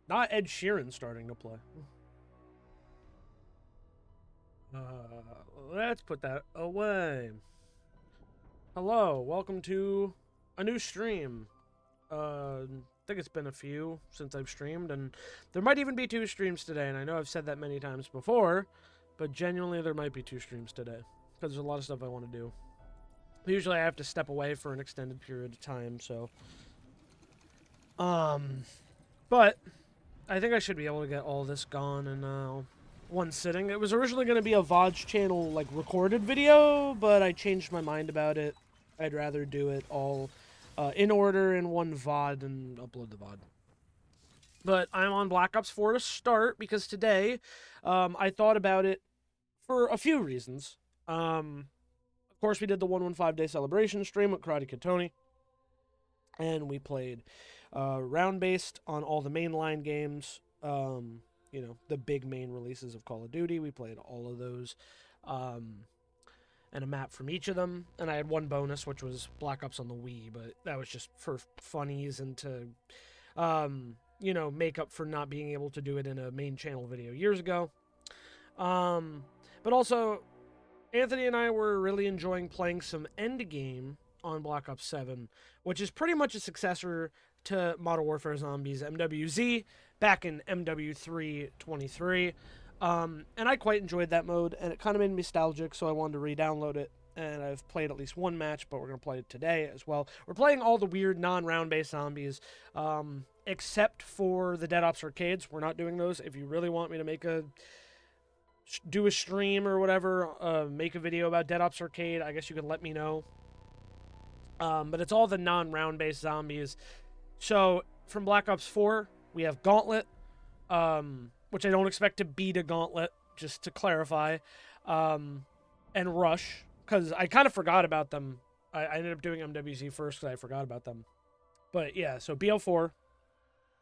Not Ed Sheeran starting to play. Let's put that away. Hello, welcome to a new stream. I think it's been a few since I've streamed, and there might even be 2 streams today, and I know I've said that many times before, but genuinely there might be 2 streams today, because there's a lot of stuff I want to do. Usually I have to step away for an extended period of time, so... But I think I should be able to get all this gone in one sitting. It was originally going to be a VOD's channel, like, recorded video, but I changed my mind about it. I'd rather do it all in order in one VOD and upload the VOD. But I'm on Black Ops 4 to start, because today I thought about it for a few reasons. Of course, we did the 115-day celebration stream with Karate Kid Tony, and we played round-based on all the mainline games. You know, the big main releases of Call of Duty. We played all of those. And a map from each of them. And I had one bonus, which was Black Ops on the Wii, but that was just for funnies and to, you know, make up for not being able to do it in a main channel video years ago. But also, Anthony and I were really enjoying playing some Endgame on Black Ops 7, which is pretty much a successor to Modern Warfare Zombies MWZ back in MWIII 23. And I quite enjoyed that mode, and it kind of made me nostalgic, so I wanted to re-download it. And I've played at least one match, but we're going to play it today as well. We're playing all the weird non-round-based zombies, except for the Dead Ops arcades. We're not doing those. If you really want me to do a stream or whatever, make a video about Dead Ops arcade, I guess you can let me know. But it's all the non-round-based zombies. So, from Black Ops 4, we have Gauntlet, which I don't expect to beat a Gauntlet, just to clarify, and Rush, because I kind of forgot about them. I ended up doing MWZ first because I forgot about them. But yeah, so BO4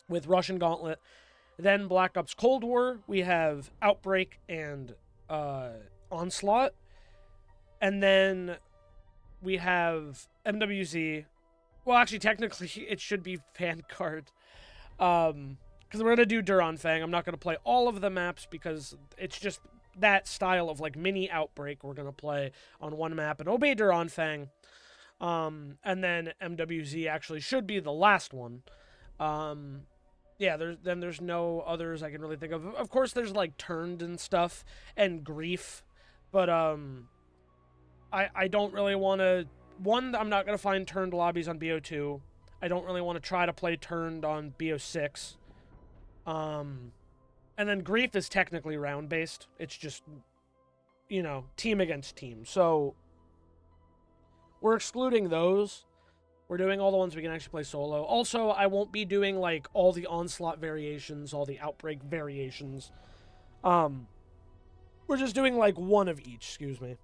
with Rush and Gauntlet. Then Black Ops Cold War, we have Outbreak and Onslaught. And then we have MWZ. Well, actually, technically, it should be Vanguard. Because we're going to do Anfang. I'm not going to play all of the maps because it's just that style of, like, mini Outbreak we're going to play on one map and obey Anfang. And then MWZ actually should be the last one. Yeah, there's no others I can really think of. Of course, there's, like, Turned and stuff and Grief. But, I don't really want to... One, I'm not going to find Turned lobbies on BO2. I don't really want to try to play Turned on BO6. And then Grief is technically round-based. It's just, you know, team against team. So, we're excluding those. We're doing all the ones we can actually play solo. Also, I won't be doing, like, all the Onslaught variations, all the Outbreak variations. We're just doing, like, one of each, excuse me.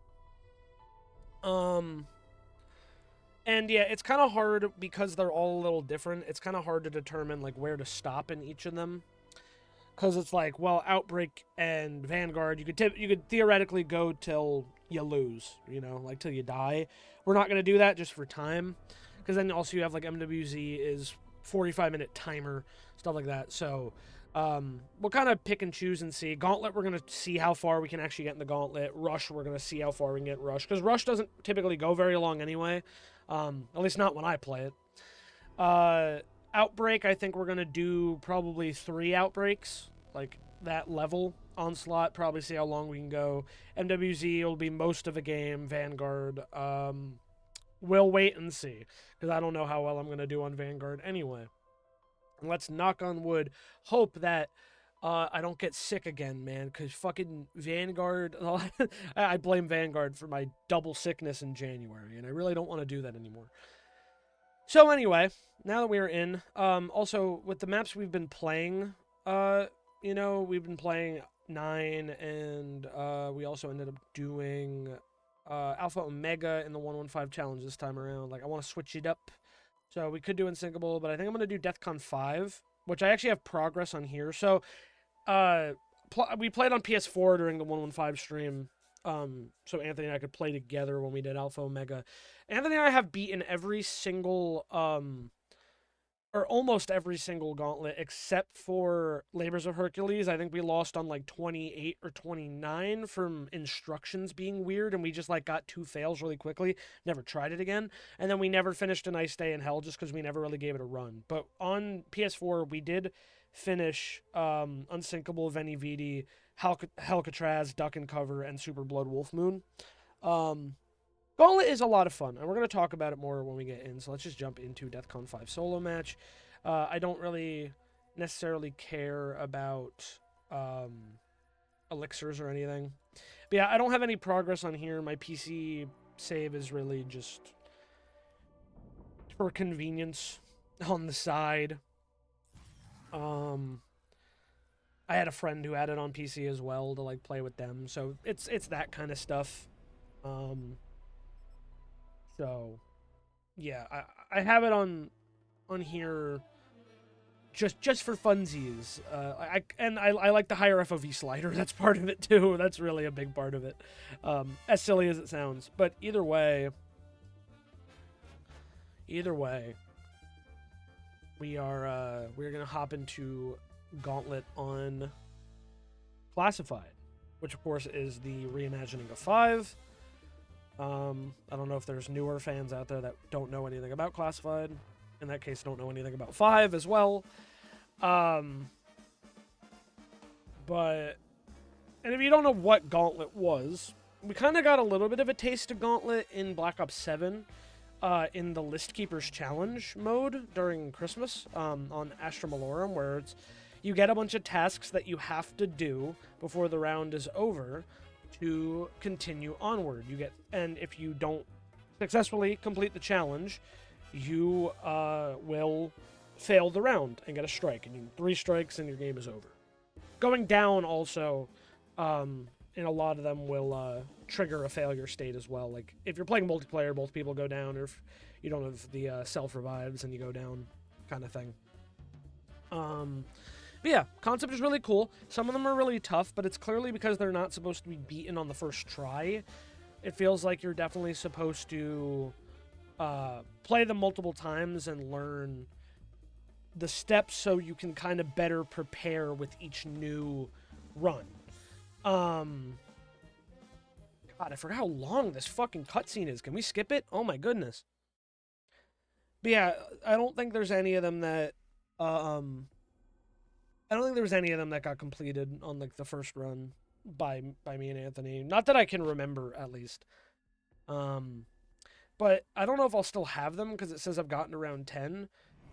And yeah, it's kind of hard because they're all a little different. It's kind of hard to determine, like, where to stop in each of them. Because it's like, well, Outbreak and Vanguard, you could theoretically go till you lose, you know, like till you die. We're not going to do that just for time. Because then also you have, like, MWZ is 45-minute timer, stuff like that. So we'll kind of pick and choose and see. Gauntlet, we're going to see how far we can actually get in the Gauntlet. Rush, we're going to see how far we can get in Rush. Because Rush doesn't typically go very long anyway. At least not when I play it. Outbreak, I think we're going to do probably 3 Outbreaks, like that level. Onslaught, probably see how long we can go. MWZ will be most of a game. Vanguard, we'll wait and see, because I don't know how well I'm going to do on Vanguard anyway. And let's knock on wood, hope that I don't get sick again, man, because fucking Vanguard... I blame Vanguard for my double sickness in January, and I really don't want to do that anymore. So anyway, now that we're in, also, with the maps we've been playing, you know, we've been playing 9, and we also ended up doing Alpha Omega in the 115 challenge this time around. Like, I want to switch it up. So we could do Unsinkable, but I think I'm going to do DEFCON 5, which I actually have progress on here. So we played on PS4 during the 115 stream, so Anthony and I could play together when we did Alpha Omega. Anthony and I have beaten every single or almost every single gauntlet except for Labors of Hercules. I think we lost on like 28 or 29 from instructions being weird, and we just like got 2 fails really quickly. Never tried it again, and then we never finished a nice day in hell just because we never really gave it a run. But on PS4, we did finish Unsinkable, Veni Vidi, Helcatraz, Duck and Cover, and Super Blood Wolf Moon. Um, Gauntlet is a lot of fun, and we're going to talk about it more when we get in, so let's just jump into DEFCON 5 solo match. I don't really necessarily care about elixirs or anything. But yeah, I don't have any progress on here. My PC save is really just for convenience on the side. I had a friend who had it on PC as well to like play with them, so it's that kind of stuff. So yeah, I have it on here just for funsies. I like the higher FOV slider. That's part of it too. That's really a big part of it. As silly as it sounds, but either way, we're gonna hop into Gauntlet on Classified, which of course is the reimagining of 5. I don't know if there's newer fans out there that don't know anything about Classified. In that case, don't know anything about 5 as well. But, and if you don't know what Gauntlet was, we kind of got a little bit of a taste of Gauntlet in Black Ops 7, in the List Keepers Challenge mode during Christmas, on Astra Malorum, where it's, you get a bunch of tasks that you have to do before the round is over to continue onward. And if you don't successfully complete the challenge, you will fail the round and get a strike. And 3 strikes and your game is over. Going down also, in a lot of them will trigger a failure state as well. Like if you're playing multiplayer, both people go down, or if you don't have the self-revives and you go down kind of thing. But yeah, concept is really cool. Some of them are really tough, but it's clearly because they're not supposed to be beaten on the first try. It feels like you're definitely supposed to play them multiple times and learn the steps so you can kind of better prepare with each new run. God, I forgot how long this fucking cutscene is. Can we skip it? Oh my goodness. But yeah, I don't think there's any of them that I don't think there was any of them that got completed on like the first run by me and Anthony. Not that I can remember, at least. But I don't know if I'll still have them because it says I've gotten around 10.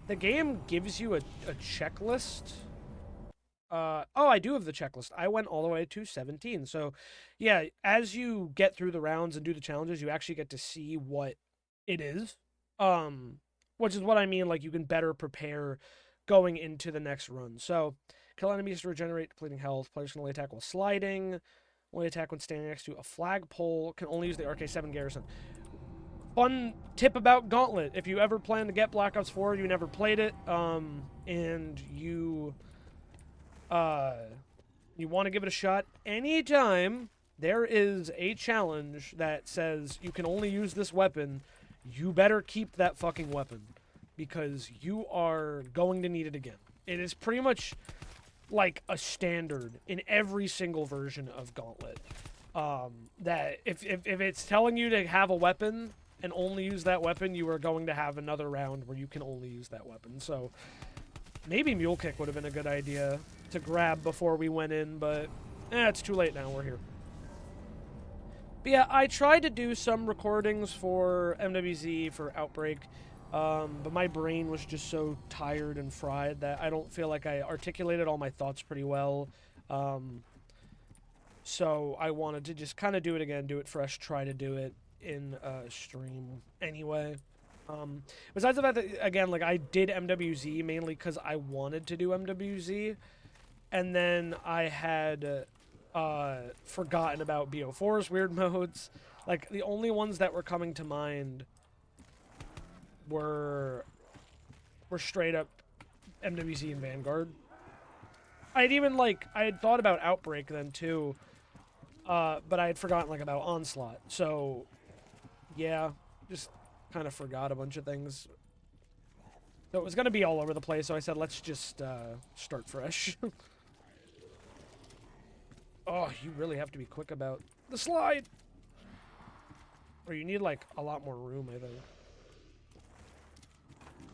The game gives you a checklist. Oh, I do have the checklist. I went all the way to 17. So, yeah, as you get through the rounds and do the challenges, you actually get to see what it is. Which is what I mean, like, you can better prepare going into the next run. So, kill enemies to regenerate depleting health. Players can only attack while sliding. Only attack when standing next to a flagpole. Can only use the RK-7 garrison. Fun tip about Gauntlet. If you ever plan to get Black Ops 4, you never played it, and you want to give it a shot, anytime there is a challenge that says you can only use this weapon, you better keep that fucking weapon, because you are going to need it again. It is pretty much like a standard in every single version of Gauntlet. That if it's telling you to have a weapon and only use that weapon, you are going to have another round where you can only use that weapon. So maybe Mule Kick would have been a good idea to grab before we went in, but it's too late now. We're here. But yeah, I tried to do some recordings for MWZ for Outbreak, but my brain was just so tired and fried that I don't feel like I articulated all my thoughts pretty well. So I wanted to just kind of do it again, do it fresh, try to do it in a stream anyway. Besides the fact that, again, like, I did MWZ mainly because I wanted to do MWZ, and then I had forgotten about BO4's weird modes. Like, the only ones that were coming to mind were straight up MWZ and Vanguard. I had thought about Outbreak then too, but I had forgotten, like, about Onslaught. So, yeah, just kind of forgot a bunch of things. So it was going to be all over the place, so I said, let's just start fresh. Oh, you really have to be quick about the slide. Or you need, like, a lot more room, I think.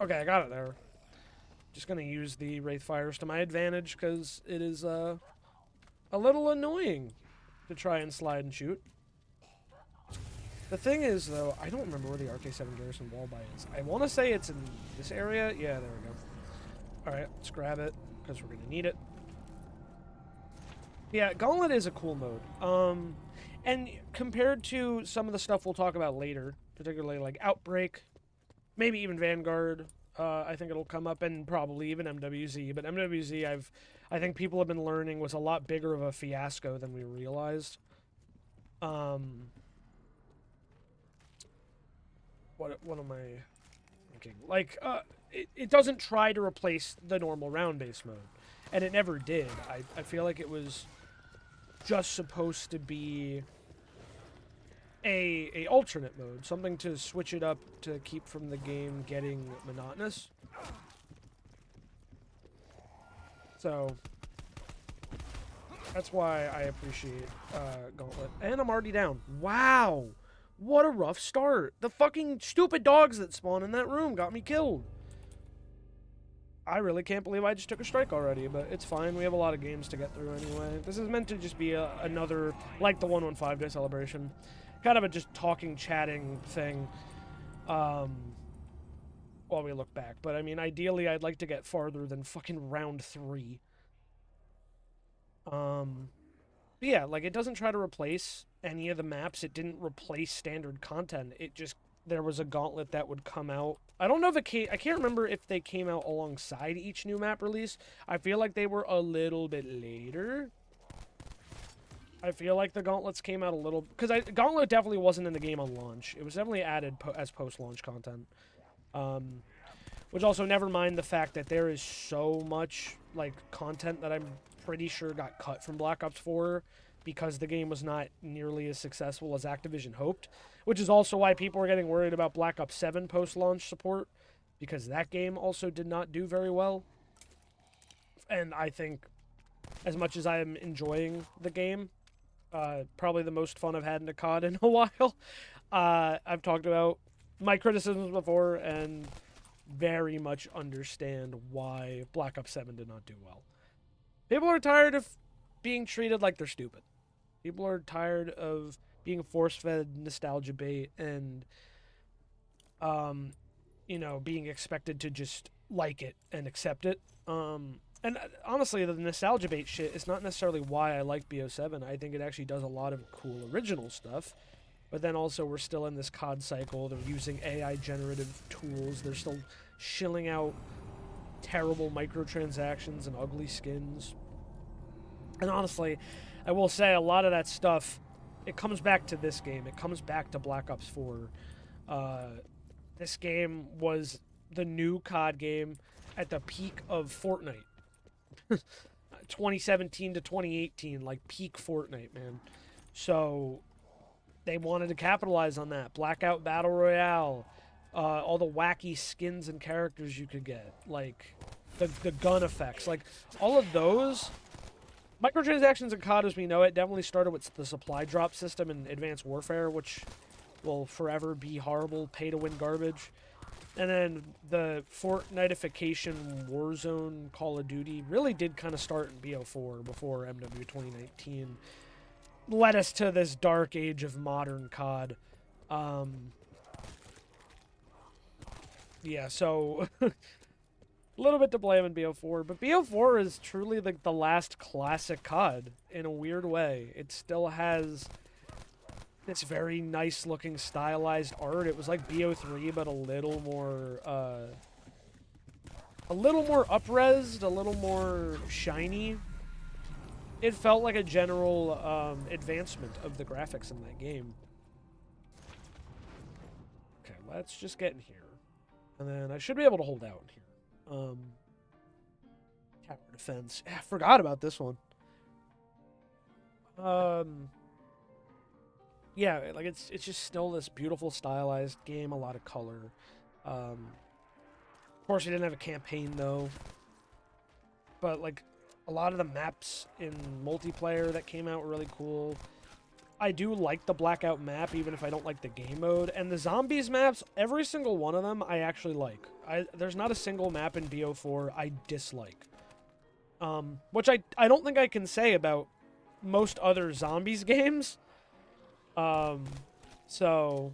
Okay, I got it there. Just going to use the Wraithfires to my advantage, because it is a little annoying to try and slide and shoot. The thing is, though, I don't remember where the RK-7 Garrison wall buy is. I want to say it's in this area. Yeah, there we go. Alright, let's grab it, because we're going to need it. Yeah, Gauntlet is a cool mode. And compared to some of the stuff we'll talk about later, particularly like Outbreak, maybe even Vanguard, I think it'll come up, and probably even MWZ. But MWZ, I think people have been learning, was a lot bigger of a fiasco than we realized. What am I thinking? Like, it doesn't try to replace the normal round-based mode, and it never did. I feel like it was just supposed to be a alternate mode, something to switch it up to keep from the game getting monotonous. So that's why I appreciate Gauntlet. And I'm already down. Wow. What a rough start. The fucking stupid dogs that spawn in that room got me killed. I really can't believe I just took a strike already, but it's fine. We have a lot of games to get through anyway. This is meant to just be another, like the 115 Day celebration. Kind of a just talking, chatting thing while we look back. But, I mean, ideally, I'd like to get farther than fucking round 3. But yeah, like, it doesn't try to replace any of the maps. It didn't replace standard content. It just, there was a Gauntlet that would come out. I don't know if it came, I can't remember if they came out alongside each new map release. I feel like they were a little bit later. I feel like the Gauntlets came out a little, because Gauntlet definitely wasn't in the game on launch. It was definitely added as post-launch content. Which also, never mind the fact that there is so much, like, content that I'm pretty sure got cut from Black Ops 4 because the game was not nearly as successful as Activision hoped, which is also why people were getting worried about Black Ops 7 post-launch support, because that game also did not do very well. And I think, as much as I am enjoying the game, probably the most fun I've had in a COD in a while, I've talked about my criticisms before, and very much understand why Black Ops 7 did not do well. People are tired of being treated like they're stupid. People are tired of being force-fed nostalgia bait and, you know, being expected to just like it and accept it. And honestly, the nostalgia bait shit is not necessarily why I like BO7. I think it actually does a lot of cool original stuff. But then also we're still in this COD cycle. They're using AI generative tools. They're still shilling out terrible microtransactions and ugly skins. And honestly, I will say a lot of that stuff, it comes back to this game. It comes back to Black Ops 4. This game was the new COD game at the peak of Fortnite. 2017 to 2018, like peak Fortnite, man. So they wanted to capitalize on that. Blackout Battle Royale, all the wacky skins and characters you could get, like the gun effects, like all of those. Microtransactions in COD as we know it definitely started with the supply drop system in Advanced Warfare, which will forever be horrible, pay-to-win garbage. And then the Fortnitification Warzone Call of Duty really did kind of start in BO4 before MW 2019. Led us to this dark age of modern COD. Yeah, so a little bit to blame in BO4, but BO4 is truly like the last classic COD in a weird way. It still has this very nice looking stylized art. It was like BO3, but a little more up-resed, a little more shiny. It felt like a general advancement of the graphics in that game. Okay, let's just get in here. And then I should be able to hold out in here. Tower defense. I forgot about this one. Yeah, like it's just still this beautiful stylized game, a lot of color. Of course, he didn't have a campaign, though. But, like, a lot of the maps in multiplayer that came out were really cool. I do like the Blackout map, even if I don't like the game mode. And the Zombies maps, every single one of them, I actually like. There's not a single map in BO4 I dislike. Which I don't think I can say about most other Zombies games. So...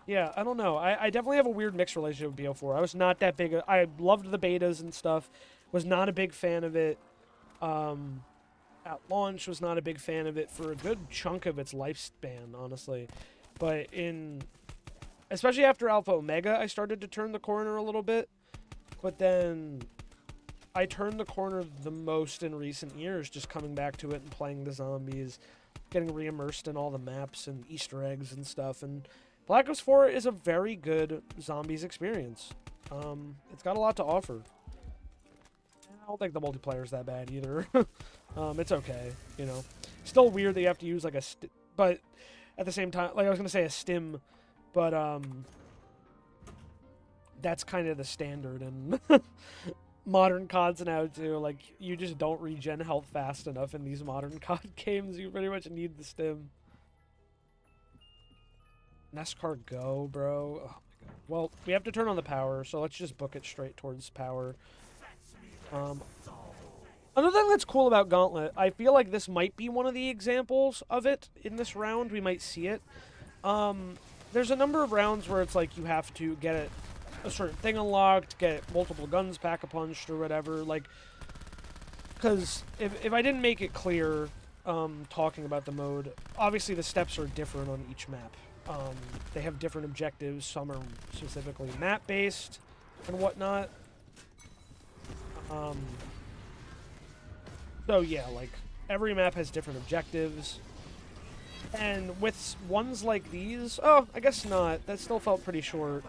yeah, I don't know. I definitely have a weird mixed relationship with BO4. I was not that big. I loved the betas and stuff. Was not a big fan of it. At launch, was not a big fan of it for a good chunk of its lifespan, honestly. But especially after Alpha Omega, I started to turn the corner a little bit. But then I turned the corner the most in recent years, just coming back to it and playing the zombies, getting re-immersed in all the maps and Easter eggs and stuff. And Black Ops 4 is a very good zombies experience. It's got a lot to offer. I don't think the multiplayer is that bad either. It's okay, you know. Still weird that you have to use like a but at the same time, like I was gonna say a stim, but that's kind of the standard in modern CODs now too. Like you just don't regen health fast enough in these modern COD games. You pretty much need the stim. NASCAR Go, bro. Oh my god. Well, we have to turn on the power, so let's just book it straight towards power. Another thing that's cool about Gauntlet, I feel like this might be one of the examples of it in this round. We might see it. There's a number of rounds where it's like you have to get a certain thing unlocked, get multiple guns pack-a-punched or whatever. Like, because if I didn't make it clear talking about the mode, obviously the steps are different on each map. They have different objectives. Some are specifically map-based and whatnot. So yeah, like, every map has different objectives. And with ones like these... oh, I guess not. That still felt pretty short.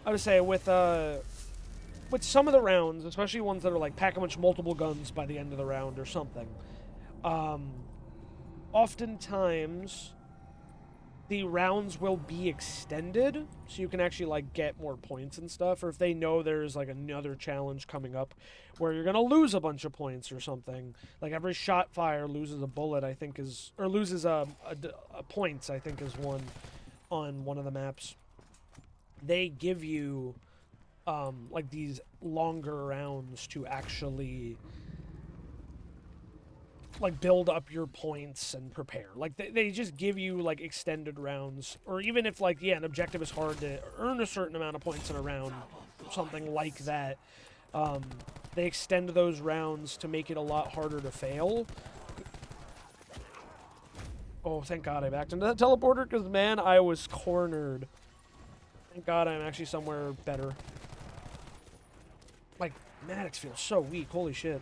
I would say with some of the rounds, especially ones that are like pack-a-punch multiple guns by the end of the round or something, oftentimes the rounds will be extended, so you can actually like get more points and stuff, or if they know there's like another challenge coming up where you're gonna lose a bunch of points or something, like every shot fire loses a bullet, I think is, or loses a points, I think is one on one of the maps. They give you like these longer rounds to actually like build up your points and prepare. Like they just give you like extended rounds, or even if like, yeah, an objective is hard to earn a certain amount of points in a round, something like that, they extend those rounds to make it a lot harder to fail. Oh, thank God I backed into that teleporter, because man, I was cornered. Thank God I'm actually somewhere better. Like, Maddox feels so weak, holy shit.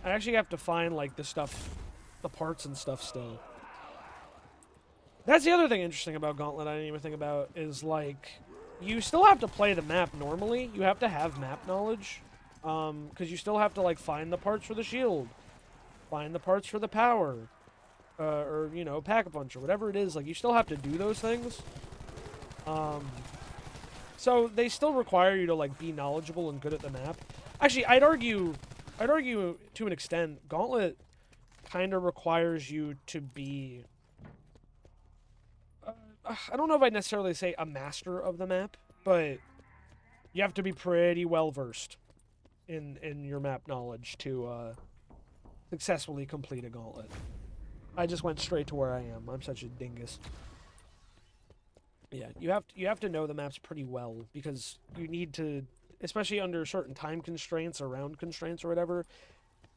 I actually have to find, like, the stuff, the parts and stuff still. That's the other thing interesting about Gauntlet I didn't even think about, is, like, you still have to play the map normally. You have to have map knowledge, because you still have to, like, find the parts for the shield, find the parts for the power, or, you know, pack-a-punch, or whatever it is. Like, you still have to do those things. So they still require you to, like, be knowledgeable and good at the map. Actually, I'd argue to an extent, Gauntlet kind of requires you to be... I don't know if I'd necessarily say a master of the map, but you have to be pretty well-versed in your map knowledge to successfully complete a Gauntlet. I just went straight to where I am. I'm such a dingus. Yeah, you have to know the maps pretty well, because you need to, especially under certain time constraints or round constraints or whatever,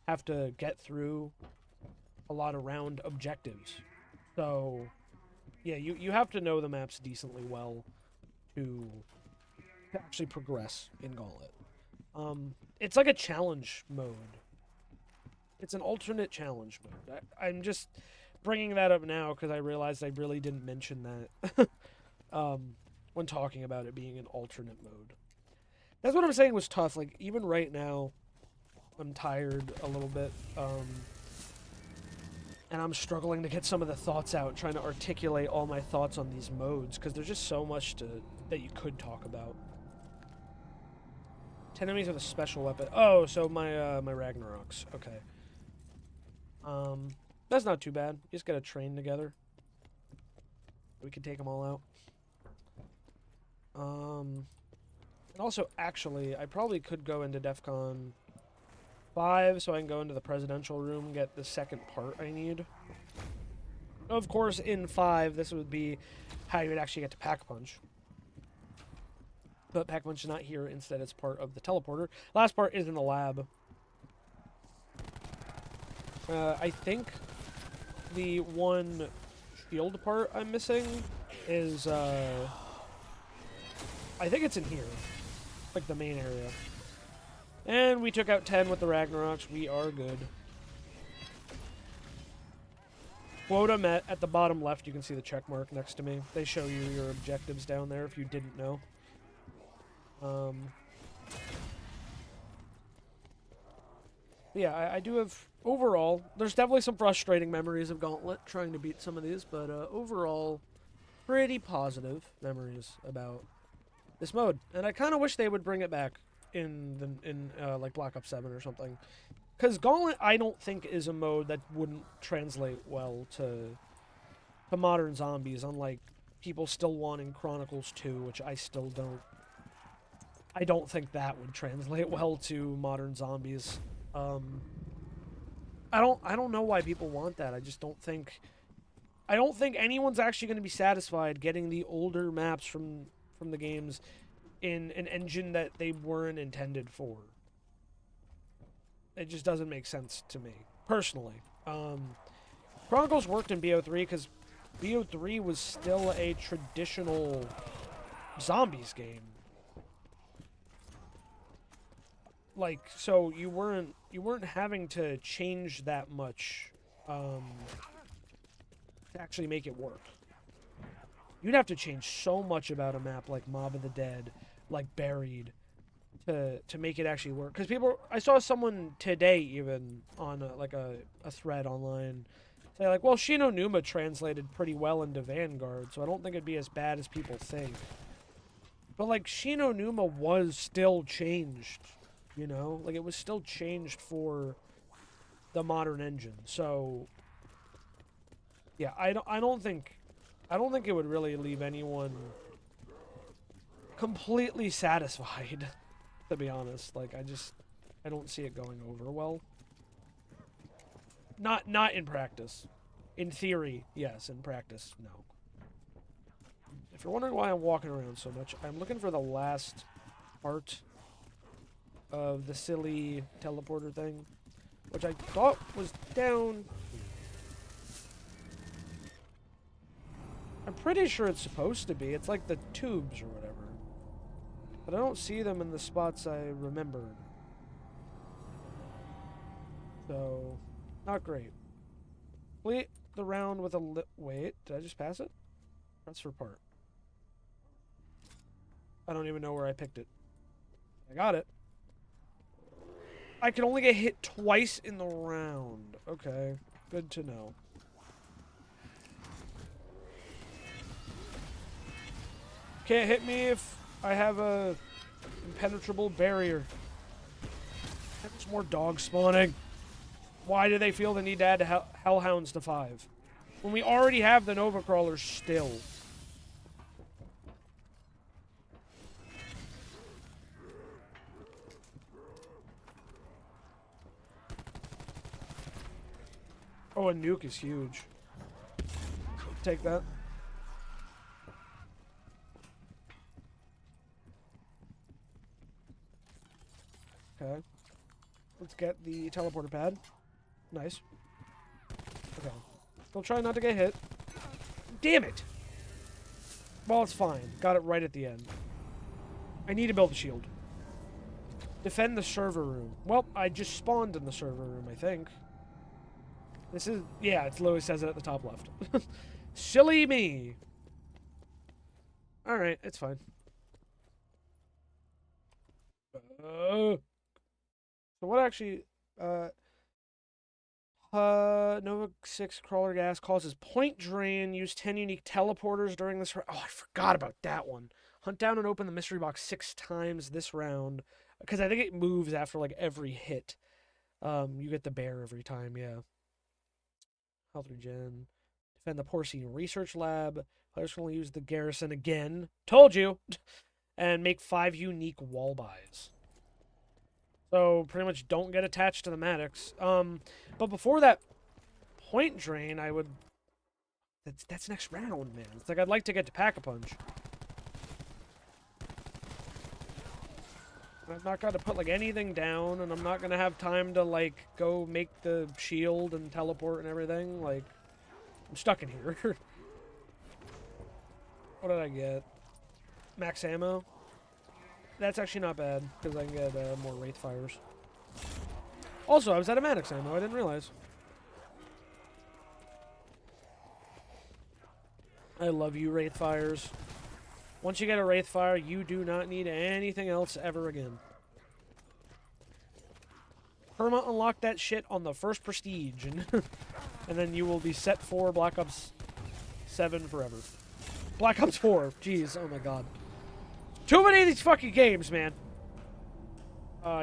have to get through a lot of round objectives. So, yeah, you have to know the maps decently well to actually progress in Gauntlet. It's like a challenge mode. It's an alternate challenge mode. I'm just bringing that up now because I realized I really didn't mention that when talking about it being an alternate mode. That's what I'm saying was tough. Like, even right now, I'm tired a little bit, and I'm struggling to get some of the thoughts out, trying to articulate all my thoughts on these modes, because there's just so much that you could talk about. 10 enemies with a special weapon. Oh, so my Ragnaroks. Okay. That's not too bad. You just gotta train together. We can take them all out. And also, actually, I probably could go into DEF CON 5 so I can go into the presidential room and get the second part I need. Of course, in 5, this would be how you would actually get to Pack-a-Punch. But Pack-a-Punch is not here. Instead, it's part of the teleporter. Last part is in the lab. I think the one shield part I'm missing is, I think it's in here. Like the main area. And we took out 10 with the Ragnaroks. We are good. Quota met. At the bottom left, you can see the check mark next to me. They show you your objectives down there if you didn't know. Yeah, I do have... Overall, there's definitely some frustrating memories of Gauntlet, trying to beat some of these, but overall, pretty positive memories about this mode. And I kind of wish they would bring it back in like Black Ops 7 or something. Because Gauntlet, I don't think, is a mode that wouldn't translate well to modern zombies, unlike people still wanting Chronicles 2, which I still don't. I don't think that would translate well to modern zombies. I don't know why people want that. I just don't think... I don't think anyone's actually going to be satisfied getting the older maps from the games in an engine that they weren't intended for. It just doesn't make sense to me, personally. Chronicles worked in BO3 because BO3 was still a traditional zombies game. Like, so you weren't having to change that much to actually make it work. You'd have to change so much about a map like Mob of the Dead, like Buried, to make it actually work. Because I saw someone today even on a thread online say like, well, Shino Numa translated pretty well into Vanguard, so I don't think it'd be as bad as people think. But like, Shino Numa was still changed. You know, like it was still changed for the modern engine. So yeah, I don't think it would really leave anyone completely satisfied, to be honest. Like I don't see it going over well. Not in practice. In theory, yes. In practice, no. If you're wondering why I'm walking around so much, I'm looking for the last part of the silly teleporter thing, which I thought was down. I'm pretty sure it's supposed to be. It's like the tubes or whatever. But I don't see them in the spots I remembered. So, not great. Complete the round with a wait, did I just pass it? Press for part. I don't even know where I picked it. I got it. I can only get hit twice in the round. Okay, good to know. Can't hit me if I have a impenetrable barrier. There's more dogs spawning. Why do they feel the need to add Hellhounds to 5? When we already have the Nova Crawlers still. Oh, a nuke is huge. Take that. Okay. Let's get the teleporter pad. Nice. Okay. Don't try not to get hit. Damn it! Well, it's fine. Got it right at the end. I need to build a shield. Defend the server room. Well, I just spawned in the server room, I think. This is... Yeah, it literally says it at the top left. Silly me! Alright, it's fine. So what actually... Nova 6 crawler gas causes point drain. Use 10 unique teleporters during this round. Oh, I forgot about that one. Hunt down and open the mystery box 6 times this round. Because I think it moves after, like, every hit. You get the bear every time, yeah. Health regen. Defend the Porcine Research Lab. Players can only use the garrison again. Told you! And make 5 unique wall buys. So, pretty much don't get attached to the Maddox. But before that point drain, I would... That's next round, man. It's like, I'd like to get to Pack-a-Punch. I'm not going to put, like, anything down, and I'm not going to have time to, like, go make the shield and teleport and everything. Like, I'm stuck in here. What did I get? Max ammo? That's actually not bad, because I can get more Wraith Fires. Also, I was out of Maddox ammo. I didn't realize. I love you, Wraith Fires. Once you get a Wraith Fire, you do not need anything else ever again. Perma unlock that shit on the first Prestige, and, and then you will be set for Black Ops 7 forever. Black Ops 4. Jeez, oh my god. Too many of these fucking games, man.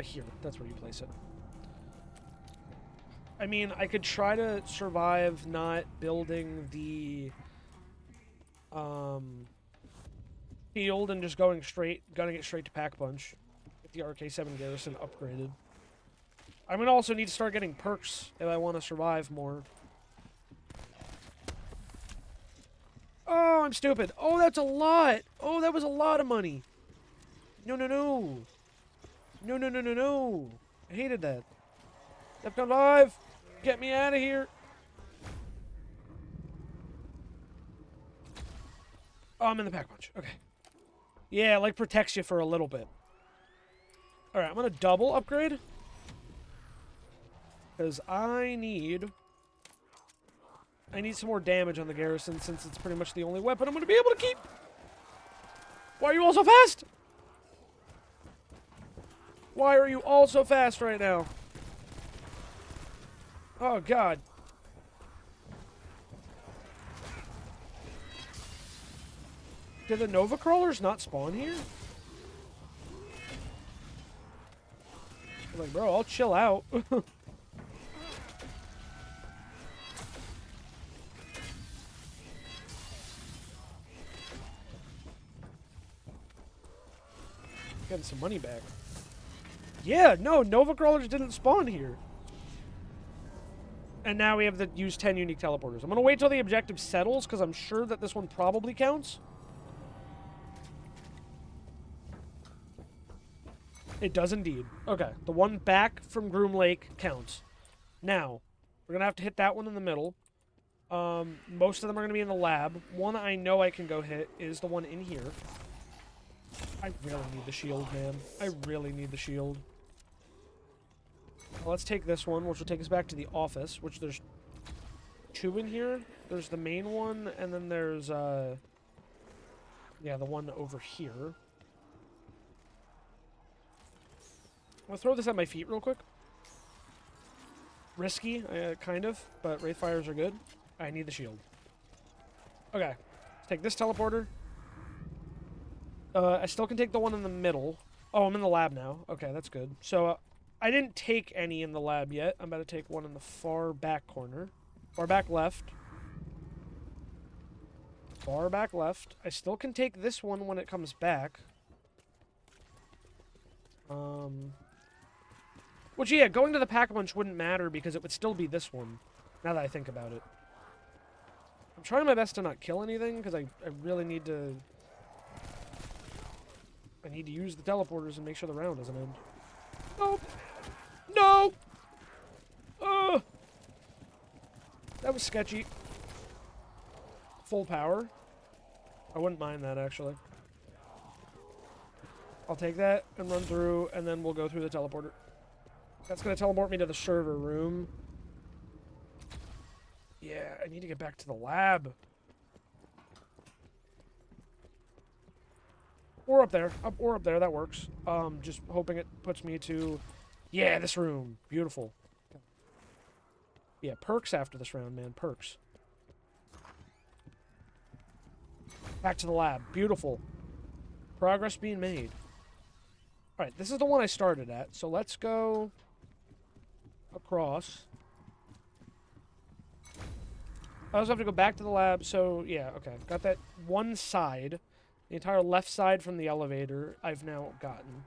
Here. That's where you place it. I mean, I could try to survive not building the field and just gunning it straight to Pack-a-Punch. Get the RK7 garrison upgraded. I'm gonna also need to start getting perks if I want to survive more. Oh, I'm stupid. Oh, that's a lot. Oh, that was a lot of money. No, no, no. No, no, no, no, no. I hated that. Defcon 5. Get me out of here. Oh, I'm in the Pack-a-Punch. Okay. Yeah, like protects you for a little bit. Alright, I'm going to double upgrade. Because I need some more damage on the garrison since it's pretty much the only weapon I'm going to be able to keep. Why are you all so fast? Why are you all so fast right now? Oh, God. Did the Nova Crawlers not spawn here? I'm like, bro, I'll chill out. Getting some money back. Yeah, no, Nova Crawlers didn't spawn here. And now we have to use 10 unique teleporters. I'm going to wait till the objective settles, because I'm sure that this one probably counts. It does indeed. Okay, the one back from Groom Lake counts. Now, we're going to have to hit that one in the middle. Most of them are going to be in the lab. One I know I can go hit is the one in here. I really need the shield, man. I really need the shield. Well, let's take this one, which will take us back to the office, which there's 2 in here. There's the main one, and then there's, yeah, the one over here. I'm going to throw this at my feet real quick. Risky, kind of, but Wraith Fires are good. I need the shield. Okay, let's take this teleporter. I still can take the one in the middle. Oh, I'm in the lab now. Okay, that's good. So, I didn't take any in the lab yet. I'm about to take one in the far back corner. Far back left. Far back left. I still can take this one when it comes back. Which, yeah, going to the Pack-a-Punch wouldn't matter because it would still be this one, now that I think about it. I'm trying my best to not kill anything because I really need to... I need to use the teleporters and make sure the round doesn't end. Nope. No! That was sketchy. Full power. I wouldn't mind that, actually. I'll take that and run through, and then we'll go through the teleporter. That's going to teleport me to the server room. Yeah, I need to get back to the lab. Or up there. Or up there, that works. Just hoping it puts me to... Yeah, this room. Beautiful. Yeah, perks after this round, man. Perks. Back to the lab. Beautiful. Progress being made. Alright, this is the one I started at, so let's go across. I also have to go back to the lab, so yeah, okay. Got that one side. The entire left side from the elevator I've now gotten.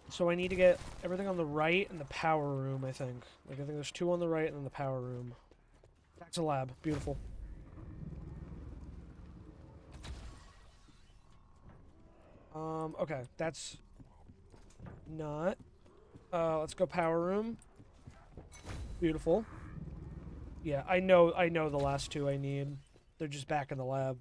So I need to get everything on the right and the power room, I think. Like, I think there's 2 on the right and then the power room. Back to lab. Beautiful. Okay, that's not. Let's go power room. Beautiful. Yeah, I know the last 2 I need. They're just back in the lab.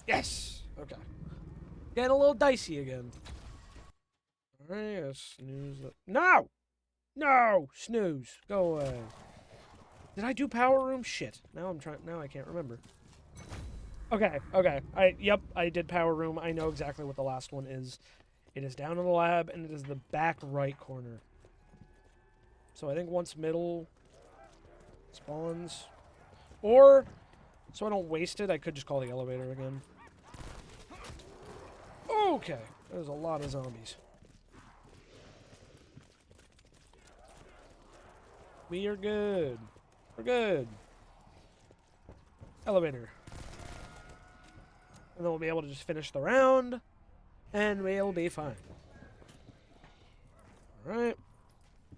Yes! Okay. Getting a little dicey again. Alright, snooze. No! No! Snooze. Go away. Did I do power room? Shit. Now I can't remember. Okay, okay. Yep, I did power room. I know exactly what the last one is. It is down in the lab, and it is the back right corner. So I think once middle spawns, or, so I don't waste it, I could just call the elevator again. Okay, there's a lot of zombies. We are good. We're good. Elevator. And then we'll be able to just finish the round, and we'll be fine. Alright.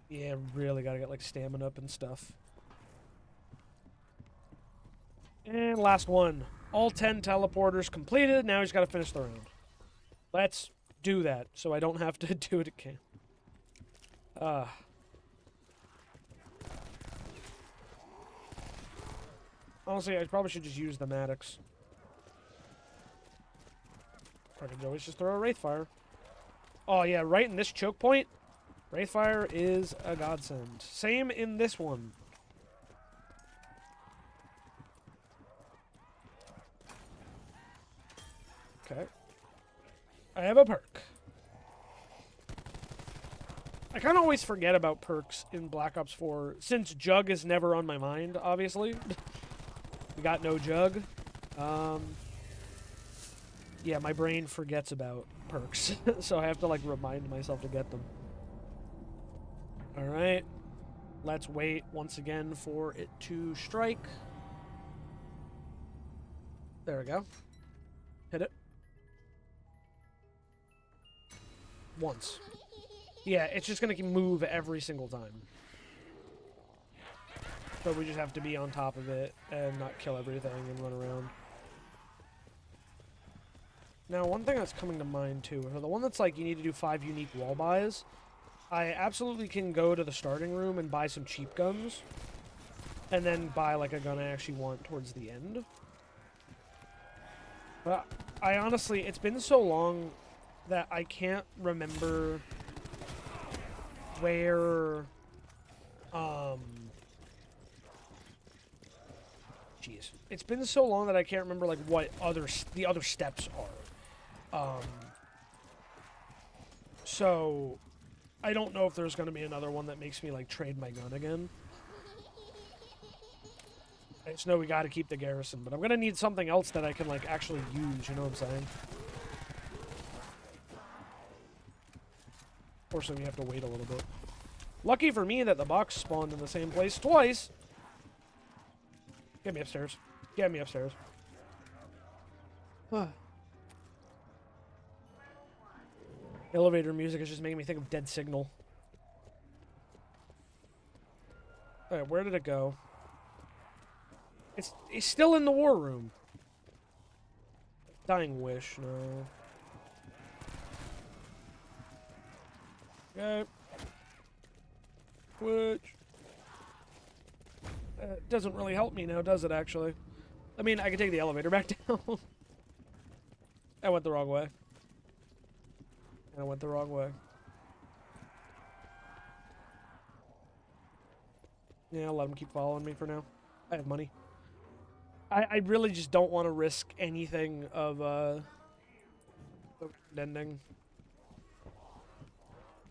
Yeah, really gotta get, like, stamina up and stuff. And last one. All 10 teleporters completed. Now we just gotta finish the round. Let's do that, so I don't have to do it again. Honestly, I probably should just use the Maddox. I could always just throw a Wraithfire. Oh yeah, right in this choke point, Wraithfire is a godsend. Same in this one. Okay. I have a perk. I kind of always forget about perks in Black Ops 4, since Jug is never on my mind, obviously. We got no Jug. Yeah, my brain forgets about perks, so I have to, like, remind myself to get them. Alright. Let's wait once again for it to strike. There we go. Hit it. Once. Yeah, it's just gonna move every single time. But we just have to be on top of it and not kill everything and run around. Now, one thing that's coming to mind, too, for the one that's like you need to do 5 unique wall buys, I absolutely can go to the starting room and buy some cheap guns, and then buy, like, a gun I actually want towards the end. But I honestly, it's been so long that I can't remember where, jeez. It's been so long that I can't remember, like, what the other steps are. So, I don't know if there's going to be another one that makes me, like, trade my gun again. I just know we got to keep the garrison, but I'm going to need something else that I can, like, actually use, you know what I'm saying? Fortunately, we have to wait a little bit. Lucky for me that the box spawned in the same place twice. Get me upstairs. Get me upstairs. Elevator music is just making me think of Dead Signal. Alright, where did it go? It's still in the war room. Dying Wish, no. Okay. Which doesn't really help me now, does it, actually? I mean, I can take the elevator back down. I went the wrong way. And I went the wrong way. Yeah, I'll let him keep following me for now. I have money. I really just don't want to risk anything of the ending.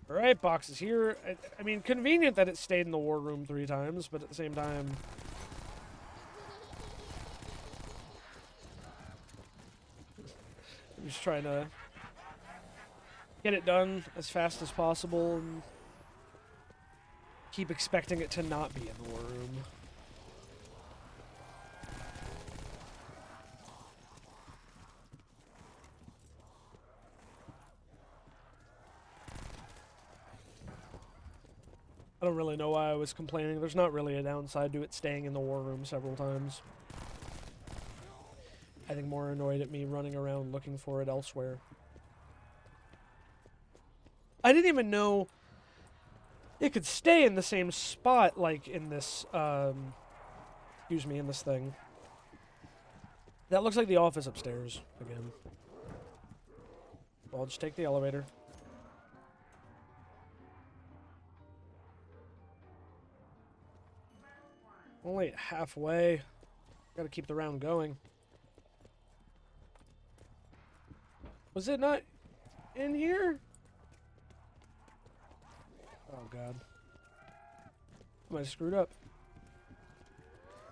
Alright, box is here. I mean, convenient that it stayed in the war room 3 times, but at the same time... I'm just trying to get it done as fast as possible and keep expecting it to not be in the war room. I don't really know why I was complaining. There's not really a downside to it staying in the war room several times. I think more annoyed at me running around looking for it elsewhere. I didn't even know it could stay in the same spot, like in this, excuse me, in this thing. That looks like the office upstairs, again. Well, I'll just take the elevator. Only at halfway. Gotta keep the round going. Was it not in here? Oh, God. Am I screwed up?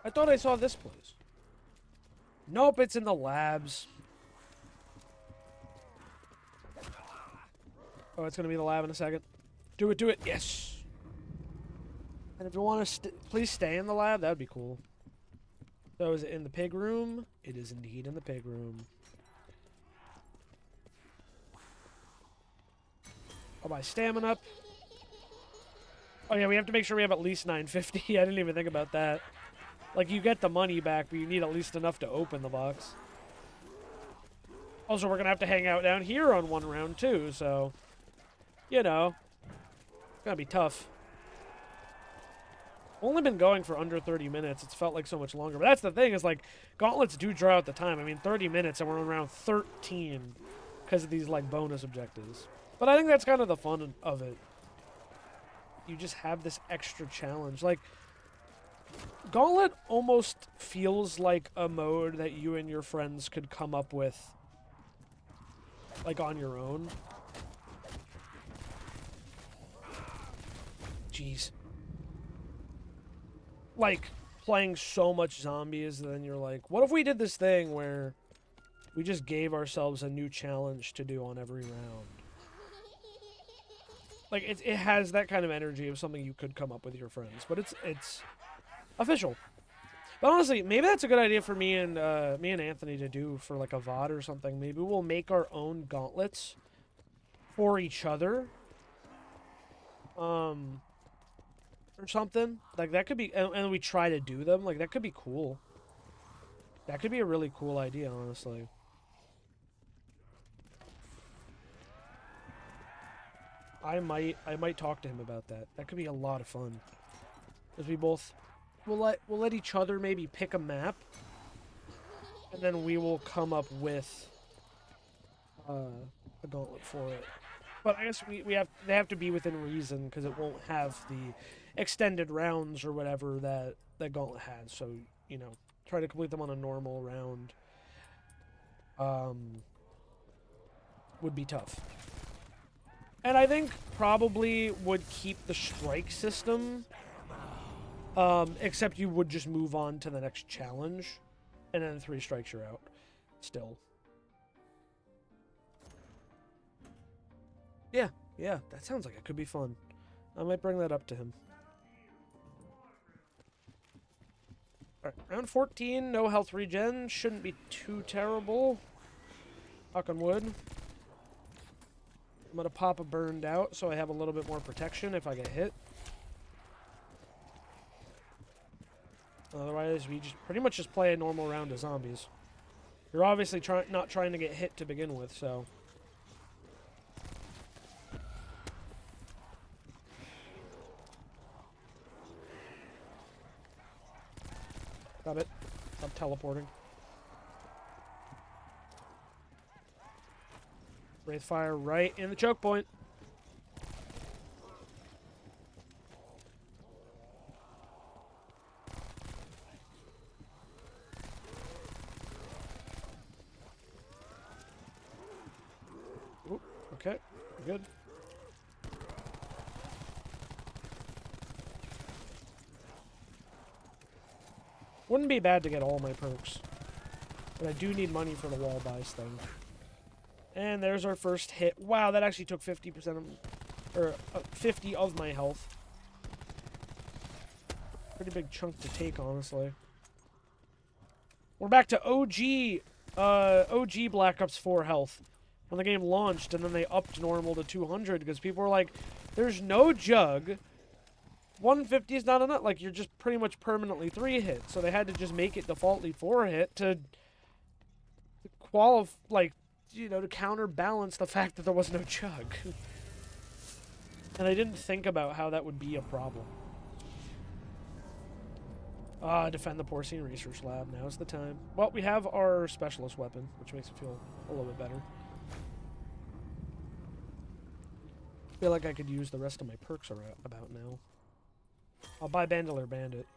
I thought I saw this place. Nope, it's in the labs. Oh, it's gonna be the lab in a second. Do it, do it. Yes! And if you want to please stay in the lab, that would be cool. So is it in the pig room? It is indeed in the pig room. Oh, my stamina up. Oh yeah, we have to make sure we have at least 950. I didn't even think about that. Like, you get the money back, but you need at least enough to open the box. Also, we're gonna have to hang out down here on one round too, so... You know. It's gonna be tough. Only been going for under 30 minutes. It's felt like so much longer. But that's the thing, is like, gauntlets do draw out the time. I mean, 30 minutes and we're on round 13 because of these, like, bonus objectives. But I think that's kind of the fun of it. You just have this extra challenge. Like, Gauntlet almost feels like a mode that you and your friends could come up with, like, on your own. Jeez. Like, playing so much zombies, then you're like, what if we did this thing where we just gave ourselves a new challenge to do on every round? Like, it has that kind of energy of something you could come up with your friends, but it's official. But honestly, maybe that's a good idea for me and Anthony to do for like a VOD or something. Maybe we'll make our own gauntlets for each other. Or something. Like, that could be... And we try to do them. Like, that could be cool. That could be a really cool idea, honestly. I might talk to him about that. That could be a lot of fun. Because we both... We'll let each other maybe pick a map. And then we will come up with... a gauntlet for it. But I guess they have to be within reason, because it won't have the extended rounds or whatever that Gauntlet has. So, you know, try to complete them on a normal round would be tough. And I think probably would keep the strike system, except you would just move on to the next challenge, and then 3 strikes you're out. Still. Yeah, that sounds like it could be fun. I might bring that up to him. Alright, round 14, no health regen. Shouldn't be too terrible. Knock on wood. I'm gonna pop a burned out so I have a little bit more protection if I get hit. Otherwise, we just pretty much just play a normal round of zombies. You're obviously not trying to get hit to begin with, so... Stop it. Stop teleporting. Wraith fire right in the choke point. Ooh, okay, good. Wouldn't be bad to get all my perks. But I do need money for the wall buys thing. And there's our first hit. Wow, that actually took 50% of... Or 50 of my health. Pretty big chunk to take, honestly. We're back to OG Black Ops 4 health. When the game launched, and then they upped normal to 200, because people were like, there's no jug. 150 is not enough. Like, you're just pretty much permanently 3 hit. So they had to just make it defaultly 4 hit to qualify, like, you know, to counterbalance the fact that there was no jug. And I didn't think about how that would be a problem. Defend the Porcine Research Lab. Now's the time. Well, we have our specialist weapon, which makes it feel a little bit better. I feel like I could use the rest of my perks about now. I'll buy Bandolier Bandit.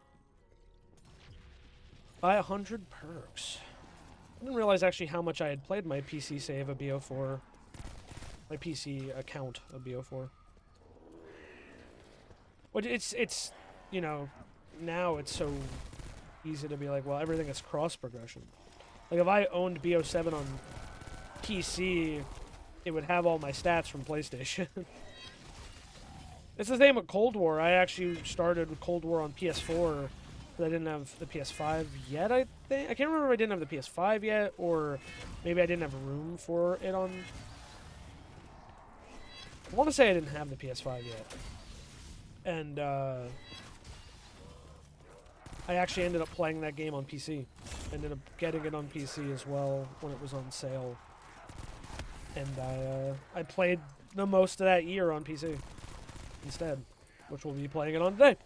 Buy 100 perks. I didn't realize actually how much I had played my PC save of BO4. My PC account of BO4. But it's, you know, now it's so easy to be like, well, everything is cross-progression. Like, if I owned BO7 on PC, it would have all my stats from PlayStation. It's the same with Cold War. I actually started with Cold War on PS4, but I didn't have the PS5 yet, I think. I can't remember if I didn't have the PS5 yet, or maybe I didn't have room for it on... I want to say I didn't have the PS5 yet. And, I actually ended up playing that game on PC. Ended up getting it on PC as well when it was on sale. And I played the most of that year on PC instead, which we'll be playing it on today.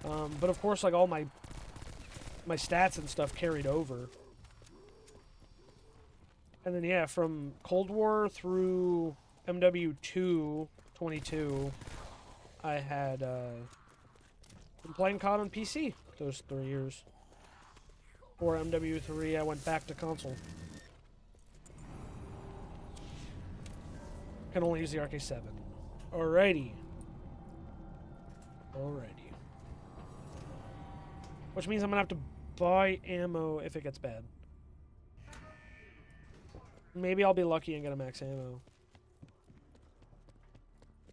But of course, like, all my stats and stuff carried over. And then, yeah, from Cold War through MWIII 22, I had been playing COD on PC those 3 years. For MWIII, I went back to console. Can only use the RK7. Alrighty. Which means I'm gonna have to buy ammo if it gets bad. Maybe I'll be lucky and get a max ammo.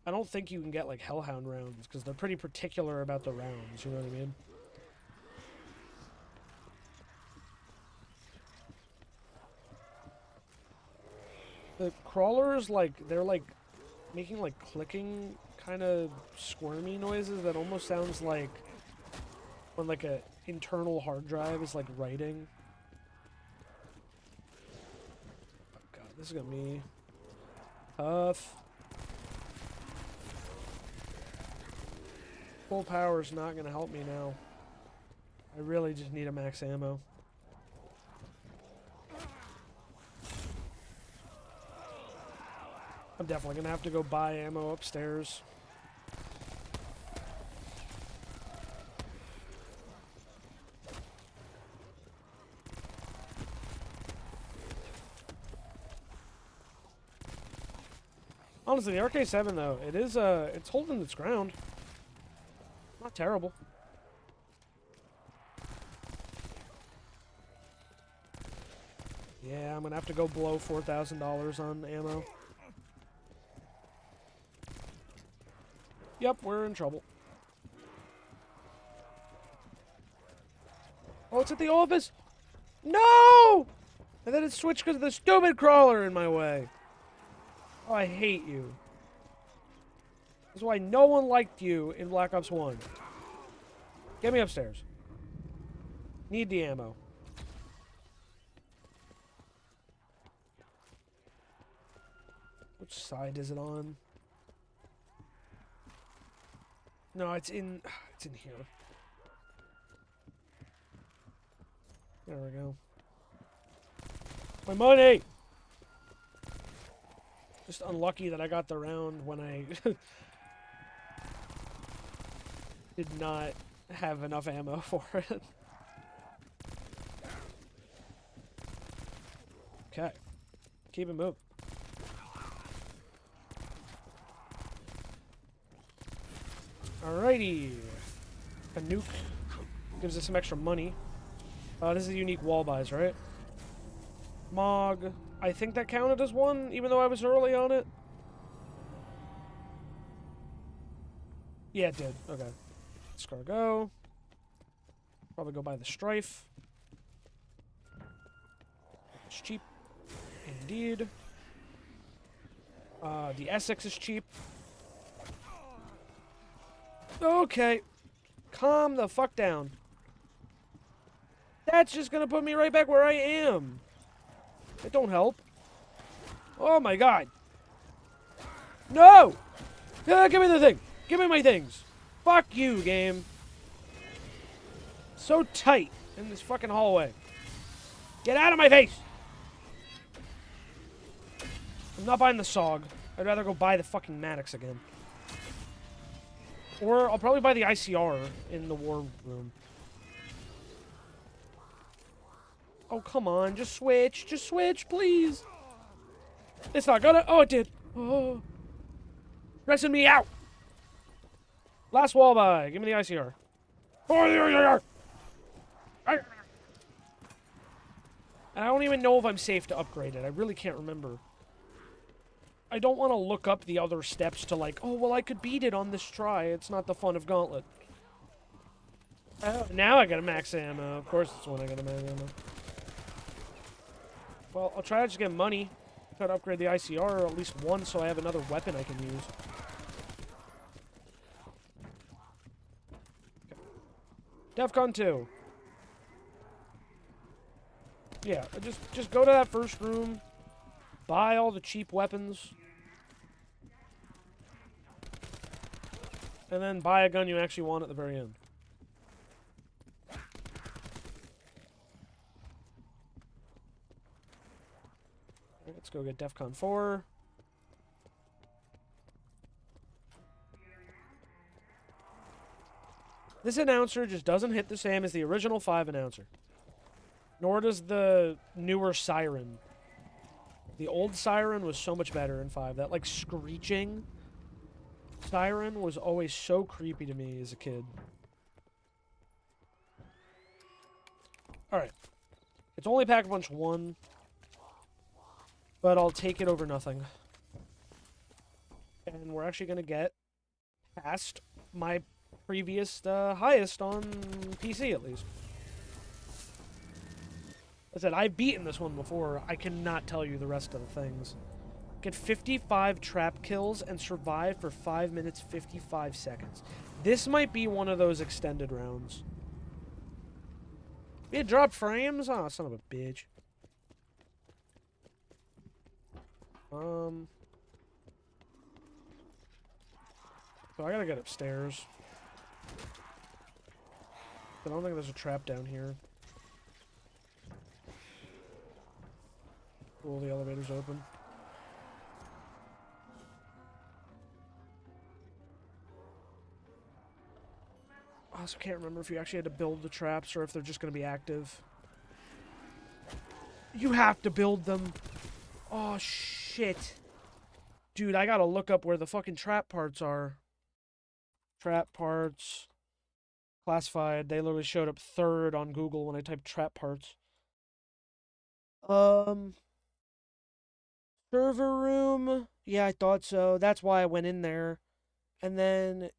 I don't think you can get, like, Hellhound rounds, because they're pretty particular about the rounds, you know what I mean? The crawlers, like, they're, like, making, like, clicking kind of squirmy noises that almost sounds like when, like, a internal hard drive is, like, writing. Oh, God, this is gonna be tough. Full power is not going to help me now. I really just need a max ammo. I'm definitely going to have to go buy ammo upstairs. Honestly, the RK7 though, it is it's holding its ground. Not terrible. Yeah, I'm gonna have to go blow $4,000 on ammo. Yep, we're in trouble. Oh, it's at the office! No! And then it switched because of the stupid crawler in my way. Oh, I hate you. That's why no one liked you in Black Ops 1. Get me upstairs. Need the ammo. Which side is it on? No, it's in here. There we go. My money! Just unlucky that I got the round when I did not have enough ammo for it. Okay. Keep it moving. Alrighty. A nuke gives us some extra money. This is a unique wall buys, right? Mog. I think that counted as one, even though I was early on it. Yeah, it did. Okay. Escargot. Probably go buy the Strife. It's cheap. Indeed. The Essex is cheap. Okay. Calm the fuck down. That's just gonna put me right back where I am. It don't help. Oh my god. No! Give me the thing. Give me my things. Fuck you, game. So tight in this fucking hallway. Get out of my face! I'm not buying the SOG. I'd rather go buy the fucking Maddox again. Or I'll probably buy the ICR in the war room. Oh, come on. Just switch. Just switch, please. It's not gonna... Oh, it did. Oh. Stressing me out. Last wall buy. Give me the ICR. And I don't even know if I'm safe to upgrade it. I really can't remember. I don't want to look up the other steps to like, oh, well, I could beat it on this try. It's not the fun of Gauntlet. Now I got a max ammo. Of course it's when I got a max ammo. Well, I'll try to just get money. Try to upgrade the ICR at least one so I have another weapon I can use. Okay. DEFCON 2. Yeah, just go to that first room. Buy all the cheap weapons. And then buy a gun you actually want at the very end. Let's go get DEFCON 4. This announcer just doesn't hit the same as the original 5 announcer. Nor does the newer siren. The old siren was so much better in 5. That, like, screeching siren was always so creepy to me as a kid. Alright. It's only Pack-a-Punch 1. But I'll take it over nothing. And we're actually going to get past my previous highest on PC, at least. I said, I've beaten this one before. I cannot tell you the rest of the things. Get 55 trap kills and survive for 5 minutes, 55 seconds. This might be one of those extended rounds. It dropped frames? Oh, son of a bitch. So I gotta get upstairs. I don't think there's a trap down here. Cool, the elevator's open. I also can't remember if you actually had to build the traps or if they're just gonna be active. You have to build them! Oh, shit. Dude, I gotta look up where the fucking trap parts are. Trap parts. Classified. They literally showed up 3rd on Google when I typed trap parts. Server room. Yeah, I thought so. That's why I went in there. And then...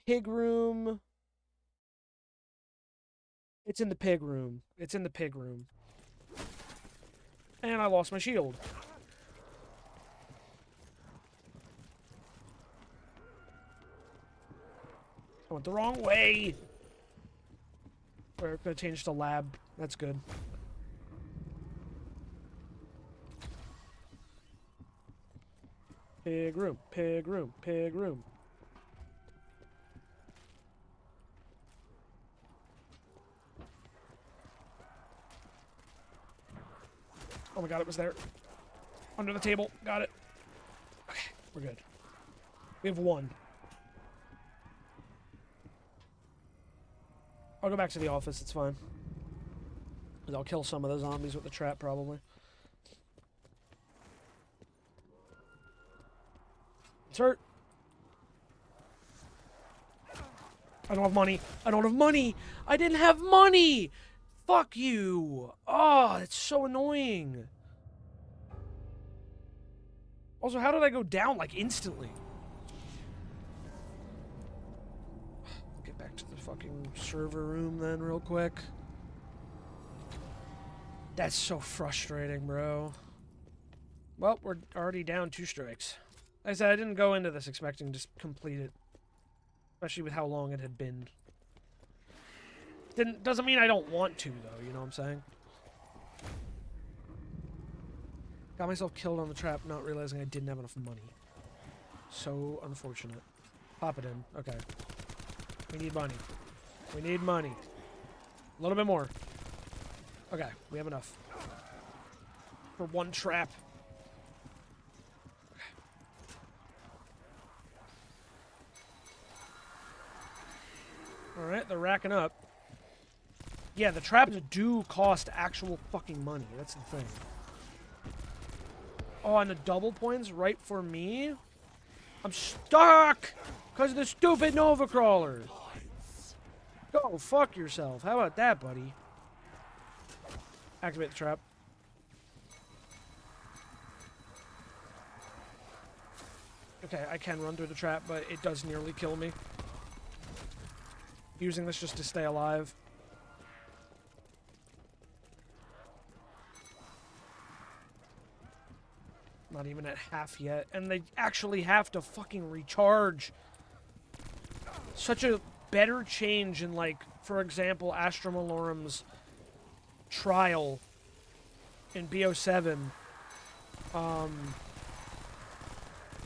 Pig room. It's in the pig room. It's in the pig room. And I lost my shield. I went the wrong way. We're gonna change to lab. That's good. Pig room, pig room, pig room. Oh my god, it was there. Under the table. Got it. Okay, we're good. We have 1. I'll go back to the office, it's fine. I'll kill some of the zombies with the trap, probably. It's hurt. I don't have money. I don't have money. I didn't have money. Fuck you. Oh, it's so annoying. Also, how did I go down, like, instantly? Get back to the fucking server room then real quick. That's so frustrating, bro. Well, we're already down 2 strikes. Like I said, I didn't go into this expecting to complete it. Especially with how long it had been. Doesn't mean I don't want to, though, you know what I'm saying? Got myself killed on the trap, not realizing I didn't have enough money. So unfortunate. Pop it in. Okay. We need money. We need money. A little bit more. Okay, we have enough. For 1 trap. Okay. Alright, they're racking up. Yeah, the traps do cost actual fucking money. That's the thing. Oh, and the double points right for me? I'm stuck! Because of the stupid Nova Crawlers. Go fuck yourself. How about that, buddy? Activate the trap. Okay, I can run through the trap, but it does nearly kill me. Using this just to stay alive. Not even at half yet. And they actually have to fucking recharge. Such a better change in, like, for example, Astra Malorum's trial in BO7.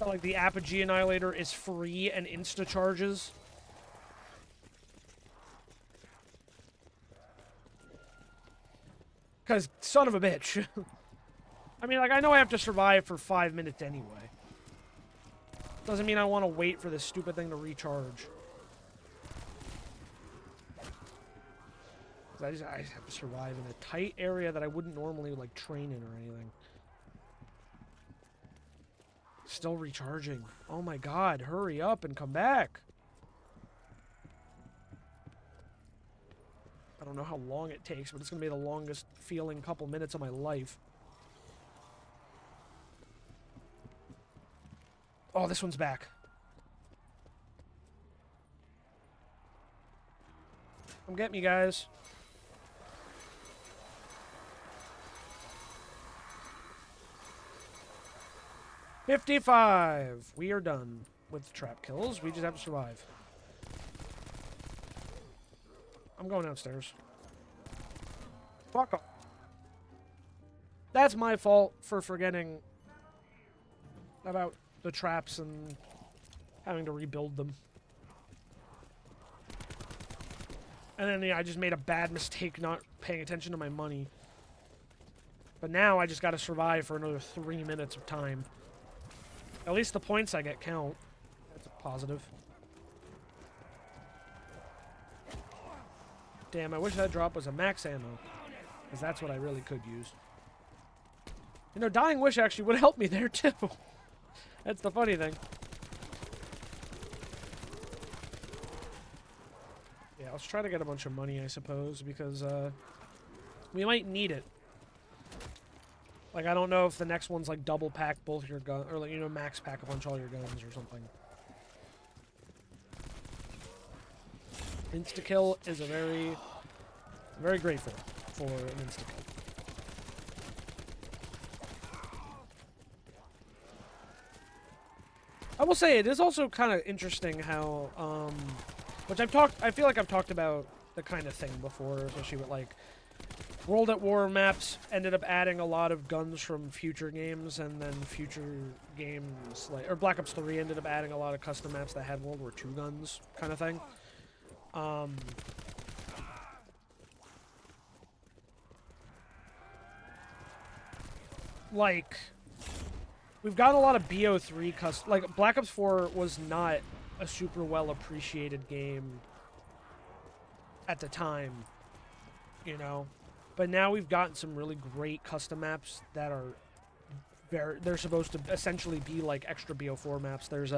Like, the Apogee Annihilator is free and insta-charges. Because, son of a bitch. I mean, like, I know I have to survive for 5 minutes anyway. Doesn't mean I want to wait for this stupid thing to recharge. I just have to survive in a tight area that I wouldn't normally, like, train in or anything. Still recharging. Oh my god, hurry up and come back. I don't know how long it takes, but it's going to be the longest feeling couple minutes of my life. Oh, this one's back. Come get me, guys. $55. We are done with trap kills. We just have to survive. I'm going downstairs. Fuck off. That's my fault for forgetting about the traps and having to rebuild them. And then, yeah, I just made a bad mistake not paying attention to my money. But now I just gotta survive for another 3 minutes of time. At least the points I get count. That's a positive. Damn, I wish that drop was a max ammo. Because that's what I really could use. You know, Dying Wish actually would help me there, too. That's the funny thing. Yeah, let's try to get a bunch of money, I suppose, because, we might need it. Like, I don't know if the next one's, like, double pack both your guns, or, like, you know, max pack a bunch of all your guns or something. Insta-kill is a very grateful for an insta-kill. I will say, it is also kind of interesting how, which I feel like I've talked about the kind of thing before, especially with, like, World at War maps ended up adding a lot of guns from future games, and then future games, like, or Black Ops 3 ended up adding a lot of custom maps that had World War II guns, kind of thing. Like, we've got a lot of BO3 custom, like, Black Ops 4 was not a super well appreciated game at the time, you know? But now we've gotten some really great custom maps that are they're supposed to essentially be like extra BO4 maps. There's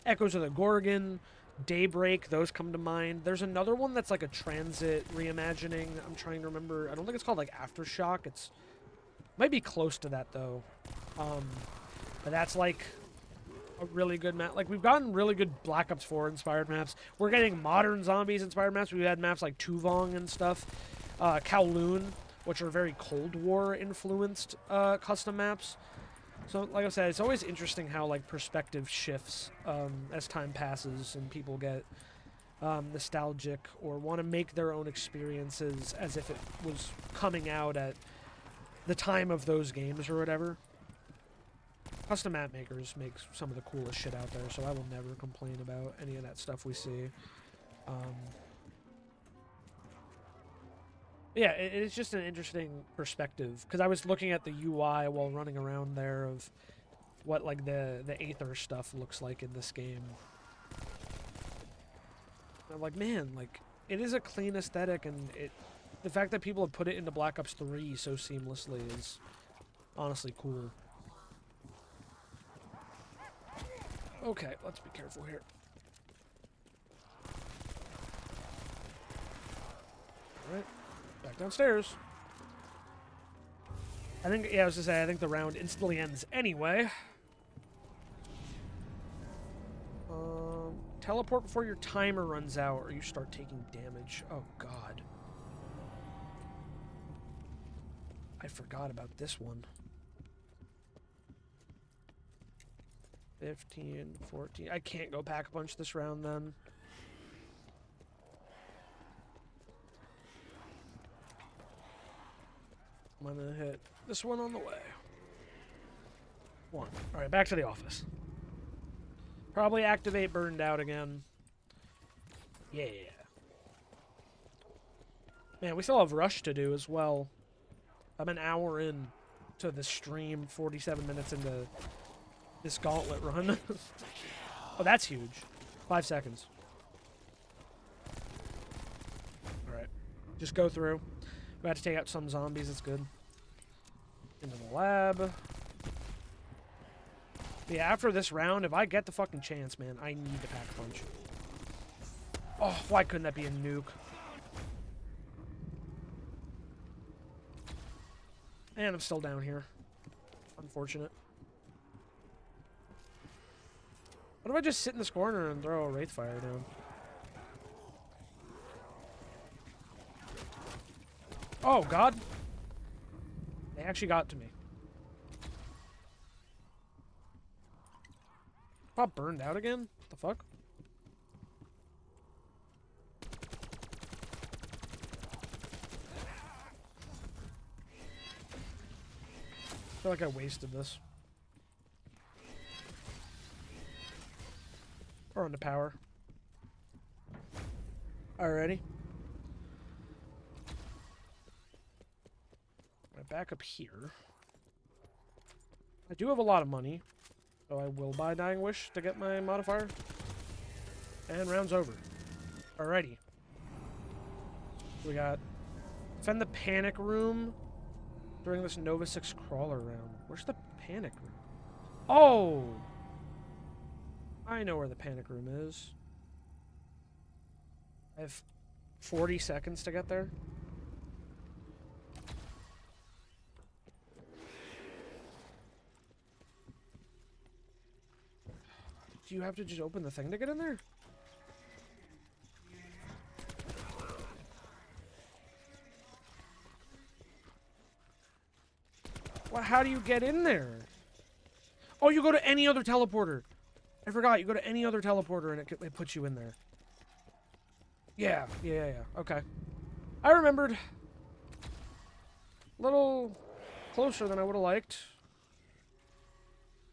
Echoes of the Gorgon, Daybreak, those come to mind. There's another one that's like a transit reimagining. I'm trying to remember. I don't think it's called like Aftershock. It's might be close to that though. But that's like a really good map. Like we've gotten really good Black Ops 4 inspired maps. We're getting modern zombies inspired maps. We've had maps like Tuvong and stuff. Kowloon, which are very Cold War influenced custom maps. So, like I said, it's always interesting how, like, perspective shifts as time passes and people get nostalgic or want to make their own experiences as if it was coming out at the time of those games or whatever. Custom map makers make some of the coolest shit out there, so I will never complain about any of that stuff we see. Yeah, it's just an interesting perspective, because I was looking at the UI while running around there of what, like, the Aether stuff looks like in this game. I'm like, man, like, it is a clean aesthetic, and the fact that people have put it into Black Ops 3 so seamlessly is honestly cool. Okay, let's be careful here. Alright. Back downstairs. I think, yeah, I was gonna say, I think the round instantly ends anyway. Teleport before your timer runs out or you start taking damage. Oh, God. I forgot about this one. 15, 14. I can't go Pack-a-Punch this round then. I'm gonna hit this one on the way. One. Alright, back to the office. Probably activate Burned Out again. Yeah. Man, we still have Rush to do as well. I'm an hour in to the stream, 47 minutes into this Gauntlet run. Oh, that's huge. 5 seconds. Alright. Just go through. We have to take out some zombies, it's good. Into the lab. Yeah, after this round, if I get the fucking chance, man, I need to Pack-a-Punch. Oh, why couldn't that be a nuke? And I'm still down here. Unfortunate. What if I just sit in this corner and throw a Wraithfire down? Oh, God. They actually got to me. Pop Burned Out again? What the fuck? I feel like I wasted this. Or on the power. Alrighty. Back up here. I do have a lot of money, so I will buy Dying Wish to get my modifier. And round's over. Alrighty. We got defend the panic room during this Nova 6 crawler round. Where's the panic room? Oh! I know where the panic room is. I have 40 seconds to get there. Do you have to just open the thing to get in there? Well, how do you get in there? Oh, you go to any other teleporter. I forgot. You go to any other teleporter and it puts you in there. Yeah. Okay. I remembered. A little closer than I would have liked.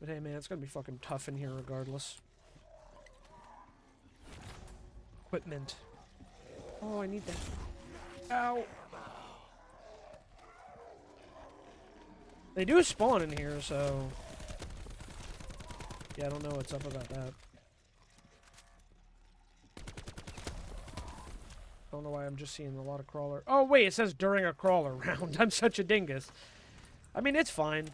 But hey, man, it's gonna be fucking tough in here regardless. Equipment. Oh, I need that. Ow. They do spawn in here, so... Yeah, I don't know what's up about that. I don't know why I'm just seeing a lot of crawler. Oh, wait, it says during a crawler round. I'm such a dingus. I mean, it's fine.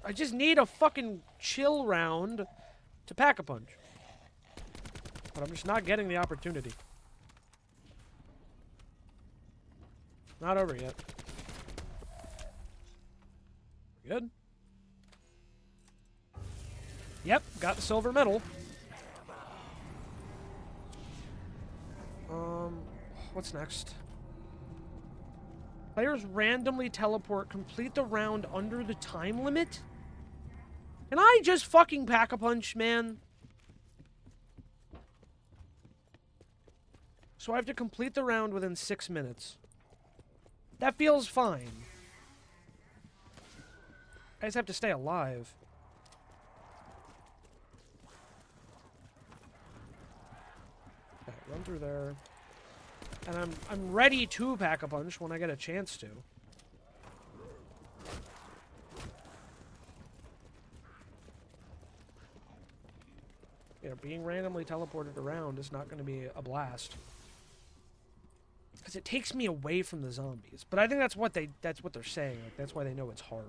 I just need a fucking chill round to Pack-a-Punch. But I'm just not getting the opportunity. Not over yet. Good. Yep, got the silver medal. What's next? Players randomly teleport, complete the round under the time limit? Can I just fucking pack-a-punch, man? So I have to complete the round within 6 minutes. That feels fine. I just have to stay alive. Okay, run through there. And I'm ready to pack a punch when I get a chance to. Yeah, being randomly teleported around is not going to be a blast. Because it takes me away from the zombies. But I think that's what they're saying. Like, that's why they know it's hard.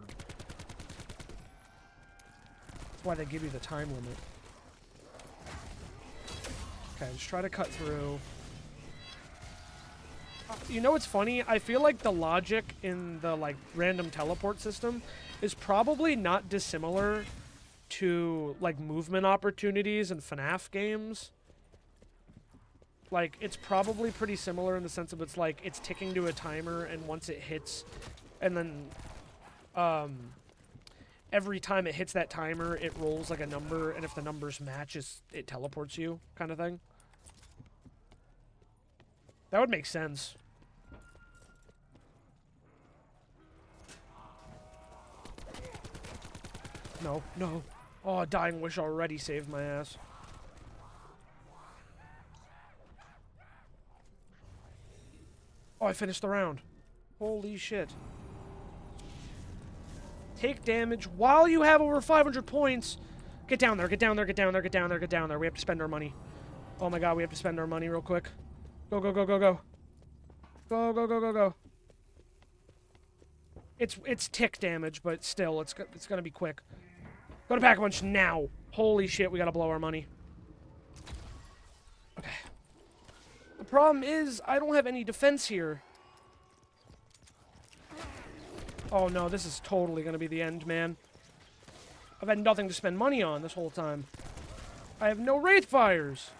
That's why they give you the time limit. Okay, just try to cut through. You know what's funny? I feel like the logic in the, like, random teleport system is probably not dissimilar to, like, movement opportunities in FNAF games. Like, it's probably pretty similar in the sense of it's, like, it's ticking to a timer, and once it hits, and then, every time it hits that timer, it rolls, like, a number, and if the numbers match, it teleports you, kind of thing. That would make sense. No, no. Oh, Dying Wish already saved my ass. Oh, I finished the round. Holy shit. Take damage while you have over 500 points. Get down there, get down there, get down there, get down there, get down there. We have to spend our money. Oh my god, we have to spend our money real quick. Go, go, go, go, go. Go, go, go, go, go. It's tick damage, but still, it's gonna be quick. Go to Pack-a-Punch now. Holy shit, we gotta blow our money. Okay. The problem is, I don't have any defense here. Oh no, this is totally gonna be the end, man. I've had nothing to spend money on this whole time. I have no Wraith Fires.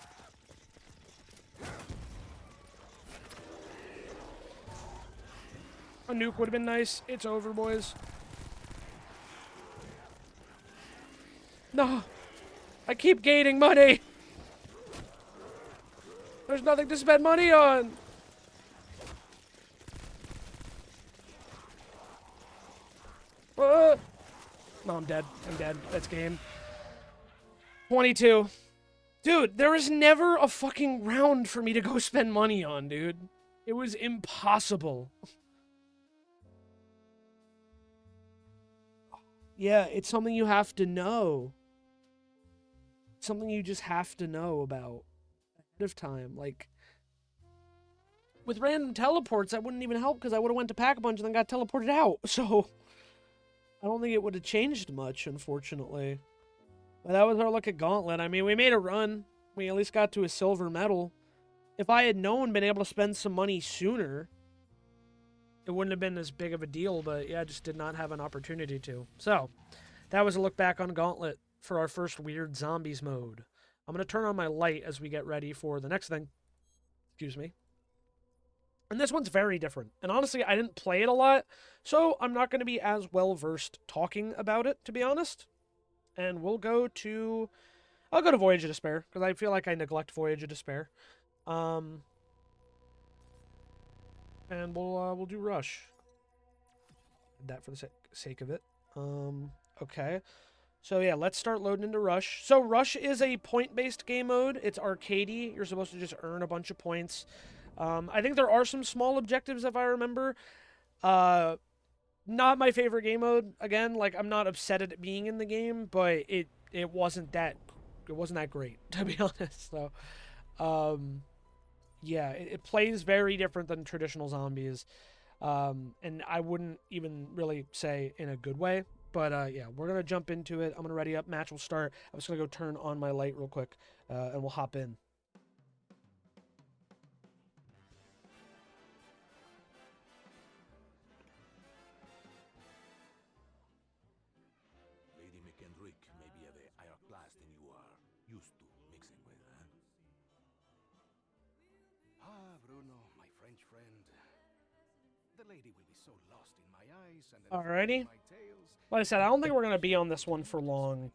A nuke would have been nice. It's over, boys. No. I keep gaining money. There's nothing to spend money on. No, I'm dead. I'm dead. That's game. 22. Dude, there was never a fucking round for me to go spend money on, dude. It was impossible. Yeah, it's something you have to know. Something you just have to know about ahead of time. Like, with random teleports, that wouldn't even help because I would have went to Pack-a-Punch and then got teleported out. So, I don't think it would have changed much, unfortunately. But that was our look at Gauntlet. I mean, we made a run. We at least got to a silver medal. If I had been able to spend some money sooner, it wouldn't have been as big of a deal, but yeah, I just did not have an opportunity to. So, that was a look back on Gauntlet for our first Weird Zombies mode. I'm going to turn on my light as we get ready for the next thing. Excuse me. And this one's very different. And honestly, I didn't play it a lot, so I'm not going to be as well-versed talking about it, to be honest. And we'll go to... I'll go to Voyage of Despair, because I feel like I neglect Voyage of Despair. And we'll do Rush. That for the sake of it. Okay. So yeah, let's start loading into Rush. So Rush is a point-based game mode. It's arcadey. You're supposed to just earn a bunch of points. I think there are some small objectives, if I remember. Not my favorite game mode. Again, like, I'm not upset at it being in the game, but it wasn't that great, to be honest. So, yeah, it plays very different than traditional zombies. And I wouldn't even really say in a good way. But, yeah, we're going to jump into it. I'm going to ready up. Match will start. I'm just going to go turn on my light real quick, and we'll hop in. Alrighty. Like I said, I don't think we're going to be on this one for long.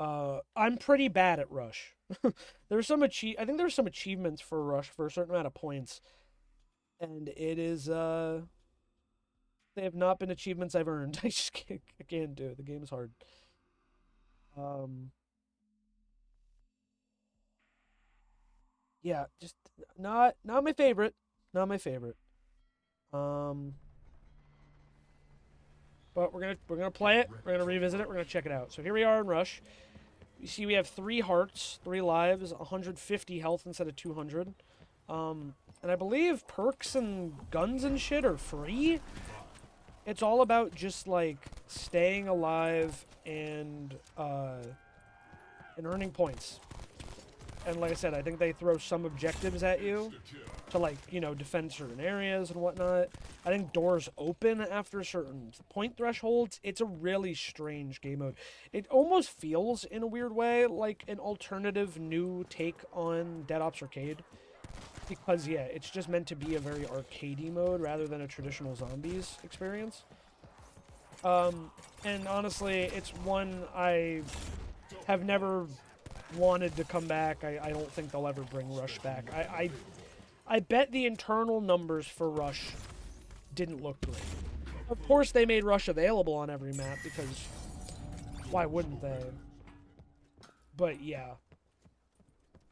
I'm pretty bad at Rush. I think there's some achievements for Rush for a certain amount of points. And it is, they have not been achievements I've earned. I can't do it. The game is hard. Yeah, just not my favorite. Not my favorite. But we're gonna play it. We're gonna revisit it. We're gonna check it out. So here we are in Rush. You see, we have 3 hearts, 3 lives, 150 health instead of 200. And I believe perks and guns and shit are free. It's all about just like staying alive and earning points. And like I said, I think they throw some objectives at you to, like, you know, defend certain areas and whatnot. I think doors open after certain point thresholds. It's a really strange game mode. It almost feels, in a weird way, like an alternative new take on Dead Ops Arcade. Because, yeah, it's just meant to be a very arcadey mode rather than a traditional zombies experience. And honestly, it's one I have never wanted to come back. I don't think they'll ever bring Rush back. I bet the internal numbers for Rush didn't look great. Of course, they made Rush available on every map because why wouldn't they? But yeah,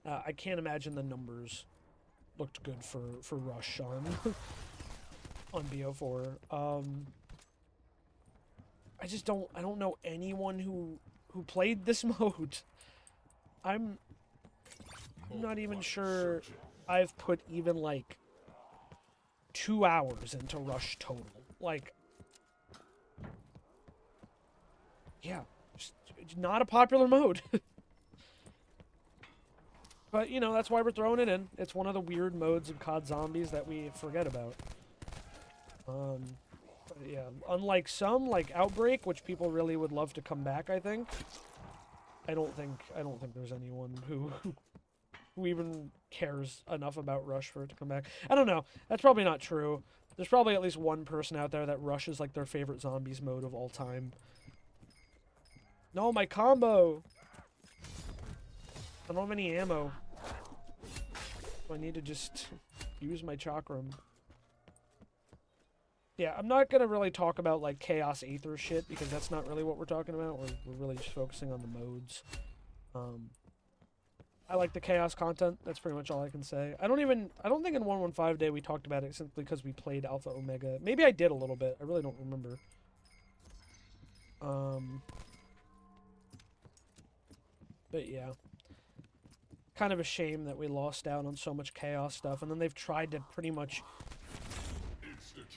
I can't imagine the numbers looked good for Rush on on BO4. I don't know anyone who played this mode. I'm not even sure I've put even like 2 hours into Rush total. Like, yeah, just not a popular mode. But, you know, that's why we're throwing it in. It's one of the weird modes of COD Zombies that we forget about. Yeah, unlike some, like Outbreak, which people really would love to come back, I think. I don't think there's anyone who even cares enough about Rush for it to come back. I don't know. That's probably not true. There's probably at least one person out there that Rush is like their favorite zombies mode of all time. No, my combo! I don't have any ammo. So I need to just use my chakram. Yeah, I'm not going to really talk about, like, Chaos Aether shit, because that's not really what we're talking about. We're really just focusing on the modes. I like the Chaos content. That's pretty much all I can say. I don't think in 115 Day we talked about it simply because we played Alpha Omega. Maybe I did a little bit. I really don't remember. But yeah. Kind of a shame that we lost out on so much Chaos stuff, and then they've tried to pretty much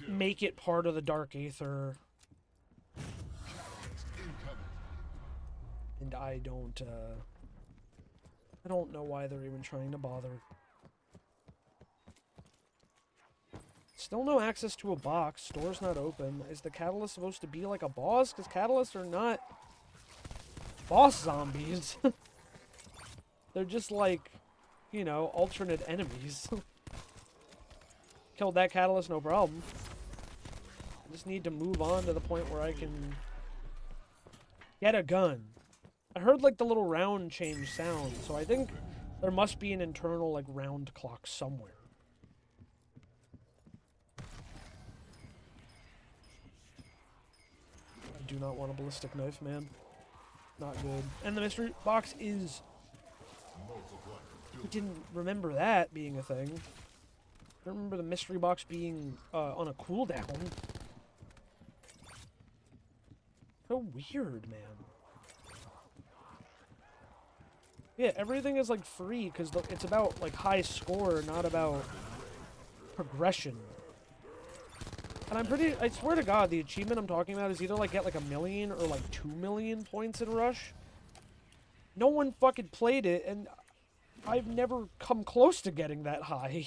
make it part of the Dark Aether. And I don't know why they're even trying to bother. Still no access to a box. Store's not open. Is the Catalyst supposed to be like a boss? Because Catalysts are not boss zombies. They're just like, you know, alternate enemies. Killed that Catalyst, no problem. I just need to move on to the point where I can get a gun. I heard, like, the little round change sound, so I think there must be an internal, like, round clock somewhere. I do not want a ballistic knife, man. Not good. And the mystery box is... I didn't remember that being a thing. I don't remember the mystery box being on a cooldown. So weird, man. Yeah, everything is like free because it's about like high score, not about progression. And I swear to God, the achievement I'm talking about is either like get like 1 million or like 2 million points in Rush. No one fucking played it, and I've never come close to getting that high.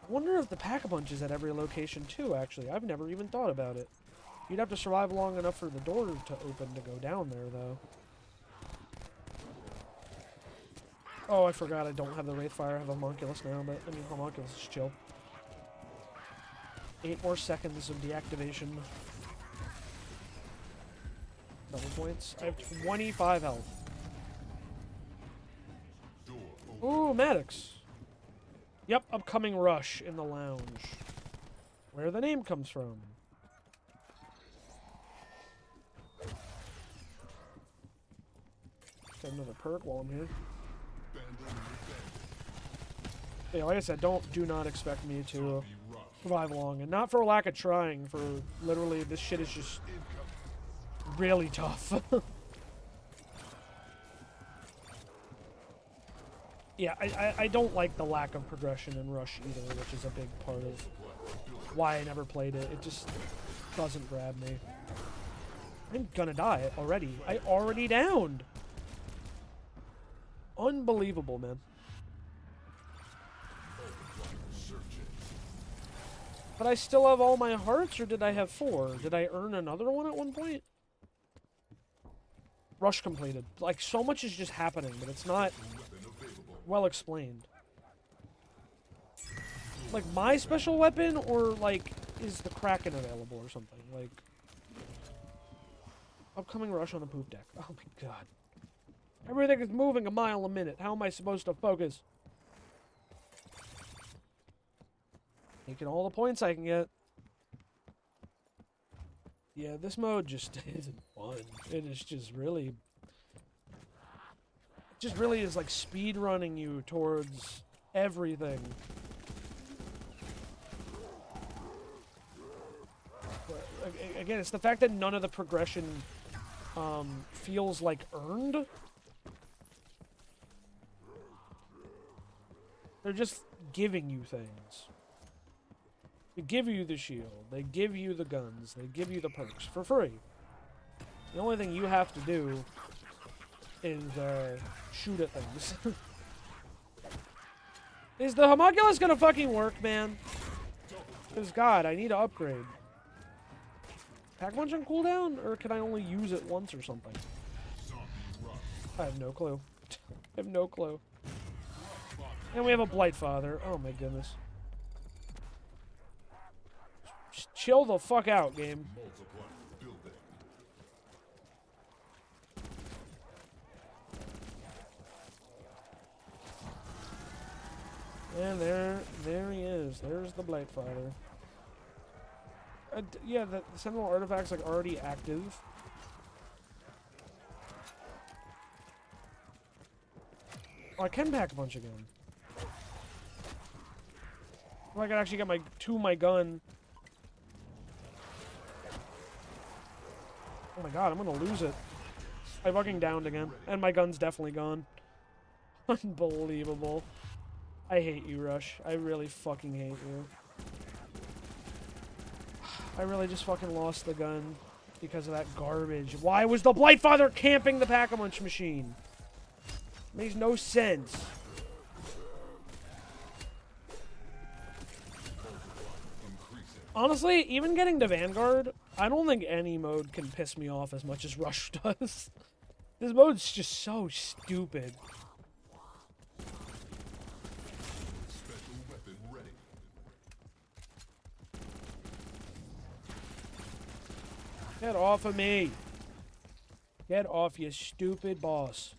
I wonder if the Pack-a-Punch is at every location too, actually. I've never even thought about it. You'd have to survive long enough for the door to open to go down there, though. Oh, I forgot I don't have the Wraithfire. I have a Homunculus now, but I mean, Homunculus is chill. 8 more seconds of deactivation. Double points. I have 25 health. Ooh, Maddox. Yep, upcoming rush in the lounge. Where the name comes from. Got another perk while I'm here. Yeah, like I said, do not expect me to survive long. And not for lack of trying, for literally this shit is just really tough. Yeah, I don't like the lack of progression in Rush either, which is a big part of why I never played it. It just doesn't grab me. I'm gonna die already. I already downed. Unbelievable, man. But I still have all my hearts, or did I have 4? Did I earn another one at one point? Rush completed. Like, so much is just happening, but it's not well explained. Like, my special weapon, or, like, is the Kraken available or something? Like, upcoming rush on the poop deck. Oh my god. Everything is moving a mile a minute. How am I supposed to focus? Taking all the points I can get. Yeah, this mode just isn't fun. It is just really... just really is like speed running you towards everything. But, again, it's the fact that none of the progression feels like earned. They're just giving you things. They give you the shield, they give you the guns, they give you the perks for free. The only thing you have to do is shoot at things. Is the homunculus gonna fucking work, man? Because God, I need to upgrade. Pack punch on cooldown, or can I only use it once or something? I have no clue. I have no clue. And we have a Blightfather. Oh my goodness. Just chill the fuck out, game. And there he is. There's the Blightfather. Yeah, the Sentinel artifact's like already active. Oh, I can pack a punch again. Well, I can actually get my gun. Oh my god, I'm gonna lose it. I fucking downed again. And my gun's definitely gone. Unbelievable. I hate you, Rush. I really fucking hate you. I really just fucking lost the gun because of that garbage. Why was the Blightfather camping the Pack-a-Punch machine? Makes no sense. Honestly, even getting to Vanguard, I don't think any mode can piss me off as much as Rush does. This mode's just so stupid. Get off of me. Get off, you stupid boss.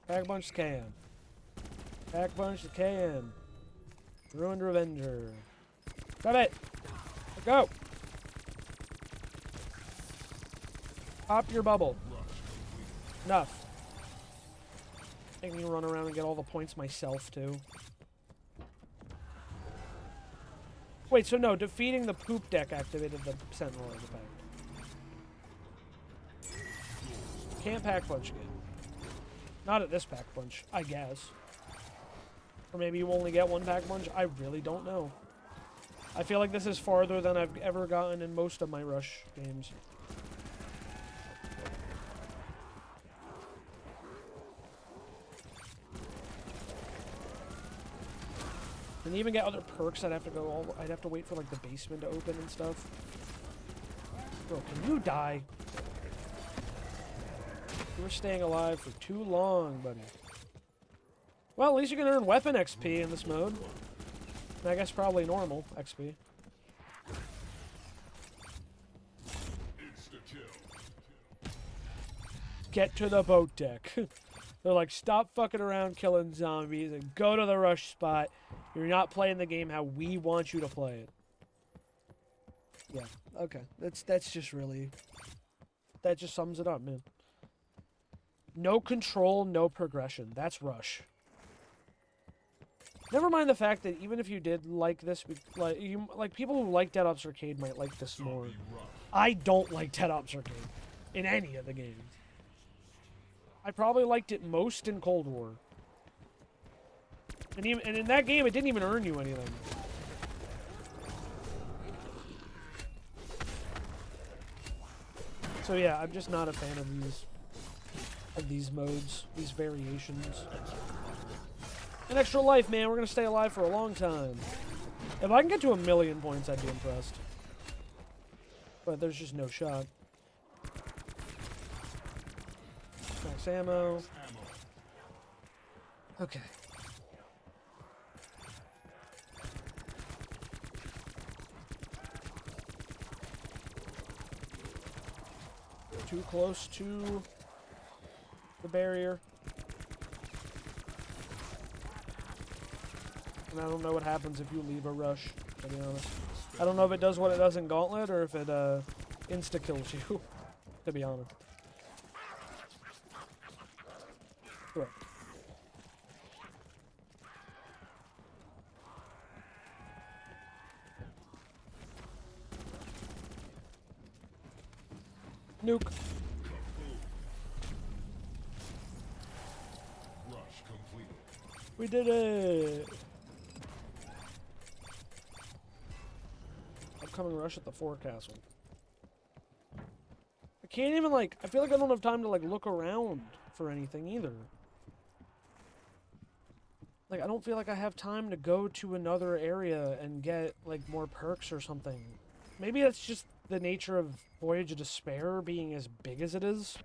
Pack punch the can. Pack punch the can. Ruined Revenger. Got it. Let's go. Pop your bubble. Enough. Make me run around and get all the points myself, too. Wait, so no, defeating the poop deck activated the Sentinel artifact. Can't pack punch again. Not at this pack punch, I guess. Or maybe you only get one pack punch. I really don't know. I feel like this is farther than I've ever gotten in most of my Rush games. And even get other perks, I'd have to wait for like the basement to open and stuff. Bro, can you die? You were staying alive for too long, buddy. Well, at least you can earn weapon XP in this mode. And I guess probably normal XP. Get to the boat deck. They're like, stop fucking around killing zombies and go to the rush spot. You're not playing the game how we want you to play it. Yeah, okay. That's just really... That just sums it up, man. No control, no progression. That's Rush. Never mind the fact that even if you did like this, like people who like Dead Ops Arcade might like this more. I don't like Dead Ops Arcade in any of the games. I probably liked it most in Cold War. And in that game, it didn't even earn you anything. So yeah, I'm just not a fan of these modes, these variations. An extra life, man. We're gonna stay alive for a long time. If I can get to 1,000,000 points, I'd be impressed. But there's just no shot. Max ammo. Okay. Too close to the barrier. And I don't know what happens if you leave a rush, to be honest. I don't know if it does what it does in Gauntlet or if it insta-kills you, to be honest. Right. Nuke. We did it! Upcoming rush at the forecastle. I can't even, like, I feel like I don't have time to, like, look around for anything either. Like, I don't feel like I have time to go to another area and get, like, more perks or something. Maybe that's just the nature of Voyage of Despair being as big as it is.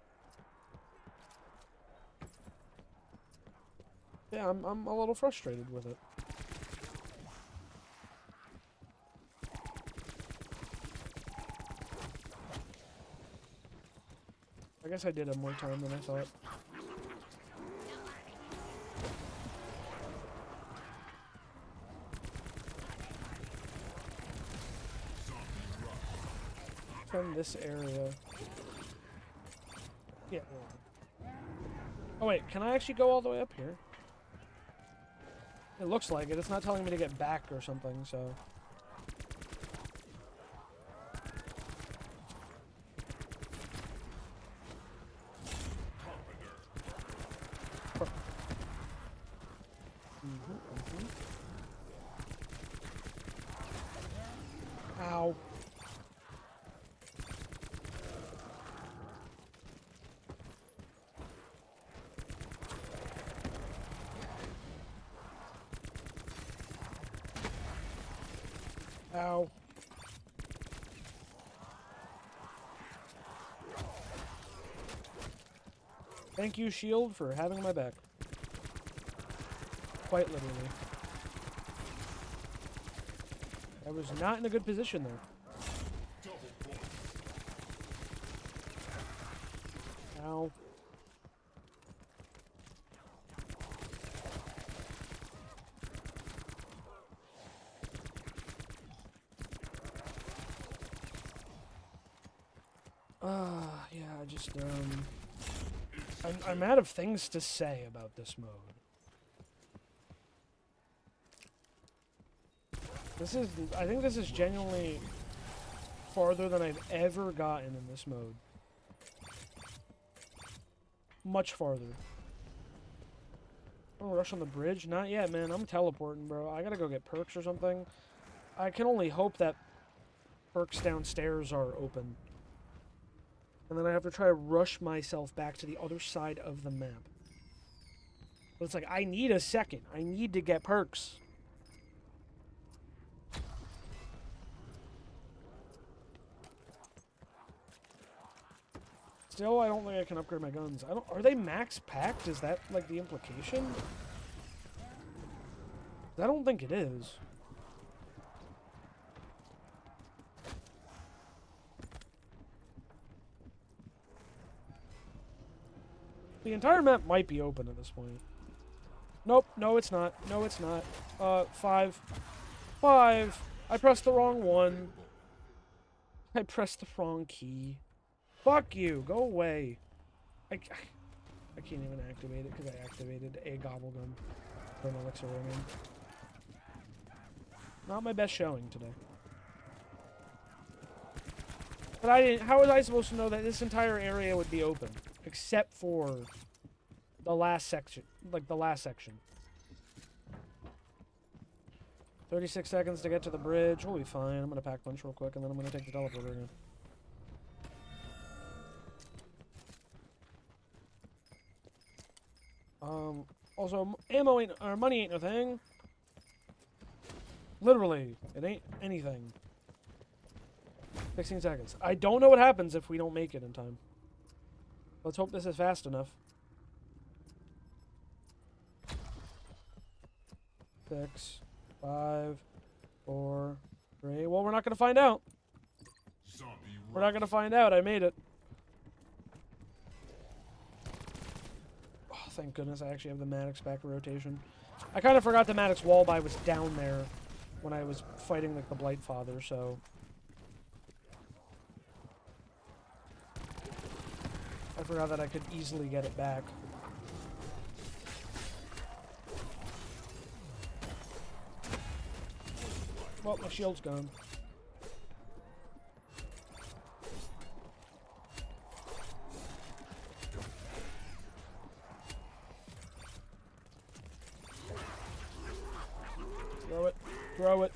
Yeah, I'm a little frustrated with it. I guess I did have more time than I thought. From this area. Yeah. Oh wait, can I actually go all the way up here? It looks like it. It's not telling me to get back or something, so... Ow. Ow. Thank you, shield, for having my back. Quite literally. I was not in a good position there. Ow. Yeah, I just, I'm out of things to say about this mode. I think this is genuinely farther than I've ever gotten in this mode. Much farther. Oh, rush on the bridge? Not yet, man. I'm teleporting, bro. I gotta go get perks or something. I can only hope that perks downstairs are open. And then I have to try to rush myself back to the other side of the map. But it's like, I need a second. I need to get perks. Still, I don't think I can upgrade my guns. I don't. Are they max packed? Is that like the implication? I don't think it is. The entire map might be open at this point. Nope. No, it's not. No, it's not. 5. 5. I pressed the wrong one. I pressed the wrong key. Fuck you. Go away. I can't even activate it because I activated a gobble gun for an elixir ring. Not my best showing today. But I didn't. How was I supposed to know that this entire area would be open, except for the last section, like the last section? 36 seconds to get to the bridge. We'll be fine. I'm gonna pack punch real quick, and then I'm gonna take the teleporter again. Also, ammo ain't, or money ain't no thing. Literally, it ain't anything. 16 seconds. I don't know what happens if we don't make it in time. Let's hope this is fast enough. 6, 5, 4, 3. Well, we're not going to find out. We're not going to find out. I made it. Oh, thank goodness I actually have the Maddox back in rotation. I kind of forgot the Maddox wallby was down there when I was fighting like the Blight Father, so... I forgot that I could easily get it back. Well, my shield's gone. Throw it. Throw it.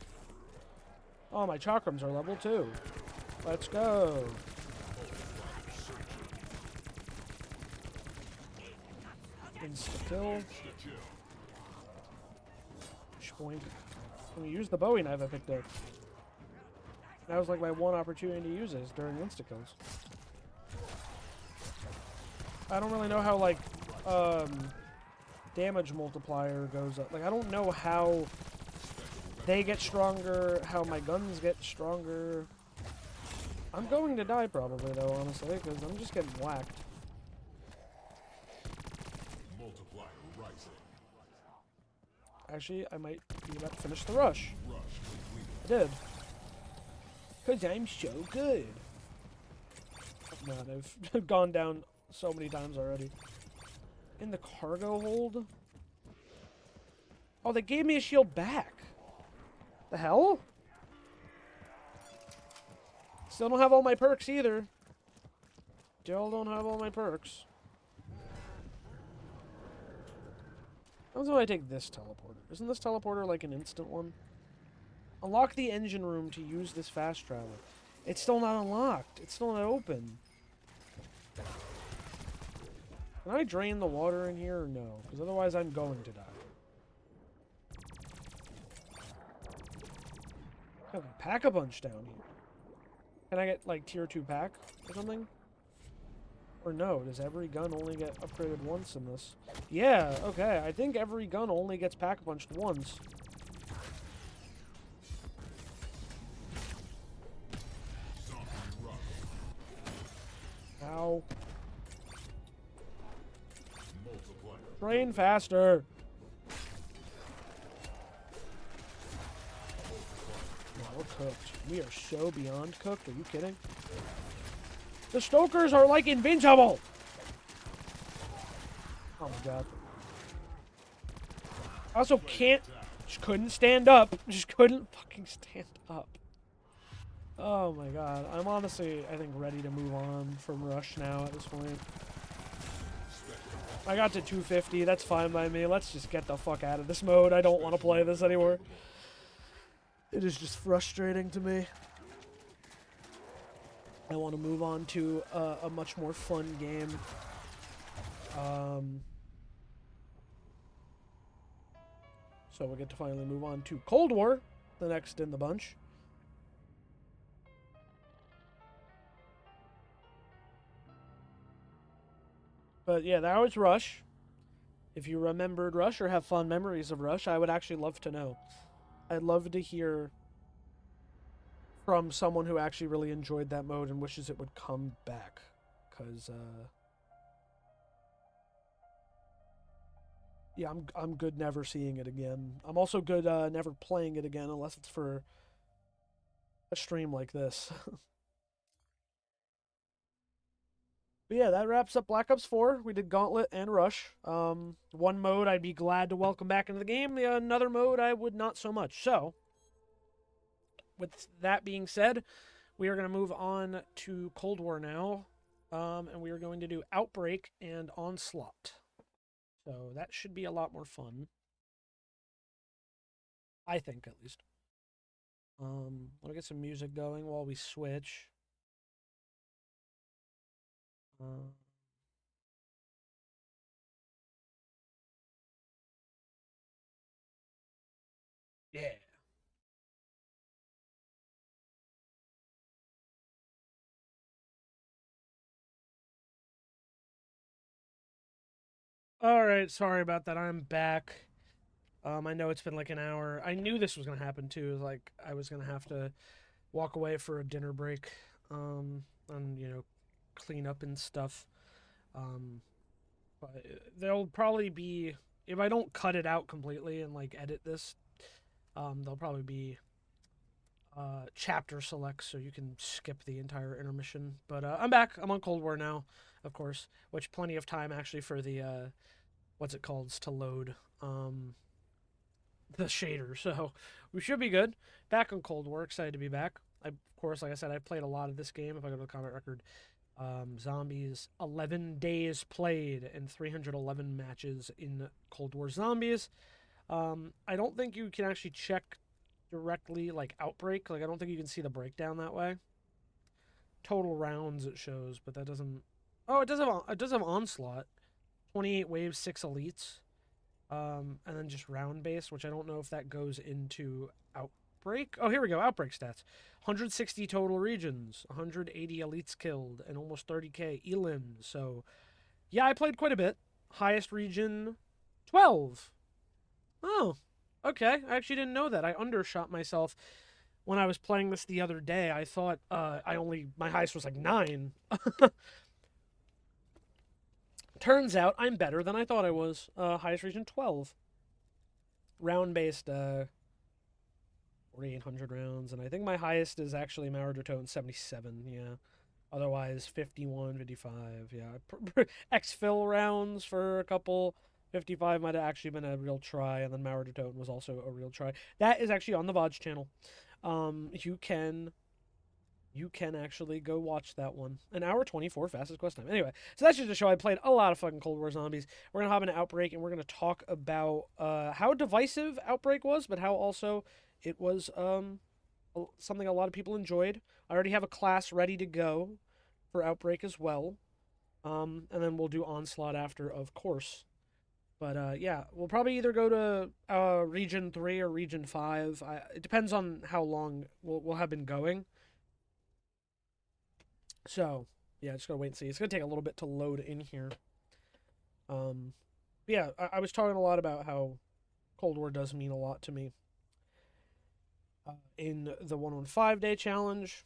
Oh, my chakrams are level 2. Let's go. Insta-kill. Shpoink. Let me use the Bowie knife I picked up. That was like my one opportunity to use this during insta-kills. I don't really know how, like, damage multiplier goes up. Like, I don't know how they get stronger, how my guns get stronger. I'm going to die probably, though, honestly, because I'm just getting whacked. Actually, I might be about to finish the rush. I did. Because I'm so good. Oh, man, I've gone down so many times already. In the cargo hold? Oh, they gave me a shield back. The hell? Still don't have all my perks either. Still don't have all my perks. How do I take this teleporter? Isn't this teleporter like an instant one? Unlock the engine room to use this fast travel. It's still not unlocked. It's still not open. Can I drain the water in here or no? Because otherwise I'm going to die. I have a pack-a-punch down here. Can I get like tier 2 pack or something? Or no, does every gun only get upgraded once in this? Yeah, okay, I think every gun only gets pack-a-punched once. Ow. Train faster! No, we're cooked. We are so beyond cooked, are you kidding? The Stokers are like invincible! Oh my god. I also can't... Just couldn't stand up. Just couldn't fucking stand up. Oh my god. I'm honestly, I think, ready to move on from Rush now at this point. I got to 250. That's fine by me. Let's just get the fuck out of this mode. I don't want to play this anymore. It is just frustrating to me. I want to move on to a much more fun game. So we get to finally move on to Cold War, the next in the bunch. But yeah, that was Rush. If you remembered Rush or have fond memories of Rush, I would actually love to know. I'd love to hear from someone who actually really enjoyed that mode and wishes it would come back. Because, yeah, I'm good never seeing it again. I'm also good never playing it again unless it's for a stream like this. But yeah, that wraps up Black Ops 4. We did Gauntlet and Rush. One mode I'd be glad to welcome back into the game. Another mode I would not so much. So, with that being said, we are going to move on to Cold War now. And we are going to do Outbreak and Onslaught. So that should be a lot more fun. I think, at least. Let me get some music going while we switch. Uh, yeah. All right, sorry about that. I'm back. I know it's been like an hour. I knew this was gonna happen too. Like I was gonna have to walk away for a dinner break, and clean up and stuff. Um, but there'll probably be if I don't cut it out completely and like edit this, there'll probably be chapter selects so you can skip the entire intermission. But I'm back. I'm on Cold War now, of course, which plenty of time actually for the what's it called to load. The shader, so we should be good. Back on Cold War, excited to be back. Of course, like I said, I played a lot of this game. If I go to the comment record, Zombies 11 days played and 311 matches in Cold War Zombies. I don't think you can actually check directly like Outbreak. Like I don't think you can see the breakdown that way. Total rounds it shows, but that doesn't. Oh, it does have Onslaught. 28 waves, 6 elites. And then just round base, which I don't know if that goes into Outbreak. Oh, here we go. Outbreak stats: 160 total regions, 180 elites killed, and almost 30k elims. So, yeah, I played quite a bit. Highest region, 12. Oh, okay. I actually didn't know that. I undershot myself when I was playing this the other day. I thought my highest was like 9. Turns out I'm better than I thought I was. Highest region 12. Round based 4,800 rounds, and I think my highest is actually Maradotone 77. Yeah. Otherwise 51, 55. Yeah. Exfil rounds for a couple. 55 might have actually been a real try, and then Maradotone was also a real try. That is actually on the VOD channel. You can actually go watch that one. An hour 24 fastest quest time. Anyway, so that's just to show I played a lot of fucking Cold War Zombies. We're going to hop into Outbreak, and we're going to talk about how divisive Outbreak was, but how also it was something a lot of people enjoyed. I already have a class ready to go for Outbreak as well. And then we'll do Onslaught after, of course. But yeah, we'll probably either go to Region 3 or Region 5. It depends on how long we'll have been going. So, yeah, just gotta wait and see. It's gonna take a little bit to load in here. Um, yeah, I was talking a lot about how Cold War does mean a lot to me. In the 115-day challenge,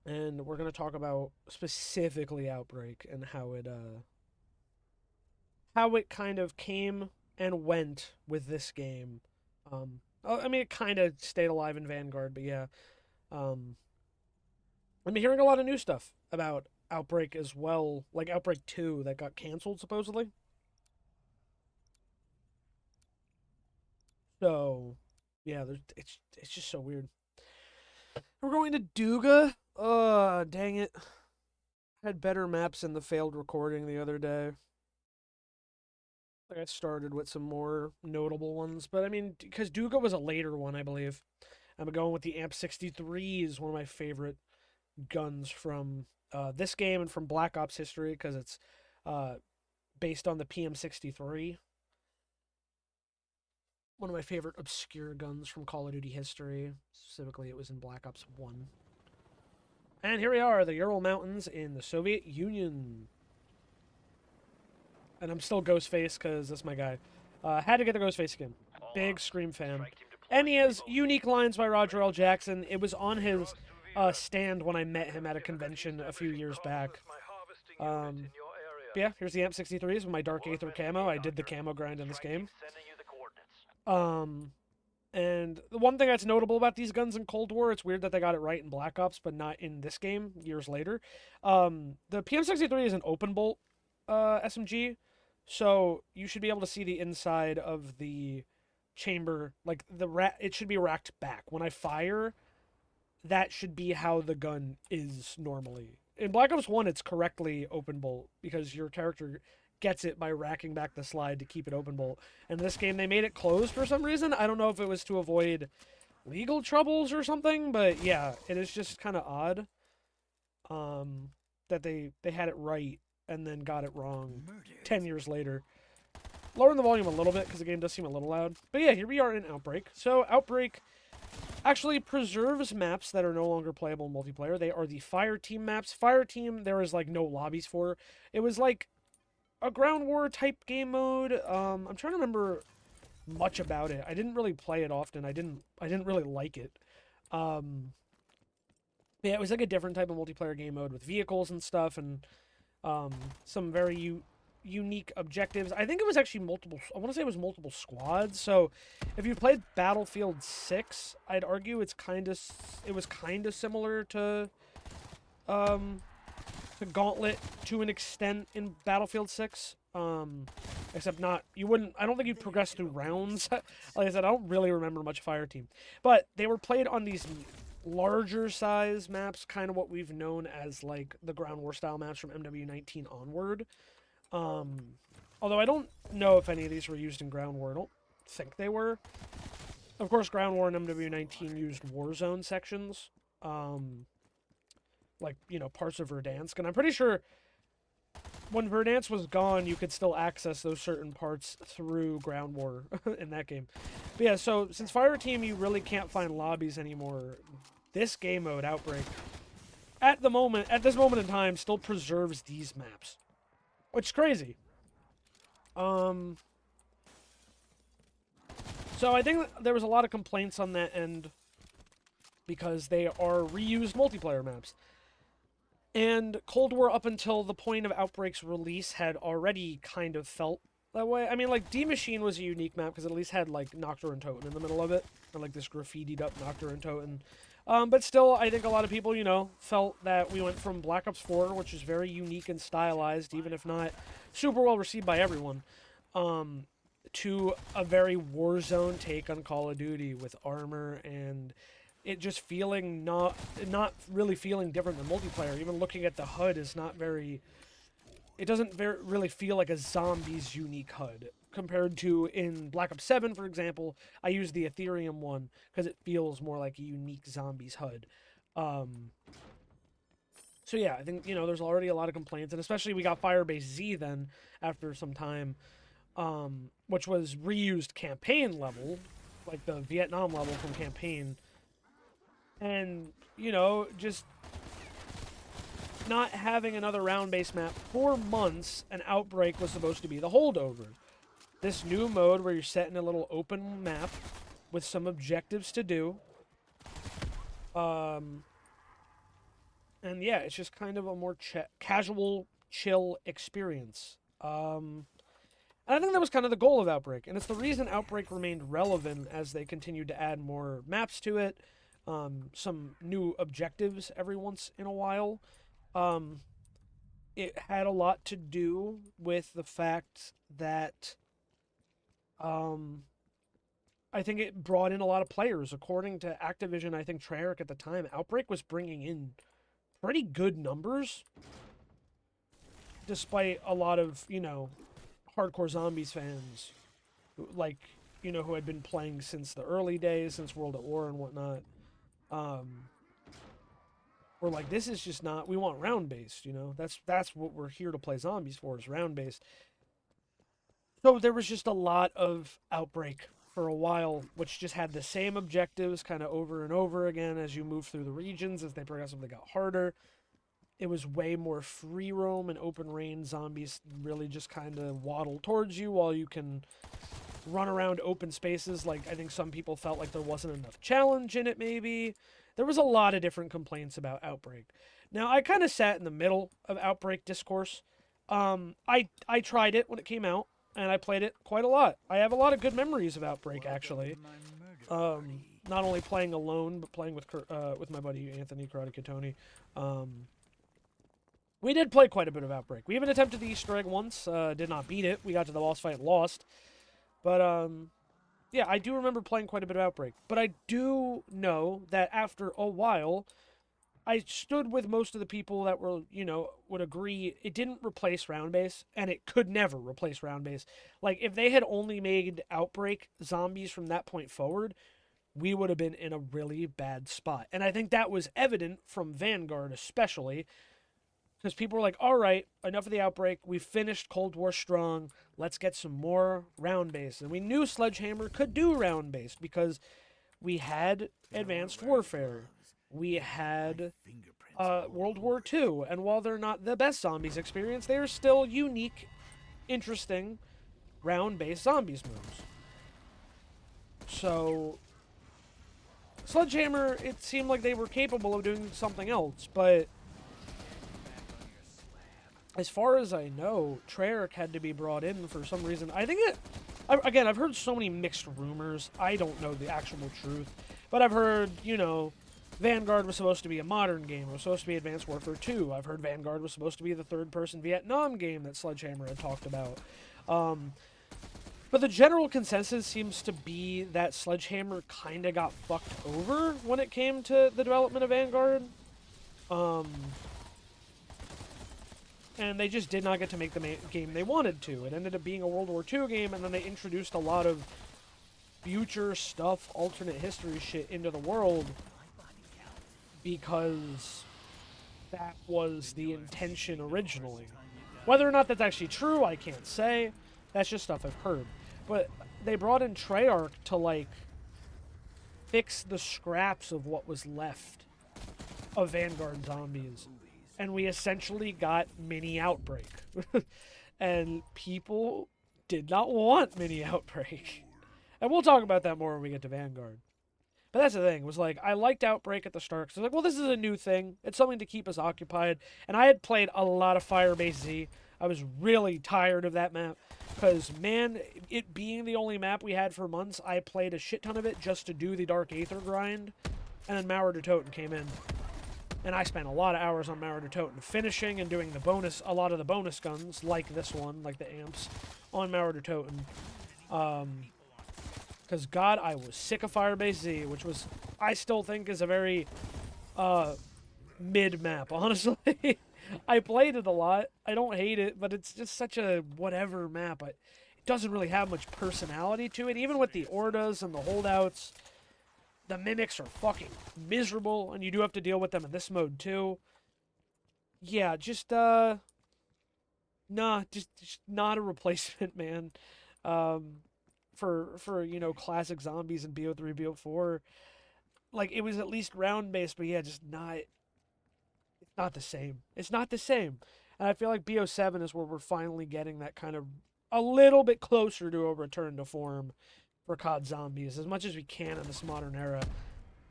and we're gonna talk about specifically Outbreak and how it kind of came and went with this game. I mean, it kind of stayed alive in Vanguard, but yeah. I've been hearing a lot of new stuff about Outbreak as well, like Outbreak 2 that got canceled supposedly. So, yeah, it's just so weird. We're going to Duga. Dang it. Had better maps in the failed recording the other day. Like I started with some more notable ones, but I mean, because Duga was a later one, I believe. I'm going with the Amp 63 is one of my favorite guns from this game and from Black Ops history because it's uh, based on the PM63. One of my favorite obscure guns from Call of Duty history. Specifically, it was in Black Ops 1. And here we are, the Ural Mountains in the Soviet Union. and I'm still Ghostface because that's my guy. Had to get the Ghostface skin. Big Scream fan. And he has unique lines by Roger L. Jackson. It was on his stand when I met him at a convention a few years back. But yeah, here's the AMP-63s with my Dark Aether camo. I did the camo grind in this game. And the one thing that's notable about these guns in Cold War, it's weird that they got it right in Black Ops, but not in this game years later. The PM-63 is an open bolt SMG, so you should be able to see the inside of the chamber. Like it should be racked back. When I fire, that should be how the gun is normally. In Black Ops 1, it's correctly open bolt because your character gets it by racking back the slide to keep it open bolt. And in this game, they made it closed for some reason. I don't know if it was to avoid legal troubles or something, but yeah, it is just kind of odd that they had it right and then got it wrong 10 years later. Lowering the volume a little bit because the game does seem a little loud. But yeah, here we are in Outbreak. So Outbreak actually preserves maps that are no longer playable in multiplayer. They are the Fire Team maps. Fire Team, there is like no lobbies for. It was like a ground war type game mode. I'm trying to remember much about it. I didn't really play it often. I didn't really like it. Yeah, it was like a different type of multiplayer game mode with vehicles and stuff, and some very unique objectives. I think it was actually multiple. I want to say it was multiple squads. So, if you played Battlefield 6, I'd argue it was kind of similar to Gauntlet to an extent in Battlefield 6. Except not, I don't think you'd progress through rounds. Like I said, I don't really remember much Fire Team. But they were played on these larger size maps, kind of what we've known as like the ground war style maps from MWIII onward. Although I don't know if any of these were used in ground war. I don't think they were. Of course, ground war and MWIII used war zone sections. Like, parts of Verdansk. And I'm pretty sure when Verdansk was gone, you could still access those certain parts through ground war in that game. But yeah, so since Fire Team, you really can't find lobbies anymore. This game mode, Outbreak, at this moment in time, still preserves these maps, which is crazy. So I think there was a lot of complaints on that end because they are reused multiplayer maps. And Cold War, up until the point of Outbreak's release, had already kind of felt that way. I mean, like, D-Machine was a unique map because it at least had, like, Nocturne and Toten in the middle of it. Or, like, this graffitied up Nocturne and Toten. But still, I think a lot of people, felt that we went from Black Ops 4, which is very unique and stylized, even if not super well received by everyone, to a very Warzone take on Call of Duty with armor and it just feeling not really feeling different than multiplayer. Even looking at the HUD is not very... It doesn't really feel like a Zombies unique HUD. Compared to in Black Ops 7, for example, I use the Ethereum one because it feels more like a unique Zombies HUD. So yeah, I think, there's already a lot of complaints, and especially we got Firebase Z then, after some time, which was reused campaign level, like the Vietnam level from campaign. And, just not having another round-based map for months, an Outbreak was supposed to be the holdover. This new mode where you're set in a little open map with some objectives to do. And yeah, it's just kind of a more casual, chill experience. And I think that was kind of the goal of Outbreak. And it's the reason Outbreak remained relevant as they continued to add more maps to it. Some new objectives every once in a while. It had a lot to do with the fact that I think it brought in a lot of players. According to Activision, I think Treyarch at the time, Outbreak was bringing in pretty good numbers, despite a lot of, hardcore Zombies fans, who had been playing since the early days, since World at War and whatnot. We're like, this is just not, we want round-based, That's what we're here to play Zombies for, is round-based. So there was just a lot of Outbreak for a while, which just had the same objectives kind of over and over again as you move through the regions, as they progressively got harder. it was way more free roam and open range. Zombies really just kind of waddle towards you while you can run around open spaces. Like, I think some people felt like there wasn't enough challenge in it, maybe. There was a lot of different complaints about Outbreak. Now, I kind of sat in the middle of Outbreak discourse. I tried it when it came out, and I played it quite a lot. I have a lot of good memories of Outbreak, actually. Not only playing alone, but playing with my buddy Anthony Karate Katoni. We did play quite a bit of Outbreak. We even attempted the Easter egg once. Did not beat it. We got to the boss fight and lost. But, yeah, I do remember playing quite a bit of Outbreak. But I do know that after a while, I stood with most of the people that were, would agree it didn't replace round base, and it could never replace round base. Like, if they had only made Outbreak zombies from that point forward, we would have been in a really bad spot. And I think that was evident from Vanguard, especially, because people were like, all right, enough of the Outbreak. We finished Cold War strong. Let's get some more round base. And we knew Sledgehammer could do round base because we had Advanced Warfare. We had World War II. And while they're not the best zombies experience, they are still unique, interesting, round base zombies moves. So Sledgehammer, it seemed like they were capable of doing something else, but as far as I know, Treyarch had to be brought in for some reason. I think I've heard so many mixed rumors. I don't know the actual truth. But I've heard, Vanguard was supposed to be a modern game. It was supposed to be Advanced Warfare 2. I've heard Vanguard was supposed to be the third-person Vietnam game that Sledgehammer had talked about. But the general consensus seems to be that Sledgehammer kind of got fucked over when it came to the development of Vanguard. And they just did not get to make the game they wanted to. It ended up being a World War II game, and then they introduced a lot of future stuff, alternate history shit into the world because that was the intention originally. Whether or not that's actually true, I can't say. That's just stuff I've heard. But they brought in Treyarch to, fix the scraps of what was left of Vanguard zombies. And we essentially got mini Outbreak. And people did not want mini Outbreak. And we'll talk about that more when we get to Vanguard. But that's the thing, was I liked Outbreak at the start, because I was like, well, this is a new thing. It's something to keep us occupied. And I had played a lot of Firebase Z. I was really tired of that map. Because, man, it being the only map we had for months, I played a shit ton of it just to do the Dark Aether grind. And then Mauer de Toten came in. And I spent a lot of hours on Mauer de Toten, finishing and doing a lot of the bonus guns, like this one, like the amps, on Mauer de Toten. Because, God, I was sick of Firebase Z, which I still think is a very mid-map, honestly. I played it a lot. I don't hate it, but it's just such a whatever map. It doesn't really have much personality to it, even with the Ordas and the holdouts. The mimics are fucking miserable, and you do have to deal with them in this mode, too. Yeah, just not a replacement, man. For classic zombies in BO3, BO4. It was at least round-based, but yeah, just not... It's not the same. It's not the same. And I feel like BO7 is where we're finally getting that kind of... a little bit closer to a return to form for COD Zombies, as much as we can in this modern era.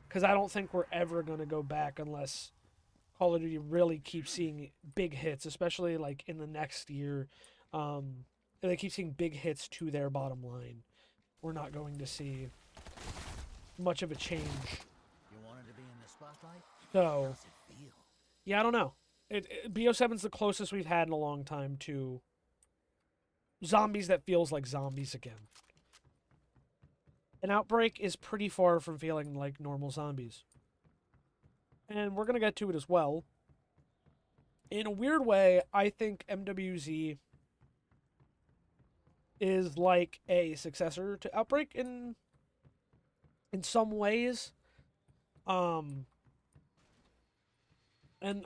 Because I don't think we're ever going to go back unless Call of Duty really keeps seeing big hits, especially, in the next year. They keep seeing big hits to their bottom line. We're not going to see much of a change. You wanted to be in the spotlight? So, yeah, I don't know. BO7's the closest we've had in a long time to zombies that feels like zombies again. An Outbreak is pretty far from feeling like normal zombies. And we're going to get to it as well. In a weird way, I think MWZ is like a successor to Outbreak in some ways. And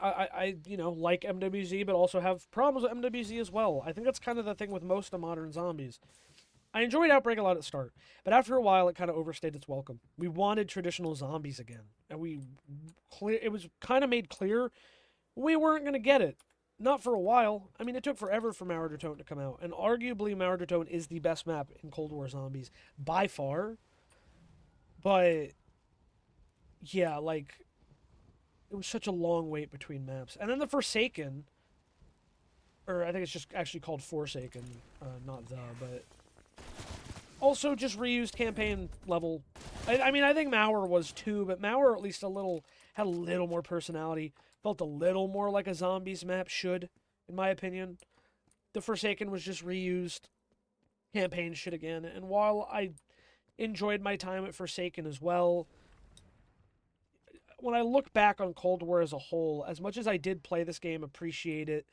I like MWZ, but also have problems with MWZ as well. I think that's kind of the thing with most of modern zombies. I enjoyed Outbreak a lot at the start, but after a while, it kind of overstayed its welcome. We wanted traditional zombies again, and it was kind of made clear we weren't going to get it. Not for a while. I mean, it took forever for MWZ to come out, and arguably MWZ is the best map in Cold War Zombies by far. But yeah, like it was such a long wait between maps, and then the Forsaken, or I think it's just actually called Forsaken, not the, but also just reused campaign level. I mean, I think MWIII was too, but MWIII at least had a little more personality. Felt a little more like a zombies map should, in my opinion. The Forsaken was just reused campaign shit again, and while I enjoyed my time at Forsaken as well, when I look back on Cold War as a whole, as much as I did play this game, appreciate it,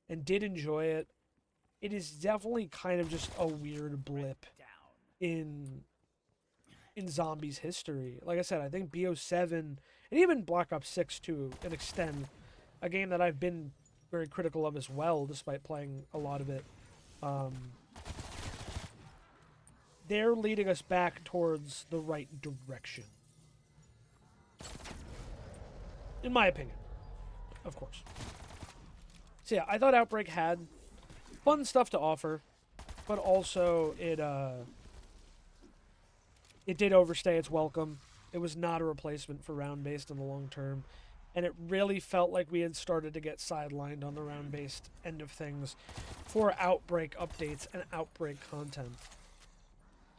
and did enjoy it, it is definitely kind of just a weird blip in zombies history. Like I said, I think BO7 and even Black Ops 6 to an extent, a game that I've been very critical of as well, despite playing a lot of it. They're leading us back towards the right direction. In my opinion, of course. So yeah, I thought Outbreak had fun stuff to offer, but also it did overstay its welcome. It was not a replacement for round-based in the long term, and it really felt like we had started to get sidelined on the round-based end of things for Outbreak updates and Outbreak content.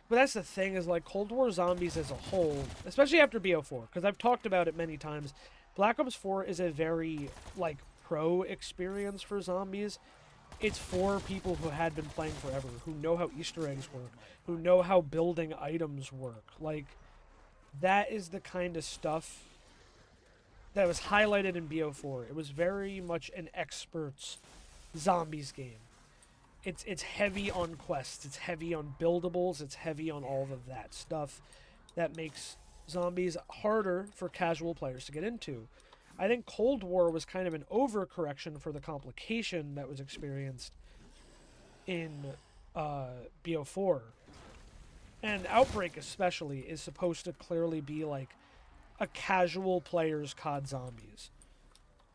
But that's the thing, is like Cold War Zombies as a whole, especially after BO4, because I've talked about it many times, Black Ops 4 is a very, like, pro experience for zombies. It's for people who had been playing forever, who know how Easter eggs work, who know how building items work. Like, that is the kind of stuff that was highlighted in BO4. It was very much an expert's zombies game. It's heavy on quests, it's heavy on buildables, it's heavy on all of that stuff that makes zombies harder for casual players to get into. I think Cold War was kind of an overcorrection for the complication that was experienced in BO4. And Outbreak especially is supposed to clearly be like a casual player's COD Zombies.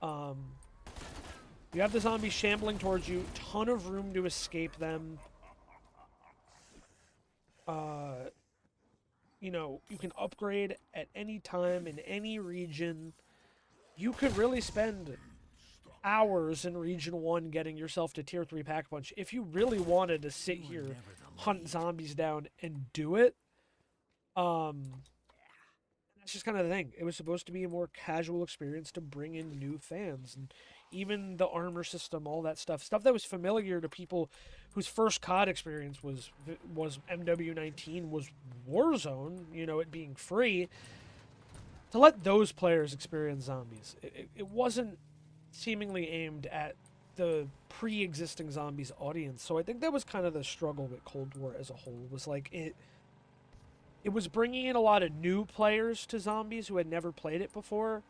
You have the zombies shambling towards you, ton of room to escape them. You know, you can upgrade at any time in any region. You could really spend hours in Region 1 getting yourself to Tier 3 Pack Punch if you really wanted to sit here, hunt zombies down, and do it. That's just kind of the thing. It was supposed to be a more casual experience to bring in new fans. And even the armor system, all that stuff that was familiar to people whose first COD experience was MW19, was Warzone, you know, it being free, to let those players experience zombies. It wasn't seemingly aimed at the pre-existing zombies audience. So I think that was kind of the struggle with Cold War as a whole, was like it was bringing in a lot of new players to zombies who had never played it before,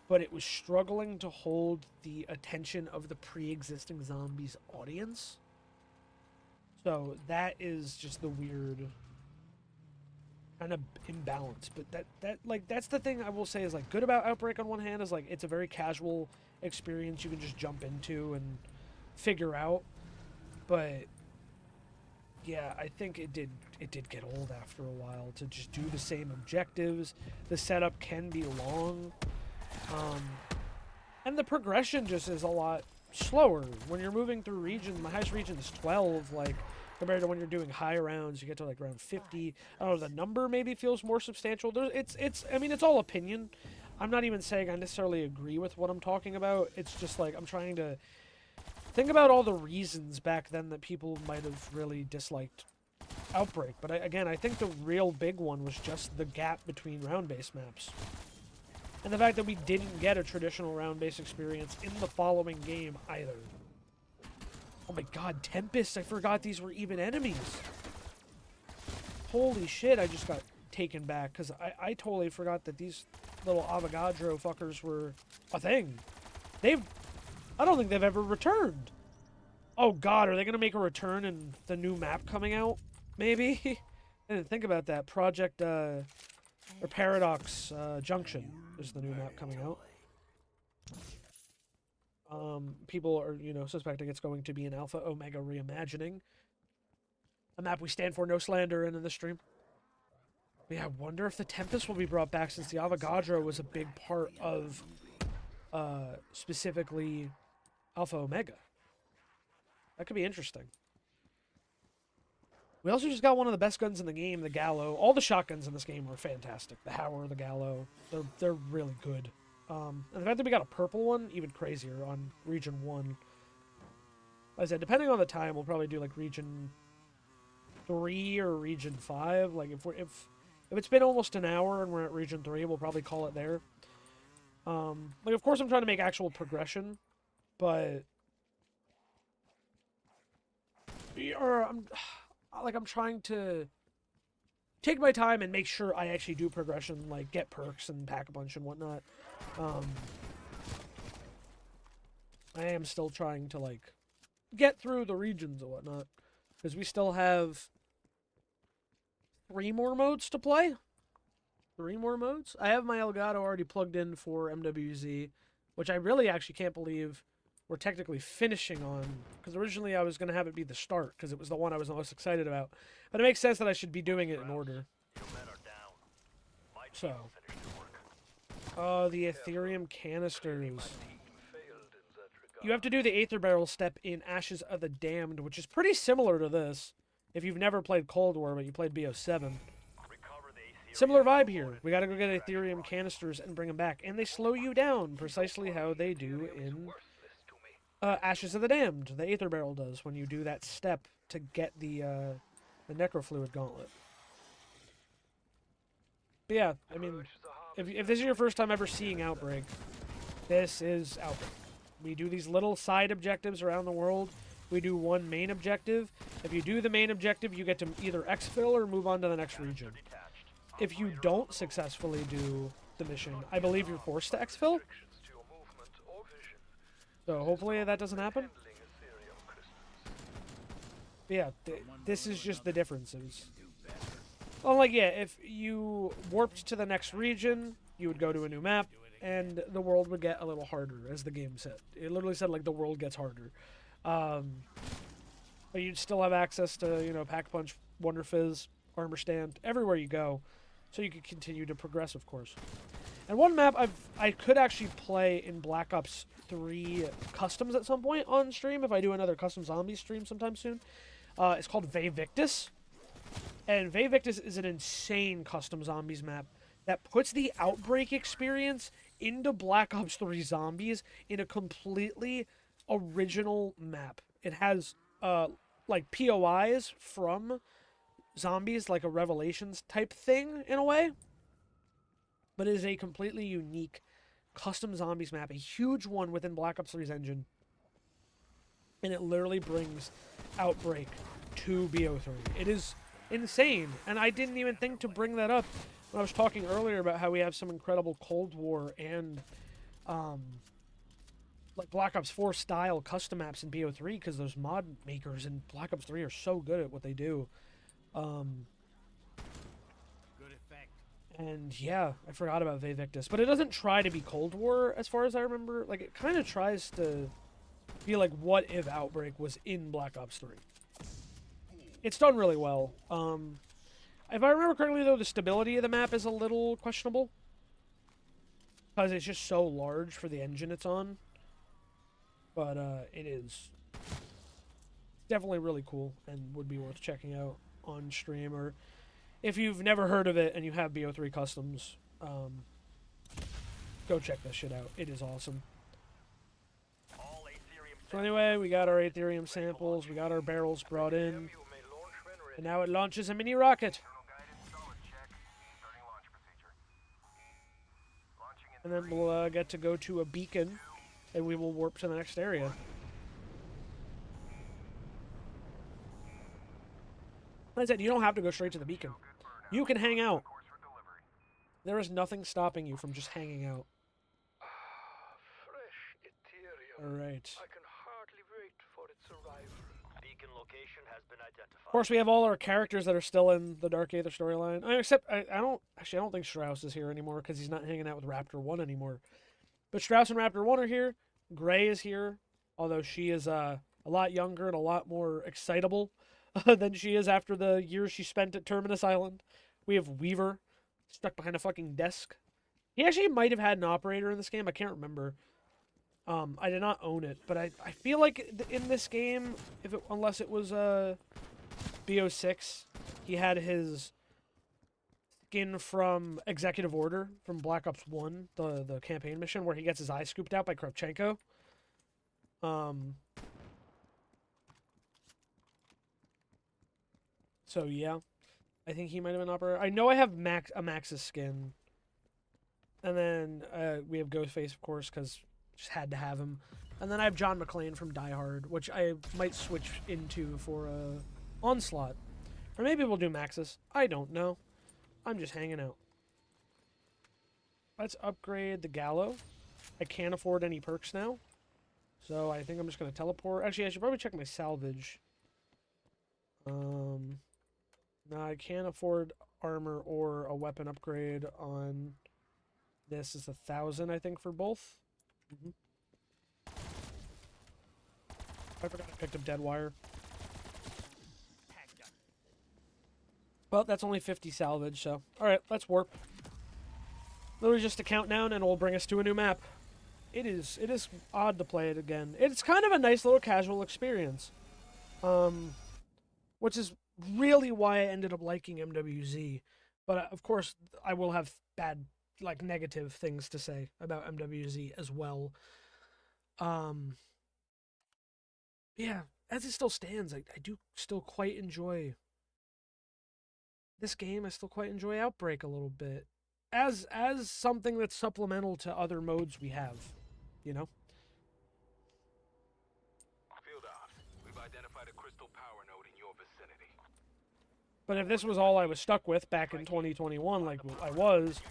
but it was struggling to hold the attention of the pre-existing zombies audience. So that is just the weird kind of imbalance. But that's the thing I will say is like good about Outbreak on one hand, is like it's a very casual experience you can just jump into and figure out. But yeah, I think it did get old after a while to just do the same objectives. The setup can be long. And the progression just is a lot slower. When you're moving through regions, my highest region is 12, like, compared to when you're doing high rounds, you get to, like, around 50. I don't know, the number maybe feels more substantial. I mean, it's all opinion. I'm not even saying I necessarily agree with what I'm talking about. It's just, like, I'm trying to think about all the reasons back then that people might have really disliked Outbreak. But, I think the real big one was just the gap between round-based maps. And the fact that we didn't get a traditional round-based experience in the following game either. Oh my god, Tempest! I forgot these were even enemies! Holy shit, I just got taken back, because I totally forgot that these little Avogadro fuckers were a thing. I don't think they've ever returned! Oh god, are they gonna make a return in the new map coming out? Maybe? I didn't think about that. Paradox Junction is the new map coming out. People are, suspecting it's going to be an Alpha Omega reimagining. A map we stand for no slander in this stream. But yeah, I wonder if the Tempest will be brought back since the Avogadro was a big part of, specifically, Alpha Omega. That could be interesting. We also just got one of the best guns in the game, the Gallo. All the shotguns in this game were fantastic. The Hauer, the Gallo, they're really good. And the fact that we got a purple one, even crazier on Region 1. Like I said, depending on the time, we'll probably do like Region 3 or Region 5. Like if it's been almost an hour and we're at Region 3, we'll probably call it there. Like of course I'm trying to make actual progression, but I'm trying to take my time and make sure I actually do progression, like get perks and pack a bunch and whatnot. I am still trying to like get through the regions and whatnot because we still have 3 more modes to play. 3 more modes. I have my Elgato already plugged in for MWZ, which I really actually can't believe we're technically finishing on, because originally I was going to have it be the start, because it was the one I was the most excited about. But it makes sense that I should be doing it in order. So, the Ethereum canisters. You have to do the Aether Barrel step in Ashes of the Damned, which is pretty similar to this, if you've never played Cold War, but you played BO7. Similar vibe here. We gotta go get Ethereum canisters and bring them back, and they slow you down, precisely how they do in Ashes of the Damned. The Aether Barrel does when you do that step to get the Necrofluid Gauntlet. But yeah, I mean, if this is your first time ever seeing Outbreak, this is Outbreak. We do these little side objectives around the world. We do one main objective. If you do the main objective, you get to either exfil or move on to the next region. If you don't successfully do the mission, I believe you're forced to exfil. So hopefully that doesn't happen. But yeah, this is just the differences. Well, like, yeah, if you warped to the next region, you would go to a new map, and the world would get a little harder, as the game said. It literally said, like, the world gets harder. But you'd still have access to, Pack Punch, Wonder Fizz, Armor Stand, everywhere you go. So you could continue to progress, of course. And one map I could actually play in Black Ops 3 Customs at some point on stream, if I do another Custom Zombies stream sometime soon. It's called Victus. And Victus is an insane Custom Zombies map that puts the Outbreak experience into Black Ops 3 Zombies in a completely original map. It has, like, POIs from Zombies, like a Revelations type thing, in a way. But it is a completely unique Custom Zombies map, a huge one within Black Ops 3's engine. And it literally brings Outbreak to BO3. It is insane, and I didn't even think to bring that up when I was talking earlier about how we have some incredible Cold War and like Black Ops 4 style custom maps in BO3, because those mod makers in Black Ops 3 are so good at what they do. And yeah, I forgot about Victus, but it doesn't try to be Cold War as far as I remember. Like, it kind of tries to be like, what if Outbreak was in Black Ops 3? It's done really well. If I remember correctly, though, the stability of the map is a little questionable, because it's just so large for the engine it's on. But it is definitely really cool and would be worth checking out on stream, or if you've never heard of it and you have BO3 Customs, go check this shit out. It is awesome. So anyway, we got our Aetherium samples, we got our barrels brought in, and now it launches a mini rocket. And then we'll get to go to a beacon, and we will warp to the next area. Like I said, you don't have to go straight to the beacon. You can hang out. There is nothing stopping you from just hanging out. Fresh Ethereum. Alright. I can hardly wait for its arrival. Beacon location has been identified. Of course, we have all our characters that are still in the Dark Aether storyline. Except, I don't think Strauss is here anymore, because he's not hanging out with Raptor 1 anymore. But Strauss and Raptor 1 are here. Gray is here, although she is a lot younger and a lot more excitable than she is after the years she spent at Terminus Island. We have Weaver stuck behind a fucking desk. He actually might have had an operator in this game. I can't remember. I did not own it, but I feel like in this game, unless it was BO6, he had his skin from Executive Order from Black Ops 1, the campaign mission where he gets his eye scooped out by Kravchenko. So yeah, I think he might have been an operator. I know I have a Max's skin, and then we have Ghostface, of course, because just had to have him. And then I have John McClane from Die Hard, which I might switch into for Onslaught. Or maybe we'll do Max's. I don't know. I'm just hanging out. Let's upgrade the Gallo. I can't afford any perks now. So I think I'm just going to teleport. Actually, I should probably check my salvage. No, I can't afford armor or a weapon upgrade on this. Is 1,000, I think, for both. I forgot I picked up Dead Wire. Well, that's only 50 salvage, so... Alright, let's warp. Literally just a countdown, and it will bring us to a new map. It is odd to play it again. It's kind of a nice little casual experience. Which is really why I ended up liking MWZ. But, of course, I will have bad, like, negative things to say about MWZ as well. Yeah, as it still stands, I do still quite enjoy this game. I still quite enjoy Outbreak a little bit. As something that's supplemental to other modes we have, you know? Field ops. We've identified a crystal power node in your vicinity. But if this was all I was stuck with back in 2021, like I was,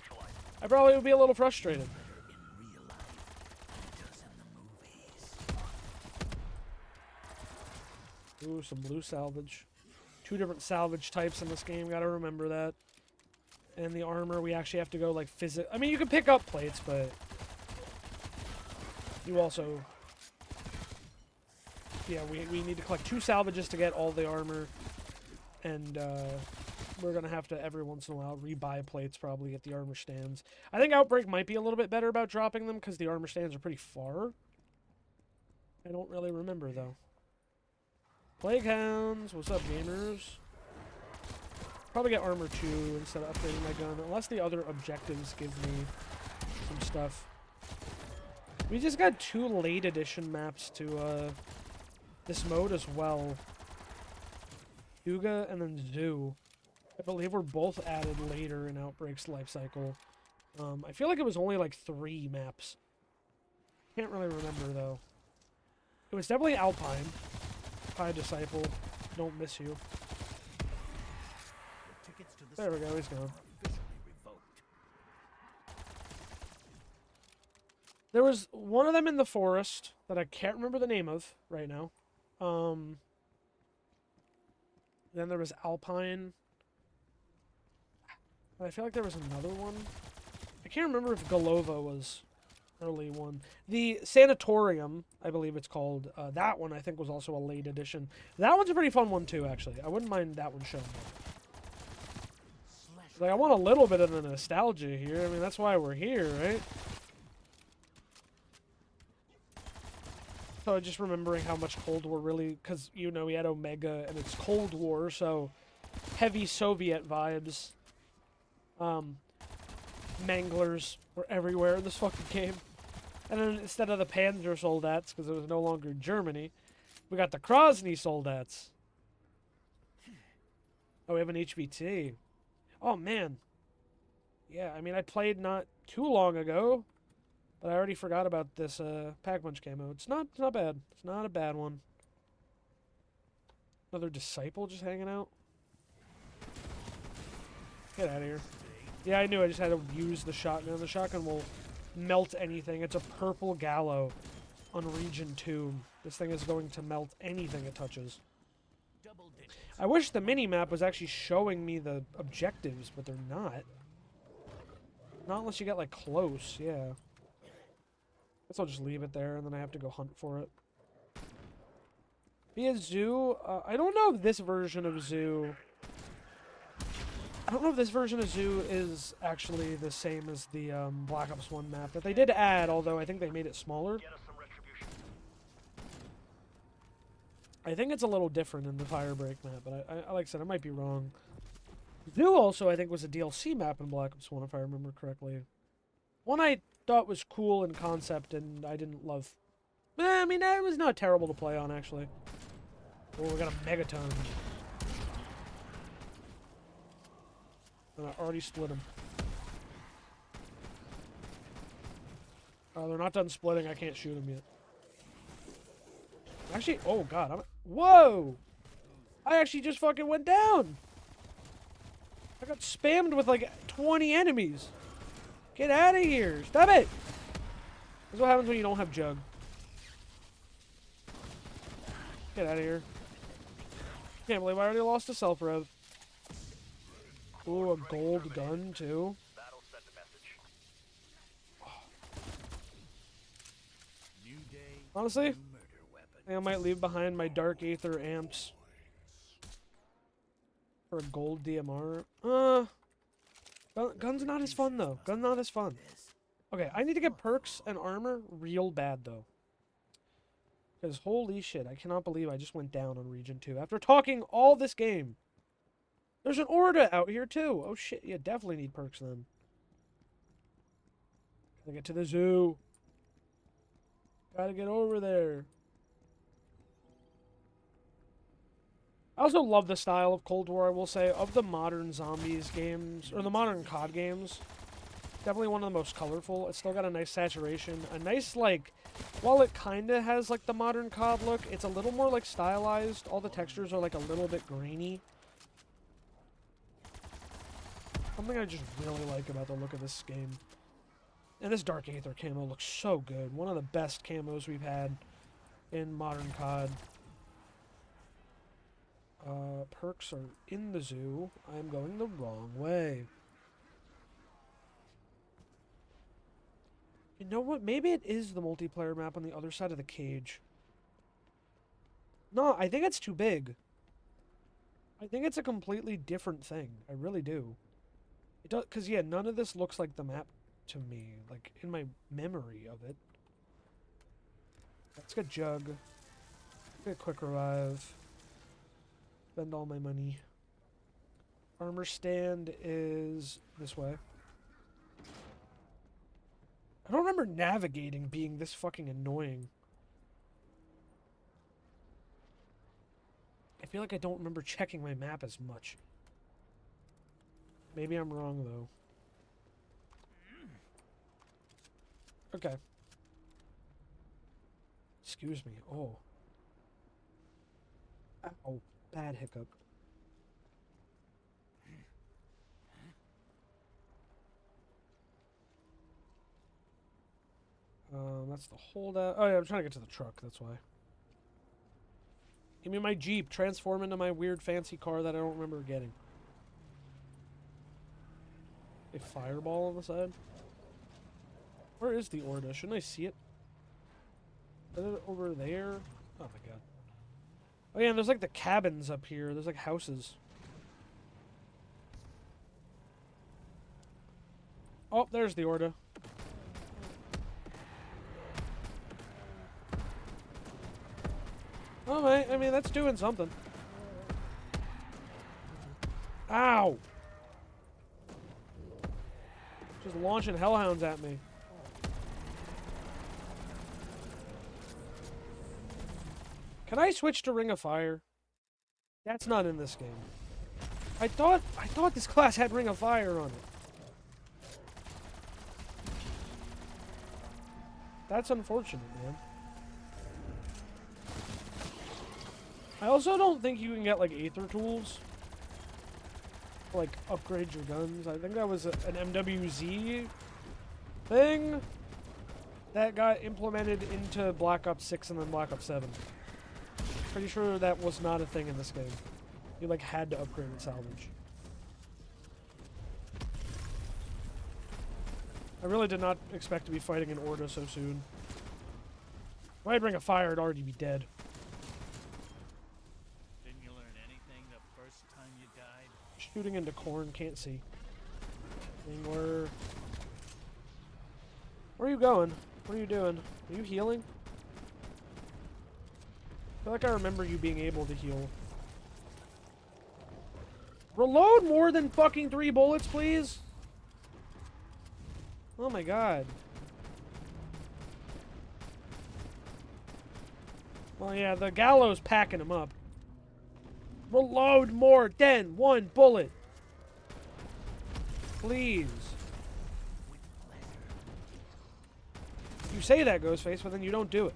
I probably would be a little frustrated. Ooh, some blue salvage. 2 different salvage types in this game, gotta remember that. And the armor, we actually have to go, like, I mean, you can pick up plates, but... You also... Yeah, we need to collect 2 salvages to get all the armor. And, we're gonna have to, every once in a while, rebuy plates probably at the armor stands. I think Outbreak might be a little bit better about dropping them, because the armor stands are pretty far. I don't really remember, though. Plague Hounds, what's up, gamers? Probably get armor 2 instead of upgrading my gun, unless the other objectives give me some stuff. We just got 2 late edition maps to this mode as well. Huga and then Zoo. I believe were both added later in Outbreak's life cycle. I feel like it was only like 3 maps. Can't really remember though. It was definitely Alpine. Hi, Disciple. Don't miss you. There we go, he's gone. There was one of them in the forest that I can't remember the name of right now. Then there was Alpine. And I feel like there was another one. I can't remember if Golova was early one. The Sanatorium, I believe it's called, that one I think was also a late edition. That one's a pretty fun one too, actually. I wouldn't mind that one showing up. Like, I want a little bit of the nostalgia here. I mean, that's why we're here, right? So just remembering how much Cold War really, because, you know, we had Omega and it's Cold War, so heavy Soviet vibes. Manglers were everywhere in this fucking game. And then instead of the Panzer Soldats, because it was no longer Germany, we got the Krosny Soldats. Oh, we have an HVT. Oh, man. Yeah, I mean, I played not too long ago, but I already forgot about this Pack Punch camo. It's not bad. It's not a bad one. Another Disciple just hanging out. Get out of here. Yeah, I knew I just had to use the shotgun. The shotgun will melt anything. It's a purple Gallo on Region 2. This thing is going to melt anything it touches. I wish the mini-map was actually showing me the objectives, but they're not. Not unless you get, like, close, yeah. Guess I'll just leave it there, and then I have to go hunt for it. Be a zoo. I don't know if this version of zoo. I don't know if this version of zoo is actually the same as the Black Ops 1 map that they did add, although I think they made it smaller. Get us some retribution. I think it's a little different in the Firebreak map, but I like I said, I might be wrong. Zoo also, I think, was a DLC map in Black Ops 1, if I remember correctly. One I thought was cool in concept, and I didn't love. I mean, it was not terrible to play on, actually. Oh, we got a megaton. And I already split them. Oh, they're not done splitting. I can't shoot them yet. Actually, oh god, whoa! I actually just fucking went down! I got spammed with like 20 enemies. Get out of here! Stop it! This is what happens when you don't have Jug. Get out of here. Can't believe I already lost a self-rev. Ooh, a gold gun, too. Battle sent a message. Honestly, I think I might leave behind my Dark Aether amps for a gold DMR. Gun's not as fun, though. Gun's not as fun. Okay, I need to get perks and armor real bad, though. Because holy shit, I cannot believe I just went down on Region 2 after talking all this game. There's an Orda out here, too. Oh shit, you definitely need perks then. Gotta get to the zoo. Gotta get over there. I also love the style of Cold War, I will say. Of the modern zombies games, or the modern COD games, definitely one of the most colorful. It's still got a nice saturation. A nice, like, while it kind of has, like, the modern COD look, it's a little more, like, stylized. All the textures are, like, a little bit grainy. Something I just really like about the look of this game. And this Dark Aether camo looks so good. One of the best camos we've had in modern COD. Perks are in the zoo. I'm going the wrong way. You know what? Maybe it is the multiplayer map on the other side of the cage. No, I think it's too big. I think it's a completely different thing. I really do. It does, because yeah, none of this looks like the map to me, like in my memory of it. Let's get Jug. Get a quick revive. Spend all my money. Armor stand is this way. I don't remember navigating being this fucking annoying. I feel like I don't remember checking my map as much. Maybe I'm wrong, though. Okay. Excuse me. Oh. Ow. Bad hiccup. That's the holdout. Oh yeah, I'm trying to get to the truck, that's why. Give me my Jeep. Transform into my weird fancy car that I don't remember getting. A fireball on the side? Where is the Orda? Shouldn't I see it? Is it over there? Oh my god. Oh yeah, and there's like the cabins up here. There's like houses. Oh, there's the Orda. Alright, I mean, that's doing something. Ow! Just launching hellhounds at me. Can I switch to Ring of Fire? That's not in this game. I thought this class had Ring of Fire on it. That's unfortunate, man. I also don't think you can get, like, Aether tools to, like, upgrade your guns. I think that was an MWZ thing that got implemented into Black Ops 6 and then Black Ops 7. Pretty sure that was not a thing in this game. You, like, had to upgrade and salvage. I really did not expect to be fighting an Orda so soon. If I bring a fire, it'd already be dead. Didn't you learn anything the first time you died? Shooting into corn, can't see. Where are you going? What are you doing? Are you healing? I feel like I remember you being able to heal. Reload more than fucking 3 bullets, please! Oh my god. Well, yeah, the gallows packing him up. Reload more than 1 bullet! Please. You say that, Ghostface, but then you don't do it.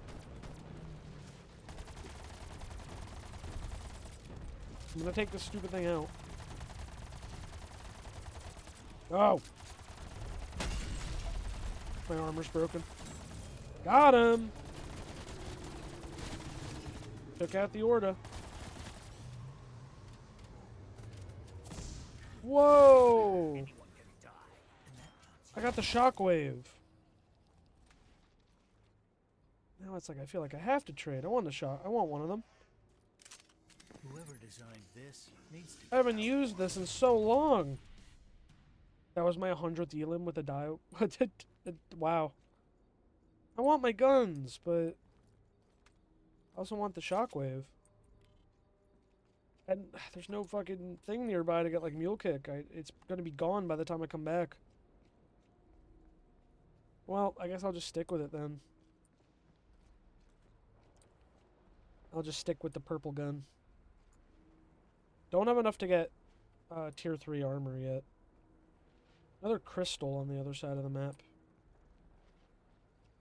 I'm gonna take this stupid thing out. Oh! My armor's broken. Got him! Took out the Orda. Whoa! I got the shockwave. Now it's like I feel like I have to trade. I want the shot. I want one of them. Whoever designed this needs to. I haven't used this in so long. That was my 100th elim with a dio. Wow. I want my guns, but I also want the shockwave. And there's no fucking thing nearby to get like mule kick. It's gonna be gone by the time I come back. Well, I guess I'll just stick with it then. I'll just stick with the purple gun. Don't have enough to get tier 3 armor yet. Another crystal on the other side of the map.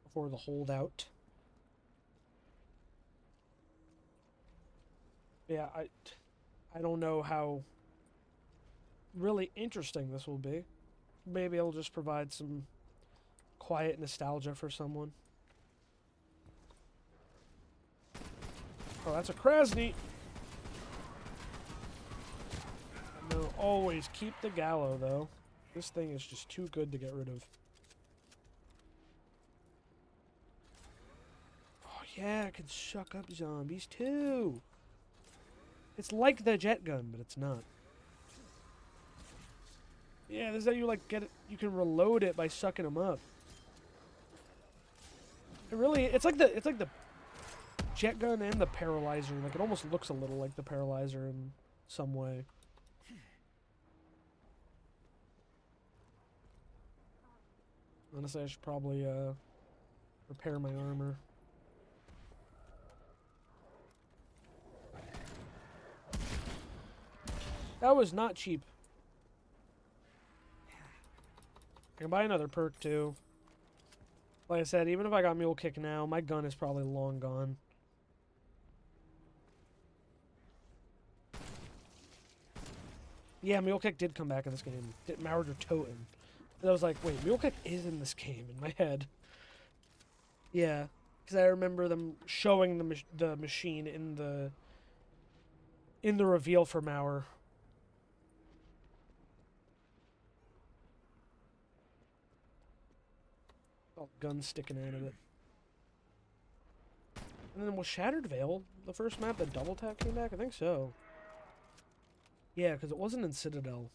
Before the holdout. Yeah, I don't know how really interesting this will be. Maybe it'll just provide some quiet nostalgia for someone. Oh, that's a Krasny! No, always keep the gallow, though. This thing is just too good to get rid of. Oh, yeah, I can suck up zombies, too! It's like the jet gun, but it's not. Yeah, this is how you, like, get it. You can reload it by sucking them up. It really, it's like the jet gun and the paralyzer. Like, it almost looks a little like the paralyzer in some way. Honestly, I should probably repair my armor. That was not cheap. I can buy another perk too. Like I said, even if I got mule kick now, my gun is probably long gone. Yeah, mule kick did come back in this game. Marauder Totem. And I was like, wait, mule kick is in this game in my head. Yeah, because I remember them showing the machine in the reveal for Mauer. Oh, guns sticking out of it. And then was Shattered Veil the first map that double tap came back? I think so. Yeah, because it wasn't in Citadel.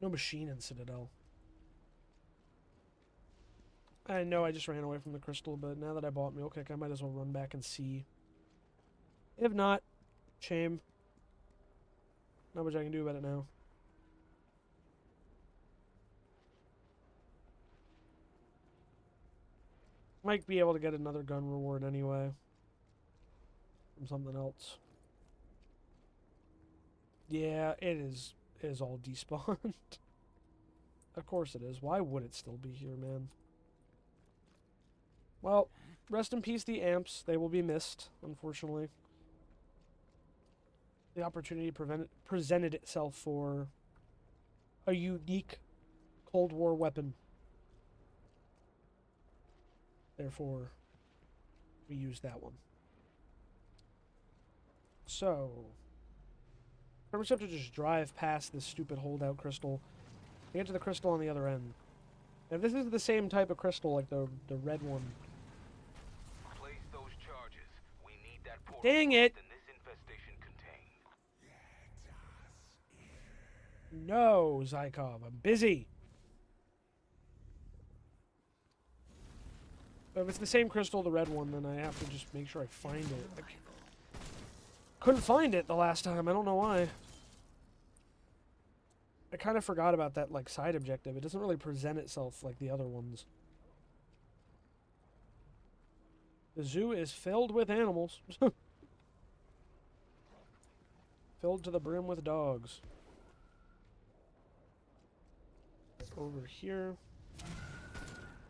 No machine in Citadel. I know I just ran away from the crystal, but now that I bought Mule Kick, I might as well run back and see. If not, shame. Not much I can do about it now. Might be able to get another gun reward anyway. From something else. Yeah, it is all despawned. Of course it is. Why would it still be here, man? Well, rest in peace the amps. They will be missed, unfortunately. The opportunity presented itself for a unique Cold War weapon. Therefore, we use that one. So, I'm just have to just drive past this stupid holdout crystal to get to the crystal on the other end. And if this is the same type of crystal, like the red one, Place Dang it! than this infestation contained. No, Zykov, I'm busy. But if it's the same crystal, the red one, then I have to just make sure I find it. I couldn't find it the last time. I don't know why. I kind of forgot about that, like, side objective. It doesn't really present itself like the other ones. The zoo is filled with animals. Filled to the brim with dogs. Over here.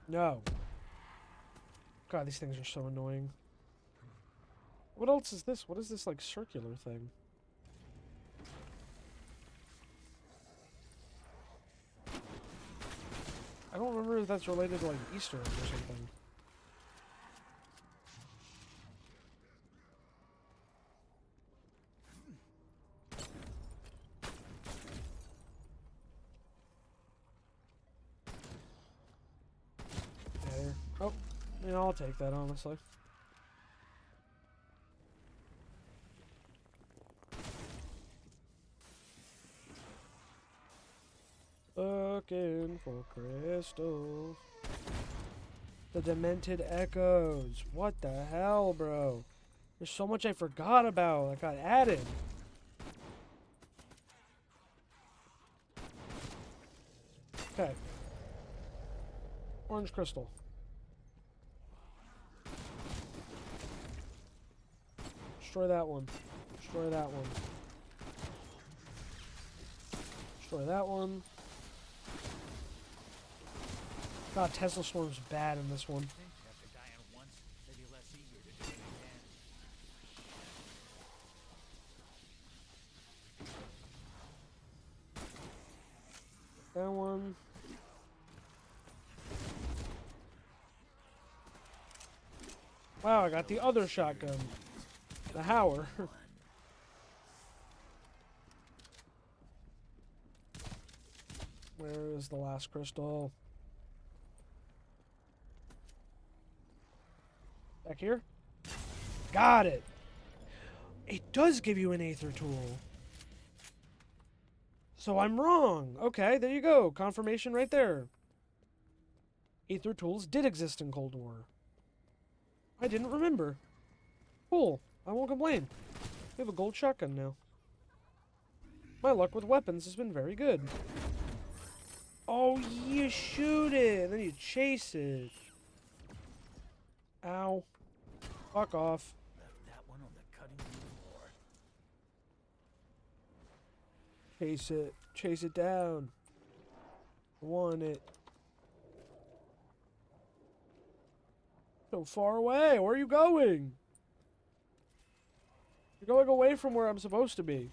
No. God, these things are so annoying. What else is this? What is this, like, circular thing? I don't remember if that's related to, like, Easter egg or something. There. Oh, I mean, I'll take that, honestly. Looking for crystals. The demented echoes. What the hell, bro? There's so much I forgot about that got added. Okay. Orange crystal. Destroy that one. Destroy that one. Destroy that one. God, Tesla Storm's bad in this one. After dying once, they'd be less eager to do it again. That one. Wow, I got the other shotgun. The Hauer. Where is the last crystal? Back here? Got it! It does give you an Aether tool. So I'm wrong. Okay, there you go. Confirmation right there. Aether tools did exist in Cold War. I didn't remember. Cool. I won't complain. We have a gold shotgun now. My luck with weapons has been very good. Oh, you shoot it, and then you chase it. Ow. Fuck off. Left that one on the cutting room floor. Chase it. Chase it down. I want it. So far away. Where are you going? You're going away from where I'm supposed to be.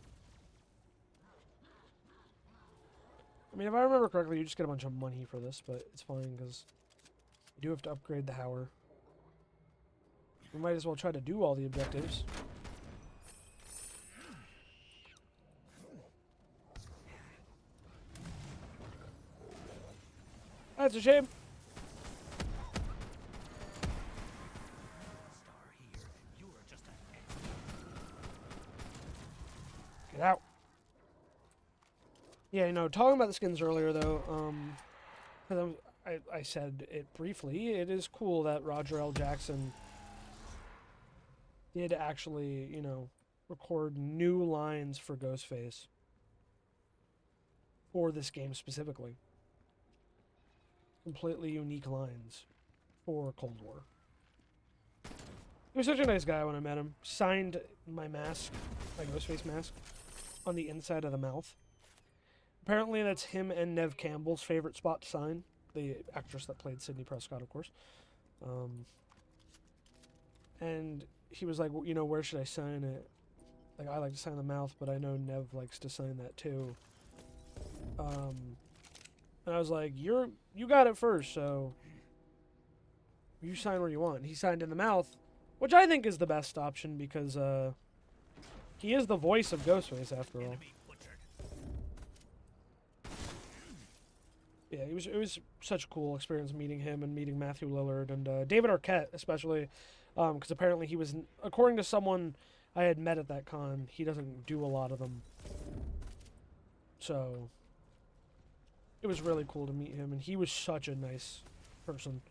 I mean, if I remember correctly, you just get a bunch of money for this, but it's fine, because you do have to upgrade the Hauer. We might as well try to do all the objectives. That's a shame. Star here, and you are just an Get out. Yeah, you know, talking about the skins earlier, though, 'cause I said it briefly, it is cool that Roger L. Jackson did actually, you know, record new lines for Ghostface for this game specifically. Completely unique lines for Cold War. He was such a nice guy when I met him. Signed my mask, my Ghostface mask, on the inside of the mouth. Apparently that's him and Nev Campbell's favorite spot to sign. The actress that played Sidney Prescott, of course. And he was like, well, you know, where should I sign it? Like, I like to sign the mouth, but I know Nev likes to sign that too. And I was like, you got it first, so you sign where you want. He signed in the mouth, which I think is the best option because he is the voice of Ghostface after all. enemy butchered. Yeah, it was such a cool experience meeting him and meeting Matthew Lillard and David Arquette especially. Because apparently he was, according to someone I had met at that con, he doesn't do a lot of them. So it was really cool to meet him, and he was such a nice person.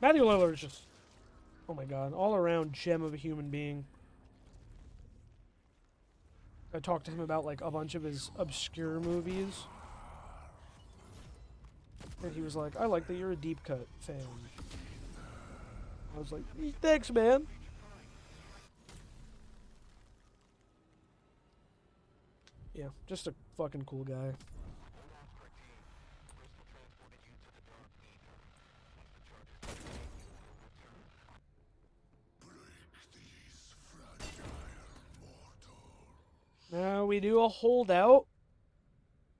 Matthew Lillard is just, oh my god, all around gem of a human being. I talked to him about like a bunch of his obscure movies. And he was like, I like that you're a deep cut fan. I was like, thanks, man. Yeah, just a fucking cool guy. Now we do a holdout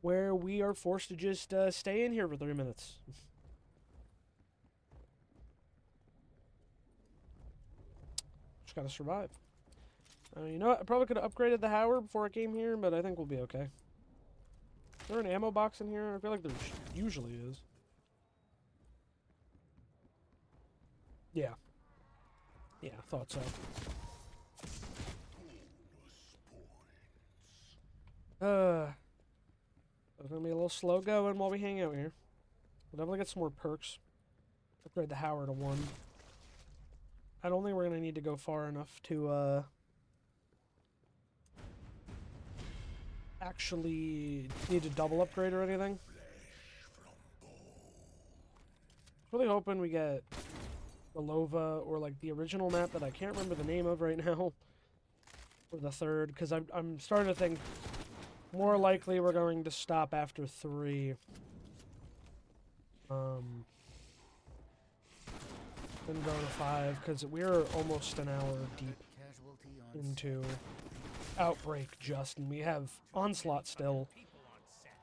where we are forced to just stay in here for 3 minutes. Just gotta survive. You know what? I probably could have upgraded the Howard before I came here, but I think we'll be okay. Is there an ammo box in here? I feel like there usually is. Yeah. Yeah, I thought so. It's gonna be a little slow going while we hang out here. We'll definitely get some more perks. Upgrade the Howard to 1. I don't think we're gonna need to go far enough to actually need to double upgrade or anything. Really hoping we get the Lova or like the original map that I can't remember the name of right now, or the third, because I'm starting to think more likely we're going to stop after 3. Then go to 5, because we're almost an hour deep into Outbreak just, and we have Onslaught still. People on set.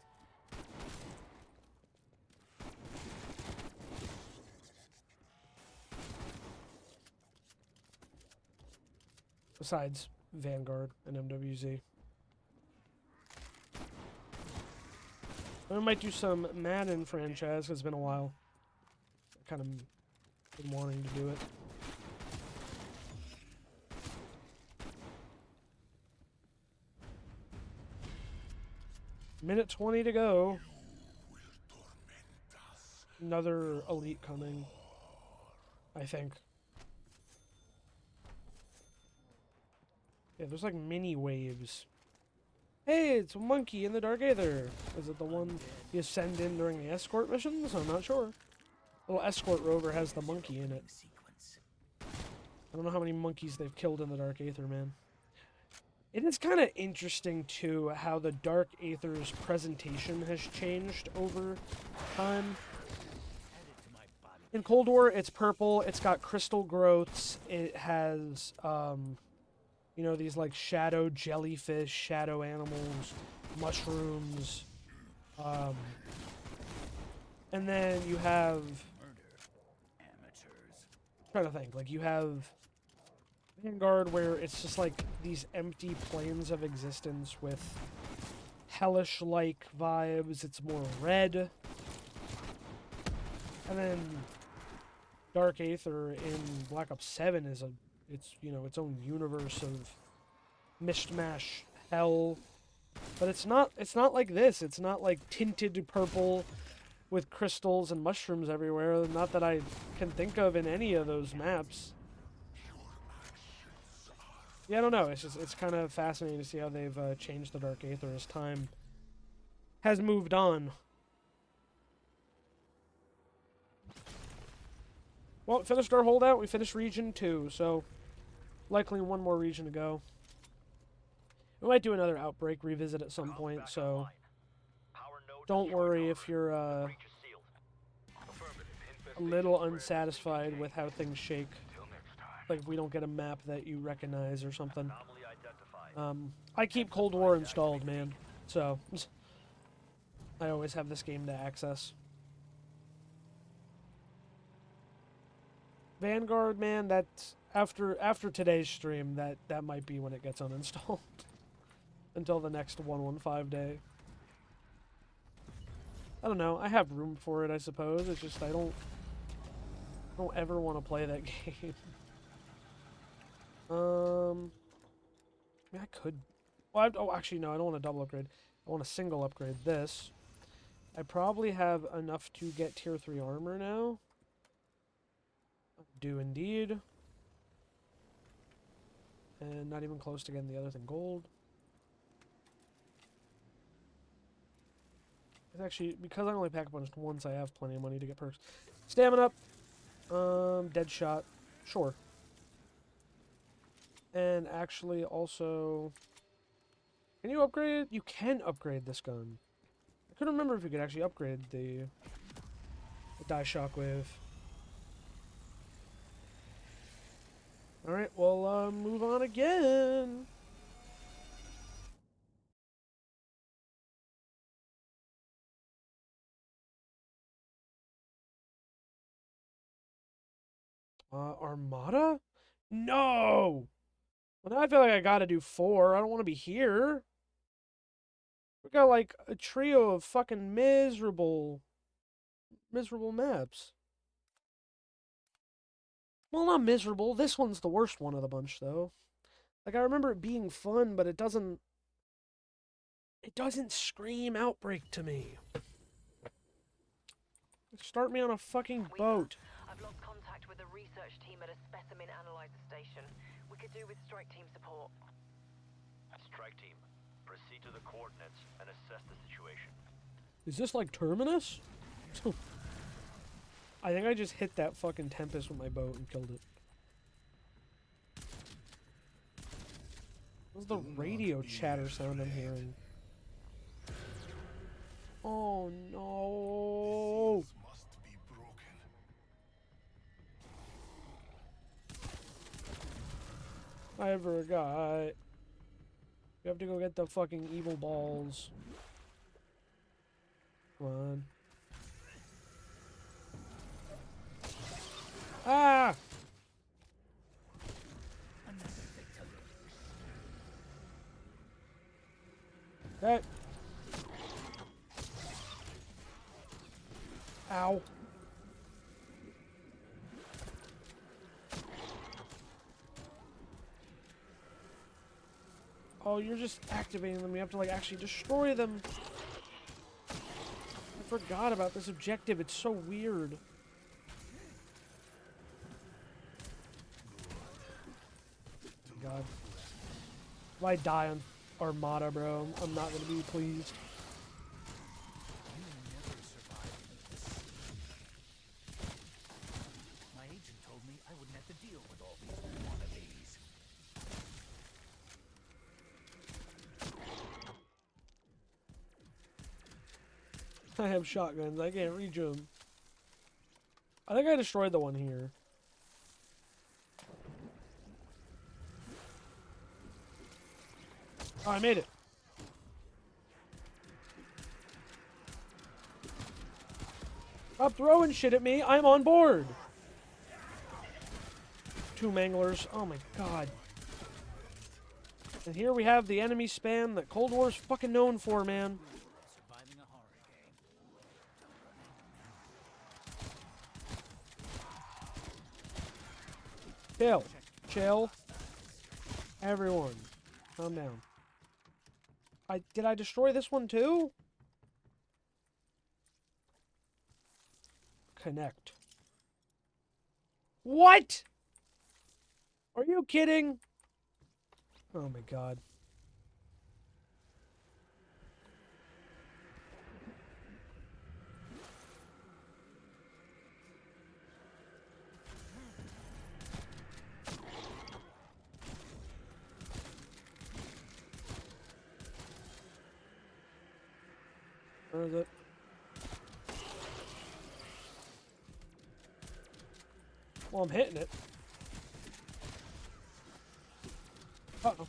Besides Vanguard and MWZ. I might do some Madden franchise, 'cause it's been a while. I kind of been wanting to do it. Minute 20 to go. Another elite coming, I think. Yeah, there's like mini waves. Hey, it's a monkey in the Dark Aether. Is it the one you send in during the escort missions? I'm not sure. The little escort rover has the monkey in it. Sequence. I don't know how many monkeys they've killed in the Dark Aether, man. It is kind of interesting, too, how the Dark Aether's presentation has changed over time. Added to my body. In Cold War, it's purple, it's got crystal growths, it has, you know, these, like, shadow jellyfish, shadow animals, mushrooms, and then you have, Murder. Amateurs. I'm trying to think, like, you have Vanguard, where it's just, like, these empty planes of existence with hellish-like vibes, it's more red, and then Dark Aether in Black Ops 7 is it's, you know, its own universe of mishmash hell. But it's not like this. It's not like tinted purple with crystals and mushrooms everywhere. Not that I can think of in any of those maps. Yeah, I don't know. It's kind of fascinating to see how they've changed the Dark Aether as time has moved on. Well, we finished our holdout. We finished Region 2, so likely one more region to go. We might do another Outbreak revisit at some point, so don't worry if you're a little unsatisfied with how things shake. Like if we don't get a map that you recognize or something. I keep Cold War installed, man, so I always have this game to access. Vanguard, man, that's after today's stream, that might be when it gets uninstalled. Until the next 115 day. I don't know, I have room for it, I suppose. It's just I don't ever want to play that game. I mean, I could. Well, oh, actually, no. I don't want a double upgrade. I want a single upgrade. This. I probably have enough to get tier 3 armor now. I do indeed. And not even close to getting the other thing gold. It's actually, because I only pack a punch once, I have plenty of money to get perks. Stamina up. Dead shot. Sure. And actually also... Can you upgrade? You can upgrade this gun. I couldn't remember if you could actually upgrade the die shockwave. Alright, well, move on again. Armada? No! Well, now I feel like I gotta do 4. I don't want to be here. We got, like, a trio of fucking miserable maps. Well, not miserable. This one's the worst one of the bunch, though. Like, I remember it being fun, but it doesn't scream Outbreak to me. Start me on a fucking boat. I've lost contact with the research team at a specimen analyzer station. We could do with strike team support. Strike team, proceed to the coordinates and assess the situation. Is this like Terminus? I think I just hit that fucking Tempest with my boat and killed it. What's the radio chatter sound I'm hearing? Oh no! Must be broken. I forgot. We have to go get the fucking evil balls. Come on. Ah! Okay. Ow. Oh, you're just activating them. You have to, like, actually destroy them. I forgot about this objective. It's so weird. God. If I die on Armada, bro, I'm not gonna be pleased. My agent told me I wouldn't have to deal with all these wannabes. I have shotguns. I can't reach them. I think I destroyed the one here. Oh, I made it. Stop throwing shit at me. I'm on board. 2 manglers. Oh my god. And here we have the enemy spam that Cold War's fucking known for, man. Surviving a horror game. Chill. Chill. Everyone. Calm down. Did I destroy this one too? Connect. What? Are you kidding? Oh my god. Where is it? Well, I'm hitting it. Uh-oh.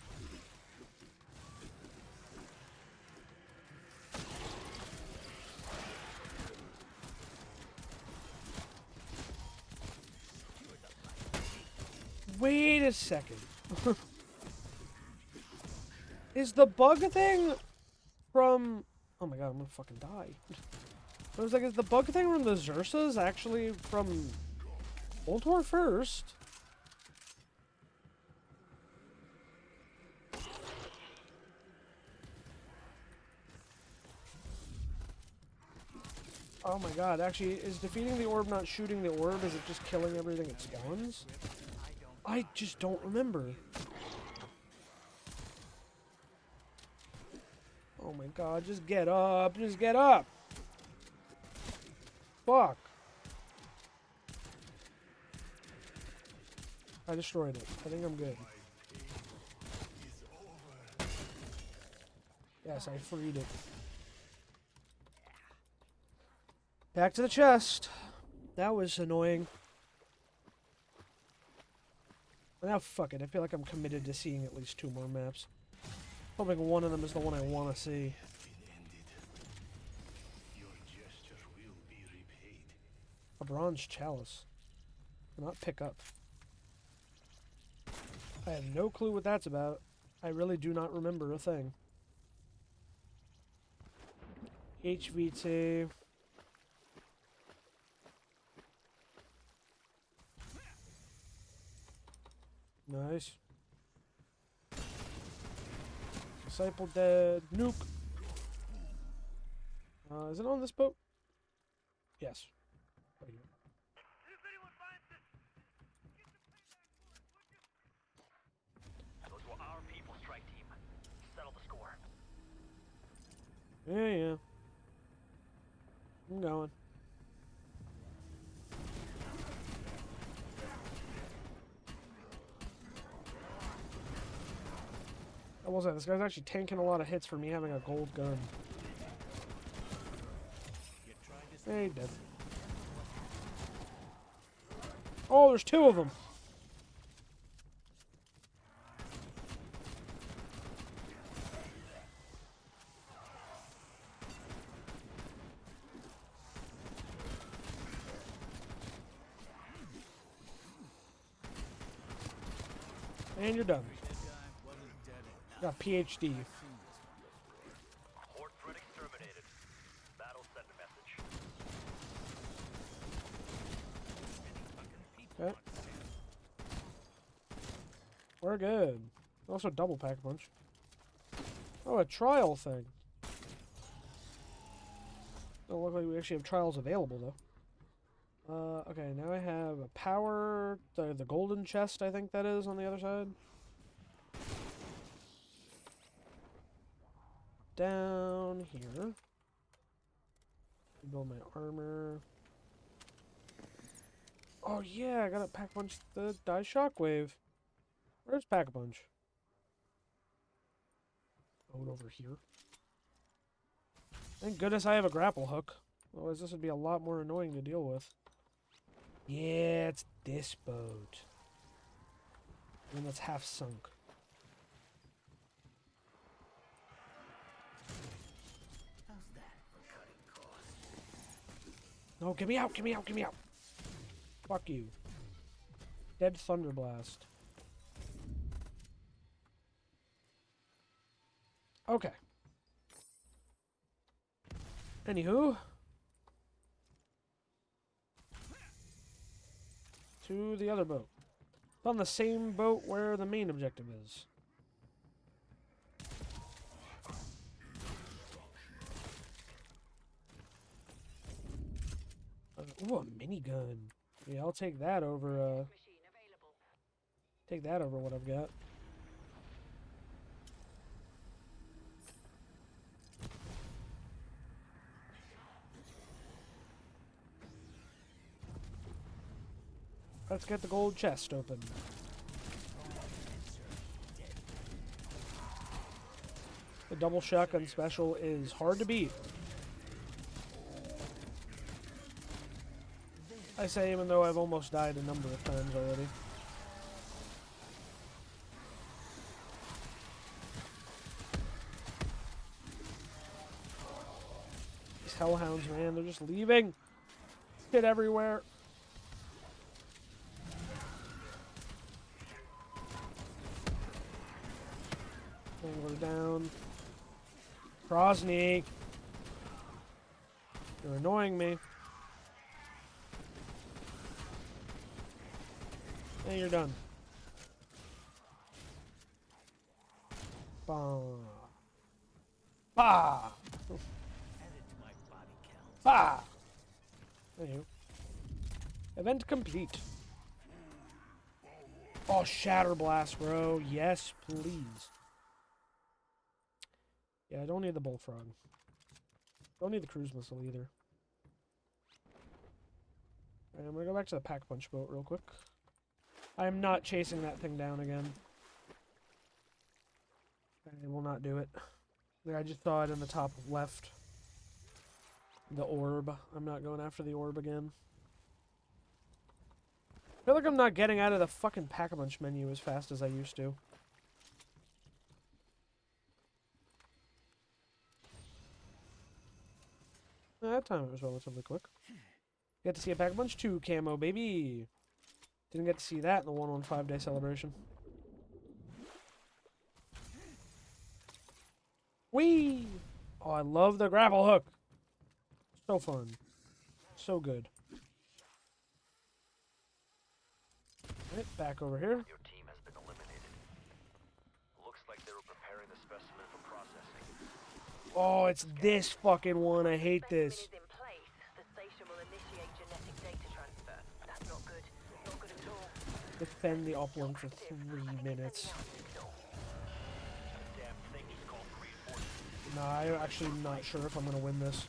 Wait a second. Is the bug thing from... Oh my god, I'm gonna fucking die. I was like, is the bug thing from the Xursas actually from Voltor first. Oh my god, actually, is defeating the orb not shooting the orb? Is it just killing everything it spawns? I just don't remember. Oh my god, just get up, just get up! Fuck. I destroyed it. I think I'm good. Yes, I freed it. Back to the chest. That was annoying. Now, fuck it. I feel like I'm committed to seeing at least 2 more maps. Hoping one of them is the one I want to see. A bronze chalice. Not pick up. I have no clue what that's about. I really do not remember a thing. HVT. Nice. Disciple dead. Nuke. Is it on this boat? Yes. Right here. Those were our people, strike team. Settle the score. Yeah. I'm going. What was that? This guy's actually tanking a lot of hits for me having a gold gun. Hey, dead. Oh, there's 2 of them. And you're done. Got PhD. Horde threat exterminated. Battle send a message. Okay. We're good. Also double pack punch. Oh, a trial thing. Don't look like we actually have trials available though. Okay, now I have a power, the golden chest I think that is on the other side. Down here. Build my armor. Oh yeah, I gotta pack punch the die shockwave. Where's pack a punch? Oh, over here. Thank goodness I have a grapple hook. Otherwise this would be a lot more annoying to deal with. Yeah, it's this boat. And that's half sunk. No, get me out, get me out, get me out. Fuck you. Dead Thunderblast. Okay. Anywho. To the other boat. It's on the same boat where the main objective is. Ooh, a minigun. Yeah, I'll take that over, take that over what I've got. Let's get the gold chest open. The double shotgun special is hard to beat. I say even though I've almost died a number of times already. These hellhounds, man, they're just leaving. Hit everywhere. We're down. Krosny. You're annoying me. And you're done. Bah. Bah. Added to my body count. Bah. There you. Event complete. Oh, Shatter Blast, bro. Yes, please. Yeah, I don't need the Bullfrog. Don't need the Cruise Missile either. Alright, I'm gonna go back to the Pack Punch boat real quick. I am not chasing that thing down again. I will not do it. I just saw it in the top left. The orb. I'm not going after the orb again. I feel like I'm not getting out of the fucking Pack-a-Punch menu as fast as I used to. That time it was relatively quick. Get to see a Pack-a-Punch 2 camo, baby! Didn't get to see that in the 115 day celebration. Whee! Oh, I love the grapple hook! So fun. So good. Right, back over here. Your team has been eliminated. Looks like they were preparing the specimen for processing. Oh, it's this fucking one. I hate this. Specimen is in place. The station will initiate genetic data transfer. That's not good. Not good at all. Defend the uplink for 3 minutes. Damn thing is called for reinforcement. Nah, I'm actually not sure if I'm gonna win this.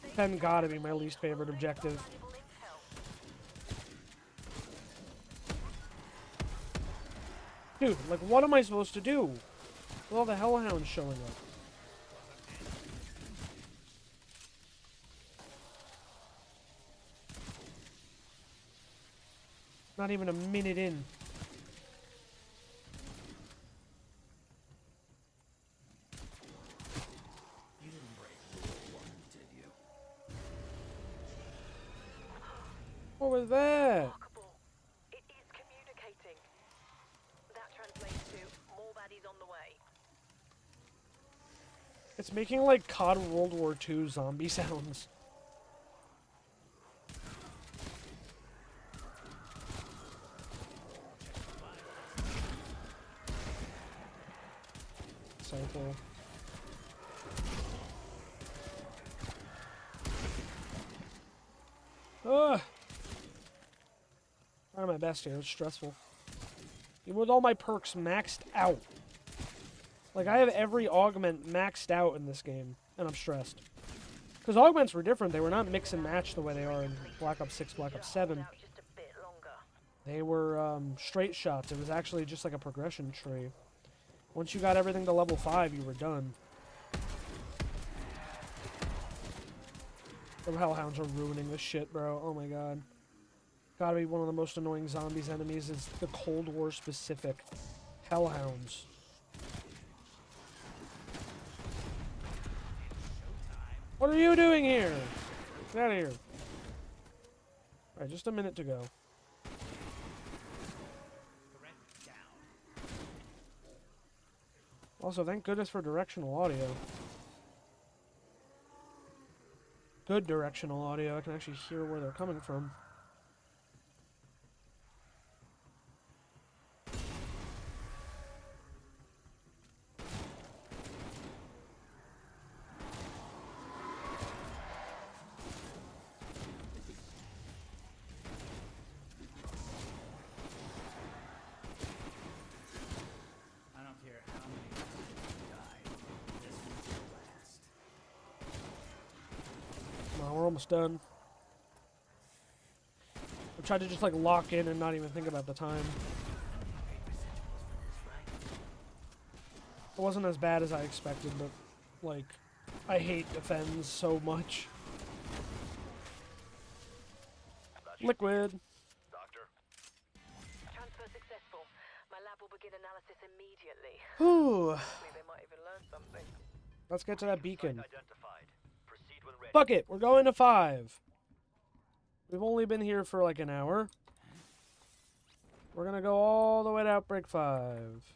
Defend gotta be my least favorite objective. Dude, like, what am I supposed to do? With all the hellhounds showing up. Not even a minute in. You didn't break rule 1, did you? What was that? Remarkable. It is communicating. That translates to more baddies on the way. It's making like COD World War II zombie sounds. So cool. Ugh. Trying my best here. It's stressful. Even with all my perks maxed out. Like, I have every augment maxed out in this game, and I'm stressed. Because augments were different. They were not mix and match the way they are in Black Ops 6, Black Ops 7. Out just a bit longer. They were straight shots. It was actually just like a progression tree. Once you got everything to level 5, you were done. The Hellhounds are ruining this shit, bro. Oh my god. Gotta be one of the most annoying zombies enemies is the Cold War specific Hellhounds. What are you doing here? Get out of here. Alright, just a minute to go. Also, thank goodness for directional audio. Good directional audio. I can actually hear where they're coming from. I don't care how many times you die. This one's the last. No, we're almost done. I tried to just like lock in and not even think about the time. It wasn't as bad as I expected, but like, I hate defends so much. Liquid. Doctor, Transfer successful. My lab will begin analysis immediately. Whew. Hopefully they might even learn something. Let's get to that beacon. site identified. Proceed when ready. Fuck it, we're going to 5. We've only been here for like an hour. We're gonna go all the way to Outbreak 5.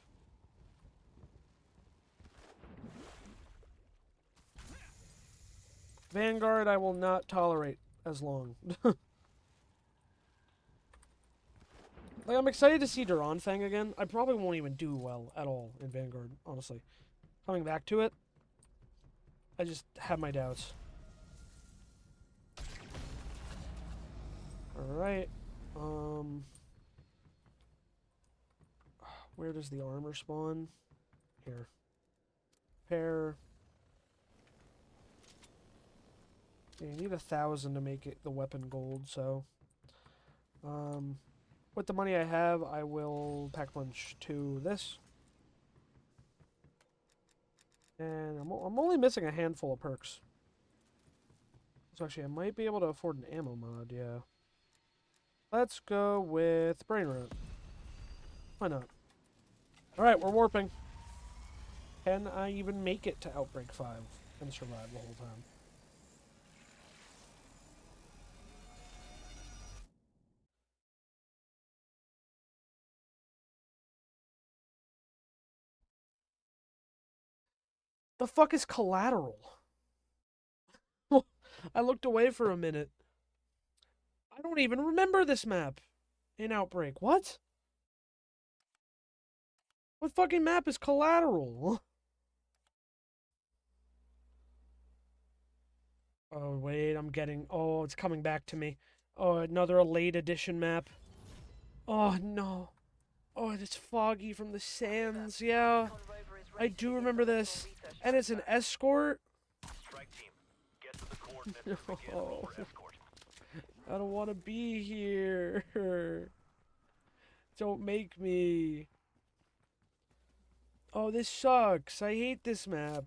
Vanguard, I will not tolerate as long. Like, I'm excited to see their Anfang again. I probably won't even do well at all in Vanguard, honestly. Coming back to it, I just have my doubts. Alright. Where does the armor spawn? Here. Pair. Yeah, you need 1,000 to make it the weapon gold, so... with the money I have, I will pack punch to this. And I'm only missing a handful of perks. So actually, I might be able to afford an ammo mod, yeah. Let's go with Brain Rot. Why not? Alright, we're warping. Can I even make it to Outbreak 5 and survive the whole time? The fuck is Collateral? I looked away for a minute. I don't even remember this map in Outbreak. What? What fucking map is Collateral? Oh, wait, I'm getting... Oh, it's coming back to me. Oh, another late edition map. Oh, no. Oh, it's foggy from the sands, yeah. I do remember this. And it's an escort? Strike team, get to the coordinates and begin forward escort. I don't want to be here. Don't make me. Oh, this sucks. I hate this map.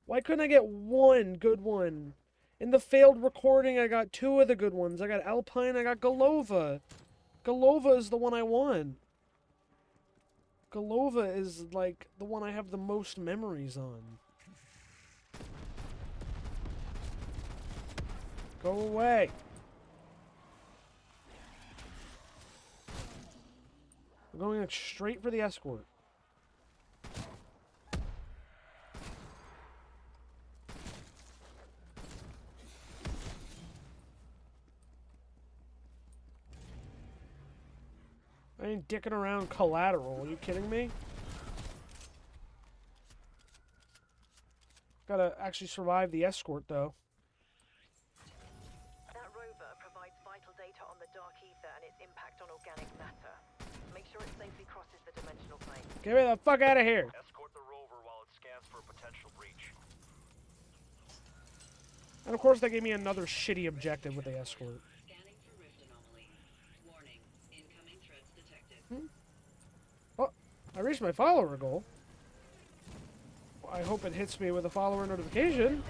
Why couldn't I get one good one? In the failed recording, I got 2 of the good ones. I got Alpine, I got Galova. Galova is the one I want. Galova is, like, the one I have the most memories on. Go away. I'm going like, straight for the escort. I ain't dicking around Collateral. Are you kidding me? Gotta actually survive the escort, though. That rover provides vital data on the dark ether and its impact on organic matter. Make sure it safely crosses the dimensional plane. Get me the fuck out of here! Escort the rover while it scans for a potential breach. And of course, they gave me another shitty objective with the escort. Scanning for rift anomaly. Warning. Incoming threats detected. Oh, I reached my follower goal. I hope it hits me with a follower notification.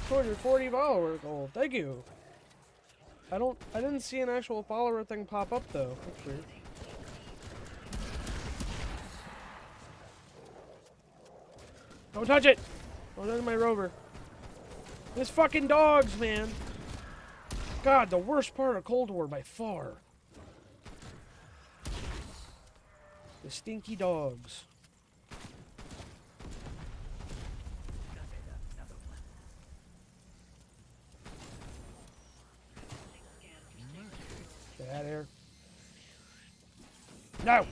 240 follower goal. Thank you. I didn't see an actual follower thing pop up though. That's weird. Don't touch it! Don't touch my rover. This fucking dogs, man. God, the worst part of Cold War by far. The stinky dogs. Get out of here. No!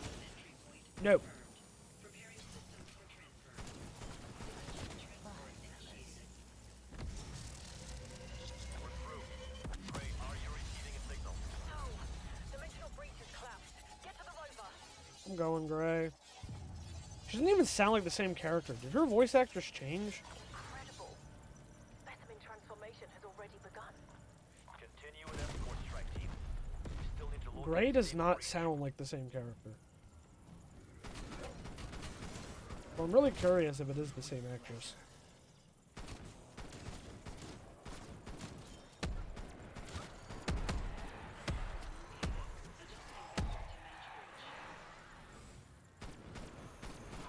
No. Preparing systems for transfer. We're through. Great, are you receiving a signal? No! Dimensional breach has collapsed. Get to the rover! I'm going gray. She doesn't even sound like the same character. Did her voice actress change? Incredible. Specimen transformation has already begun. Continue and escort strike team. We still need to locate Gray does the not breach. sound like the same character. Well, I'm really curious if it is the same actress.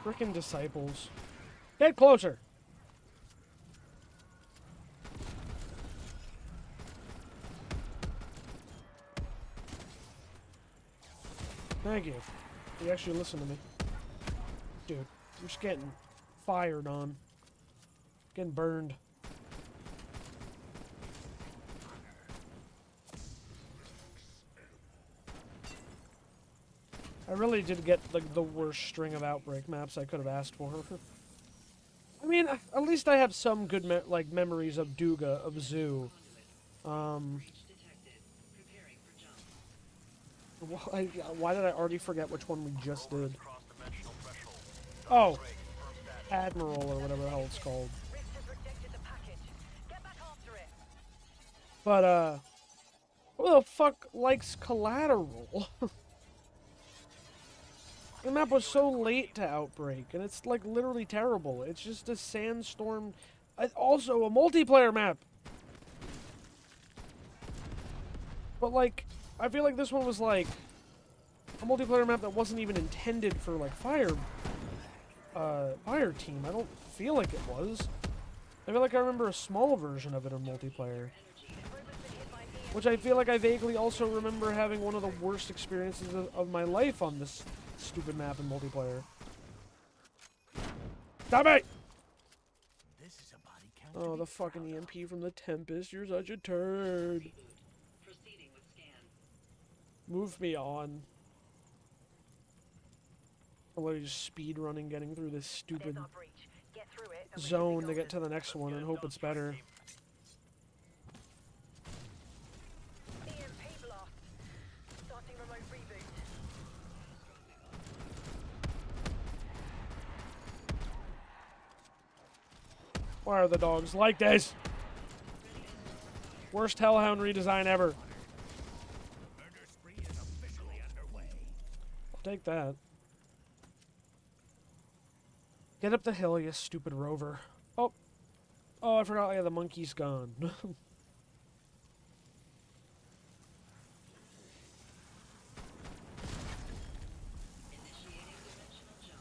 Frickin' disciples. Get closer! Thank you. You actually listen to me. Dude, I'm just getting fired on. Getting burned. I really did get like the worst string of Outbreak maps I could have asked for. I mean, at least I have some good memories of Duga, of Zoo. Breach detected. Preparing for jump. Why did I already forget which one we just did? Cross-dimensional threshold. Oh, Break. Confirm status. Admiral or whatever the hell it's called. Rift has rejected the package. Get back after it. But who the fuck likes Collateral? The map was so late to Outbreak, and it's like literally terrible. It's just a sandstorm. Also a multiplayer map. But like, I feel like this one was like a multiplayer map that wasn't even intended for like fire team. I don't feel like it was. I feel like I remember a small version of it in multiplayer. Which I feel like I vaguely also remember having one of the worst experiences of my life on this stupid map in multiplayer. Stop it! This is a body count. Oh, the fucking EMP from the Tempest. You're such a turd. Proceeding with scan. Move me on. I'm literally just speed running, getting through this There's stupid our breach. Get through it. and zone to release get to the next one and hope it's better. EMP blast. Starting remote reboot. Why are the dogs like this? Worst Hellhound redesign ever. Murder spree is officially underway. I'll take that. Get up the hill, you stupid rover. Oh. Oh, I forgot the monkey's gone. Initiating dimensional jump.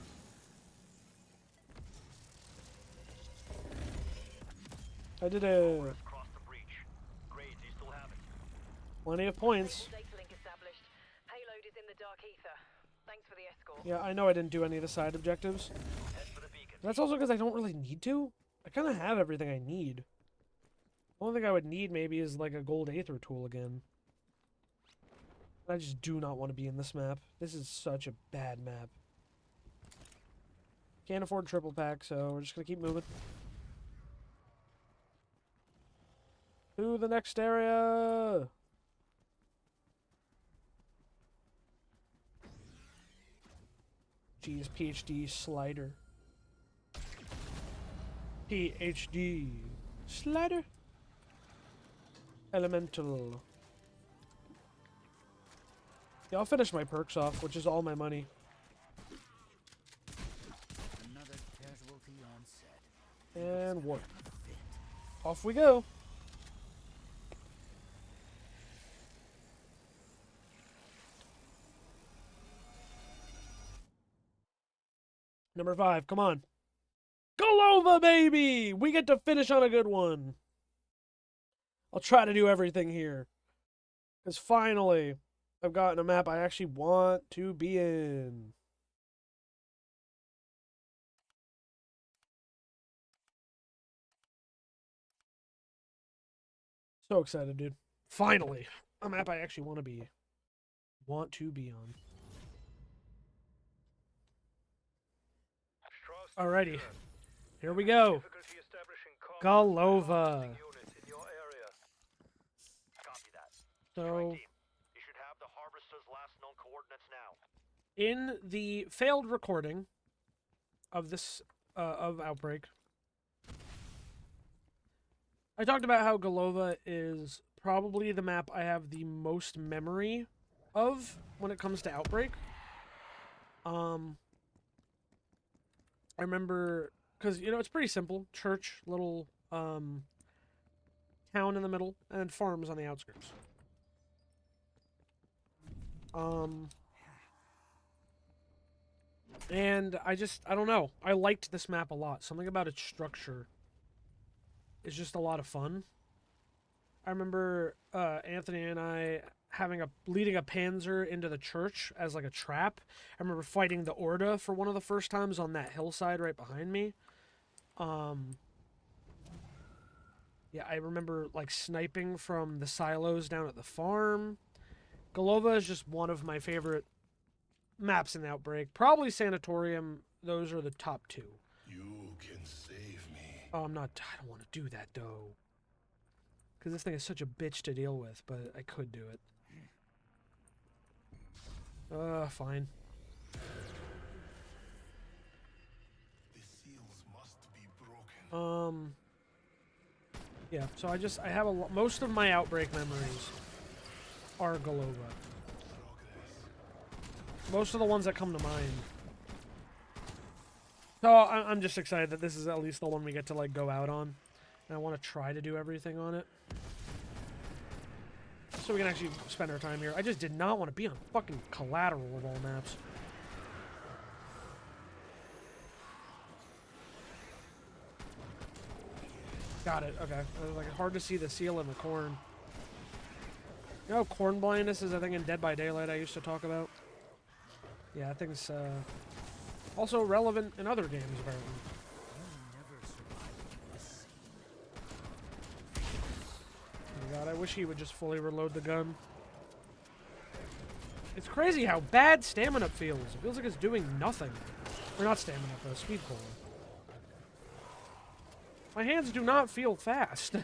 I did a Cross the breach. Grades, you still have it. plenty of points. Stable data link established. Payload is in the dark ether. Thanks for the escort. Yeah, I know I didn't do any of the side objectives. Head for the beacon. That's also because I don't really need to. I kind of have everything I need. The only thing I would need maybe is like a gold aether tool again. I just do not want to be in this map. This is such a bad map. Can't afford triple pack, so we're just gonna keep moving. To the next area! Geez, PhD slider. PhD slider. Elemental. Yeah, I'll finish my perks off, which is all my money. Another casualty on set. And warp. Off we go. Number 5, come on. Golova, baby! We get to finish on a good one. I'll try to do everything here. Because finally, I've gotten a map I actually want to be in. So excited, dude. Finally, a map I actually want to be on. Alrighty, here we go. Difficulty establishing Golova. unit in your area. Copy that. So, Team, you should have the harvester's last known coordinates now. in the failed recording of this of Outbreak, I talked about how Golova is probably the map I have the most memory of when it comes to Outbreak. I remember, because, you know, it's pretty simple. Church, little town in the middle, and farms on the outskirts. And I don't know. I liked this map a lot. Something about its structure is just a lot of fun. I remember Anthony and I leading a panzer into the church as like a trap. I remember fighting the Orda for one of the first times on that hillside right behind me. Yeah, I remember like sniping from the silos down at the farm. Golova is just one of my favorite maps in Outbreak. Probably Sanatorium. Those are the top two. You can save me. Oh, I don't want to do that, though. Because this thing is such a bitch to deal with, but I could do it. Fine. The seals must be broken. Yeah, so I have most of my Outbreak memories are Golova. Most of the ones that come to mind. So I'm just excited that this is at least the one we get to like go out on. And I want to try to do everything on it. So we can actually spend our time here. I just did not want to be on fucking Collateral of all maps. Got it, okay. It was like hard to see the seal in the corn. You know, corn blindness is a thing in Dead by Daylight I used to talk about. Yeah, that thing's also relevant in other games, apparently. Oh my god, I wish he would just fully reload the gun. It's crazy how bad stamina feels. It feels like it's doing nothing. Or not stamina, but speed cola. My hands do not feel fast. A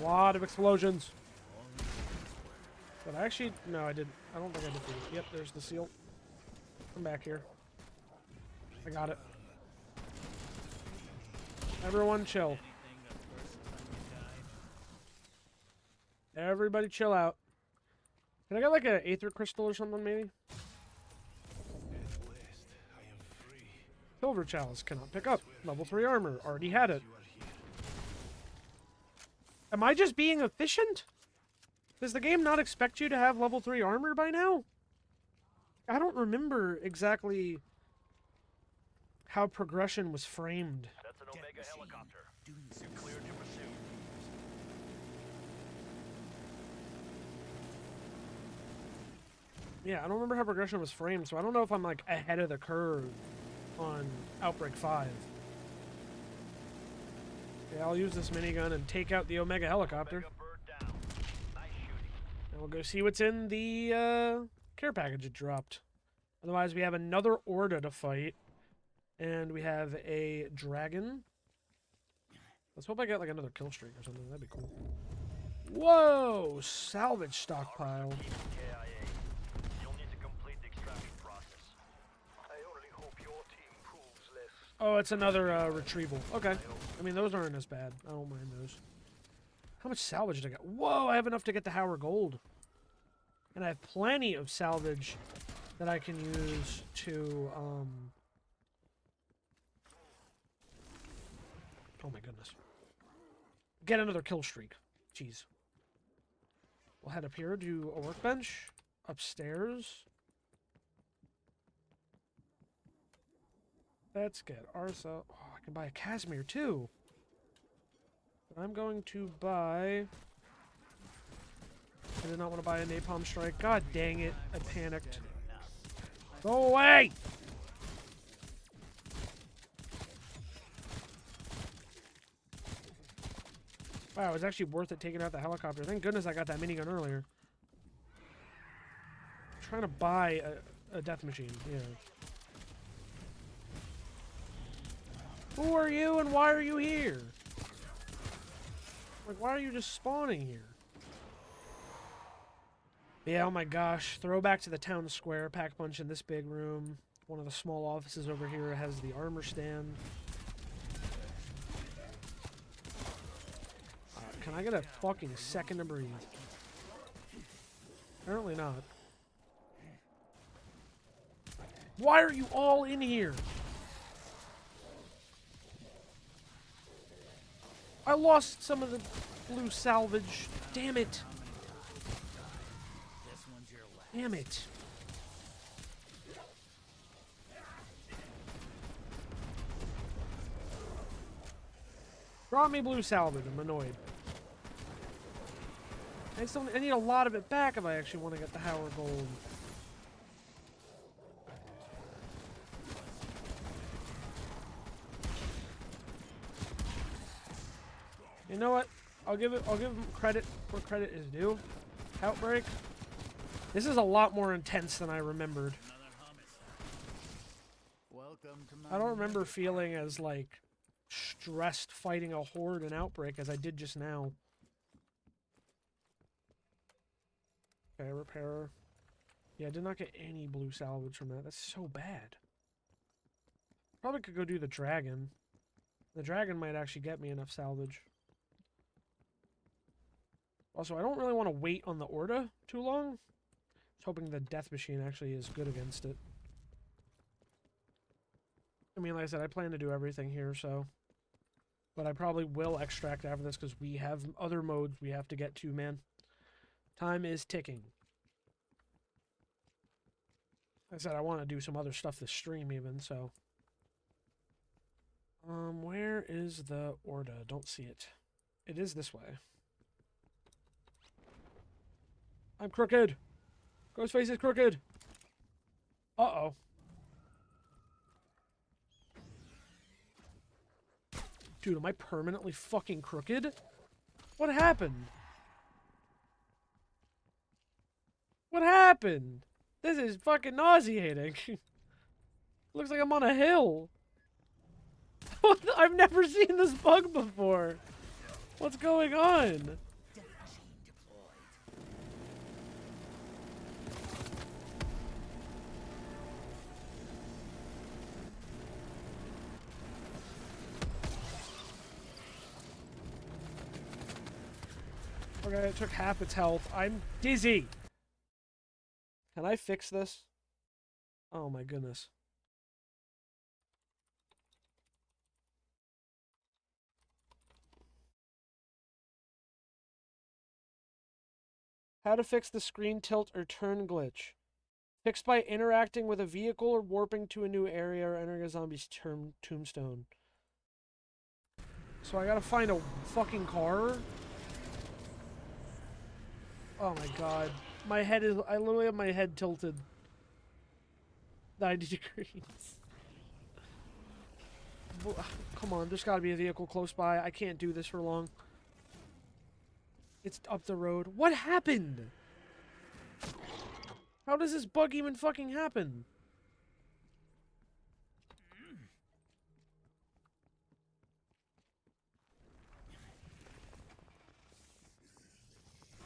lot of explosions. But I actually... No, I didn't. I don't think I did. Yep, there's the seal. Come back here. I got it. Everyone chill. Everybody chill out. Can I get like an Aether Crystal or something, maybe? At last, I am free. Silver Chalice cannot pick up. Level 3 armor. Already had it. You are here. Am I just being efficient? Does the game not expect you to have level 3 armor by now? I don't remember exactly how progression was framed. That's an Omega helicopter. You cleared to pursue. Yeah, I don't remember how progression was framed, so I don't know if I'm like ahead of the curve on Outbreak 5. Yeah, I'll use this minigun and take out the Omega helicopter. Omega bird down. Nice shooting. And we'll go see what's in the care package it dropped. Otherwise, we have another Orda to fight. And we have a dragon. Let's hope I get like another kill streak or something. That'd be cool. Whoa! Salvage stockpile. KIA. You'll need to complete the extraction process. I only hope your team proves less. Oh, it's another retrieval. Okay. I mean, those aren't as bad. I don't mind those. How much salvage did I get? Whoa, I have enough to get the Howard Gold. And I have plenty of salvage that I can use to, oh my goodness. Get another kill streak. Jeez. We'll head up here to a workbench. Upstairs. Let's get Arsa. Oh, I can buy a Casimir too. But I'm going to buy... I did not want to buy a Napalm Strike. God dang it. I panicked. Go away! Wow, it was actually worth it taking out the helicopter. Thank goodness I got that minigun earlier. I'm trying to buy a death machine, yeah. Who are you and why are you here? Like, why are you just spawning here? Yeah, oh my gosh. Throwback to the town square. Pack punch in this big room. One of the small offices over here has the armor stand. Can I get a fucking second to breathe? Apparently not. Why are you all in here? I lost some of the blue salvage. Damn it. This one's your last. Damn it. Drop me blue salvage. I'm annoyed. I need a lot of it back if I actually want to get the Howard Gold. You know what? I'll give him credit where credit is due. Outbreak. This is a lot more intense than I remembered. Another homicide. Welcome to my I don't remember feeling as like stressed fighting a horde in Outbreak as I did just now. Okay, repairer. Yeah, I did not get any blue salvage from that. That's so bad. Probably could go do the dragon. The dragon might actually get me enough salvage. Also, I don't really want to wait on the Orda too long. I was hoping the death machine actually is good against it. I mean, like I said, I plan to do everything here, so... But I probably will extract after this because we have other modes we have to get to, man. Time is ticking. Like I said, I want to do some other stuff this stream even, so... where is the Orda? Don't see it. It is this way. I'm crooked! Ghostface is crooked! Uh-oh. Dude, am I permanently fucking crooked? What happened? What happened? This is fucking nauseating. Looks like I'm on a hill. I've never seen this bug before. What's going on? Okay, it took half its health. I'm dizzy. Can I fix this? Oh my goodness. How to fix the screen tilt or turn glitch. Fixed by interacting with a vehicle or warping to a new area or entering a zombie's tombstone. So I gotta find a fucking car? Oh my god. My head is... I literally have my head tilted 90 degrees. Come on, there's gotta be a vehicle close by. I can't do this for long. It's up the road. What happened? How does this bug even fucking happen?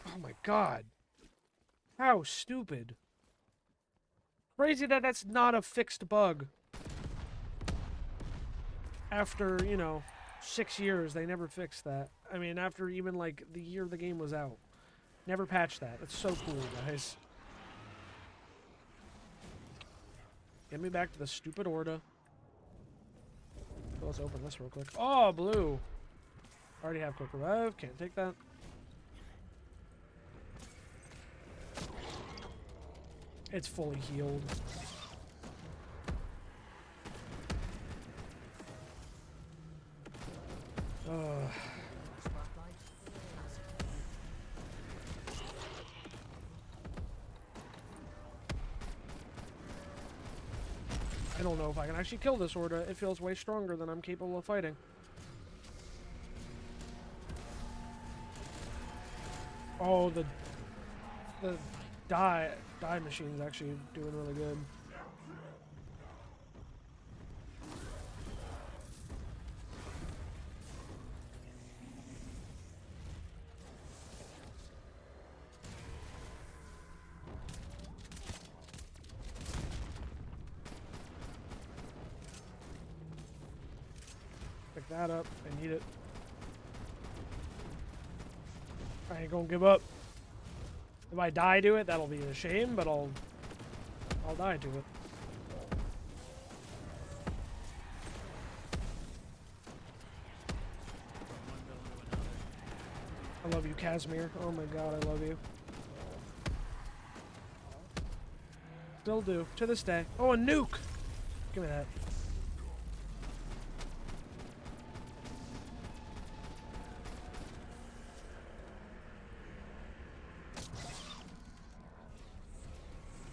Oh my god. How stupid. Crazy that that's not a fixed bug. After, you know, 6 years, they never fixed that. I mean, after even, like, the year the game was out. Never patched that. That's so cool, guys. Get me back to the stupid Orda. Let's open this real quick. Oh, blue. Already have quick revive. Can't take that. It's fully healed. I don't know if I can actually kill this Orda. It feels way stronger than I'm capable of fighting. Oh, the die machine's actually doing really good. Pick that up. I need it. I ain't gonna give up. If I die to it, that'll be a shame, but I'll die to it. I love you, Casimir. Oh my god, I love you. Still do. To this day. Oh, a nuke! Give me that.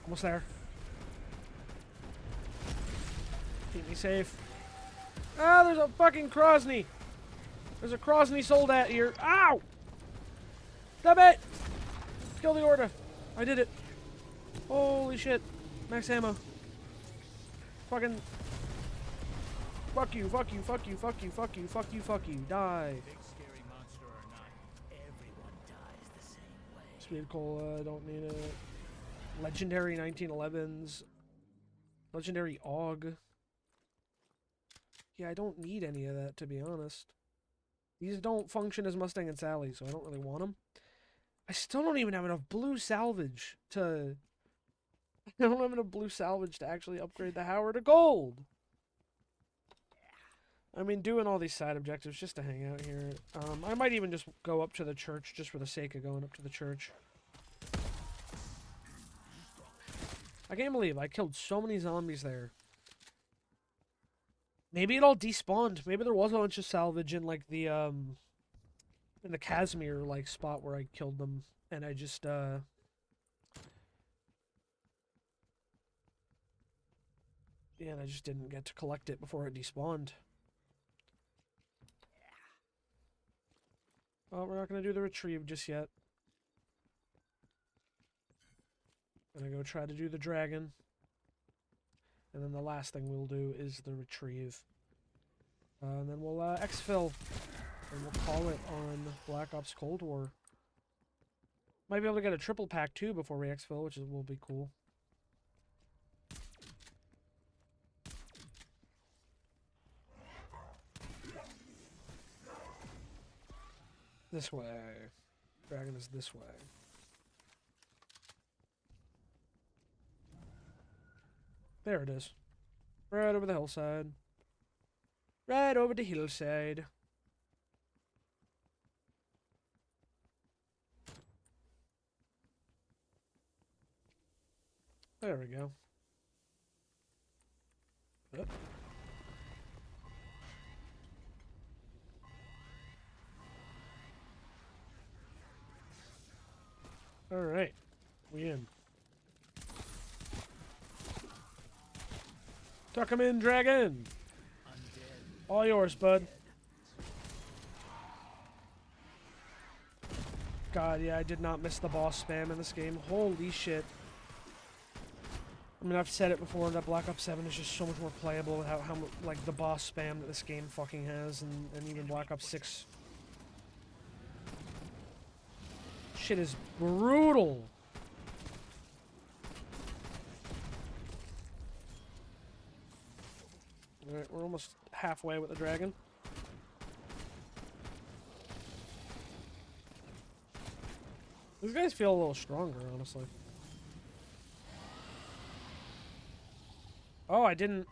Almost there. Keep me safe. Ah, there's a fucking Krosny! There's a Krosny Soldat here. Ow! Stop it! Kill the Order. I did it. Holy shit. Max ammo. Fucking... Fuck you, fuck you, fuck you, fuck you, fuck you, fuck you, fuck you. Die. Big scary monster or not, everyone dies the same way. Speed Cola, don't need it. Legendary 1911s. Legendary AUG. Yeah, I don't need any of that, to be honest. These don't function as Mustang and Sally, so I don't really want them. I still don't even have enough blue salvage to... I don't have enough blue salvage to actually upgrade the Howard to gold. I mean, doing all these side objectives just to hang out here. I might even just go up to the church just for the sake of going up to the church. I can't believe I killed so many zombies there. Maybe it all despawned. Maybe there was a bunch of salvage in like the in the Casimir like spot where I killed them, and I just yeah, and I just didn't get to collect it before it despawned. Oh, we're not gonna do the retrieve just yet. Gonna go try to do the dragon. And then the last thing we'll do is the retrieve. And then we'll exfil. And we'll call it on Black Ops Cold War. Might be able to get a triple pack too before we exfil, which will be cool. This way. Dragon is this way. There it is. Right over the hillside. Right over the hillside. There we go. Yep. Alright. We in. Tuck him in, dragon! All yours, bud. God, yeah, I did not miss the boss spam in this game. Holy shit. I mean, I've said it before, that Black Ops 7 is just so much more playable with how like, the boss spam that this game fucking has, and even Black Ops 6. Shit is brutal. Alright, we're almost halfway with the dragon. These guys feel a little stronger, honestly. Oh, I didn't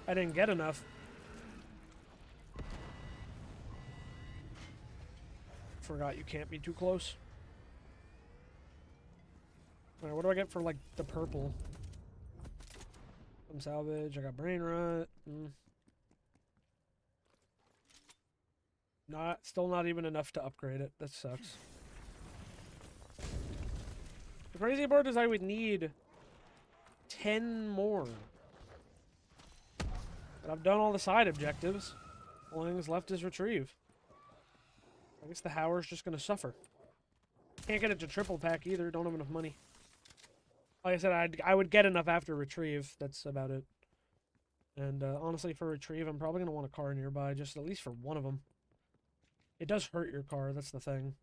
get enough. Forgot you can't be too close. Alright, what do I get for, like, the purple? Some salvage. I got brain rot. Still not even enough to upgrade it. That sucks. The crazy part is I would need 10 more. And I've done all the side objectives. The only thing that's left is retrieve. I guess the Howard's just gonna suffer. Can't get it to triple pack either. Don't have enough money. Like I said, I would get enough after retrieve. That's about it. And honestly, for retrieve, I'm probably going to want a car nearby, just at least for one of them. It does hurt your car, that's the thing.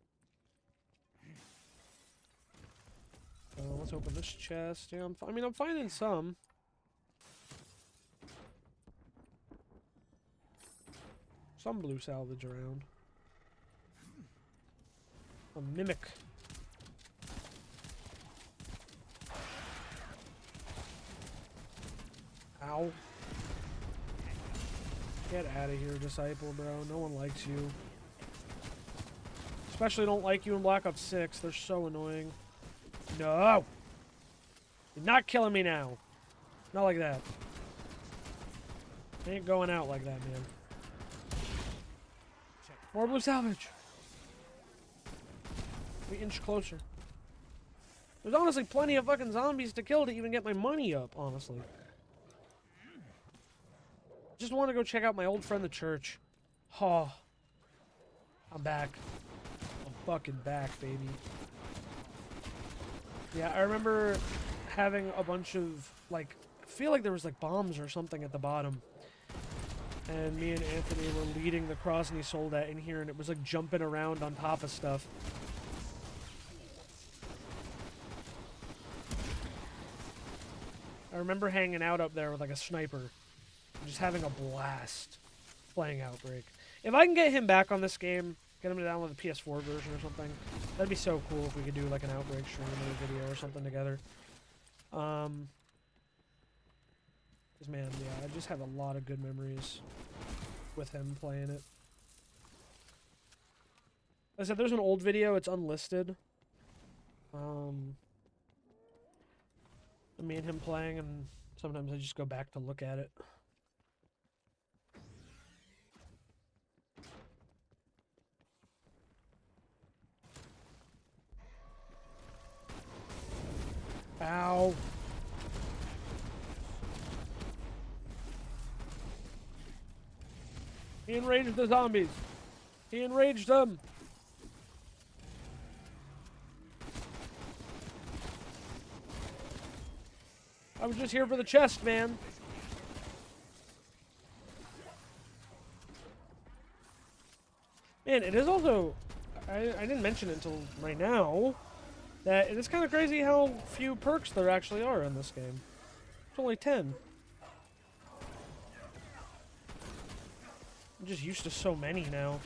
Let's open this chest. Yeah, I mean, I'm finding some. Some blue salvage around. A mimic. Ow. Get out of here, Disciple, bro. No one likes you. Especially don't like you in Black Ops 6. They're so annoying. No! You're not killing me now. Not like that. I ain't going out like that, man. More blue salvage. We inch closer. There's honestly plenty of fucking zombies to kill to even get my money up, honestly. Just want to go check out my old friend, the church. Oh. I'm back. I'm fucking back, baby. Yeah, I remember having a bunch of, like, I feel like there was, like, bombs or something at the bottom. And me and Anthony were leading the cross and he sold that in here, and it was, like, jumping around on top of stuff. I remember hanging out up there with, like, a sniper. Just having a blast playing Outbreak. If I can get him back on this game, get him to download the PS4 version or something, that'd be so cool if we could do, like, an Outbreak stream or a video or something together. 'Cause, man, yeah, I just have a lot of good memories with him playing it. Like I said, there's an old video, it's unlisted. Me and him playing, and sometimes I just go back to look at it. Ow. He enraged the zombies. He enraged them. I was just here for the chest, man. Man, it is also... I didn't mention it until right now, that it is kind of crazy how few perks there actually are in this game. It's only 10. I'm just used to so many now.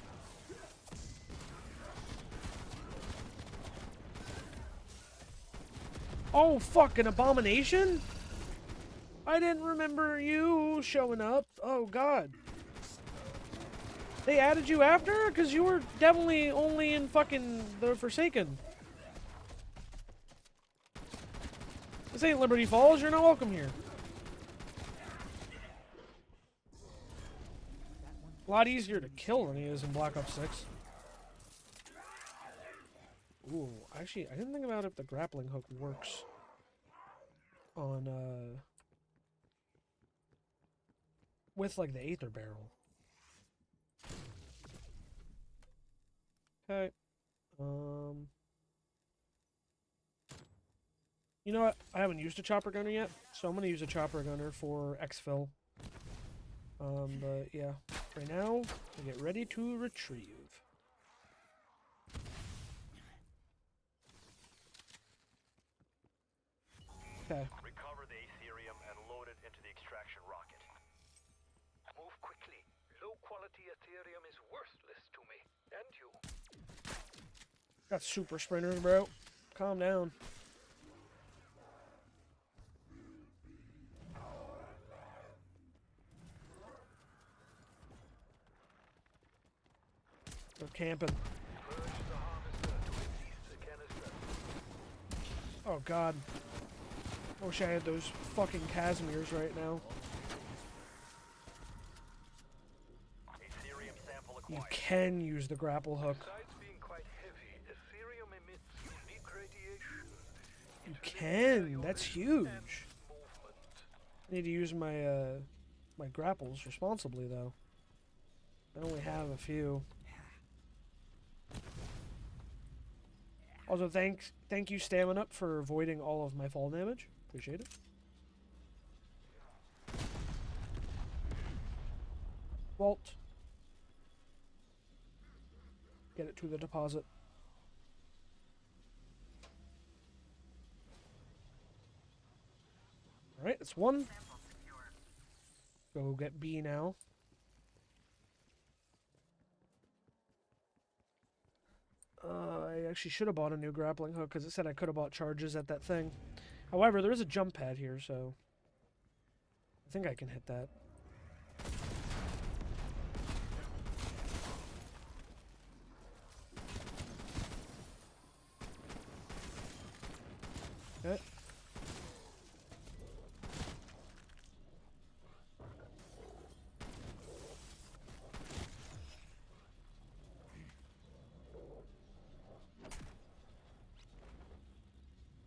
Oh, fuck, an abomination? I didn't remember you showing up. Oh, God. They added you after? Because you were definitely only in fucking the Forsaken. This ain't Liberty Falls. You're not welcome here. A lot easier to kill than he is in Black Ops 6. Ooh, actually, I didn't think about if the grappling hook works on, with, like, the Aether Barrel. Okay. You know what? I haven't used a chopper gunner yet, so I'm gonna use a chopper gunner for exfil. But yeah, right now, I get ready to retrieve. Okay. Recover the Aetherium and load it into the extraction rocket. Move quickly. Low-quality Ethereum is worthless to me. And you. Got super sprinters, bro. Calm down. They're camping. Purge the harvester to release the canister. Oh, God. I wish I had those fucking Casimirs right now. Aetherium sample You acquired. can use the grapple hook. Besides being quite heavy, Ethereum emits unique radiation. You It can. limits That's your huge. movement. I need to use my my grapples responsibly, though. I only have a few. Also, thank you, Stamina, for avoiding all of my fall damage. Appreciate it. Vault. Get it to the deposit. Alright, it's one. Go get B now. I actually should have bought a new grappling hook because it said I could have bought charges at that thing. However, there is a jump pad here, so I think I can hit that. Okay.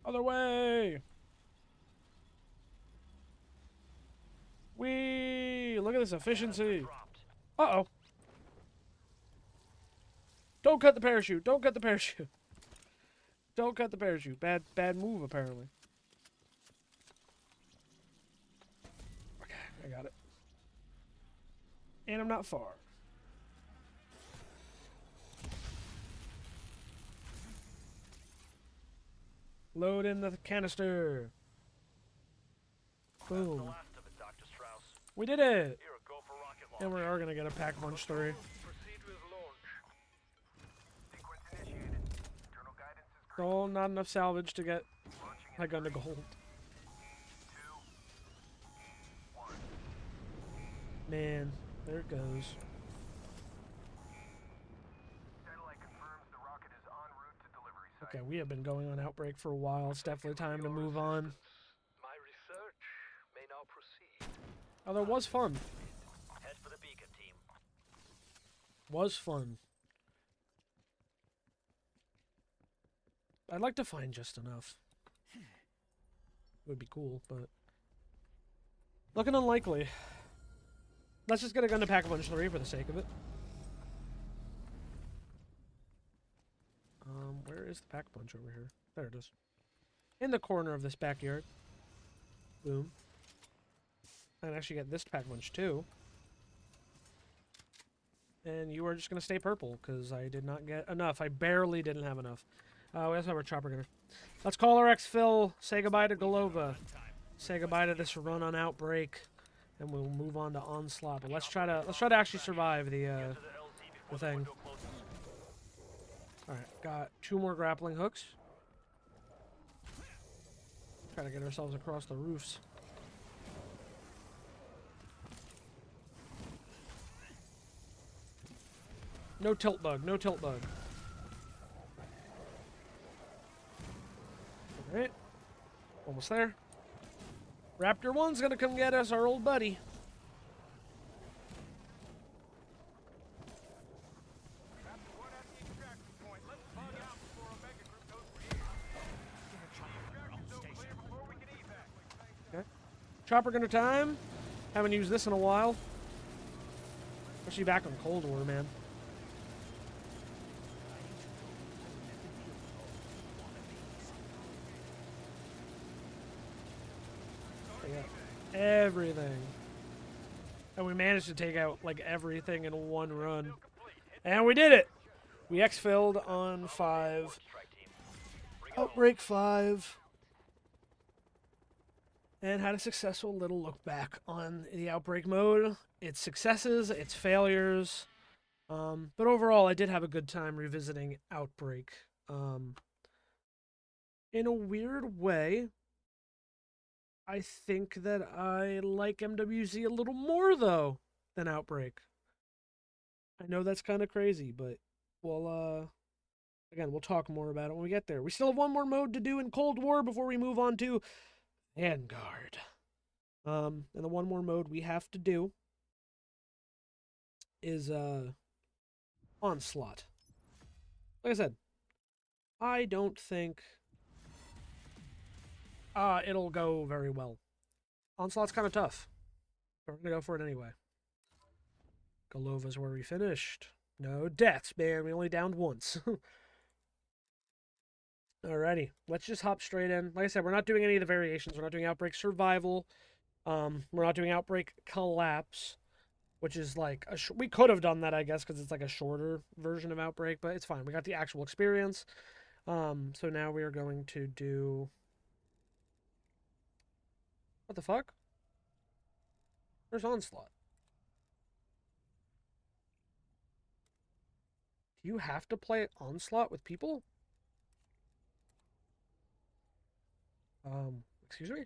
Other way! Whee! Look at this efficiency! Uh-oh. Don't cut the parachute. Don't cut the parachute. Don't cut the parachute. Bad move, apparently. Okay, I got it. And I'm not far. Load in the canister. That's the Boom. last of it, Dr. Strauss. We did it. Here, go for rocket launch. And we are going to get a Pack-Punch 3. Proceed with launch. Sequence initiated. Internal guidance is Oh, not enough salvage to get my gun to gold. 2, 1. Man, there it goes. Satellite confirms the rocket is en route to delivery site. Okay, we have been going on Outbreak for a while. It's definitely time to move on. My research may now proceed. Oh, that was fun. Head for the beacon, team. Was fun. I'd like to find just enough. Would be cool, but looking unlikely. Let's just get a gun to Pack-Punch 3 for the sake of it. Where is the Pack-Punch over here? There it is. In the corner of this backyard. Boom. I can actually get this Pack-Punch too. And you are just going to stay purple, because I did not get enough. I barely didn't have enough. We also have our chopper gunner. Let's call our exfil. Say goodbye to Golova. Say goodbye to this run on Outbreak. And we'll move on to Onslaught. But let's try to actually survive the thing. Alright, got 2 more grappling hooks. Try to get ourselves across the roofs. No tilt bug, no tilt bug. Alright. Almost there. Raptor 1's gonna come get us, our old buddy. Okay. Chopper gunner time. Haven't used this in a while. Especially back on Cold War, man. Everything. And we managed to take out, like, everything in one run. And we did it! We exfilled on 5. Outbreak 5. And had a successful little look back on the Outbreak mode. Its successes, its failures. But overall, I did have a good time revisiting Outbreak. In a weird way, I think that I like MWZ a little more, though, than Outbreak. I know that's kind of crazy, but again, we'll talk more about it when we get there. We still have one more mode to do in Cold War before we move on to Vanguard. And the one more mode we have to do is Onslaught. Like I said, I don't think it'll go very well. Onslaught's kind of tough. But we're going to go for it anyway. Golova's where we finished. No deaths, man. We only downed once. Alrighty. Let's just hop straight in. Like I said, we're not doing any of the variations. We're not doing Outbreak Survival. We're not doing Outbreak Collapse, which is like we could have done that, I guess, because it's like a shorter version of Outbreak, but it's fine. We got the actual experience. So now we are going to do... What the fuck? Where's Onslaught? Do you have to play Onslaught with people? Excuse me?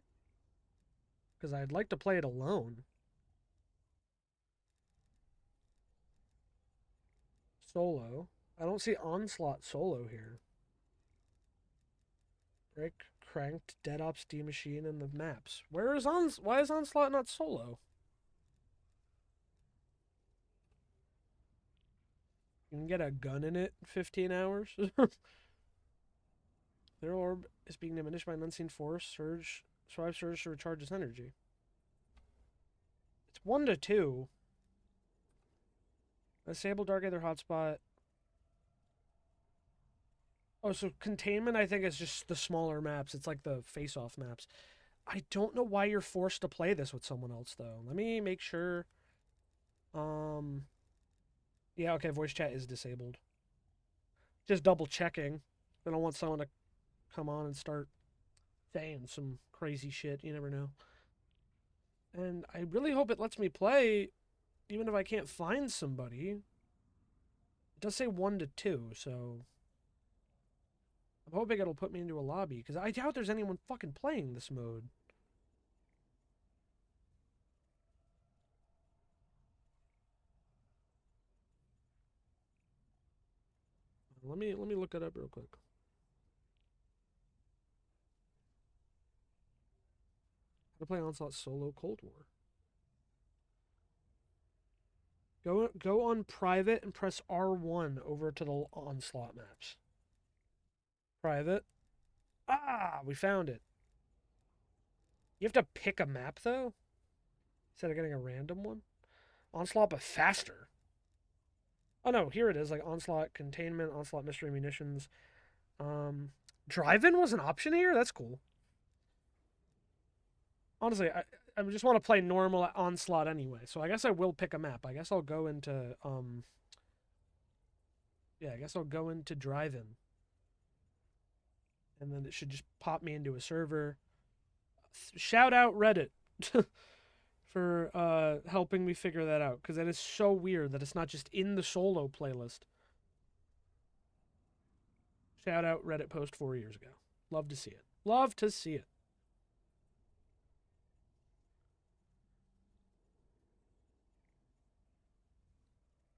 Because I'd like to play it alone. Solo. I don't see Onslaught solo here. Break, Cranked, Dead Ops, D Machine, and the maps. Where is why is Onslaught not solo? You can get a gun in it in 15 hours. Their orb is being diminished by an unseen force. Surge to recharge its energy. It's 1 to 2. Disable Dark Aether hotspot. Oh, so containment, I think, is just the smaller maps. It's like the face-off maps. I don't know why you're forced to play this with someone else, though. Let me make sure. Yeah, okay, voice chat is disabled. Just double checking. I don't want someone to come on and start saying some crazy shit. You never know. And I really hope it lets me play, even if I can't find somebody. It does say 1 to 2, so I'm hoping it'll put me into a lobby, because I doubt there's anyone fucking playing this mode. Let me look it up real quick. How to play Onslaught solo Cold War. Go on private and press R1 over to the Onslaught maps. Private. Ah, we found it. You have to pick a map, though? Instead of getting a random one? Onslaught, but faster. Oh, no, here it is. Like, Onslaught Containment, Onslaught Mystery Munitions. Drive-in was an option here? That's cool. Honestly, I just want to play normal Onslaught anyway, so I guess I will pick a map. I guess I'll go into, yeah, I guess I'll go into Drive-in. And then it should just pop me into a server. Shout out Reddit for helping me figure that out, because that is so weird that it's not just in the solo playlist. Shout out Reddit post 4 years ago. Love to see it. Love to see it.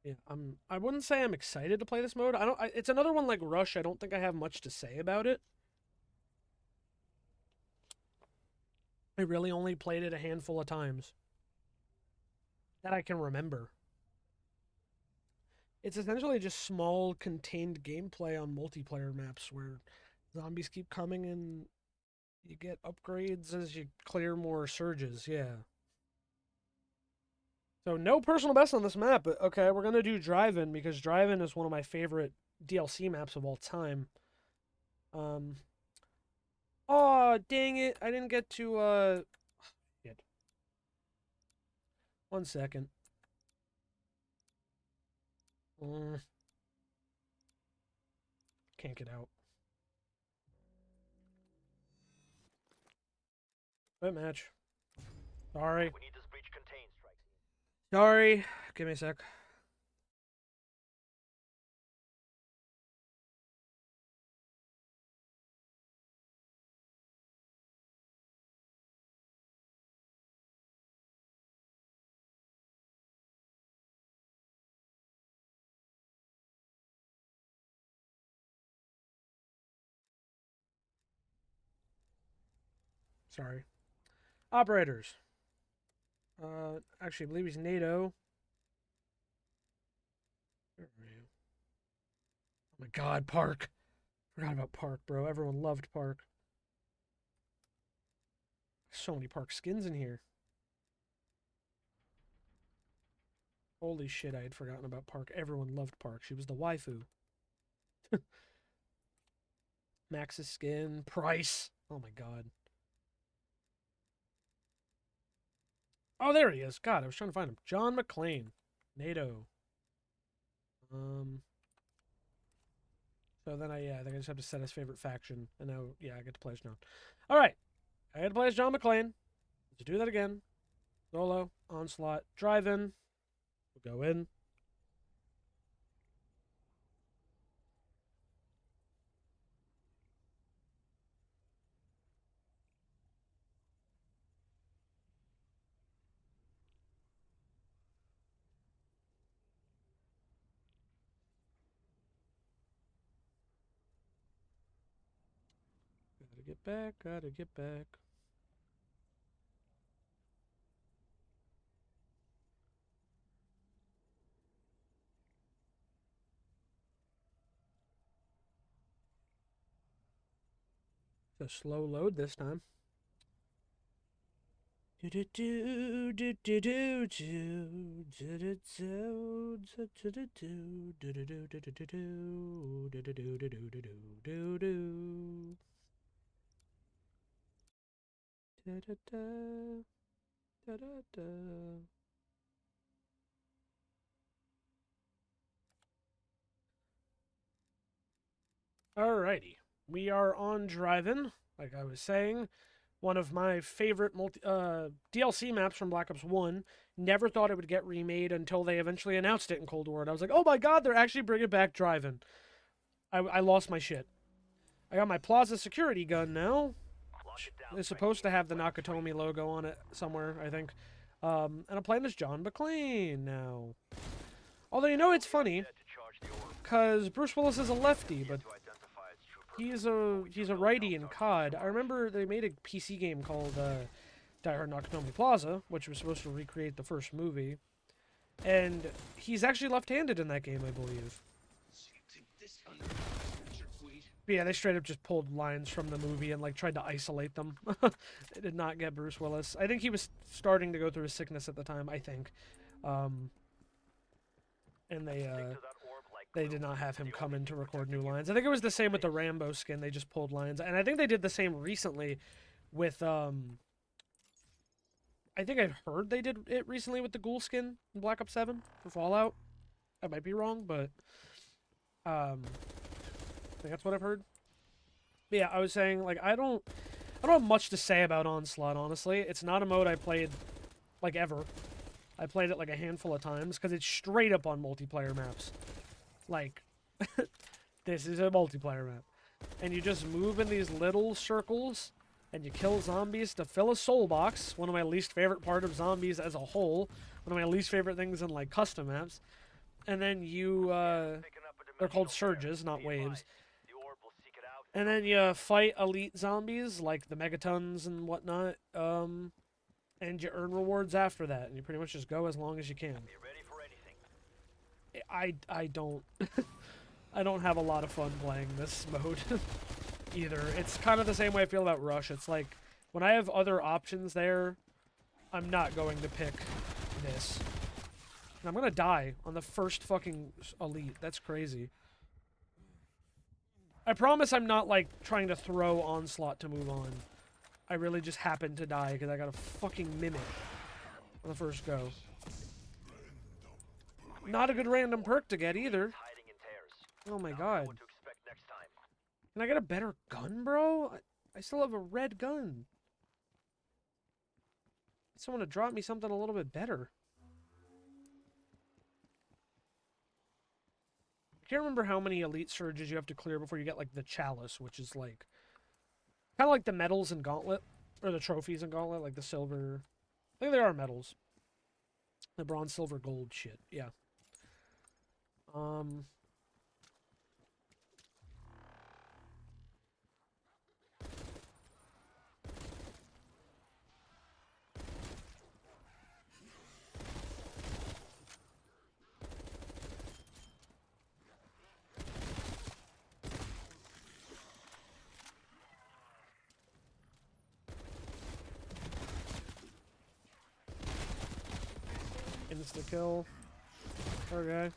Yeah, I wouldn't say I'm excited to play this mode. It's another one like Rush. I don't think I have much to say about it. I really only played it a handful of times that I can remember. It's essentially just small, contained gameplay on multiplayer maps where zombies keep coming and you get upgrades as you clear more surges, yeah. So no personal best on this map, but okay, we're gonna do Drive-In because Drive-In is one of my favorite DLC maps of all time. Oh, dang it. I didn't get to, shit. 1 second. Can't get out. Quit match. Sorry. We need this breach contained, strike team. Sorry. Give me a sec. Sorry. Operators. Actually, I believe he's NATO. Where are you? Oh my god, Park. Forgot about Park, bro. Everyone loved Park. So many Park skins in here. Holy shit, I had forgotten about Park. Everyone loved Park. She was the waifu. Max's skin. Price. Oh my god. Oh, there he is. God, I was trying to find him. John McClane. NATO. So then I think I just have to set his favorite faction. And now, yeah, I get to play as John. Alright. I get to play as John McClane. Let's do that again. Solo. Onslaught. Drive-in. We'll go in. Gotta get back, gotta get back. It's a slow load this time. Alrighty, we are on driving. Like I was saying, one of my favorite DLC maps from Black Ops 1. Never thought it would get remade until they eventually announced it in Cold War. And I was like, oh my god, they're actually bringing back driving. I lost my shit. I got my Plaza security gun now. It's supposed to have the Nakatomi logo on it somewhere, I think. And I'm playing as John McClane now. Although, you know, it's funny, because Bruce Willis is a lefty, but he's a righty in COD. I remember they made a PC game called Die Hard Nakatomi Plaza, which was supposed to recreate the first movie. And he's actually left-handed in that game, I believe. But yeah, they straight up just pulled lines from the movie and like tried to isolate them. They did not get Bruce Willis. I think he was starting to go through a sickness at the time, I think. And they did not have him come in to record new lines. I think it was the same with the Rambo skin. They just pulled lines. And I think they did the same recently with, I think I've heard they did it recently with the Ghoul skin in Black Ops 7 for Fallout. I might be wrong, but, I think that's what I've heard. But yeah, I was saying, like, I don't have much to say about Onslaught, honestly. It's not a mode I played, like, ever. I played it, like, a handful of times, because it's straight up on multiplayer maps. Like, this is a multiplayer map. And you just move in these little circles, and you kill zombies to fill a soul box. One of my least favorite part of zombies as a whole. One of my least favorite things in, like, custom maps. And then you, they're called surges, not waves. And then you fight elite zombies, like the megatons and whatnot, and you earn rewards after that, and you pretty much just go as long as you can. I don't I don't have a lot of fun playing this mode either. It's kind of the same way I feel about Rush. It's like, when I have other options there, I'm not going to pick this. And I'm gonna die on the first fucking elite. That's crazy. I promise I'm not, like, trying to throw Onslaught to move on. I really just happened to die because I got a fucking mimic on the first go. Not a good random perk to get either. Oh my god. Can I get a better gun, bro? I still have a red gun. Need someone to drop me something a little bit better. I can't remember how many elite surges you have to clear before you get, like, the chalice, which is, like, kind of like the medals in Gauntlet, or the trophies in Gauntlet, like the silver. I think they are medals. The bronze, silver, gold shit, yeah. Insta-kill. Okay.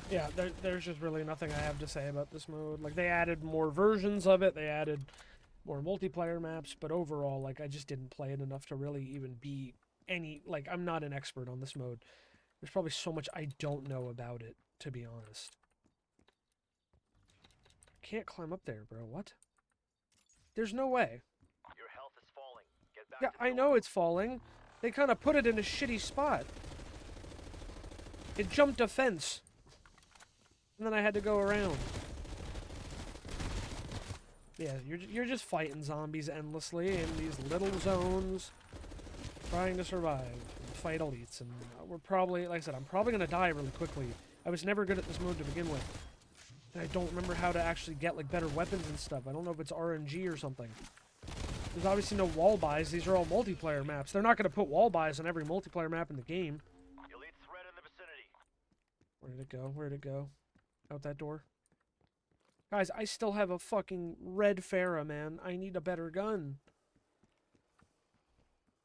Yeah, there's just really nothing I have to say about this mode. Like, they added more versions of it, they added more multiplayer maps, but overall, like, I just didn't play it enough to really even be any... Like, I'm not an expert on this mode. There's probably so much I don't know about it, to be honest. I can't climb up there, bro. What? There's no way. Your health is falling. Get back Yeah, to I know it's falling. They kind of put it in a shitty spot. It jumped a fence. And then I had to go around. Yeah, you're just fighting zombies endlessly in these little zones, trying to survive and fight elites. And we're probably, like I said, I'm probably gonna die really quickly. I was never good at this mode to begin with. And I don't remember how to actually get, like, better weapons and stuff. I don't know if it's RNG or something. There's obviously no wall buys. These are all multiplayer maps. They're not going to put wall buys on every multiplayer map in the game. elite threat in the vicinity. Where did it go? Where did it go? Out that door? Guys, I still have a fucking red Farah, man. I need a better gun.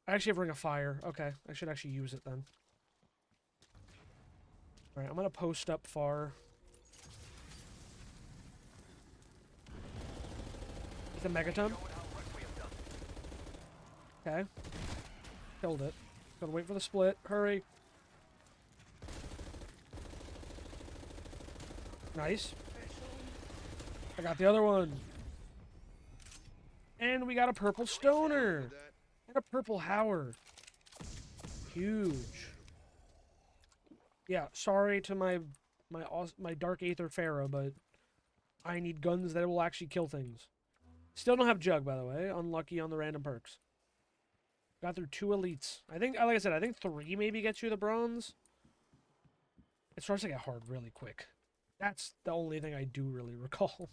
I actually have Ring of Fire. Okay, I should actually use it then. Alright, I'm gonna post up far. With a Megaton. Okay. Killed it. Gotta wait for the split. Hurry. Nice. I got the other one. And we got a purple stoner. And a purple Howard. Huge. Yeah, sorry to my Dark Aether Pharaoh, but I need guns that will actually kill things. Still don't have Jug, by the way. Unlucky on the random perks. Got through 2 elites. I think, like I said, I think 3 maybe gets you the bronze. It starts to get hard really quick. That's the only thing I do really recall.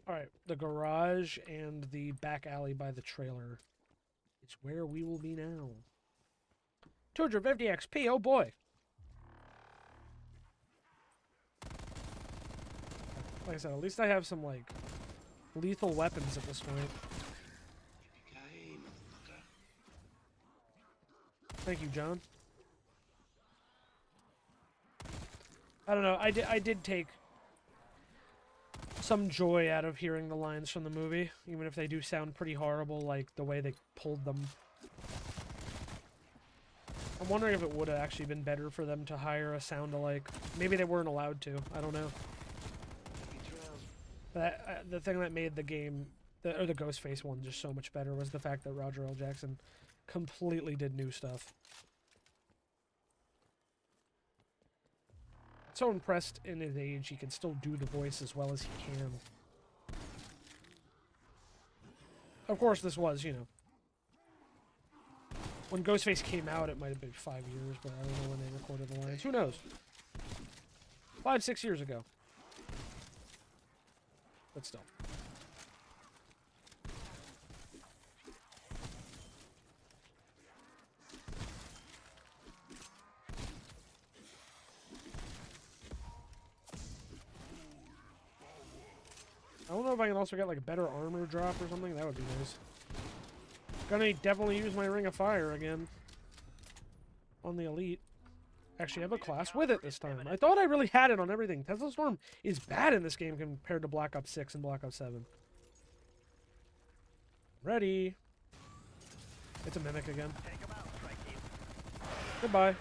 Alright, the garage and the back alley by the trailer is where we will be now. 250 XP, oh boy! Like I said, at least I have some, like, lethal weapons at this point. Thank you, John. I don't know, I did take some joy out of hearing the lines from the movie, even if they do sound pretty horrible, like the way they pulled them. I'm wondering if it would have actually been better for them to hire a sound-alike. Maybe they weren't allowed to. I don't know. But the thing that made the game, or the Ghostface one, just so much better was the fact that Roger L. Jackson completely did new stuff. So impressed in his age, he can still do the voice as well as he can. Of course, this was, you know, when Ghostface came out, it might have been 5 years, but I don't know when they recorded the lines. Who knows? 5, 6 years ago. But still. I don't know if I can also get like a better armor drop or something. That would be nice. Gonna definitely use my Ring of Fire again on the Elite. Actually, I have a class with it this time. I thought I really had it on everything. Tesla Storm is bad in this game compared to Black Ops 6 and Black Ops 7. Ready. It's a Mimic again. Goodbye.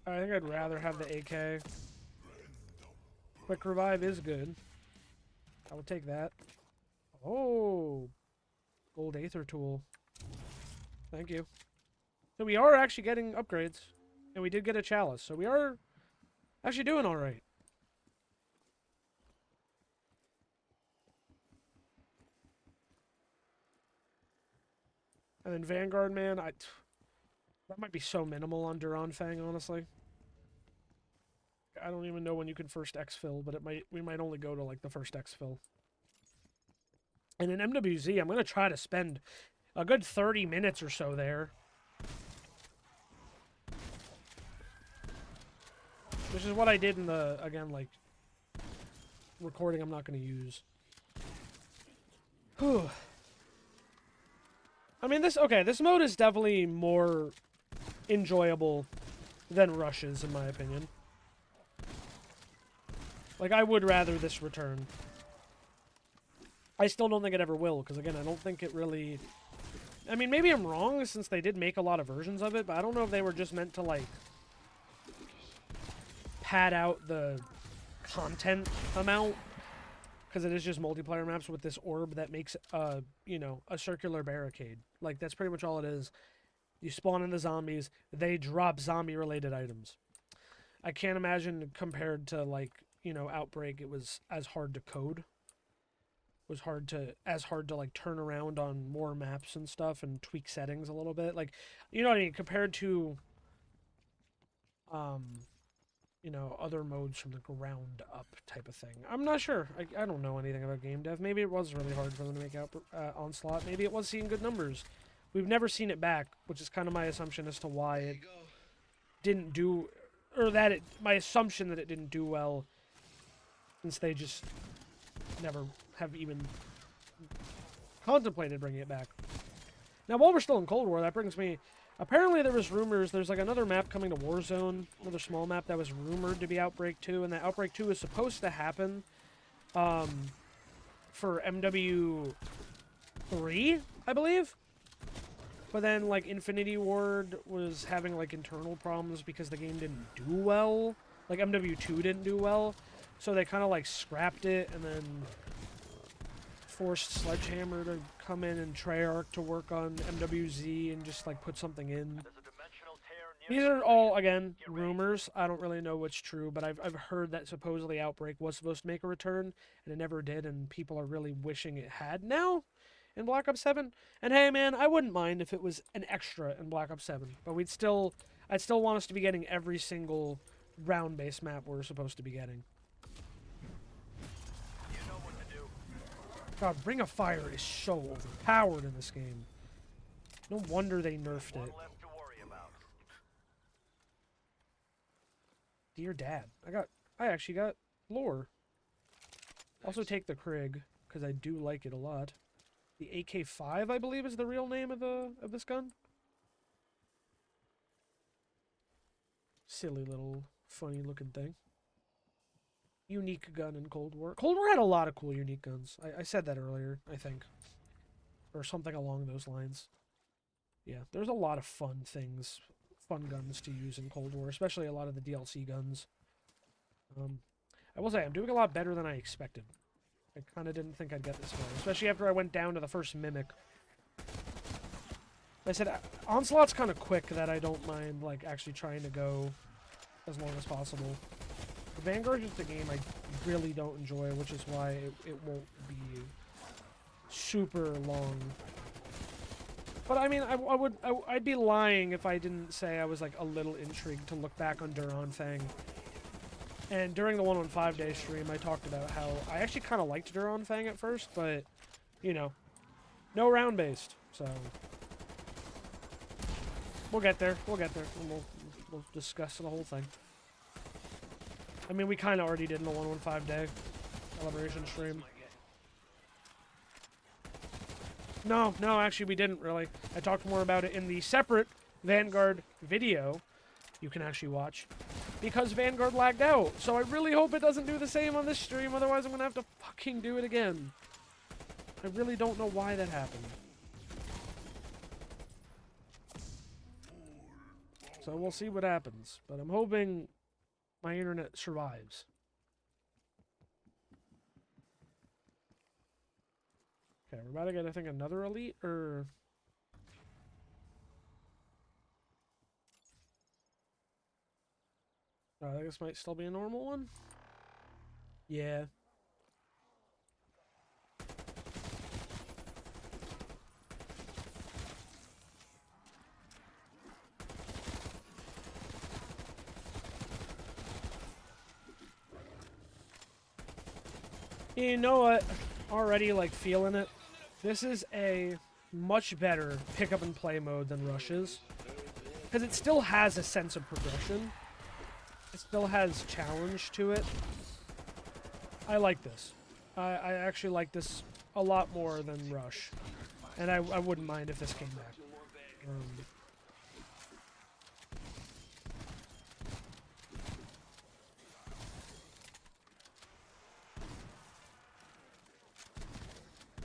I think I'd rather have the AK. Quick revive is good. I will take that. Oh, gold Aether tool. Thank you. So we are actually getting upgrades, and we did get a chalice. So we are actually doing all right. And then Vanguard, man, that might be so minimal on Anfang, honestly. I don't even know when you can first exfil, but we might only go to like the first exfil. And in MWZ, I'm gonna try to spend a good 30 minutes or so there. Which is what I did in the, again, like, recording I'm not gonna use. Whew. I mean, this mode is definitely more enjoyable than Rush's, in my opinion. Like, I would rather this return. I still don't think it ever will, because, again, I don't think it really... I mean, maybe I'm wrong, since they did make a lot of versions of it, but I don't know if they were just meant to, like, pad out the content amount, because it is just multiplayer maps with this orb that makes, you know, a circular barricade. Like, that's pretty much all it is. You spawn in the zombies, they drop zombie-related items. I can't imagine, compared to, like, you know, Outbreak, it was as hard to code. It was as hard to like turn around on more maps and stuff and tweak settings a little bit. Like, you know what I mean? Compared to, you know, other modes from the ground up type of thing. I'm not sure. I don't know anything about game dev. Maybe it was really hard for them to make out Onslaught. Maybe it was seeing good numbers. We've never seen it back, which is kind of my assumption as to why it didn't do, or that my assumption that it didn't do well, since they just never have even contemplated bringing it back. Now, while we're still in Cold War, that brings me... Apparently there was rumors, there's like another map coming to Warzone, another small map that was rumored to be Outbreak 2, and that Outbreak 2 is supposed to happen for MWIII, I believe? But then, like, Infinity Ward was having, like, internal problems because the game didn't do well. Like, MW2 didn't do well. So they kind of, like, scrapped it and then forced Sledgehammer to come in and Treyarch to work on MWZ and just, like, put something in. There's a dimensional tear near These are all, again, rumors. I don't really know what's true, but I've heard that supposedly Outbreak was supposed to make a return, and it never did, and people are really wishing it had now in Black Ops 7. And hey, man, I wouldn't mind if it was an extra in Black Ops 7, but I'd still want us to be getting every single round-based map we're supposed to be getting. You know what to do. God, Ring of Fire is so overpowered in this game. No wonder they nerfed One it. left to worry about. Dear Dad, I actually got lore. Also take the Krig, because I do like it a lot. The AK-5, I believe, is the real name of this gun. Silly little funny looking thing. Unique gun in Cold War. Cold War had a lot of cool unique guns. I said that earlier, I think. Or something along those lines. Yeah, there's a lot of fun things, fun guns to use in Cold War, especially a lot of the DLC guns. I will say, I'm doing a lot better than I expected. I kind of didn't think I'd get this far, especially after I went down to the first Mimic. Like I said, Onslaught's kind of quick that I don't mind, like, actually trying to go as long as possible. The Vanguard is the game I really don't enjoy, which is why it won't be super long. But I mean, I'd be lying if I didn't say I was, like, a little intrigued to look back on Anfang. And during the 115 day stream, I talked about how I actually kind of liked Anfang at first, but, you know, no round-based, so... We'll get there, and we'll discuss the whole thing. I mean, we kind of already did in the 115 day celebration stream. No, actually we didn't really. I talked more about it in the separate Vanguard video you can actually watch, because Vanguard lagged out. So I really hope it doesn't do the same on this stream, otherwise I'm going to have to fucking do it again. I really don't know why that happened. So we'll see what happens, but I'm hoping my internet survives. Okay, we're about to get, I think, another elite, or... Oh, I think this might still be a normal one? Yeah. You know what? Already, like, feeling it. This is a much better pick-up and play mode than Rush is. Because it still has a sense of progression. It still has challenge to it. I like this. I actually like this a lot more than Rush. And I wouldn't mind if this came back.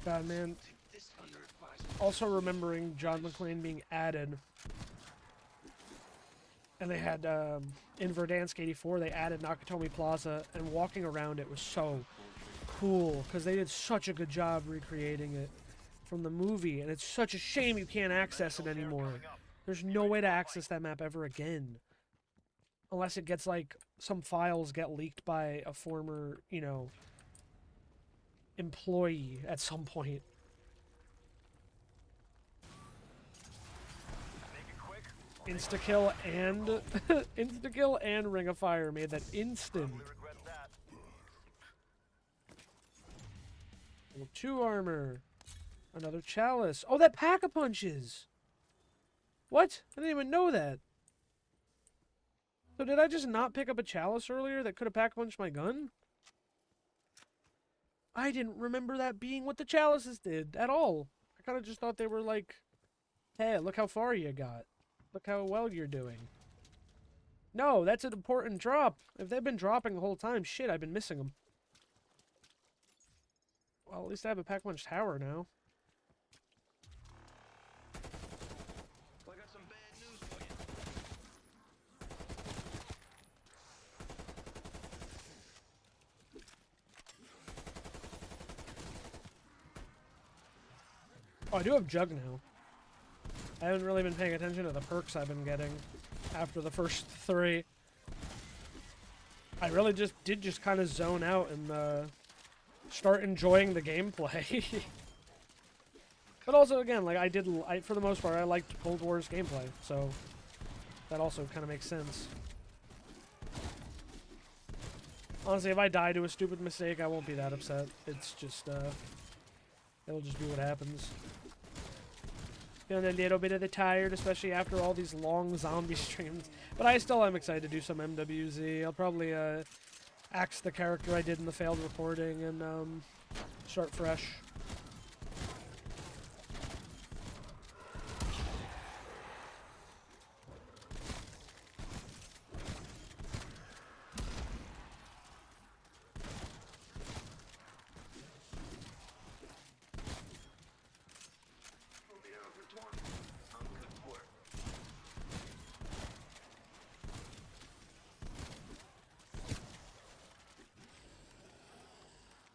God, man. Also remembering John McClane being added. And they had, in Verdansk 84, they added Nakatomi Plaza, and walking around it was so cool, because they did such a good job recreating it from the movie, and it's such a shame you can't access it anymore. There's no way to access that map ever again. Unless it gets, like, some files get leaked by a former, you know, employee at some point. Insta-kill and Insta-kill and Ring of Fire made that instant. Level 2 armor. Another chalice. Oh, that pack-a-punches! What? I didn't even know that. So did I just not pick up a chalice earlier that could have pack-a-punched my gun? I didn't remember that being what the chalices did at all. I kind of just thought they were like, hey, look how far you got. Look how well you're doing. No, that's an important drop. If they've been dropping the whole time, shit, I've been missing them. Well, at least I have a pack-punch tower now. I got some bad news for you. Oh, I do have Jug now. I haven't really been paying attention to the perks I've been getting after the first 3. I really did kind of zone out and start enjoying the gameplay. But also, again, like I for the most part, I liked Cold War's gameplay, so that also kind of makes sense. Honestly, if I die to a stupid mistake, I won't be that upset. It's just, it'll just be what happens. Feeling a little bit of the tired, especially after all these long zombie streams. But I still am excited to do some MWZ. I'll probably, axe the character I did in the failed recording and, start fresh.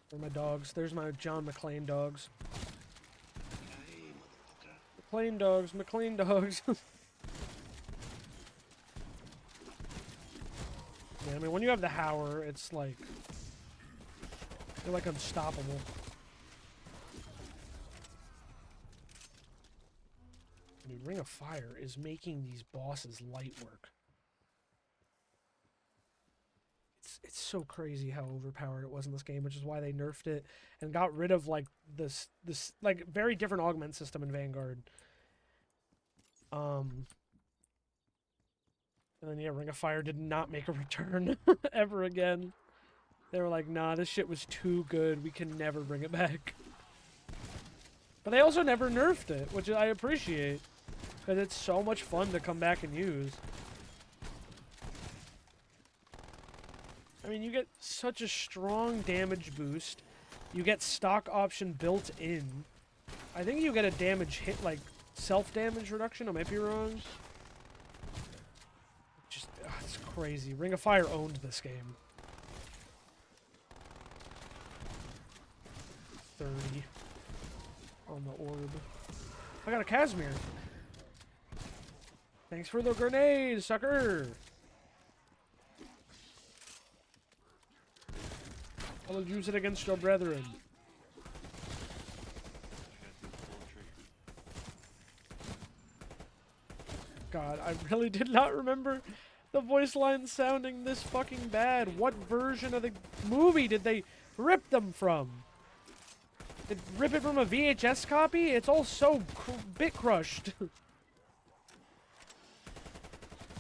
Where are my dogs? There's my John McClane dogs. McClane dogs, McClane dogs. Yeah, I mean, when you have the Howler, it's like... You're like unstoppable. Dude, Ring of Fire is making these bosses light work. It's so crazy how overpowered it was in this game, which is why they nerfed it and got rid of like this like very different augment system in Vanguard. And then yeah, Ring of Fire did not make a return ever again. They were like, nah, this shit was too good. We can never bring it back. But they also never nerfed it, which I appreciate. Because it's so much fun to come back and use. I mean, you get such a strong damage boost. You get stock option built in. I think you get a damage hit, like, self-damage reduction. I might be wrong. Just, it's crazy. Ring of Fire owned this game. 30 on the orb. I got a Casimir. Thanks for the grenade, sucker! I will use it against your brethren. God, I really did not remember the voice lines sounding this fucking bad. What version of the movie did they rip them from? Did rip it from a VHS copy? It's all so bit crushed.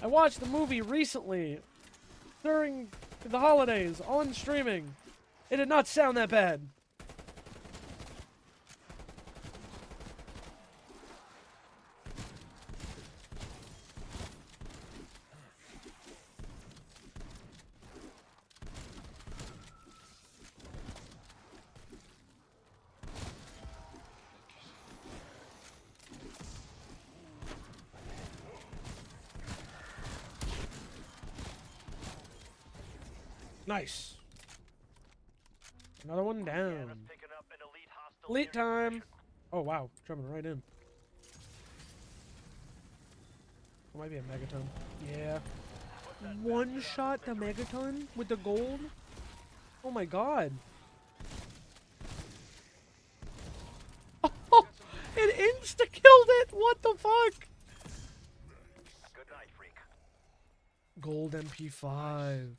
I watched the movie recently, during the holidays, on streaming. It did not sound that bad. Nice. Another one down. Elite time. Oh, wow. Jumping right in. It might be a megaton. Yeah. One shot the megaton with the gold? Oh my god. Oh, it insta-killed it! What the fuck? Good night, freak. Gold MP5.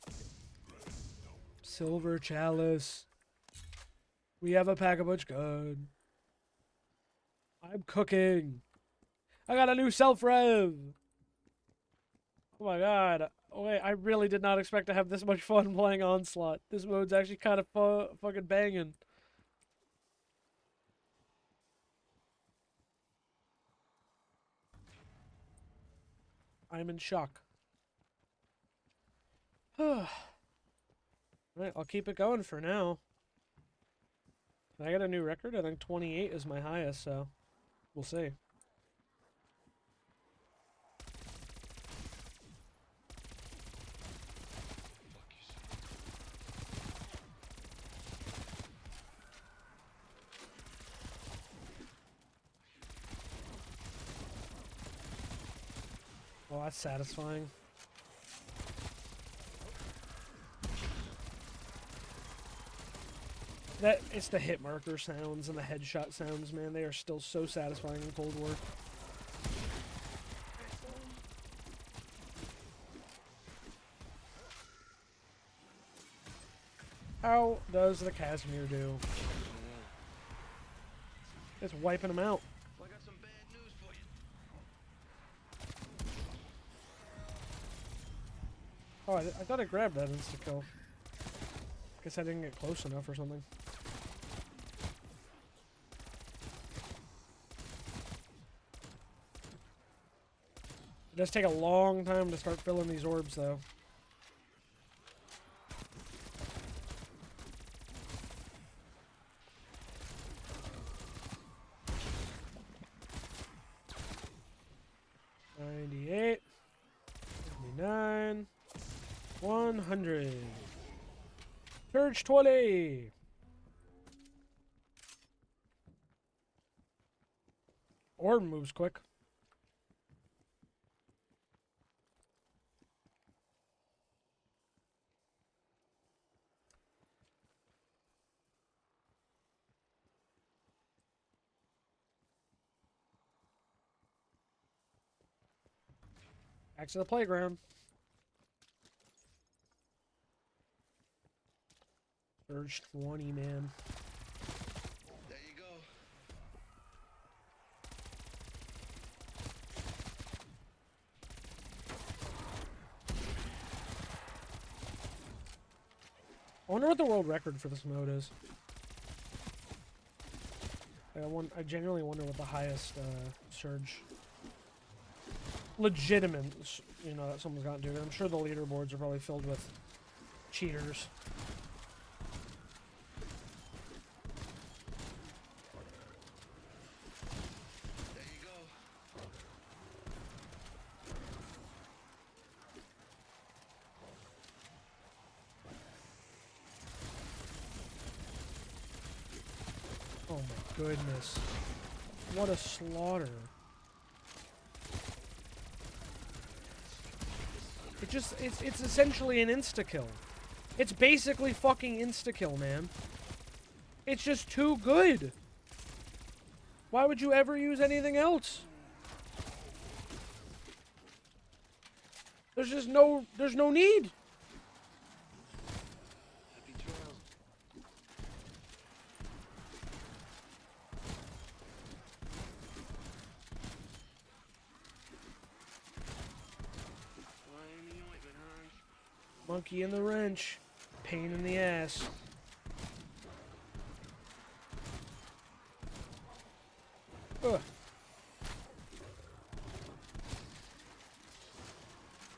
Silver chalice. We have a pack-a-punch gun. I'm cooking. I got a new self-rev. Oh my god. Oh, wait, I really did not expect to have this much fun playing Onslaught. This mode's actually kind of fucking banging. I'm in shock. Alright, I'll keep it going for now. I got a new record. I think 28 is my highest, so we'll see. Oh, that's satisfying. It's the hit marker sounds and the headshot sounds, man. They are still so satisfying in Cold War. How does the Casimir do? It's wiping them out. I got some bad news for you. Oh, I thought I grabbed that insta-kill. Guess I didn't get close enough or something. It does take a long time to start filling these orbs, though. $98, $99, $100. Surge 20. Orb moves quick. Back to the playground. Surge 20, man. There you go. I wonder what the world record for this mode is. I genuinely wonder what the highest surge legitimate, that someone's gotten to. I'm sure the leaderboards are probably filled with cheaters. There you go. Oh my goodness. What a slaughter. It's essentially an insta-kill. It's basically fucking insta-kill, man. It's just too good. Why would you ever use anything else? There's no need. Happy trails. Monkey in the wrench. Pain in the ass. Ugh.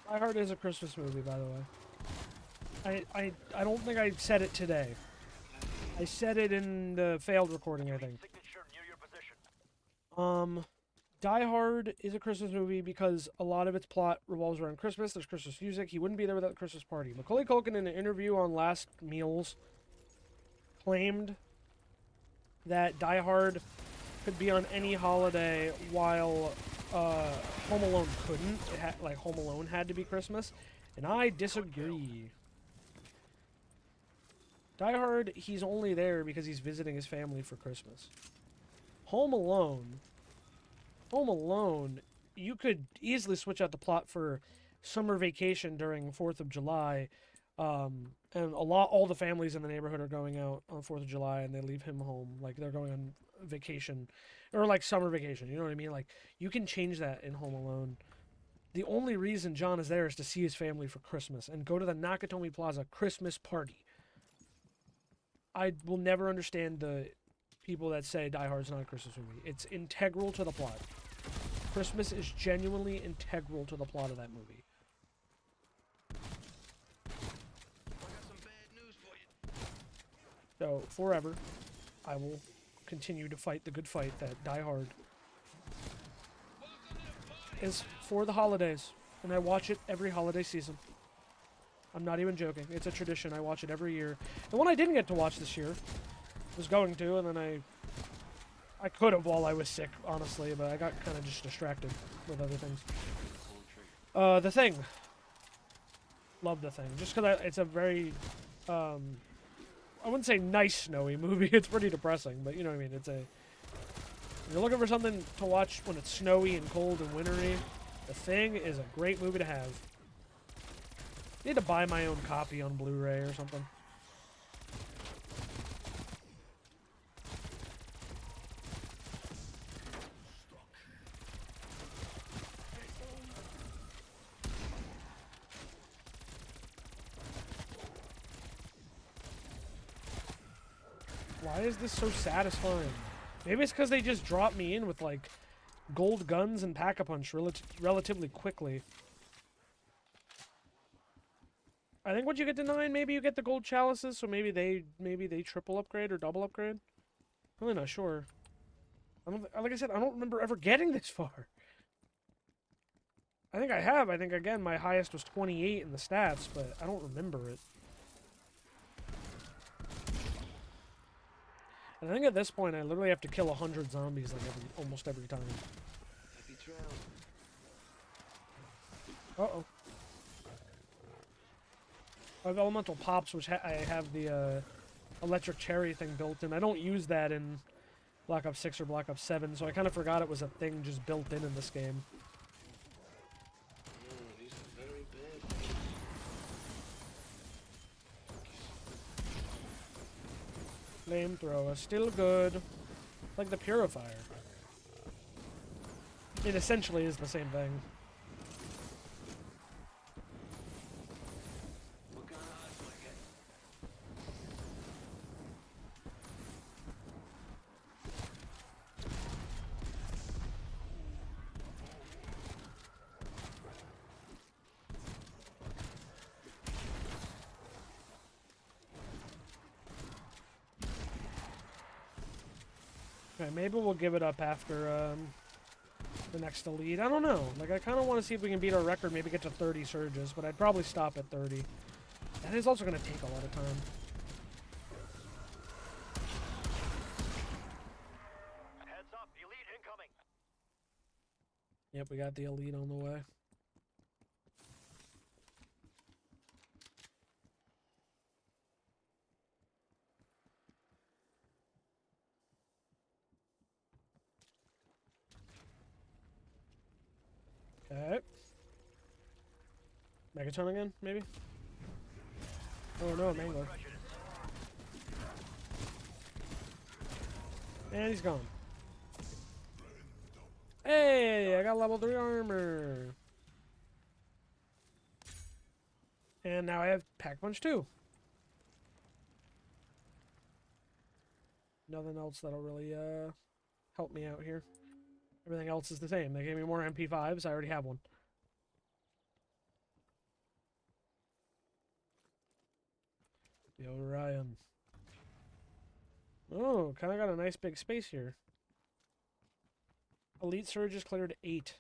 Die Hard is a Christmas movie, by the way. I don't think I said it today. I said it in the failed recording, I think. Signature near your position. Die Hard is a Christmas movie because a lot of its plot revolves around Christmas. There's Christmas music. He wouldn't be there without the Christmas party. Macaulay Culkin, in an interview on Last Meals, claimed that Die Hard could be on any holiday while Home Alone couldn't. Home Alone had to be Christmas. And I disagree. Die Hard, he's only there because he's visiting his family for Christmas. Home Alone, you could easily switch out the plot for summer vacation during 4th of July. And all the families in the neighborhood are going out on 4th of July and they leave him home. Like, they're going on vacation, or like summer vacation, you know what I mean? Like, you can change that in Home Alone. The only reason John is there is to see his family for Christmas and go to the Nakatomi Plaza Christmas party. I will never understand the people that say Die Hard's not a Christmas movie. It's integral to the plot. Christmas is genuinely integral to the plot of that movie. So, forever, I will continue to fight the good fight that Die Hard is for the holidays. And I watch it every holiday season. I'm not even joking. It's a tradition. I watch it every year. The one I didn't get to watch this year was going to, and then I could have while I was sick, honestly, but I got kind of just distracted with other things. The Thing. Love The Thing. Just because it's a very, I wouldn't say nice snowy movie. It's pretty depressing, but you know what I mean. It's a... If you're looking for something to watch when it's snowy and cold and wintry, The Thing is a great movie to have. I need to buy my own copy on Blu-ray or something. Why is this so satisfying? Maybe it's because they just drop me in with, like, gold guns and Pack-a-Punch relatively quickly. I think once you get to 9, maybe you get the gold chalices, so maybe they triple upgrade or double upgrade. I'm really not sure. Like I said, I don't remember ever getting this far. I think I have. I think, again, my highest was 28 in the stats, but I don't remember it. And I think at this point, I literally have to kill 100 zombies like almost every time. Uh-oh. I have Elemental Pops, which I have the Electric Cherry thing built in. I don't use that in Black Ops 6 or Black Ops 7, so I kind of forgot it was a thing just built in this game. Flamethrower, still good. Like the Purifier. It essentially is the same thing. Okay, maybe we'll give it up after the next elite. I don't know. Like, I kind of want to see if we can beat our record, maybe get to 30 surges, but I'd probably stop at 30. That is also going to take a lot of time. Heads up, elite incoming. Yep, we got the elite on the way. Okay. Megaton again, maybe? Oh no, Mangler. And he's gone. Hey, I got level 3 armor. And now I have Pack-Punch 2. Nothing else that'll really help me out here. Everything else is the same. They gave me more MP5s. I already have one. The Orion. Oh, kind of got a nice big space here. Elite Surges cleared 8.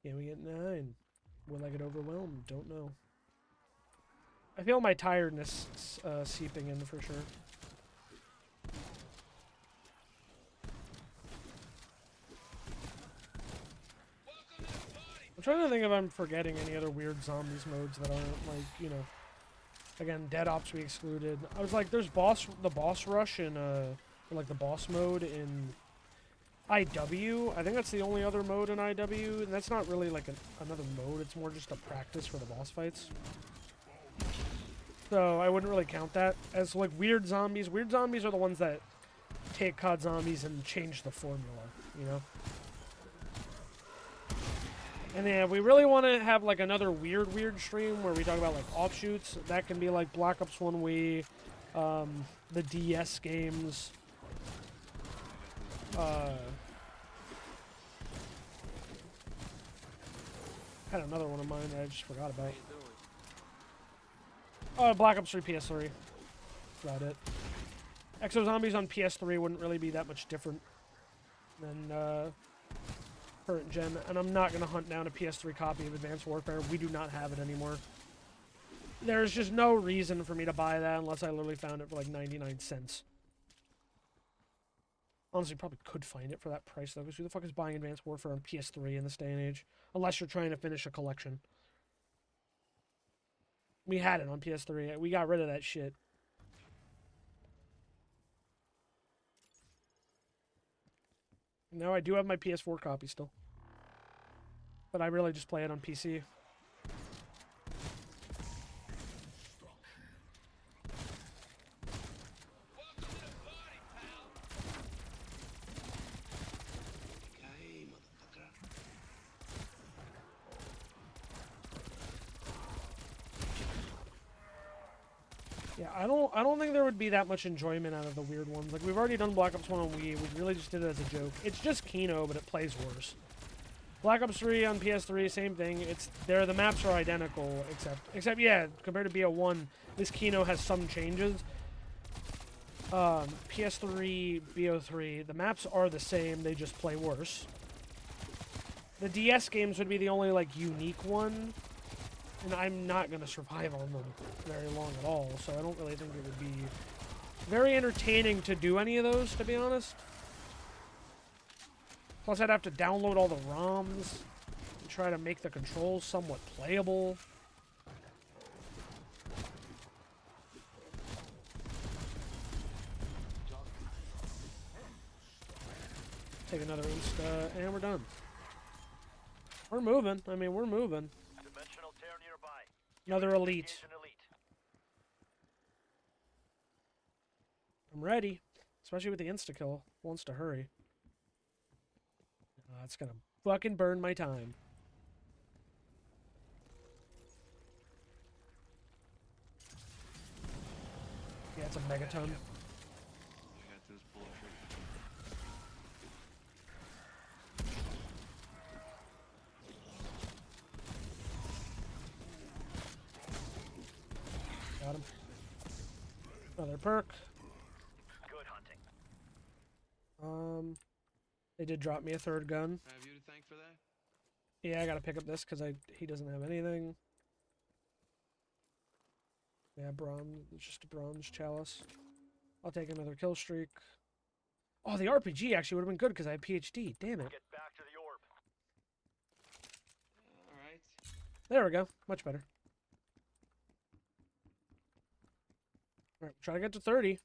Can we get 9? Will I get overwhelmed? Don't know. I feel my tiredness seeping in for sure. I'm trying to think if I'm forgetting any other weird zombies modes that aren't, like, you know... Again, Dead Ops we excluded. I was like, there's the boss rush in, or like the boss mode in IW. I think that's the only other mode in IW, and that's not really like another mode. It's more just a practice for the boss fights. So I wouldn't really count that as like weird zombies. Weird zombies are the ones that take COD zombies and change the formula, you know? And then if we really want to have like another weird stream where we talk about like offshoots, that can be like Black Ops 1 Wii, the DS games, Had another one of mine that I just forgot How about. you doing? Oh, Black Ops 3 PS3. That's about it. Exo Zombies on PS3 wouldn't really be that much different than current gen, and I'm not going to hunt down a PS3 copy of Advanced Warfare. We do not have it anymore. There's just no reason for me to buy that unless I literally found it for like 99 cents. Honestly, probably could find it for that price though, because who the fuck is buying Advanced Warfare on PS3 in this day and age? Unless you're trying to finish a collection. We had it on PS3. We got rid of that shit. No, I do have my PS4 copy still. But I really just play it on PC. Yeah, I don't think there would be that much enjoyment out of the weird ones. Like, we've already done Black Ops 1 on Wii. We really just did it as a joke. It's just Kino, but it plays worse. Black Ops 3 on PS3, same thing. The maps are identical, except yeah, compared to BO1, this Kino has some changes. PS3, BO3, the maps are the same, they just play worse. The DS games would be the only, like, unique one. And I'm not going to survive on them very long at all, so I don't really think it would be very entertaining to do any of those, to be honest. Plus, I'd have to download all the ROMs and try to make the controls somewhat playable. Take another Insta, and we're done. We're moving. I mean, we're moving. Dimensional tear nearby. Another elite. Engage an elite. I'm ready. Especially with the insta-kill. Wants to hurry. It's gonna fucking burn my time. Yeah, it's a megaton. I got this bullshit. Got him. Another perk. Good hunting. They did drop me a third gun. I have you to thank for that? Yeah, I gotta pick up this because he doesn't have anything. Yeah, bronze. It's just a bronze chalice. I'll take another kill streak. Oh, the RPG actually would have been good because I have PhD. Damn it. Get back to the orb. Alright. There we go. Much better. Alright, try to get to 30.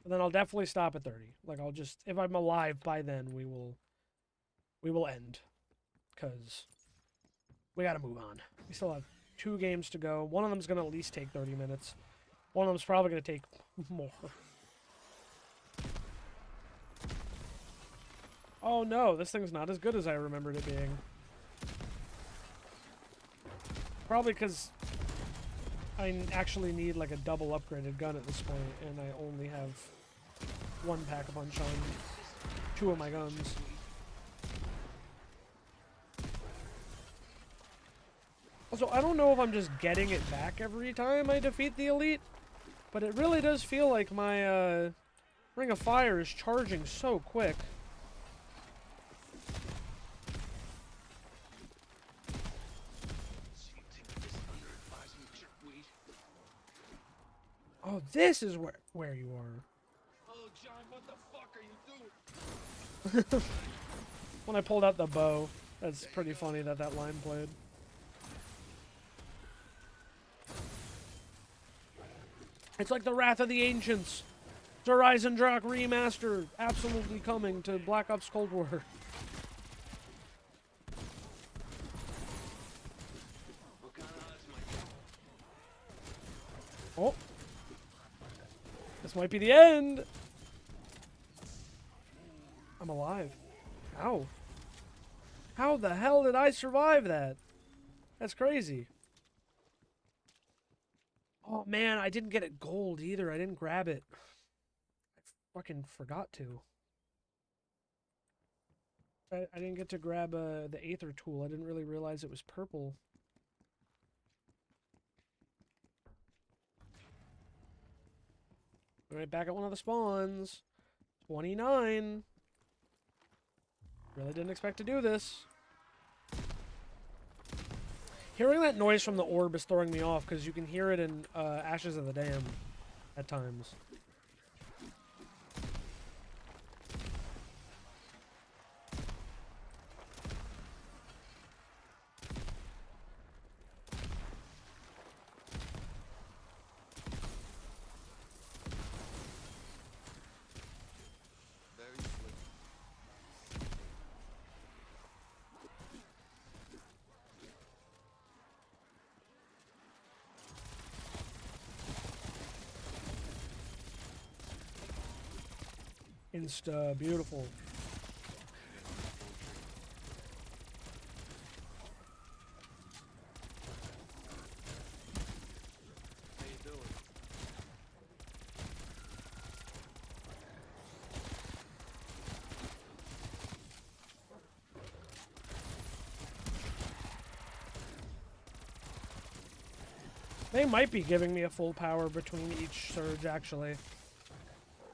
And then I'll definitely stop at 30. Like, I'll just, if I'm alive by then, we will end. Because we gotta move on. We still have 2 games to go. One of them's gonna at least take 30 minutes. One of them's probably gonna take more. Oh no, this thing's not as good as I remembered it being. Probably because I actually need like a double upgraded gun at this point, and I only have 1 pack-a-punch on 2 of my guns. Also, I don't know if I'm just getting it back every time I defeat the elite, but it really does feel like my Ring of Fire is charging so quick. Oh, this is where you are. Oh, John, what the fuck are you doing? When I pulled out the bow, that's pretty funny that line played. It's like the Wrath of the Ancients. Horizon Drak Remaster, absolutely coming to Black Ops Cold War. Oh. This might be the end. I'm alive. Ow. How the hell did I survive that? That's crazy. Oh man, I didn't get it gold either. I didn't grab it. I fucking forgot to. I didn't get to grab the Aether tool. I didn't really realize it was purple. Alright, back at one of the spawns. 29. Really didn't expect to do this. Hearing that noise from the orb is throwing me off because you can hear it in Ashes of the Dam at times. Insta, beautiful. How you doing? They might be giving me a full power between each surge, actually.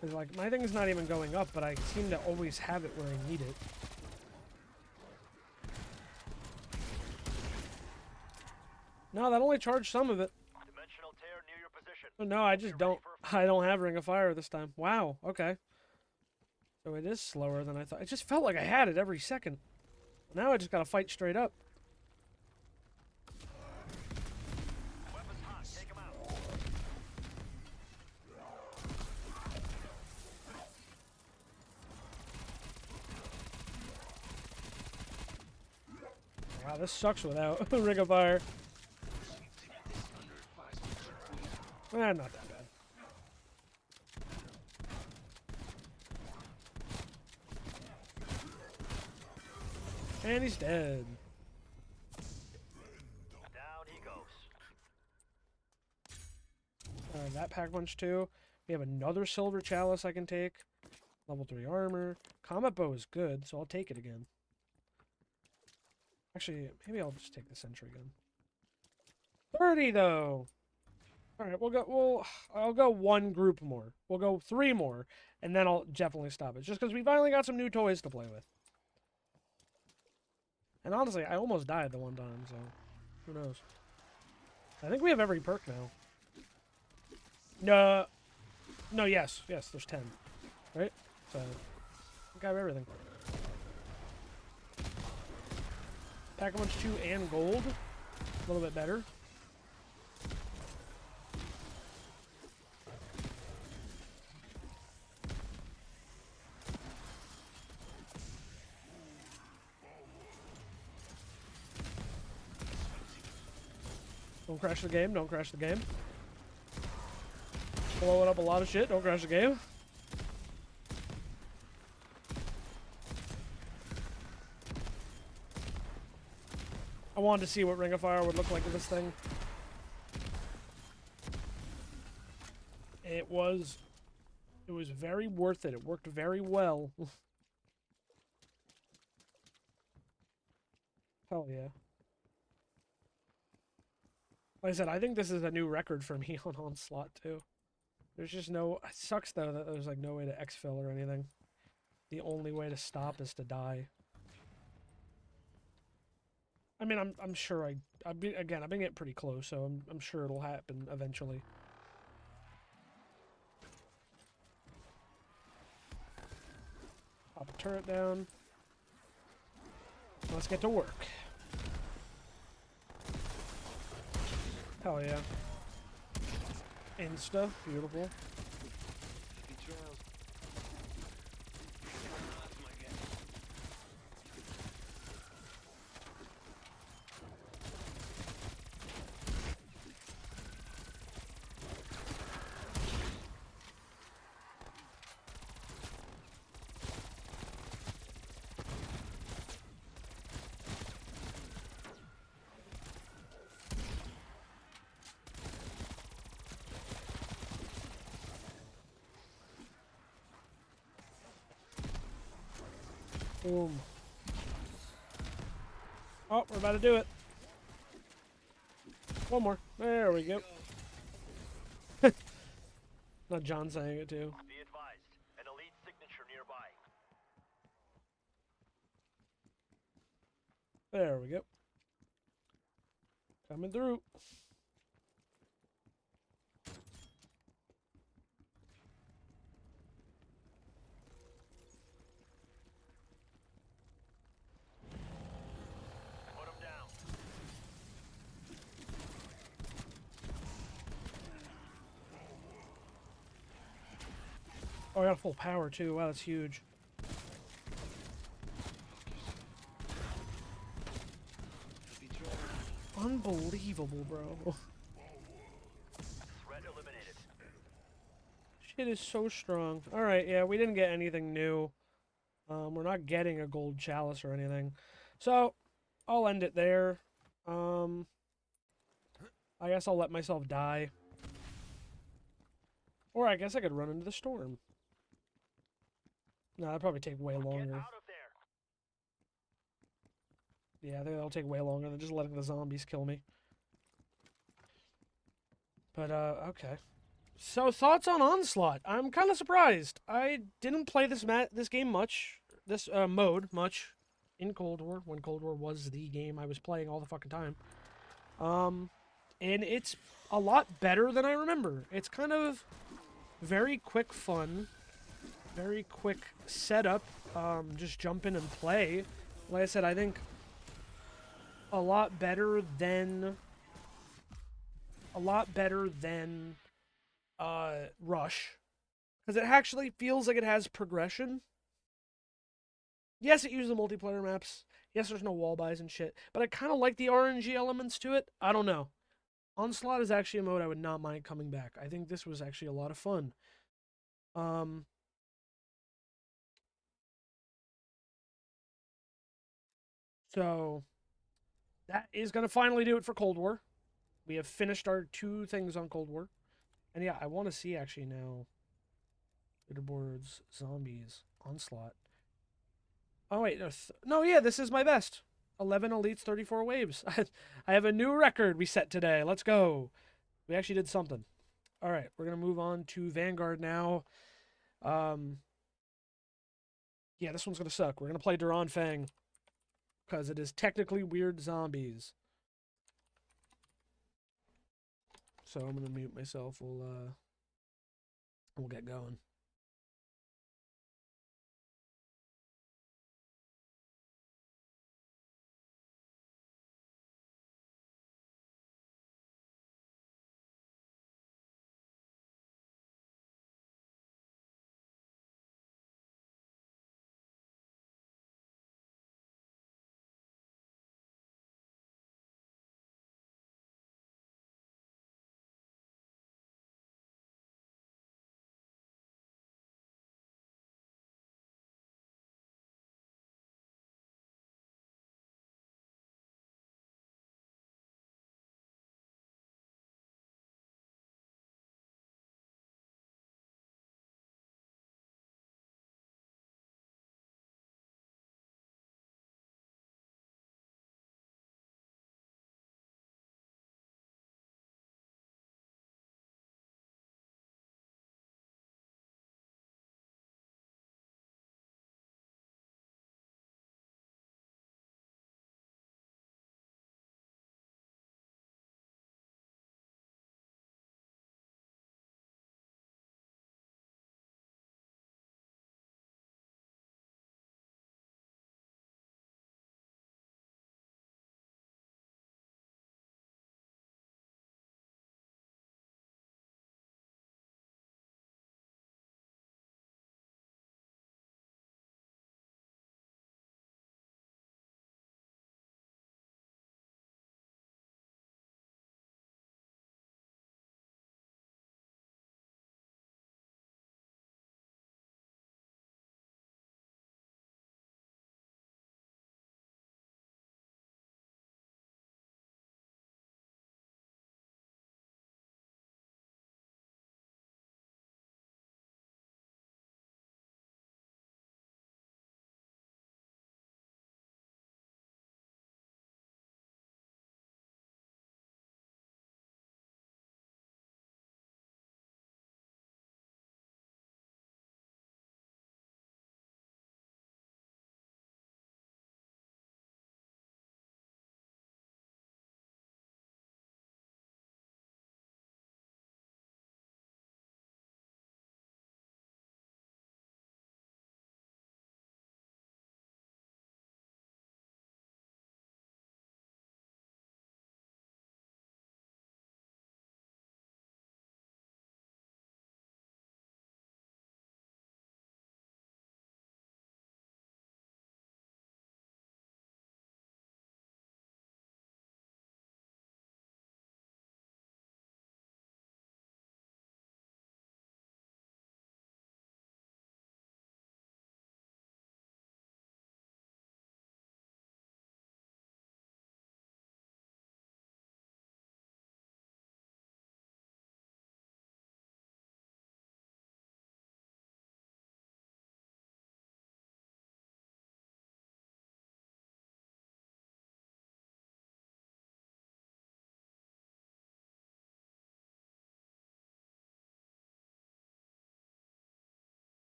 Because, like, my thing's not even going up, but I seem to always have it where I need it. No, that only charged some of it. Dimensional tear near your position. Oh, no, I just don't. I don't have Ring of Fire this time. Wow, okay. So it is slower than I thought. It just felt like I had it every second. Now I just gotta fight straight up. Weapons hot. Take 'em out. Wow, this sucks without Ring of Fire. Not that bad. And he's dead. Down he goes. That pack punch too. We have another silver chalice I can take. Level 3 armor. Comet bow is good, so I'll take it again. Actually, maybe I'll just take the sentry gun. 30 though. All right, I'll go one group more. We'll go 3 more, and then I'll definitely stop it. Just because we finally got some new toys to play with. And honestly, I almost died the one time, so who knows? I think we have every perk now. No, yes, there's 10, right? So I think I have everything. Pack a punch 2 and gold, a little bit better. Don't crash the game, don't crash the game. Blowing up a lot of shit, don't crash the game. I wanted to see what Ring of Fire would look like with this thing. It was very worth it. It worked very well. Hell yeah. Like I said, I think this is a new record for me on Onslaught, too. There's just no... It sucks, though, that there's, like, no way to exfil or anything. The only way to stop is to die. I mean, I'm sure I've been getting pretty close, so I'm sure it'll happen eventually. Pop a turret down. Let's get to work. Hell yeah. Insta, beautiful. Boom. Oh, we're about to do it. One more. There we go. Not John saying it too. Be advised, an elite signature nearby. There we go. Coming through. Put him down. Oh, I got full power too. Wow, that's huge. Unbelievable, bro. Threat eliminated. Shit is so strong. Alright, yeah, we didn't get anything new. We're not getting a gold chalice or anything. So, I'll end it there. I guess I'll let myself die. Or I guess I could run into the storm. No, that'd probably take way Get longer. out of there. Yeah, I think that'll take way longer than just letting the zombies kill me. But, okay. So, thoughts on Onslaught? I'm kind of surprised. I didn't play this game much. This, mode much. In Cold War, when Cold War was the game I was playing all the fucking time. And it's a lot better than I remember. It's kind of very quick fun. Very quick setup. Just jump in and play. Like I said, I think a lot better than Rush, because it actually feels like it has progression. Yes, it uses the multiplayer maps. Yes, there's no wall buys and shit, but I kind of like the RNG elements to it. I don't know. Onslaught is actually a mode I would not mind coming back. I think this was actually a lot of fun. So that is going to finally do it for Cold War. We have finished our 2 things on Cold War. And yeah, I want to see actually now. Leaderboards, zombies, Onslaught. Oh wait, no, yeah, this is my best. 11 elites, 34 waves. I have a new record we set today. Let's go. We actually did something. All right, we're gonna move on to Vanguard now. Yeah, this one's gonna suck. We're gonna play Anfang because it is technically weird zombies. So I'm gonna mute myself. We'll get going.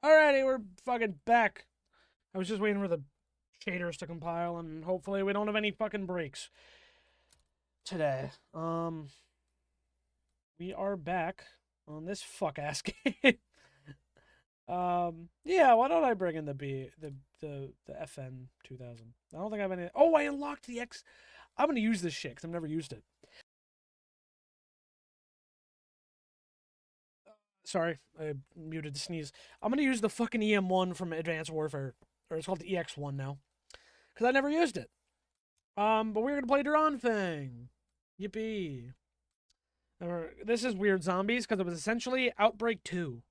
Alrighty, we're fucking back. I was just waiting for the shaders to compile, and hopefully we don't have any fucking breaks today. We are back on this fuck ass game. Yeah, why don't I bring in the FN 2000? I don't think I have any. Oh, I unlocked the X. I'm gonna use this shit because I've never used it. Sorry, I muted to sneeze. I'm gonna use the fucking EM1 from Advanced Warfare, or it's called the EX1 now, because I never used it. But we're gonna play Anfang. Yippee! This is Weird Zombies because it was essentially Outbreak 2.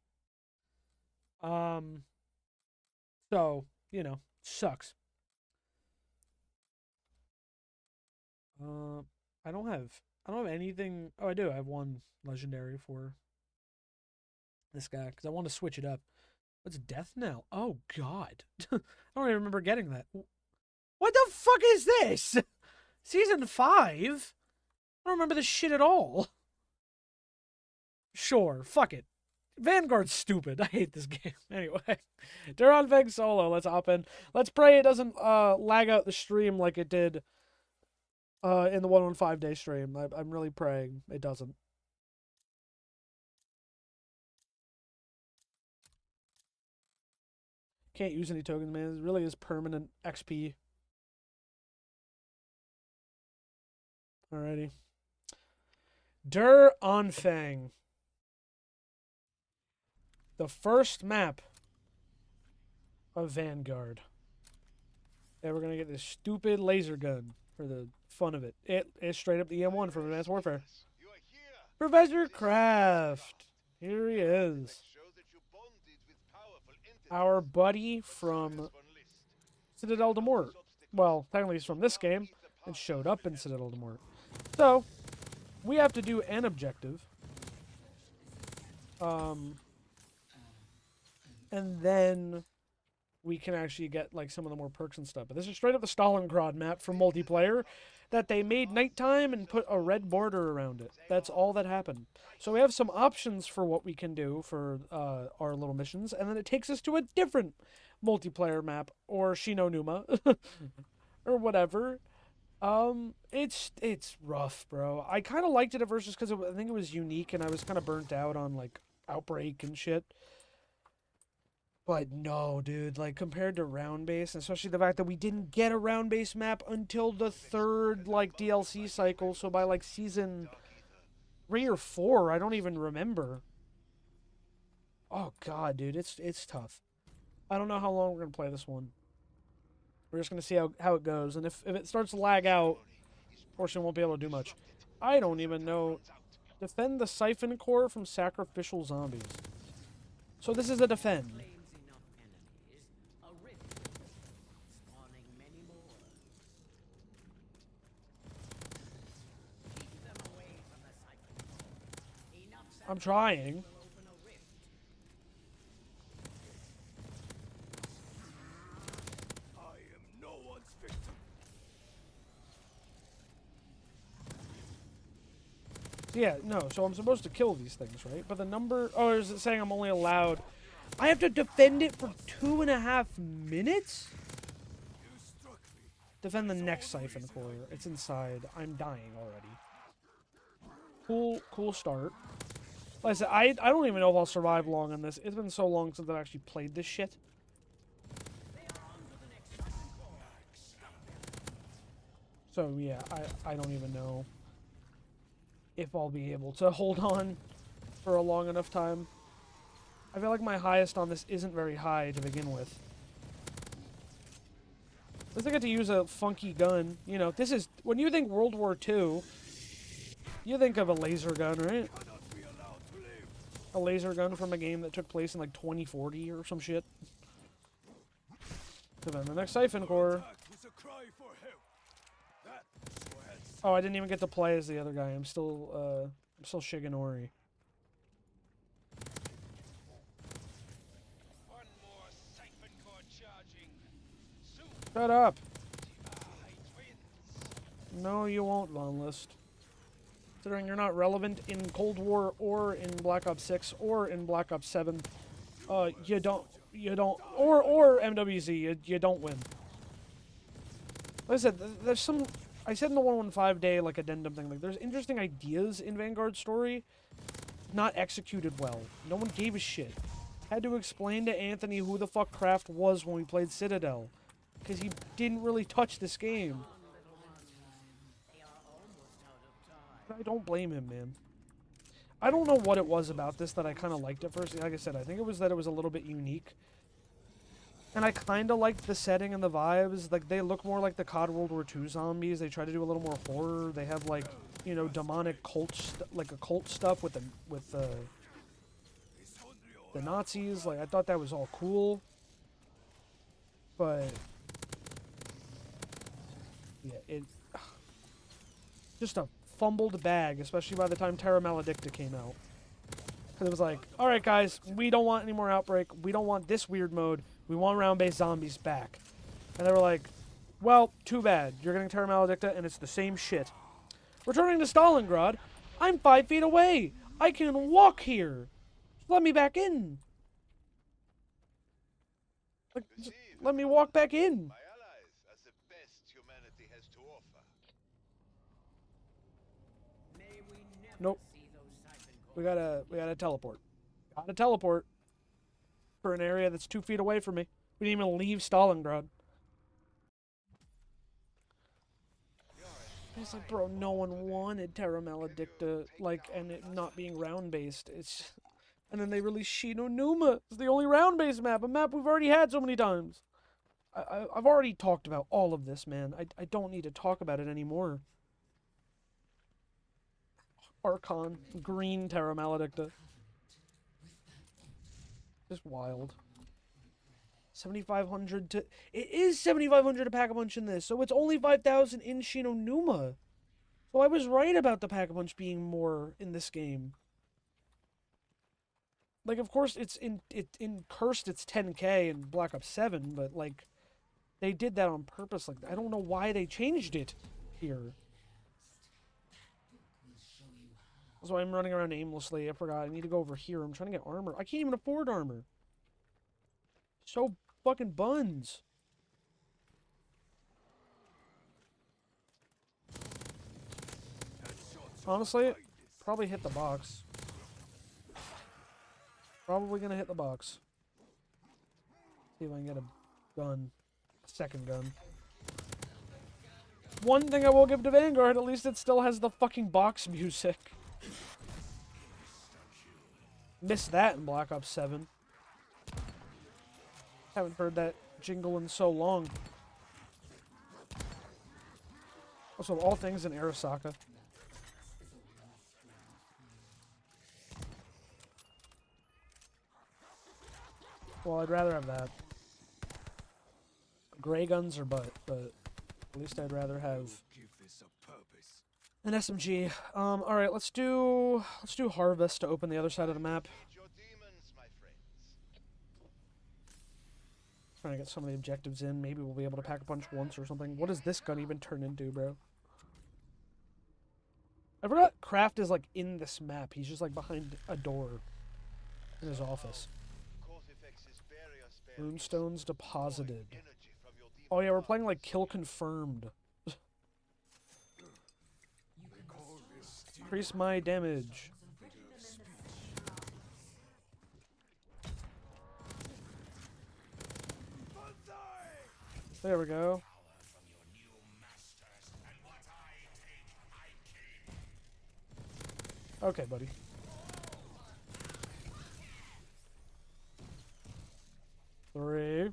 So you know, sucks. I don't have anything. Oh, I do. I have one legendary for this guy because I want to switch it up. What's death now? Oh God, I don't even remember getting that. What the fuck is this? Season 5? I don't remember this shit at all. Sure, fuck it. Vanguard's stupid. I hate this game. Anyway, Anfang solo. Let's hop in. Let's pray it doesn't lag out the stream like it did in the 115-day stream. I'm really praying it doesn't. Can't use any tokens, man. It really is permanent XP. Alrighty. Anfang. The first map of Vanguard. And we're gonna get this stupid laser gun for the fun of it. It is straight up the EM1 from Advanced Warfare. Professor Kraft. Here he is. Our buddy from Citadel de Mort. Well, technically he's from this game and showed up in Citadel de Mort. So, we have to do an objective. And then we can actually get like some of the more perks and stuff. But this is straight up the Stalingrad map for multiplayer that they made nighttime and put a red border around it. That's all that happened. So we have some options for what we can do for our little missions, and then it takes us to a different multiplayer map or Shinonuma or whatever. It's rough, bro. I kind of liked it at first just because I think it was unique, and I was kind of burnt out on like Outbreak and shit. But no, dude, like compared to round base, especially the fact that we didn't get a round base map until the third like DLC cycle, so by like season 3 or 4, I don't even remember. Oh god, dude, it's tough. I don't know how long we're gonna play this one. We're just gonna see how it goes, and if it starts to lag out, Fortune won't be able to do much. I don't even know. Defend the Siphon Core from sacrificial zombies. So this is a defend. I'm trying. I am no one's victim. Yeah, no, so I'm supposed to kill these things, right? But the number... Oh, is it saying I'm only allowed... I have to defend it for 2.5 minutes? Defend the next Siphon Core. It's inside. I'm dying already. Cool start. Like I said, I don't even know if I'll survive long on this. It's been so long since I've actually played this shit. So, yeah, I don't even know if I'll be able to hold on for a long enough time. I feel like my highest on this isn't very high to begin with. At least I get to use a funky gun. You know, this is... When you think World War II, you think of a laser gun, right? A laser gun from a game that took place in like 2040 or some shit. So then the next Siphon Core. Oh, I didn't even get to play as the other guy. I'm still Shigenori. Shut up. No, you won't, Von List. Considering you're not relevant in Cold War or in Black Ops 6 or in Black Ops 7, you don't you don't, or MWZ, you don't win. Like I said, there's some, I said in the 115 day, like, addendum thing, like, there's interesting ideas in Vanguard story, not executed well. No one gave a shit. Had to explain to Anthony who the fuck Kraft was when we played Citadel, because he didn't really touch this game. I don't blame him, man. I don't know what it was about this that I kind of liked at first. Like I said, I think it was that it was a little bit unique. And I kind of liked the setting and the vibes. Like, they look more like the COD World War II zombies. They try to do a little more horror. They have, like, you know, demonic cult, like occult stuff with the Nazis. Like, I thought that was all cool. But yeah, it just a fumbled bag, especially by the time Terra Maledicta came out. Because it was like, all right, guys, we don't want any more Outbreak. We don't want this weird mode. We want round-based zombies back. And they were like, well, too bad. You're getting Terra Maledicta, and it's the same shit. Returning to Stalingrad, I'm 5 feet away. I can walk here. Let me back in. Like, let me walk back in. My allies are the best humanity has to offer. Nope. We gotta teleport. Gotta teleport. For an area that's 2 feet away from me. We didn't even leave Stalingrad. It's like, bro, no one wanted Terra Maledicta, like, and it not being round-based. It's, and then they released Shino Numa. It's the only round-based map, a map we've already had so many times. I've already talked about all of this, man. I don't need to talk about it anymore. Archon, green Terra Maledicta. Just wild. 7,500 to... It is 7,500 to Pack-a-Punch in this, so it's only 5,000 in Shino Numa. So I was right about the Pack-a-Punch being more in this game. Like, of course, in Cursed, it's 10k in Black Ops 7, but, like, they did that on purpose. Like, I don't know why they changed it here. So I'm running around aimlessly. I forgot. I need to go over here. I'm trying to get armor. I can't even afford armor. So fucking buns. Honestly, probably hit the box. Probably gonna hit the box. See if I can get a gun. A second gun. One thing I will give to Vanguard, at least it still has the fucking box music. Missed that in Black Ops 7. Haven't heard that jingle in so long. Also, all things in Arasaka. Well, I'd rather have that. Gray guns are butt, but at least I'd rather have an SMG. Alright, let's do Harvest to open the other side of the map. Trying to get some of the objectives in. Maybe we'll be able to Pack-a-Punch once or something. What does this gun even turn into, bro? I forgot Kraft is, like, in this map. He's just, like, behind a door in his office. Runestones deposited. Oh, yeah, we're playing, like, Kill Confirmed. Increase my damage. There we go. Okay, buddy. Three.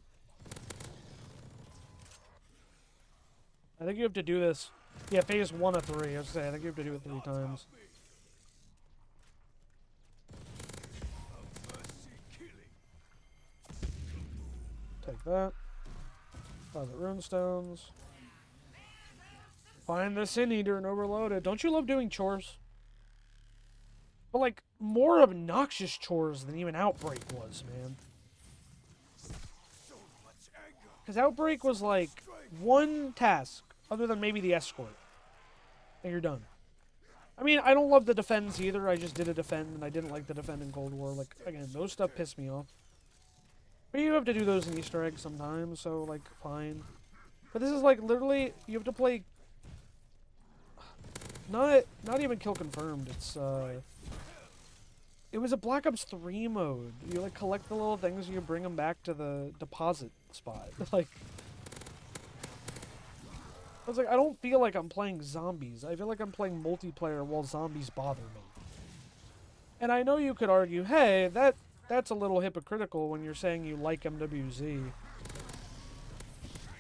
I think you have to do this. Yeah, phase 1 of 3. I was saying, I think you have to do it 3 times. Take that. Deposit runestones. Find the Sin Eater and overload it. Don't you love doing chores? But, like, more obnoxious chores than even Outbreak was, man. Because Outbreak was, like, one task, other than maybe the escort. And you're done. I mean, I don't love the defends either. I just did a defend, and I didn't like the defend in Cold War. Like, again, those stuff pissed me off. But you have to do those in Easter eggs sometimes, so, like, fine. But this is, like, literally, you have to play... Not even kill confirmed, it's, It was a Black Ops 3 mode. You, like, collect the little things and you bring them back to the deposit spot. Like... I was like, I don't feel like I'm playing zombies. I feel like I'm playing multiplayer while zombies bother me. And I know you could argue, hey, that's a little hypocritical when you're saying you like MWZ.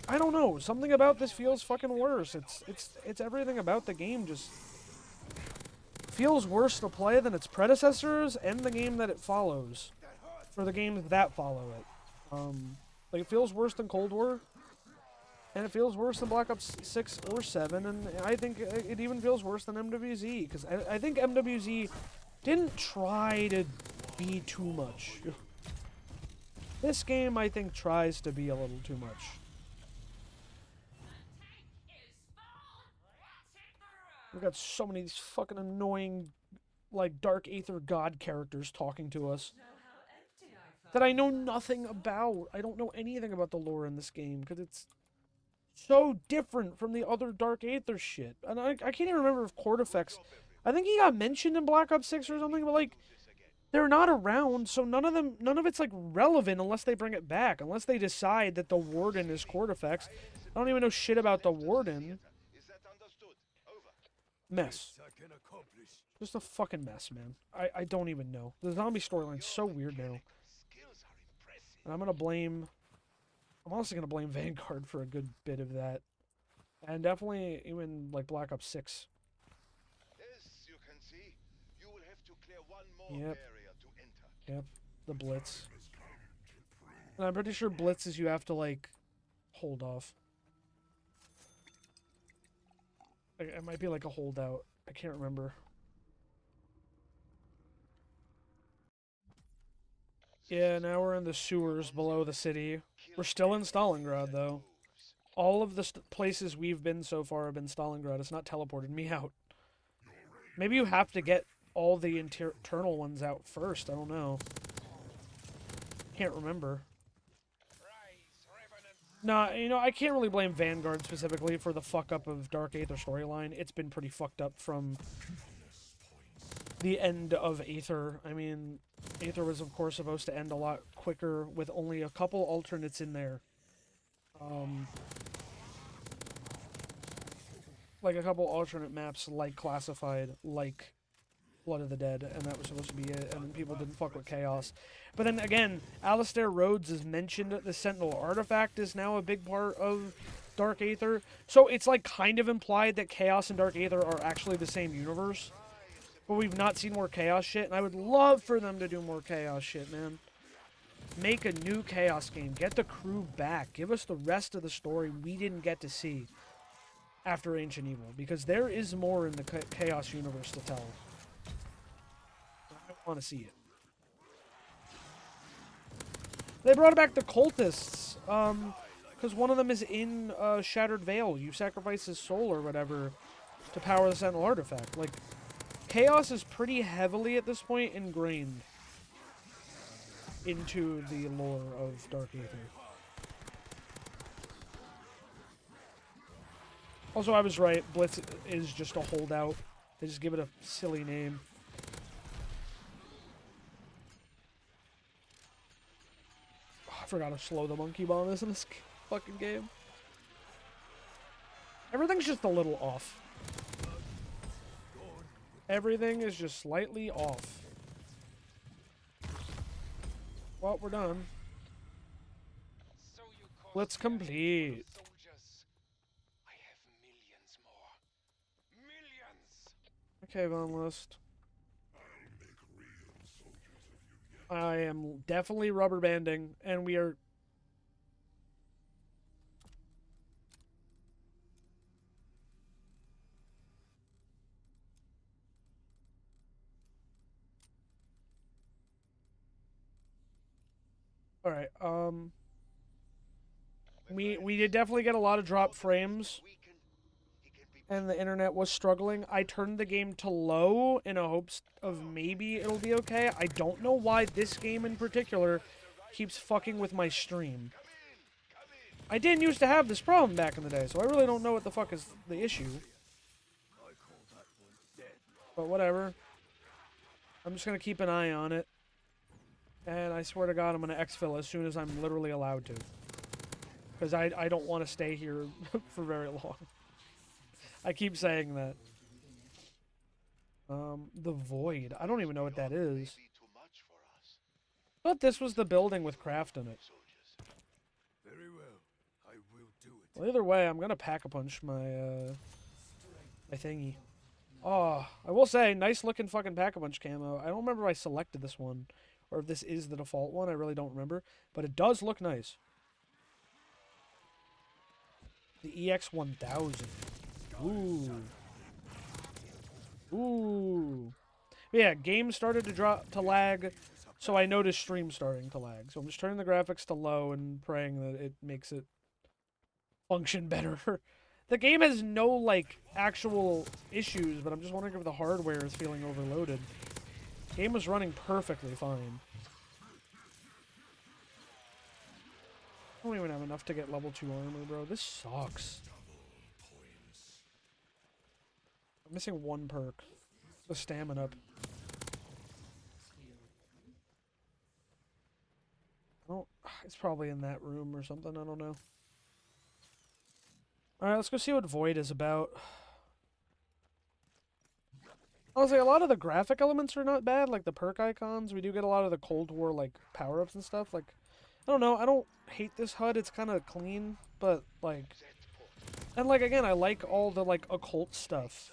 I don't know. Something about this feels fucking worse. It's everything about the game just feels worse to play than its predecessors and the game that it follows, or the games that follow it. Like it feels worse than Cold War, and it feels worse than Black Ops 6 or 7, and I think it even feels worse than MWZ because I think MWZ didn't try to be too much. This game, I think, tries to be a little too much. We've got so many of these fucking annoying, like, Dark Aether God characters talking to us that I know nothing about. I don't know anything about the lore in this game because it's so different from the other Dark Aether shit. And I can't even remember if Cortifex... I think he got mentioned in Black Ops 6 or something, but, like, they're not around, so none of it's, like, relevant unless they bring it back. Unless they decide that the Warden is Cortifex. I don't even know shit about the Warden. Mess. Just a fucking mess, man. I don't even know. The zombie storyline's so weird now. And I'm also gonna blame Vanguard for a good bit of that. And definitely even, like, Black Ops 6. Yep. Yep. The Blitz. And I'm pretty sure Blitzes you have to, like, hold off. It might be like a holdout. I can't remember. Yeah, now we're in the sewers below the city. We're still in Stalingrad, though. All of the places we've been so far have been Stalingrad. It's not teleported me out. Maybe you have to get all the internal ones out first. I don't know. Can't remember. Nah, you know, I can't really blame Vanguard specifically for the fuck-up of Dark Aether storyline. It's been pretty fucked up from the end of Aether. I mean, Aether was, of course, supposed to end a lot quicker with only a couple alternates in there. Like a couple alternate maps, like Classified, like Blood of the Dead, and that was supposed to be it, and then people didn't fuck with Chaos. But then again, Alistair Rhodes is mentioned. The Sentinel artifact is now a big part of Dark Aether, so it's like kind of implied that Chaos and Dark Aether are actually the same universe. But we've not seen more Chaos shit, and I would love for them to do more Chaos shit, man. Make a new Chaos game. Get the crew back. Give us the rest of the story we didn't get to see after Ancient Evil, because there is more in the Chaos universe to tell. I want to see it. They brought back the cultists, because one of them is in Shattered Veil. You sacrifice his soul or whatever to power the Sentinel artifact. Like, Chaos is pretty heavily at this point ingrained into the lore of Dark Aether. Also, I was right. Blitz is just a holdout. They just give it a silly name. Oh, I forgot to slow the monkey bomb is in this fucking game. Everything's just a little off. Everything is just slightly off. Well, we're done. Let's complete. Okay, Von List. I am definitely rubber banding, and we are... Alright, we did definitely get a lot of drop frames, and the internet was struggling. I turned the game to low in hopes of maybe it'll be okay. I don't know why this game in particular keeps fucking with my stream. I didn't used to have this problem back in the day, so I really don't know what the fuck is the issue. But whatever. I'm just gonna keep an eye on it. And I swear to God, I'm gonna exfil as soon as I'm literally allowed to. Because I don't want to stay here for very long. I keep saying that. The Void. I don't even know what that is. I thought this was the building with craft in it. Very well. I will do it. Well, either way, I'm gonna pack-a-punch my, my thingy. Oh, I will say, nice looking fucking pack-a-punch camo. I don't remember if I selected this one, or if this is the default one. I really don't remember. But it does look nice. The EX1000. Ooh. Ooh. But yeah, game started to lag, so I noticed stream starting to lag. So I'm just turning the graphics to low and praying that it makes it function better. The game has no, like, actual issues, but I'm just wondering if the hardware is feeling overloaded. Game was running perfectly fine. I don't even have enough to get level 2 armor, bro. This sucks. I'm missing one perk. The stamina up. I don't... It's probably in that room or something. I don't know. Alright, let's go see what Void is about. Honestly, a lot of the graphic elements are not bad. Like the perk icons. We do get a lot of the Cold War, like, power-ups and stuff. Like, I don't know. I don't hate this HUD. It's kind of clean. But, like... And, like, again, I like all the, like, occult stuff.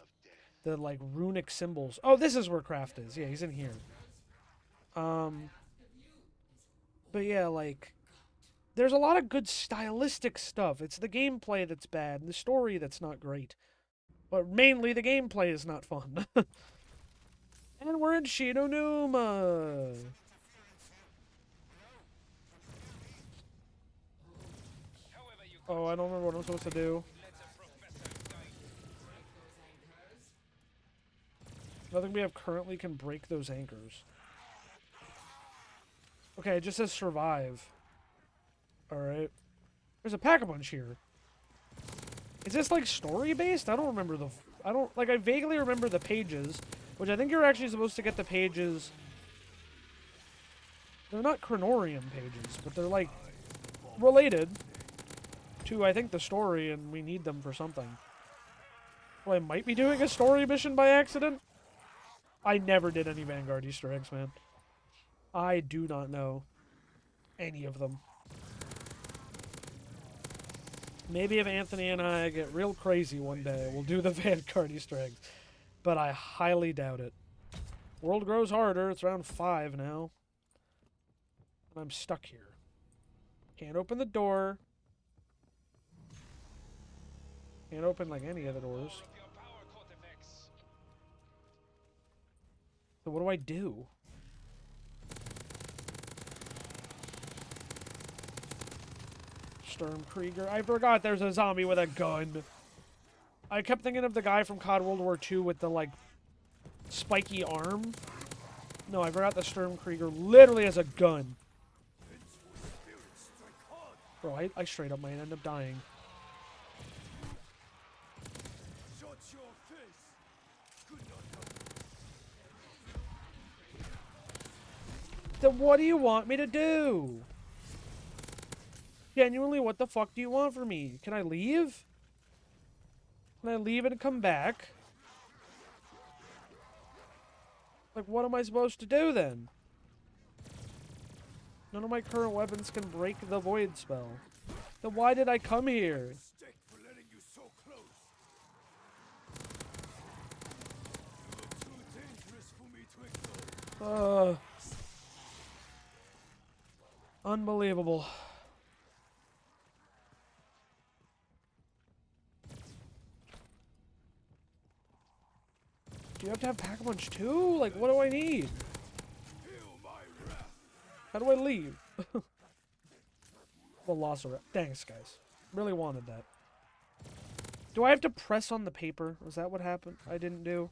The, like, runic symbols. Oh, this is where Craft is. Yeah, he's in here. But, yeah, like... There's a lot of good stylistic stuff. It's the gameplay that's bad, and the story that's not great. But mainly the gameplay is not fun. And we're in Shinonuma! Oh, I don't remember what I'm supposed to do. Nothing we have currently can break those anchors. Okay, it just says survive. Alright. There's a pack-a-punch here. Is this, like, story-based? I don't remember the... I vaguely remember the pages, which I think you're actually supposed to get the pages... They're not Chronorium pages, but they're, like, related to, I think, the story, and we need them for something. Well, I might be doing a story mission by accident? I never did any Vanguard Easter eggs, man. I do not know any of them. Maybe if Anthony and I get real crazy one day, we'll do the Vanguard Easter eggs. But I highly doubt it. World grows harder. It's around 5 now. And I'm stuck here. Can't open the door. Can't open, like, any of the doors. So what do I do? Sturmkrieger. I forgot there's a zombie with a gun. I kept thinking of the guy from COD World War II with the, like, spiky arm. No, I forgot the Sturmkrieger literally has a gun. Bro, I straight up might end up dying. Then what do you want me to do? Genuinely, what the fuck do you want from me? Can I leave? Can I leave and come back? Like, what am I supposed to do then? None of my current weapons can break the void spell. Then why did I come here? Unbelievable. Do you have to have Pack-a-Punch too? Like, what do I need? How do I leave? Velociraptor. Thanks, guys. Really wanted that. Do I have to press on the paper? Is that what happened? I didn't do.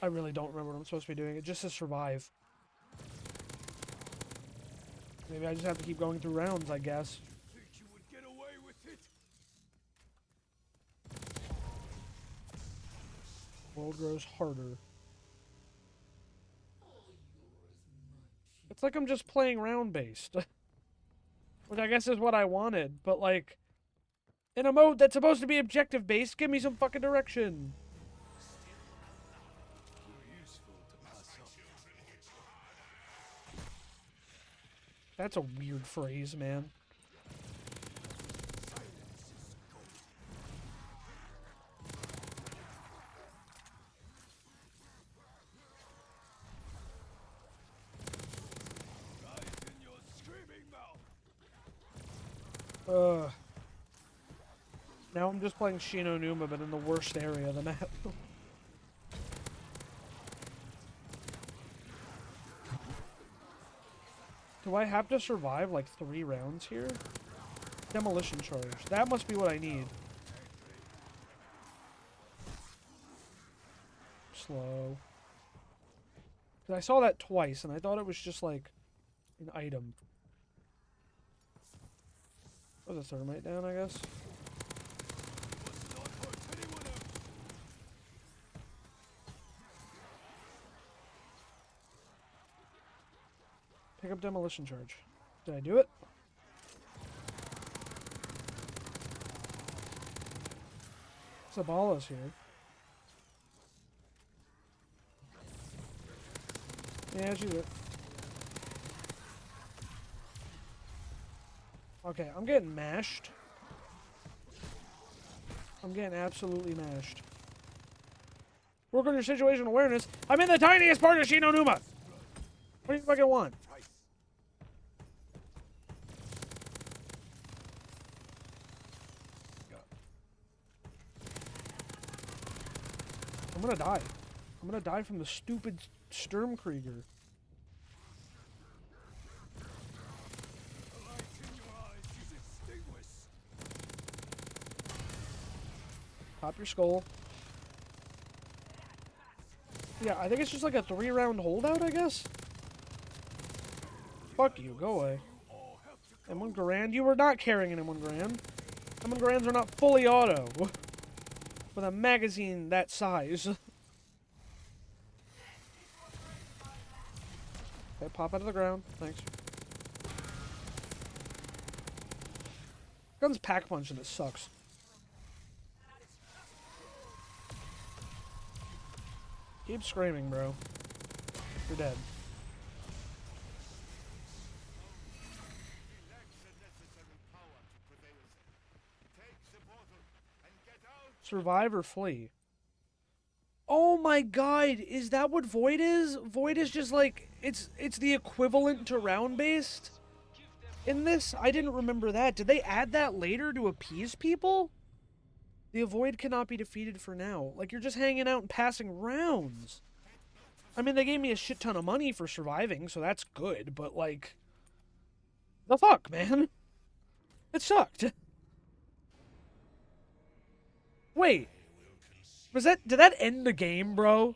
I really don't remember what I'm supposed to be doing. It just says survive. Maybe I just have to keep going through rounds, I guess. Think you would get away with it? World grows harder. It's like I'm just playing round-based. Which I guess is what I wanted, but like... in a mode that's supposed to be objective-based, give me some fucking direction. That's a weird phrase, man. Now I'm just playing Shinonuma, but in the worst area of the map. Do I have to survive like 3 rounds here? Demolition charge. That must be what I need. Slow. 'Cause I saw that twice, and I thought it was just like an item. Oh, the thermite down, I guess. Pick up demolition charge. Did I do it? Zabala's here. Yeah, she's it. Okay, I'm getting mashed. I'm getting absolutely mashed. Work on your situational awareness. I'm in the tiniest part of Shinonuma! What do you fucking want? I'm gonna die. I'm gonna die from the stupid Sturmkrieger. Pop your skull. Yeah, I think it's just like a 3-round holdout, I guess? Fuck you, go away. M1 Garand? You were not carrying an M1 Garand. M1 Garands are not fully auto. With a magazine that size. Okay, pop out of the ground. Thanks. Gun's pack punch and it sucks. Keep screaming, bro. You're dead. Survive or flee. Oh my god, is that what Void is? Void is just like, it's the equivalent to round-based in this? I didn't remember that. Did they add that later to appease people? The Void cannot be defeated for now. Like, you're just hanging out and passing rounds. I mean, they gave me a shit ton of money for surviving, so that's good, but like... the fuck, man? It sucked. Wait. Did that end the game, bro?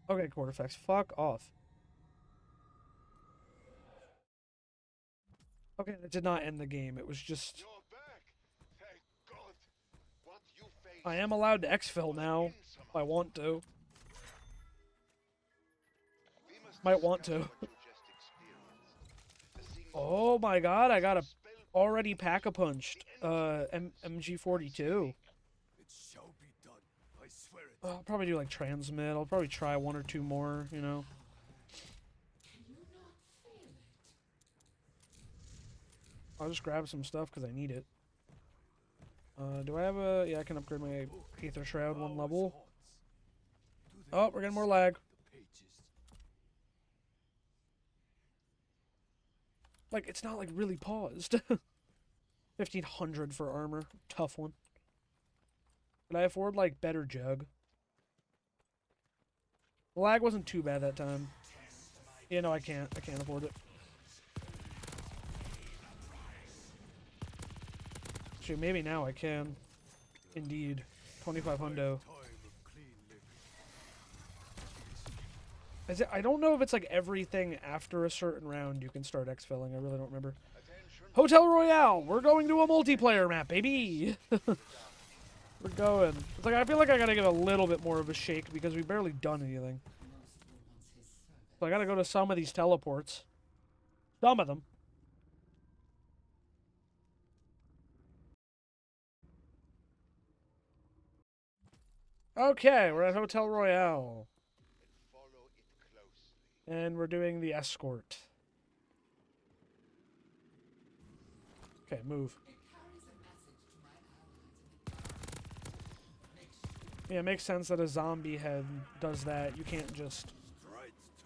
Okay, Quarterfax, fuck off. Okay, that did not end the game. It was just... I am allowed to exfil now, if I want to. Might want to. Oh my god, I got a already pack-a-punched MG42. I'll probably do like transmit. I'll probably try 1 or 2 more, you know. I'll just grab some stuff because I need it. Do I have a... yeah, I can upgrade my Aether Shroud 1 level. Oh, we're getting more lag. Like, it's not, like, really paused. 1,500 for armor. Tough one. Could I afford, like, better jug? The lag wasn't too bad that time. Yeah, no, I can't. I can't afford it. Shoot, maybe now I can. Indeed. 25 hundo. Is it, I don't know if it's like everything after a certain round you can start exfilling. I really don't remember. Hotel Royale! We're going to a multiplayer map, baby! We're going. It's like, I feel like I gotta give a little bit more of a shake because we've barely done anything. So I gotta go to some of these teleports. Some of them. Okay, we're at Hotel Royale. And we're doing the escort. Okay, move. Yeah, it makes sense that a zombie head does that. You can't just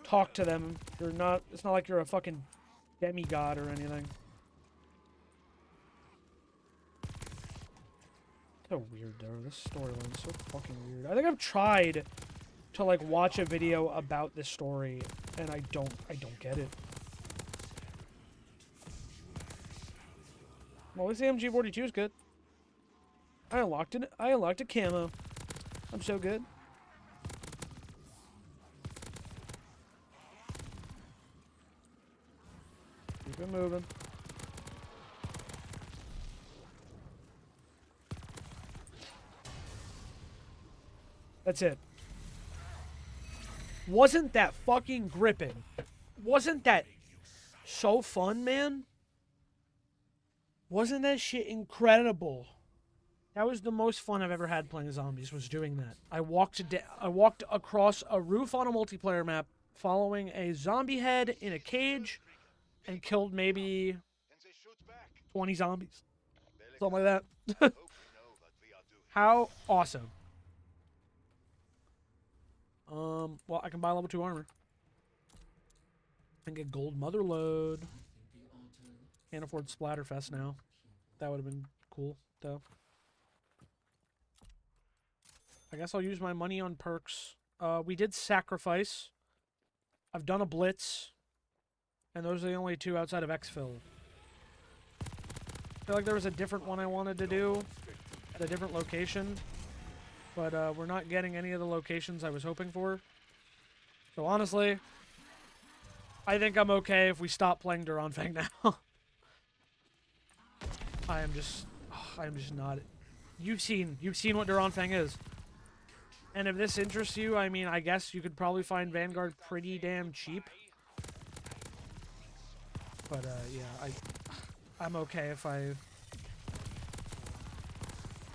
talk to them. You're not. It's not like you're a fucking demigod or anything. So weird, though. This storyline's so fucking weird. I think I've tried to like watch a video about this story, and I don't get it. Well, at least the MG42 is good. I unlocked it. I unlocked a camo. I'm so good. Keep it moving. That's it. Wasn't that fucking gripping? Wasn't that so fun, man? Wasn't that shit incredible? That was the most fun I've ever had playing zombies, was doing that. I walked across a roof on a multiplayer map following a zombie head in a cage and killed maybe 20 zombies. Something like that. How awesome. Well, I can buy level 2 armor. And get gold mother load. Can't afford Splatterfest now. That would have been cool, though. I guess I'll use my money on perks. We did sacrifice. I've done a blitz. And those are the only 2 outside of exfil. I feel like there was a different one I wanted to do at a different location. But we're not getting any of the locations I was hoping for. So honestly, I think I'm okay if we stop playing Anfang now. I'm just not. You've seen what Anfang is. And if this interests you, I mean, I guess you could probably find Vanguard pretty damn cheap. But yeah, I'm okay if I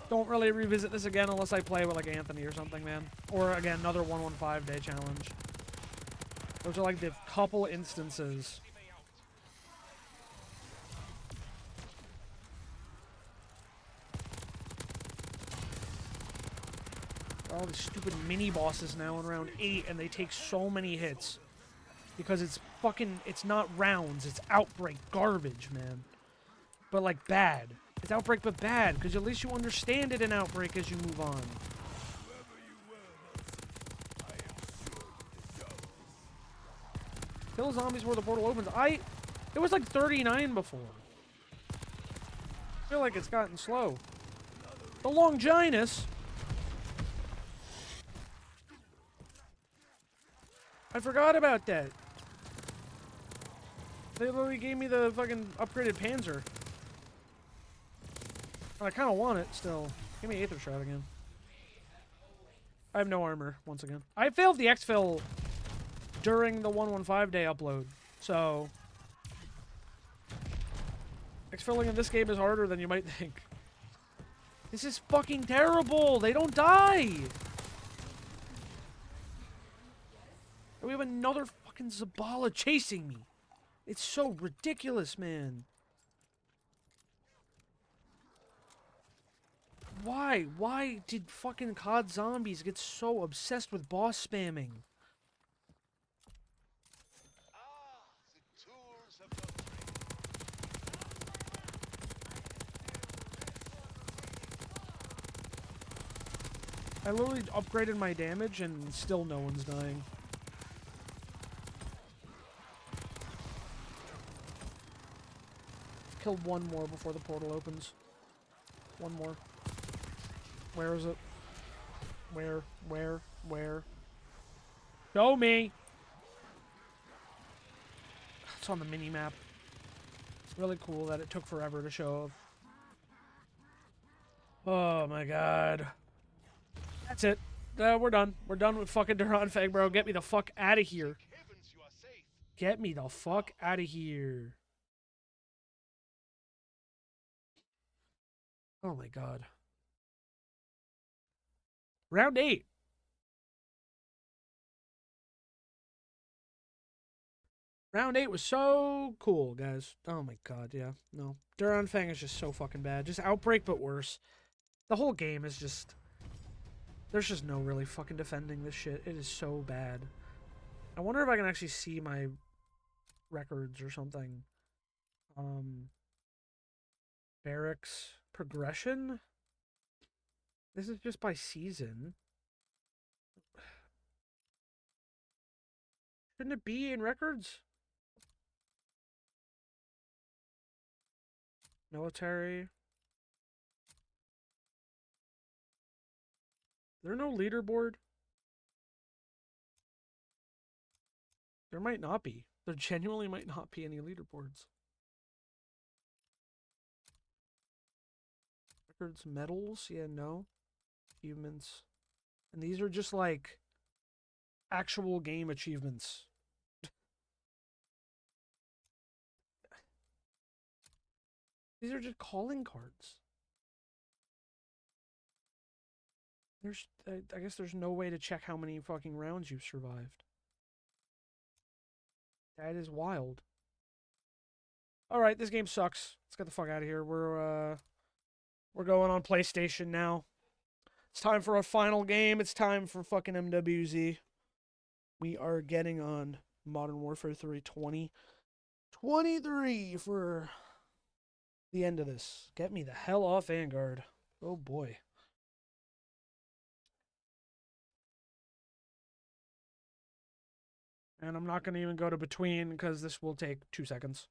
don't really revisit this again unless I play with like Anthony or something, man. Or again, another 115 day challenge. Those are like the couple instances. All these stupid mini bosses now in round 8, and they take so many hits because it's not rounds, it's Outbreak garbage, man. But like bad. It's Outbreak but bad, because at least you understand it in Outbreak as you move on. Kill zombies where the portal opens. It was like 39 before. I feel like it's gotten slow. The Longinus. I forgot about that. They literally gave me the fucking upgraded Panzer. I kind of want it still. Give me Aether Shroud again. I have no armor, once again. I failed the exfil during the 115 day upload, so exfilling in this game is harder than you might think. This is fucking terrible! They don't die! And we have another fucking Zabala chasing me. It's so ridiculous, man. Why? Why did fucking COD Zombies get so obsessed with boss spamming? I literally upgraded my damage and still no one's dying. Killed one more before the portal opens. One more. Where is it? Where? Show me! It's on the mini-map. It's really cool that it took forever to show. Oh my god. That's it. We're done. We're done with fucking Anfang, bro. Get me the fuck out of here. Get me the fuck out of here. Oh my god. Round 8. Round 8 was so cool, guys. Oh my god, yeah. No. Anfang is just so fucking bad. Just Outbreak, but worse. The whole game is just... There's just no really fucking defending this shit. It is so bad. I wonder if I can actually see my records or something. Barracks progression? This is just by season. Shouldn't it be in records? Military. There no leaderboard? There might not be. There genuinely might not be any leaderboards. Records, medals? Yeah, no. Achievements. And these are just like actual game achievements. These are just calling cards. I guess there's no way to check how many fucking rounds you've survived. That is wild. Alright, this game sucks. Let's get the fuck out of here. We're going on PlayStation now. It's time for our final game. It's time for fucking MWZ. We are getting on Modern Warfare 3 2023 for the end of this. Get me the hell off Vanguard. Oh boy. And I'm not going to even go to between because this will take 2 seconds.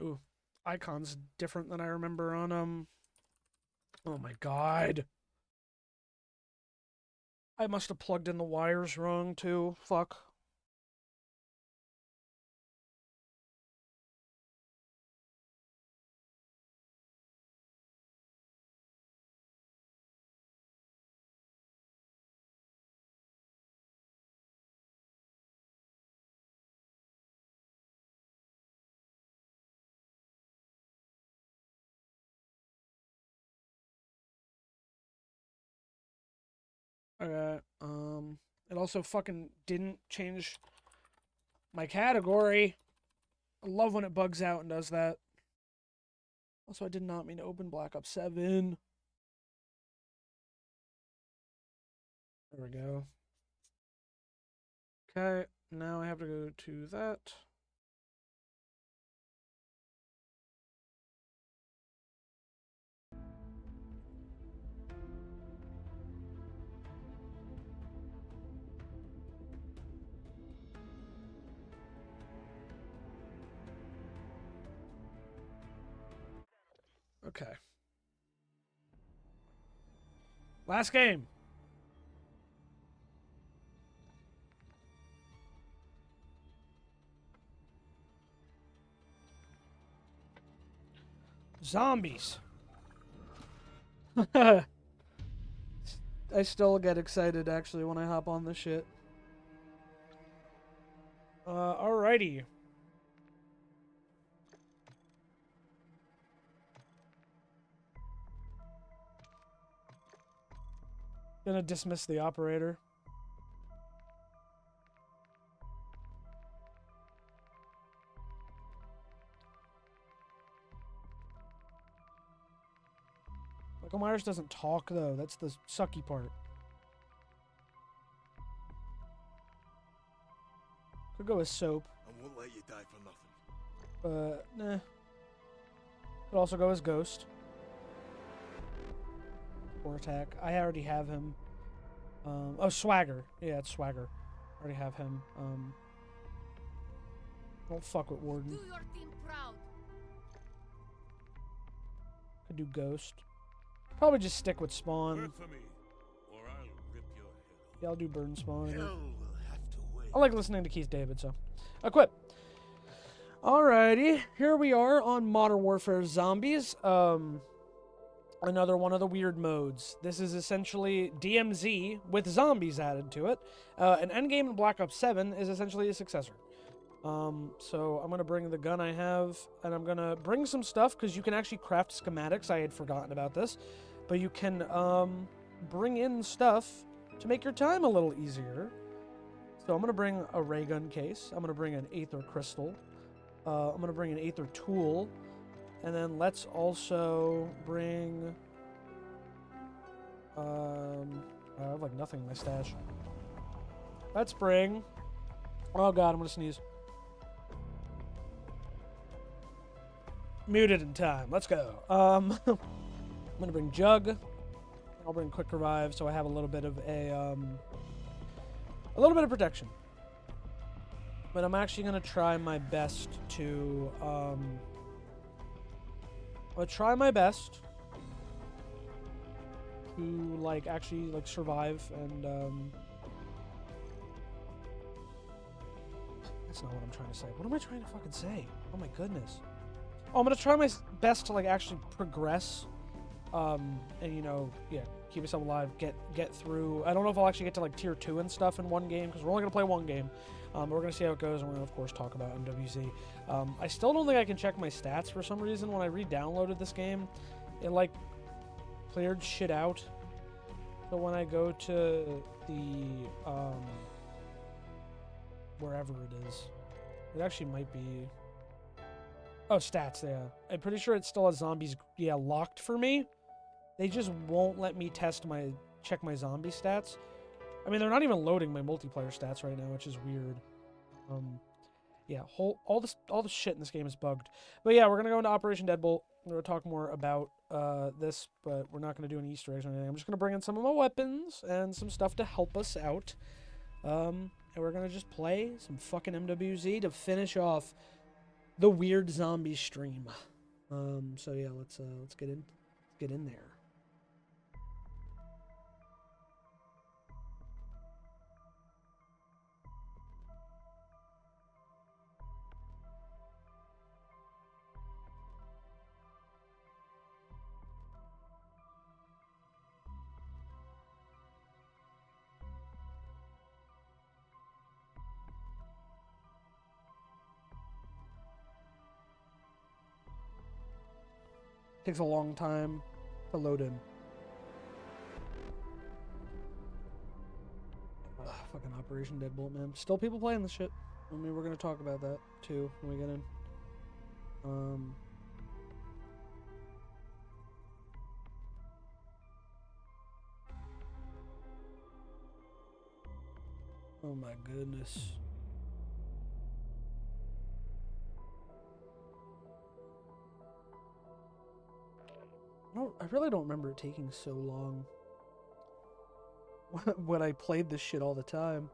Ooh, icon's different than I remember on Oh my god. I must have plugged in the wires wrong too. Fuck. Okay, it also fucking didn't change my category. I love when it bugs out and does that. Also, I did not mean to open Black Ops 7. There we go. Okay, now I have to go to that. Okay. Last game. Zombies. I still get excited actually when I hop on this shit. Alrighty. Gonna dismiss the operator. Michael Myers doesn't talk though. That's the sucky part. Could go with soap. I won't let you die for nothing. Nah. Could also go as ghost. Or attack. I already have him. Oh, Swagger. Yeah, it's Swagger. I already have him. Don't fuck with Warden. Do your team proud. Could do Ghost. Probably just stick with Spawn. Work for me, or I'll rip your head Yeah, I'll do Burn Spawn. off. Hell will have to wait. I like listening to Keith David, so. Equip. Alrighty, here we are on Modern Warfare Zombies. Another one of the weird modes. This is essentially DMZ with zombies added to it. And Endgame in Black Ops 7 is essentially a successor. So I'm going to bring the gun I have, and I'm going to bring some stuff, because you can actually craft schematics. I had forgotten about this. But you can bring in stuff to make your time a little easier. So I'm going to bring a ray gun case. I'm going to bring an Aether Crystal. I'm going to bring an Aether Tool. And then let's also bring... I have like nothing in my stash. Let's bring... Oh god, I'm going to sneeze. Muted in time. Let's go. I'm going to bring Jug. I'll bring Quick Revive so I have a little bit of protection. But I'm actually going to try my best to... I'll try my best to, like, actually, like, survive and, That's not what I'm trying to say. What am I trying to fucking say? Oh my goodness. Oh, I'm gonna try my best to, like, actually progress, and, you know, yeah, keep myself alive, get through. I don't know if I'll actually get to, like, tier 2 and stuff in one game, because we're only gonna play one game. We're going to see how it goes, and we're going to, of course, talk about MWZ. I still don't think I can check my stats for some reason. When I re-downloaded this game, it, like, cleared shit out. So when I go to the, wherever it is, it actually might be... Oh, stats, yeah. I'm pretty sure it still has zombies, yeah, locked for me. They just won't let me check my zombie stats. I mean, they're not even loading my multiplayer stats right now, which is weird. Yeah, all the shit in this game is bugged. But yeah, we're gonna go into Operation Deadbolt. We're gonna talk more about this, but we're not gonna do any Easter eggs or anything. I'm just gonna bring in some of my weapons and some stuff to help us out. And we're gonna just play some fucking MWZ to finish off the weird zombie stream. So yeah, let's get in there. Takes a long time to load in. Fucking Operation Deadbolt, man. Still people playing this shit. I mean, we're gonna talk about that too when we get in. Oh my goodness. I really don't remember it taking so long when I played this shit all the time.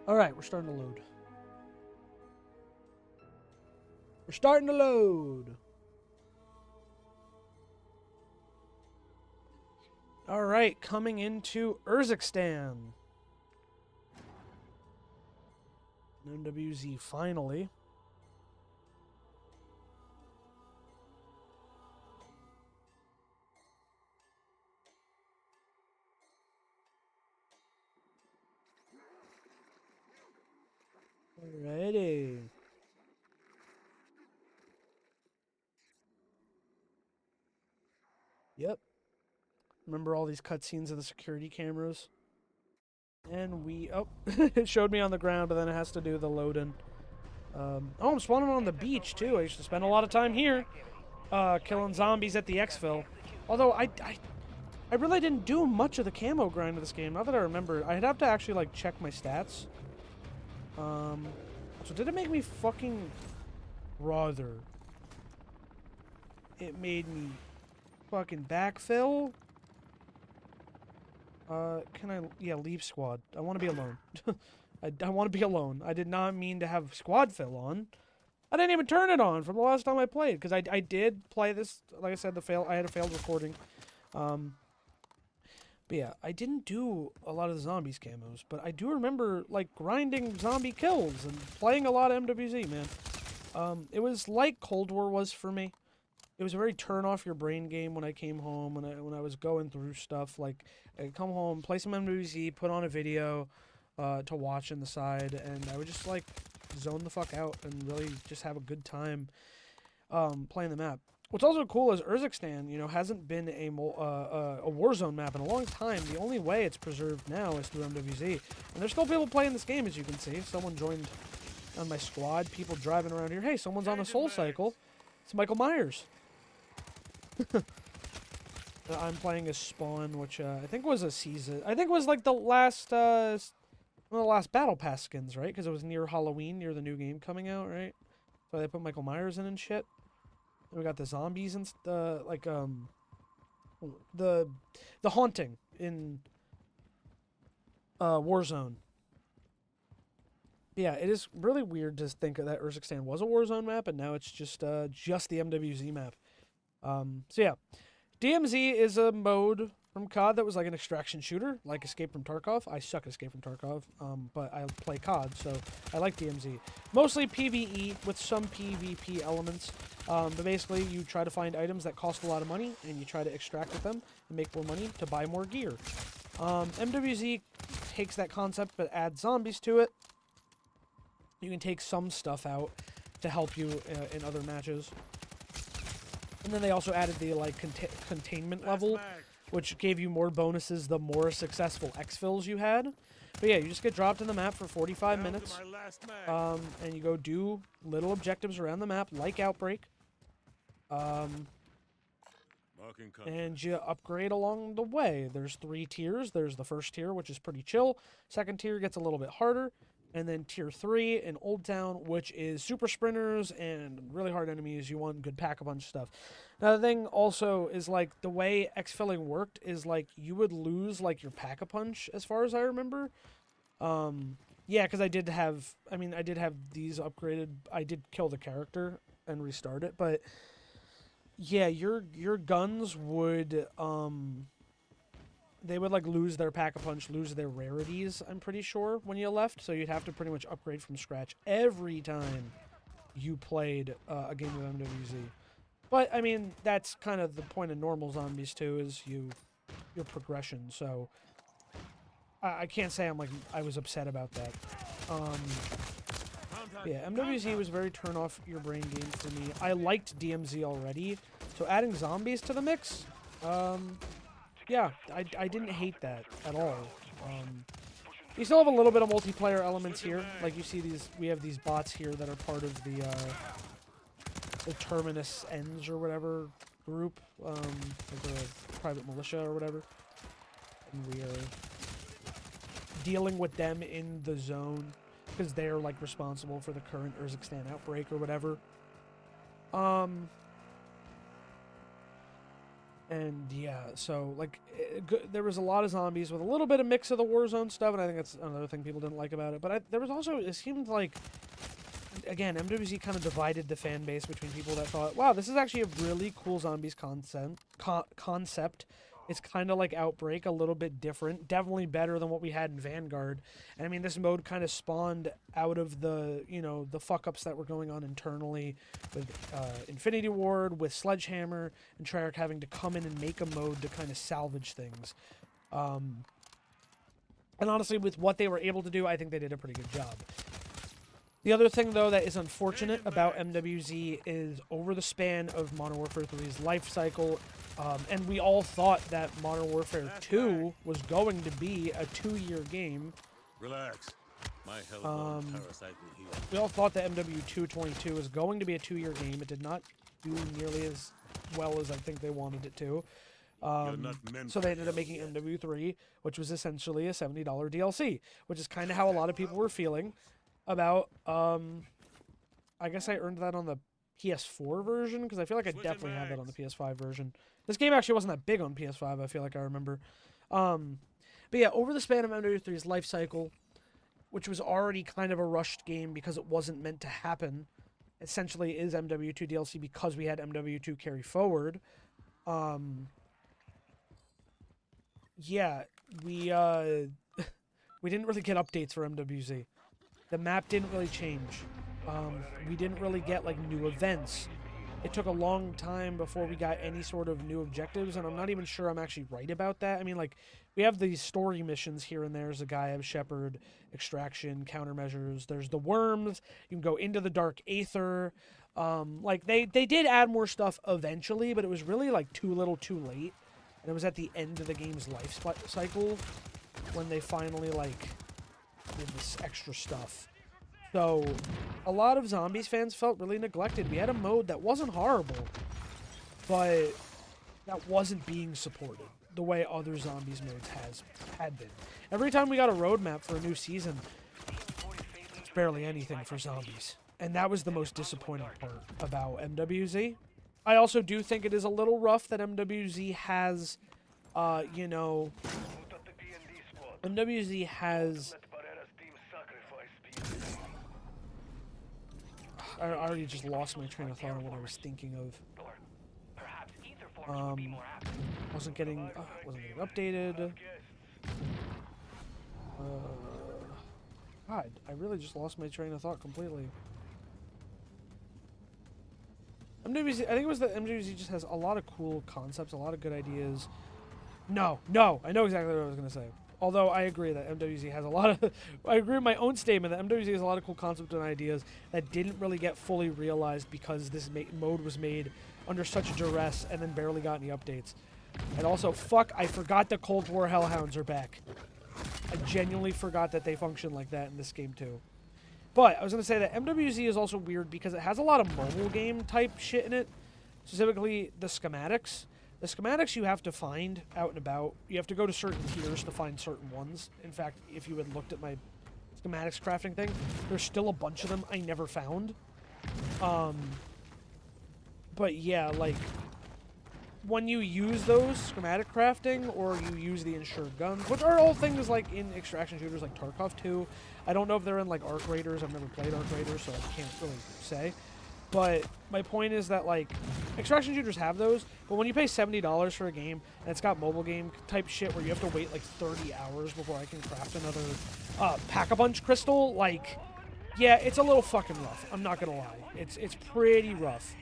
Alright, we're starting to load. We're starting to load. Alright, coming into Urzikstan. MWZ finally. Alrighty. Yep. Remember all these cutscenes of the security cameras? And oh, it showed me on the ground, but then it has to do the load-in. Oh, I'm spawning on the beach, too. I used to spend a lot of time here, killing zombies at the exfil. Although, I really didn't do much of the camo grind of this game. Not that I remember. I'd have to actually, like, check my stats. So did it make me fucking rather It made me fucking backfill. Can I... Yeah, leave squad. I want to be alone. I want to be alone. I did not mean to have squad fill on. I didn't even turn it on from the last time I played, because I did play this, like I said, I had a failed recording. But yeah, I didn't do a lot of the zombies camos, but I do remember, like, grinding zombie kills and playing a lot of MWZ, man. It was like Cold War was for me. It was a very turn off your brain game when I came home, when I was going through stuff. Like, I'd come home, play some MWZ, put on a video to watch on the side, and I would just, like, zone the fuck out and really just have a good time playing the map. What's also cool is Urzikstan, you know, hasn't been a Warzone map in a long time. The only way it's preserved now is through MWZ. And there's still people playing this game, as you can see. Someone joined on my squad, people driving around here. Hey, someone's on a Soul Cycle. It's Michael Myers. I'm playing as Spawn, which I think was a season. I think it was like the last, one of the last Battle Pass skins, right? Because it was near Halloween, near the new game coming out, right? So they put Michael Myers in and shit. And we got the zombies and like the haunting in Warzone. Yeah, it is really weird to think that Urzikstan was a Warzone map, and now it's just the MWZ map. So yeah, DMZ is a mode from COD that was like an extraction shooter, like Escape from Tarkov. I suck at Escape from Tarkov, but I play COD, so I like DMZ. Mostly PvE with some PvP elements, but basically you try to find items that cost a lot of money, and you try to extract with them and make more money to buy more gear. MWZ takes that concept but adds zombies to it. You can take some stuff out to help you in other matches. And then they also added the like containment level, which gave you more bonuses the more successful exfills you had. But yeah, you just get dropped in the map for 45 minutes, and you go do little objectives around the map, like Outbreak. And you upgrade along the way. There's 3 tiers. There's the first tier, which is pretty chill. Second tier gets a little bit harder. And then tier 3 in Old Town, which is super sprinters and really hard enemies. You want good pack-a-punch stuff. Now, the thing also is, like, the way exfilling worked is, like, you would lose, like, your pack-a-punch, as far as I remember. Yeah, because I did have these upgraded. I did kill the character and restart it, but yeah, your guns would, they would, like, lose their pack-a-punch, lose their rarities, I'm pretty sure, when you left. So you'd have to pretty much upgrade from scratch every time you played a game of MWZ. But, I mean, that's kind of the point of normal zombies, too, is your progression. So I can't say I was upset about that. Yeah, MWZ was a very turn-off-your-brain game for me. I liked DMZ already, so adding zombies to the mix, yeah, I didn't hate that at all. You still have a little bit of multiplayer elements here. Like, you see we have these bots here that are part of the Terminus Ends or whatever group, like the private militia or whatever. And we are dealing with them in the zone because they're, like, responsible for the current Urzikstan outbreak or whatever. And yeah, so, like, there was a lot of zombies with a little bit of mix of the Warzone stuff, and I think that's another thing people didn't like about it. But there was also, it seemed like, again, MWZ kind of divided the fan base between people that thought, wow, this is actually a really cool zombies concept. It's kind of like Outbreak, a little bit different, definitely better than what we had in Vanguard. And I mean, this mode kind of spawned out of the, you know, the fuck-ups that were going on internally with Infinity Ward, with Sledgehammer, and Treyarch having to come in and make a mode to kind of salvage things. And honestly, with what they were able to do, I think they did a pretty good job. The other thing, though, that is unfortunate about MWZ is over the span of Modern Warfare 3's life cycle, and we all thought that Modern Warfare 2 was going to be a 2-year game. Relax. My hell parasite will heal. We all thought that MW222 was going to be a 2-year game. It did not do nearly as well as I think they wanted it to. So they ended up making MW3, which was essentially a $70 DLC, which is kind of how a lot of people were feeling about, I guess I earned that on the PS4 version, because I feel like I definitely have that on the PS5 version. This game actually wasn't that big on PS5, I feel like I remember. But yeah, over the span of MW3's life cycle, which was already kind of a rushed game because it wasn't meant to happen, essentially is MW2 DLC because we had MW2 carry forward. Yeah, we we didn't really get updates for MWZ. The map didn't really change. We didn't really get like new events. It took a long time before we got any sort of new objectives, and I'm not even sure I'm actually right about that. I mean, like, we have these story missions here and there. There's a Gaia Shepherd, extraction, countermeasures. There's the worms. You can go into the dark aether. Like, they did add more stuff eventually, but it was really, like, too little too late. And it was at the end of the game's life cycle when they finally, like, did this extra stuff. So, a lot of Zombies fans felt really neglected. We had a mode that wasn't horrible, but that wasn't being supported the way other Zombies modes had been. Every time we got a roadmap for a new season, it's barely anything for Zombies. And that was the most disappointing part about MWZ. I also do think it is a little rough that MWZ has, you know, MWZ has... I already just lost my train of thought on what I was thinking of. Wasn't getting updated. God, I really just lost my train of thought completely. MWZ, I think it was that MWZ just has a lot of cool concepts, a lot of good ideas. No, I know exactly what I was going to say. Although I agree that MWZ has a lot of... I agree with my own statement that MWZ has a lot of cool concepts and ideas that didn't really get fully realized because this mode was made under such duress and then barely got any updates. And also, fuck, I forgot the Cold War Hellhounds are back. I genuinely forgot that they function like that in this game too. But I was going to say that MWZ is also weird because it has a lot of mobile game type shit in it. Specifically, the schematics. The schematics you have to find out and about. You have to go to certain tiers to find certain ones. In fact, if you had looked at my schematics crafting thing, there's still a bunch of them I never found. But yeah, like, when you use those schematic crafting, or you use the insured guns, which are all things like in extraction shooters like Tarkov 2. I don't know if they're in like Arc Raiders. I've never played Arc Raiders, so I can't really say. But my point is that, like, extraction shooters have those, but when you pay $70 for a game, and it's got mobile game type shit where you have to wait, like, 30 hours before I can craft another Pack-a-Punch crystal, like, yeah, it's a little fucking rough. I'm not gonna lie. It's pretty rough.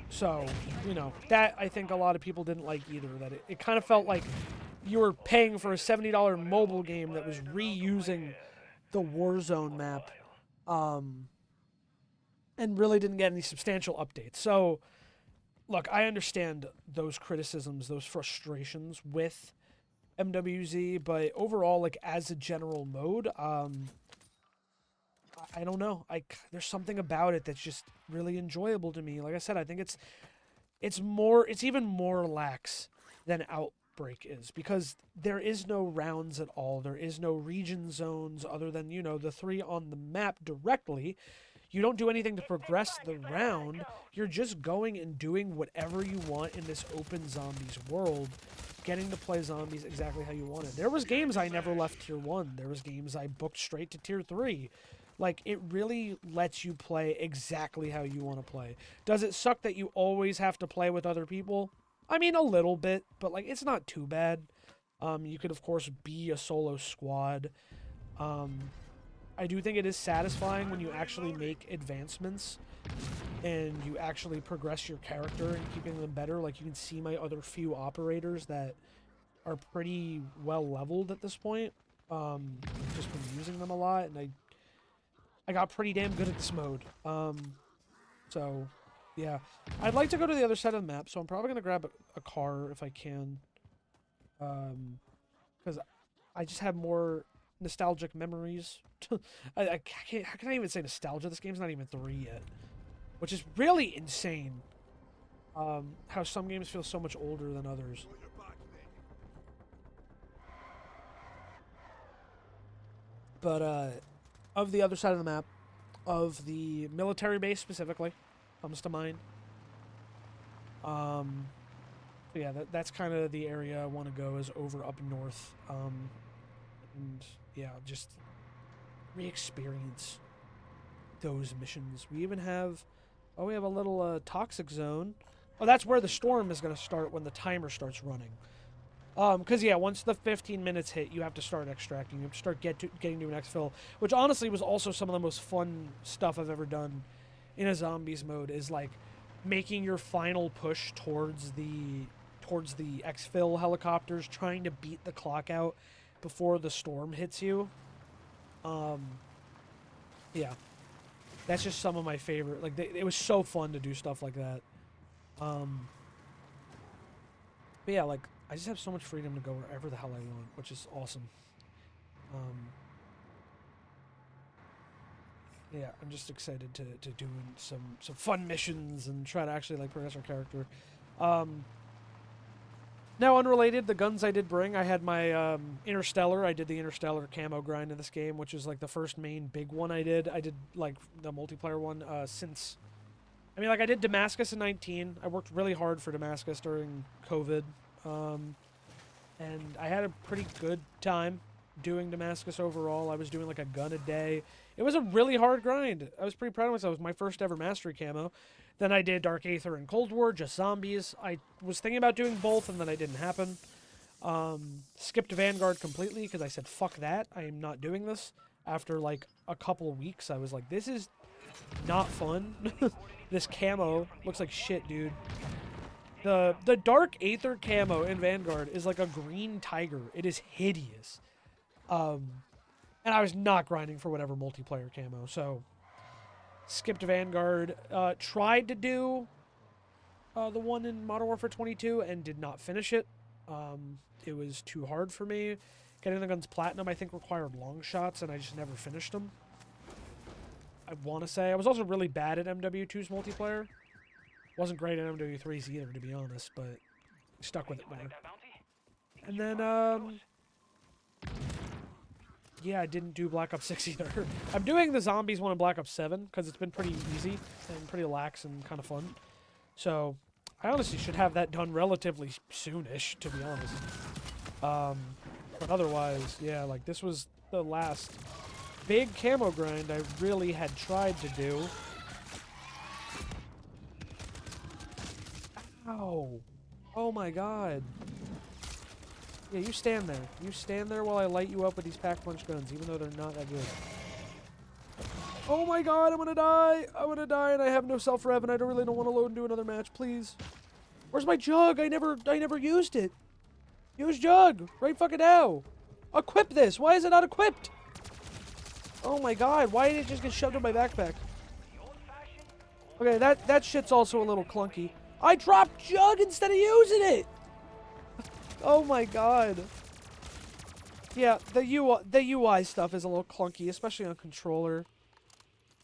So, you know, that I think a lot of people didn't like either. That it kind of felt like you were paying for a $70 mobile game that was reusing the Warzone map. And really didn't get any substantial updates. So, look, I understand those criticisms, those frustrations with MWZ, but overall, like, as a general mode, I don't know. There's something about it that's just really enjoyable to me. Like I said, I think it's even more lax than Outbreak is, because there is no rounds at all. There is no region zones other than, you know, the 3 on the map directly. You don't do anything to progress the round. You're just going and doing whatever you want in this open zombies world, getting to play zombies exactly how you wanted. There was games I never left tier 1. There was games I booked straight to tier 3. Like, it really lets you play exactly how you want to play. Does it suck that you always have to play with other people? I mean, a little bit, but, like, it's not too bad. You could, of course, be a solo squad. I do think it is satisfying when you actually make advancements and you actually progress your character and keeping them better. Like, you can see my other few operators that are pretty well leveled at this point. Just from using them a lot, and I got pretty damn good at this mode. So, yeah. I'd like to go to the other side of the map, so I'm probably going to grab a car if I can. Because I just have more nostalgic memories. I can't, how can I even say nostalgia? This game's not even 3 yet. Which is really insane. How some games feel so much older than others. But, of the other side of the map, of the military base specifically comes to mind. So yeah, that's kind of the area I want to go, is over up north. And yeah, just re-experience those missions. We even have, we have a little toxic zone. Oh, that's where the storm is going to start when the timer starts running. Because yeah, once the 15 minutes hit, you have to start extracting. You have to start getting to an exfil, which honestly was also some of the most fun stuff I've ever done in a zombies mode. Is like making your final push towards the exfil helicopters, trying to beat the clock out before the storm hits you. Yeah, that's just some of my favorite. Like it was so fun to do stuff like that. But yeah, like I just have so much freedom to go wherever the hell I want, which is awesome. Yeah, I'm just excited to do some fun missions and try to actually like progress our character. Now, unrelated, the guns I did bring, I had my Interstellar. I did the Interstellar camo grind in this game, which is like the first main big one I did. I did like the multiplayer one since. I mean, like I did Damascus in 19. I worked really hard for Damascus during COVID. And I had a pretty good time doing Damascus overall. I was doing like a gun a day. It was a really hard grind. I was pretty proud of myself. It was my first ever mastery camo. Then I did Dark Aether and Cold War, just zombies. I was thinking about doing both, and then it didn't happen. Skipped Vanguard completely because I said, fuck that. I am not doing this. After like a couple of weeks, I was like, this is not fun. This camo looks like shit, dude. The Dark Aether camo in Vanguard is like a green tiger. It is hideous. And I was not grinding for whatever multiplayer camo, so skipped Vanguard. Tried to do the one in Modern Warfare 22 and did not finish it. It was too hard for me. Getting the guns platinum, I think, required long shots, and I just never finished them. I want to say. I was also really bad at MW2's multiplayer. Wasn't great at MW3's either, to be honest, but stuck with it more. And then, yeah, I didn't do Black Ops 6 either. I'm doing the Zombies one in Black Ops 7, because it's been pretty easy and pretty lax and kind of fun. So, I honestly should have that done relatively soonish, to be honest. But otherwise, yeah, like, this was the last big camo grind I really had tried to do. Ow. Oh my god. Yeah, you stand there. You stand there while I light you up with these pack-punch guns, even though they're not that good. Oh my god, I'm gonna die! I'm gonna die, and I have no self-rev, and I don't want to load and do another match, please. Where's my jug? I never used it. Use jug! Right fucking now! Equip this! Why is it not equipped? Oh my god, why did it just get shoved in my backpack? Okay, that shit's also a little clunky. I dropped jug instead of using it! Oh my god. Yeah, the UI stuff is a little clunky, especially on controller.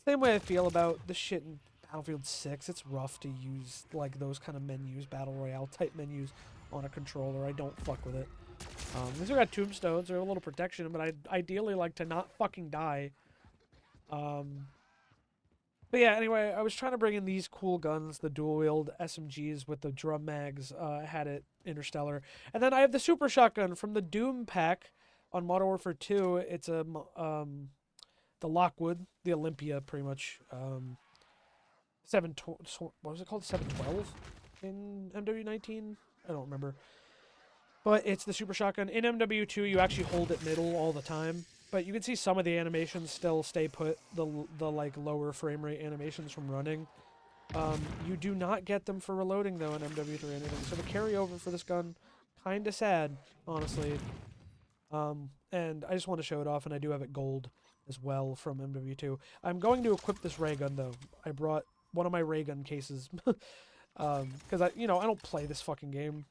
Same way I feel about the shit in Battlefield 6. It's rough to use like those kind of menus, Battle Royale type menus on a controller. I don't fuck with it. We still got tombstones, or a little protection, but I'd ideally like to not fucking die. But yeah, anyway, I was trying to bring in these cool guns, the dual-wield SMGs with the drum mags. I had it Interstellar. And then I have the super shotgun from the Doom pack on Modern Warfare 2. It's a, the Lockwood, the Olympia, pretty much. What was it called? 712 in MW19? I don't remember. But it's the super shotgun. In MW2, you actually hold it middle all the time. But you can see some of the animations still stay put, the like lower frame rate animations from running. You do not get them for reloading though in MW3 or anything. So the carryover for this gun, kinda sad, honestly. And I just want to show it off, and I do have it gold as well from MW2. I'm going to equip this ray gun though. I brought one of my ray gun cases. Because I don't play this fucking game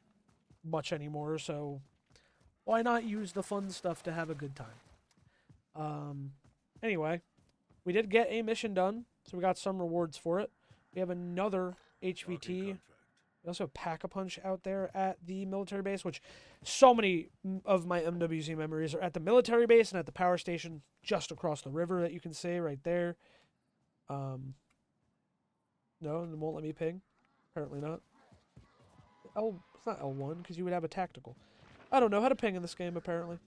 much anymore, so why not use the fun stuff to have a good time? Anyway, we did get a mission done, so we got some rewards for it. We have another HVT. We also have Pack-a-Punch out there at the military base, which so many of my MWZ memories are at the military base and at the power station just across the river that you can see right there. No, it won't let me ping. Apparently not. It's not L1 because you would have a tactical. I don't know how to ping in this game apparently.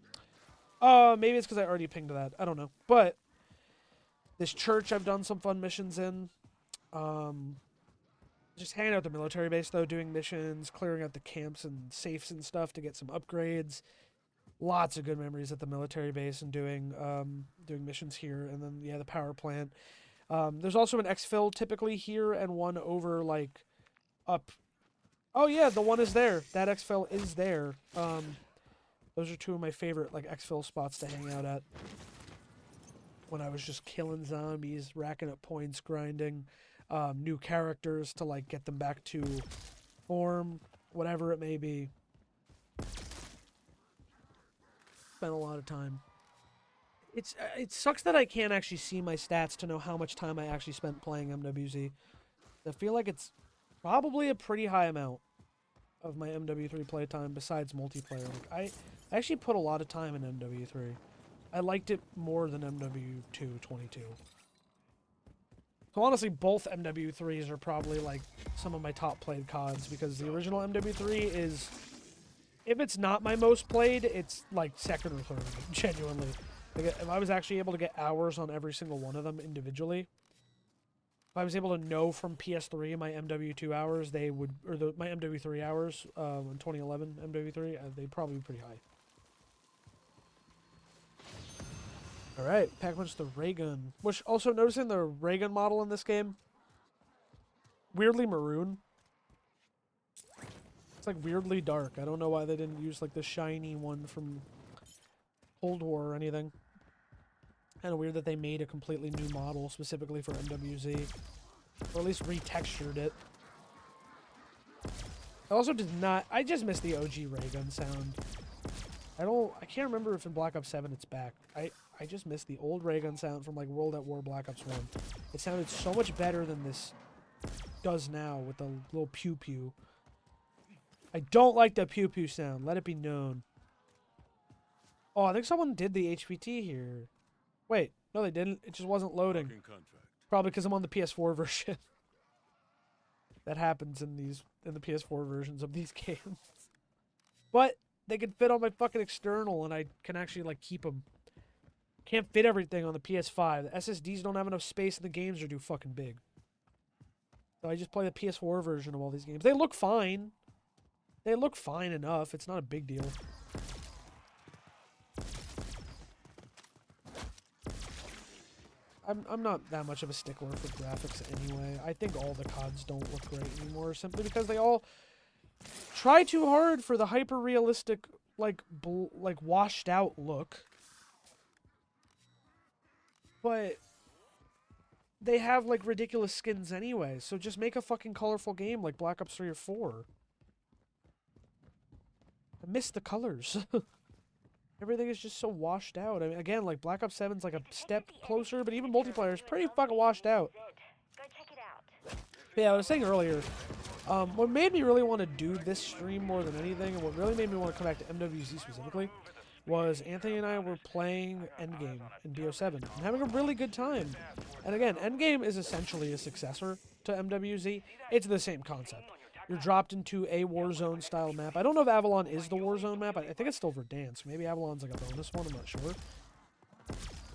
Maybe it's because I already pinged that. I don't know. But this church I've done some fun missions in. Just hanging out at the military base though, doing missions, clearing out the camps and safes and stuff to get some upgrades. Lots of good memories at the military base and doing missions here, and then yeah, the power plant. There's also an exfil typically here and one over like up. Oh yeah, the one is there. That exfil is there. Those are two of my favorite like exfil spots to hang out at. When I was just killing zombies, racking up points, grinding new characters to like get them back to form, whatever it may be. Spent a lot of time. It sucks that I can't actually see my stats to know how much time I actually spent playing MWZ. I feel like it's probably a pretty high amount of my MW3 playtime besides multiplayer. Like I actually put a lot of time in MW3. I liked it more than MW2 22. So honestly, both MW3s are probably like some of my top played CODs because the original MW3 is, if it's not my most played, it's like second or third, genuinely. Like if I was actually able to get hours on every single one of them individually, if I was able to know from PS3 my MW2 hours, they would, or my MW3 hours in 2011 MW3, they'd probably be pretty high. Alright, pack punch the ray gun. Which, also noticing the ray gun model in this game, weirdly maroon. It's like weirdly dark. I don't know why they didn't use like the shiny one from Cold War or anything. Kind of weird that they made a completely new model specifically for MWZ. Or at least retextured it. I also did not... I just missed the OG ray gun sound. I can't remember if in Black Ops 7 it's back. I just missed the old ray gun sound from like World at War Black Ops 1. It sounded so much better than this does now with the little pew pew. I don't like the pew pew sound. Let it be known. Oh, I think someone did the HPT here. Wait, no they didn't. It just wasn't loading. Probably because I'm on the PS4 version. That happens in the PS4 versions of these games. But they can fit on my fucking external and I can actually like keep them. Can't fit everything on the PS5. The SSDs don't have enough space and the games are too fucking big. So I just play the PS4 version of all these games. They look fine. They look fine enough. It's not a big deal. I'm not that much of a stickler for graphics anyway. I think all the CODs don't look great anymore simply because they all try too hard for the hyper-realistic, like washed out look. But they have like ridiculous skins anyway, so just make a fucking colorful game like Black Ops 3 or 4. I miss the colors. Everything is just so washed out. I mean, again, like Black Ops 7's like a step closer, but even multiplayer is pretty fucking washed out. Go check it out. But yeah, I was saying earlier, what made me really want to do this stream more than anything, and what really made me want to come back to MWZ specifically, was Anthony and I were playing Endgame in BO7 and having a really good time. And again, Endgame is essentially a successor to MWZ. It's the same concept. You're dropped into a Warzone style map. I don't know if Avalon is the Warzone map. I think it's still Verdansk. Maybe Avalon's like a bonus one, I'm not sure.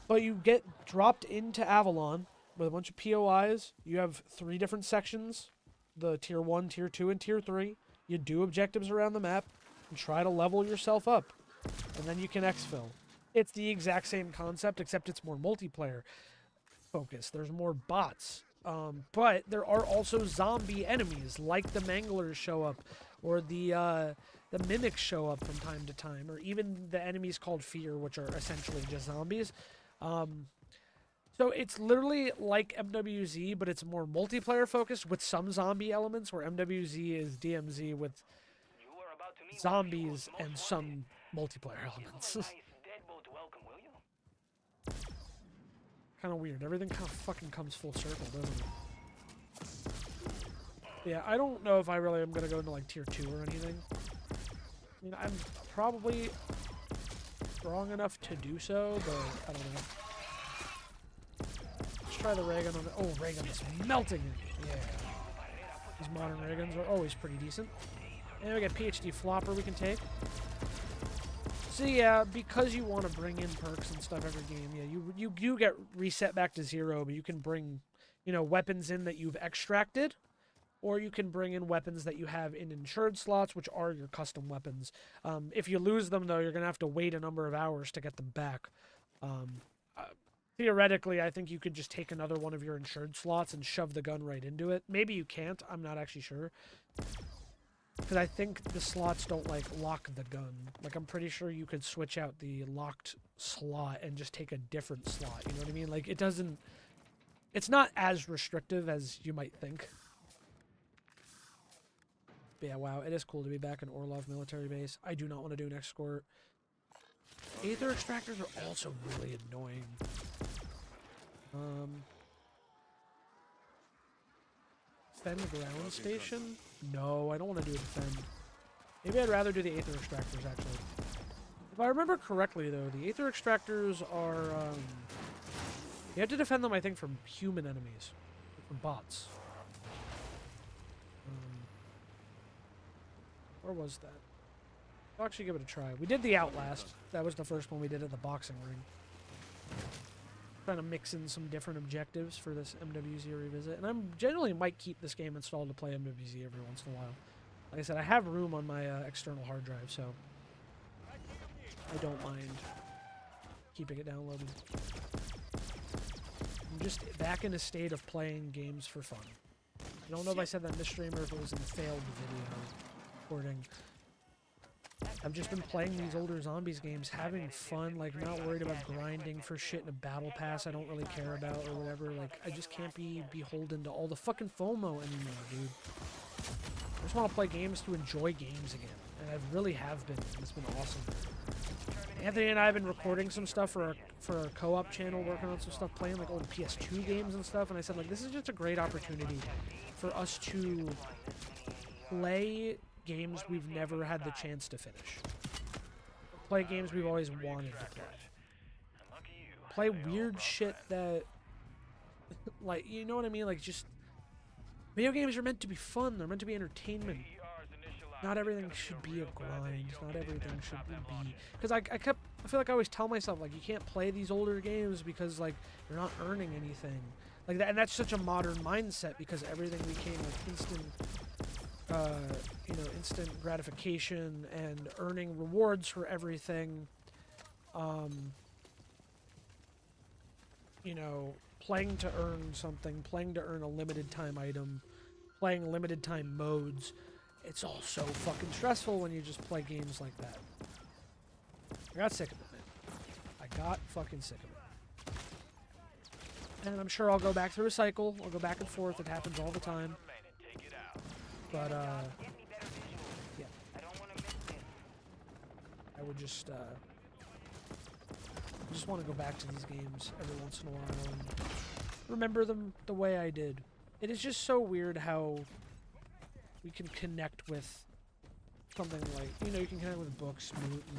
But you get dropped into Avalon with a bunch of POIs. You have 3 different sections. The Tier 1, Tier 2, and Tier 3. You do objectives around the map and try to level yourself up. And then you can exfil. It's the exact same concept, except it's more multiplayer focused. There's more bots. But there are also zombie enemies, like the Manglers show up, or the Mimics show up from time to time, or even the enemies called Fear, which are essentially just zombies. So it's literally like MWZ, but it's more multiplayer focused with some zombie elements, where MWZ is DMZ with zombies and some multiplayer elements. Kind of weird. Everything kind of fucking comes full circle, doesn't it? Yeah, I don't know if I really am going to go into like Tier 2 or anything. I mean, I'm probably strong enough to do so, but I don't know. Just try the ray gun on it. Oh, ray gun is melting it. Yeah. These modern ray guns are always pretty decent. And we got PhD flopper we can take. So yeah, because you want to bring in perks and stuff every game, yeah, you get reset back to 0, but you can bring, you know, weapons in that you've extracted, or you can bring in weapons that you have in insured slots, which are your custom weapons. If you lose them, though, you're going to have to wait a number of hours to get them back. Theoretically, I think you could just take another one of your insured slots and shove the gun right into it. Maybe you can't. I'm not actually sure. Because I think the slots don't, like, lock the gun. Like, I'm pretty sure you could switch out the locked slot and just take a different slot. You know what I mean? Like, it doesn't... It's not as restrictive as you might think. But yeah, wow, it is cool to be back in Orlov military base. I do not want to do an escort. Aether extractors are also really annoying. Fen ground station? No, I don't want to do a defend. Maybe I'd rather do the Aether extractors, actually. If I remember correctly, though, the Aether extractors are, you have to defend them, I think, from human enemies. From bots. Where was that? I'll actually give it a try. We did the Outlast. That was the first one we did at the boxing ring. Trying to mix in some different objectives for this MWZ revisit. And I generally might keep this game installed to play MWZ every once in a while. Like I said, I have room on my external hard drive, so I don't mind keeping it downloaded. I'm just back in a state of playing games for fun. I don't know if I said that in the stream or if it was in the failed video recording. I've just been playing these older zombies games, having fun, like not worried about grinding for shit in a battle pass I don't really care about or whatever. Like, I just can't be beholden to all the fucking FOMO anymore, dude. I just want to play games to enjoy games again, and I really have been. It's been awesome. Anthony and I have been recording some stuff for our co-op channel, working on some stuff, playing like old PS2 games and stuff, and I said, like, this is just a great opportunity for us to play games we've never had the chance to finish. Play games we've always wanted to play. Play weird shit that, like, you know what I mean? Like, just, video games are meant to be fun. They're meant to be entertainment. Not everything should be a grind. Not everything should be, because I feel like I always tell myself, like, you can't play these older games because, like, you're not earning anything. Like that, and that's such a modern mindset because everything became like instant, you know, instant gratification and earning rewards for everything. You know, playing to earn something, playing to earn a limited time item, playing limited time modes. It's all so fucking stressful when you just play games like that. I got sick of it, man. I got fucking sick of it. And I'm sure I'll go back through a cycle. I'll go back and forth. It happens all the time. But, yeah. I would just want to go back to these games every once in a while and remember them the way I did. It is just so weird how we can connect with something like, you know, you can connect with books,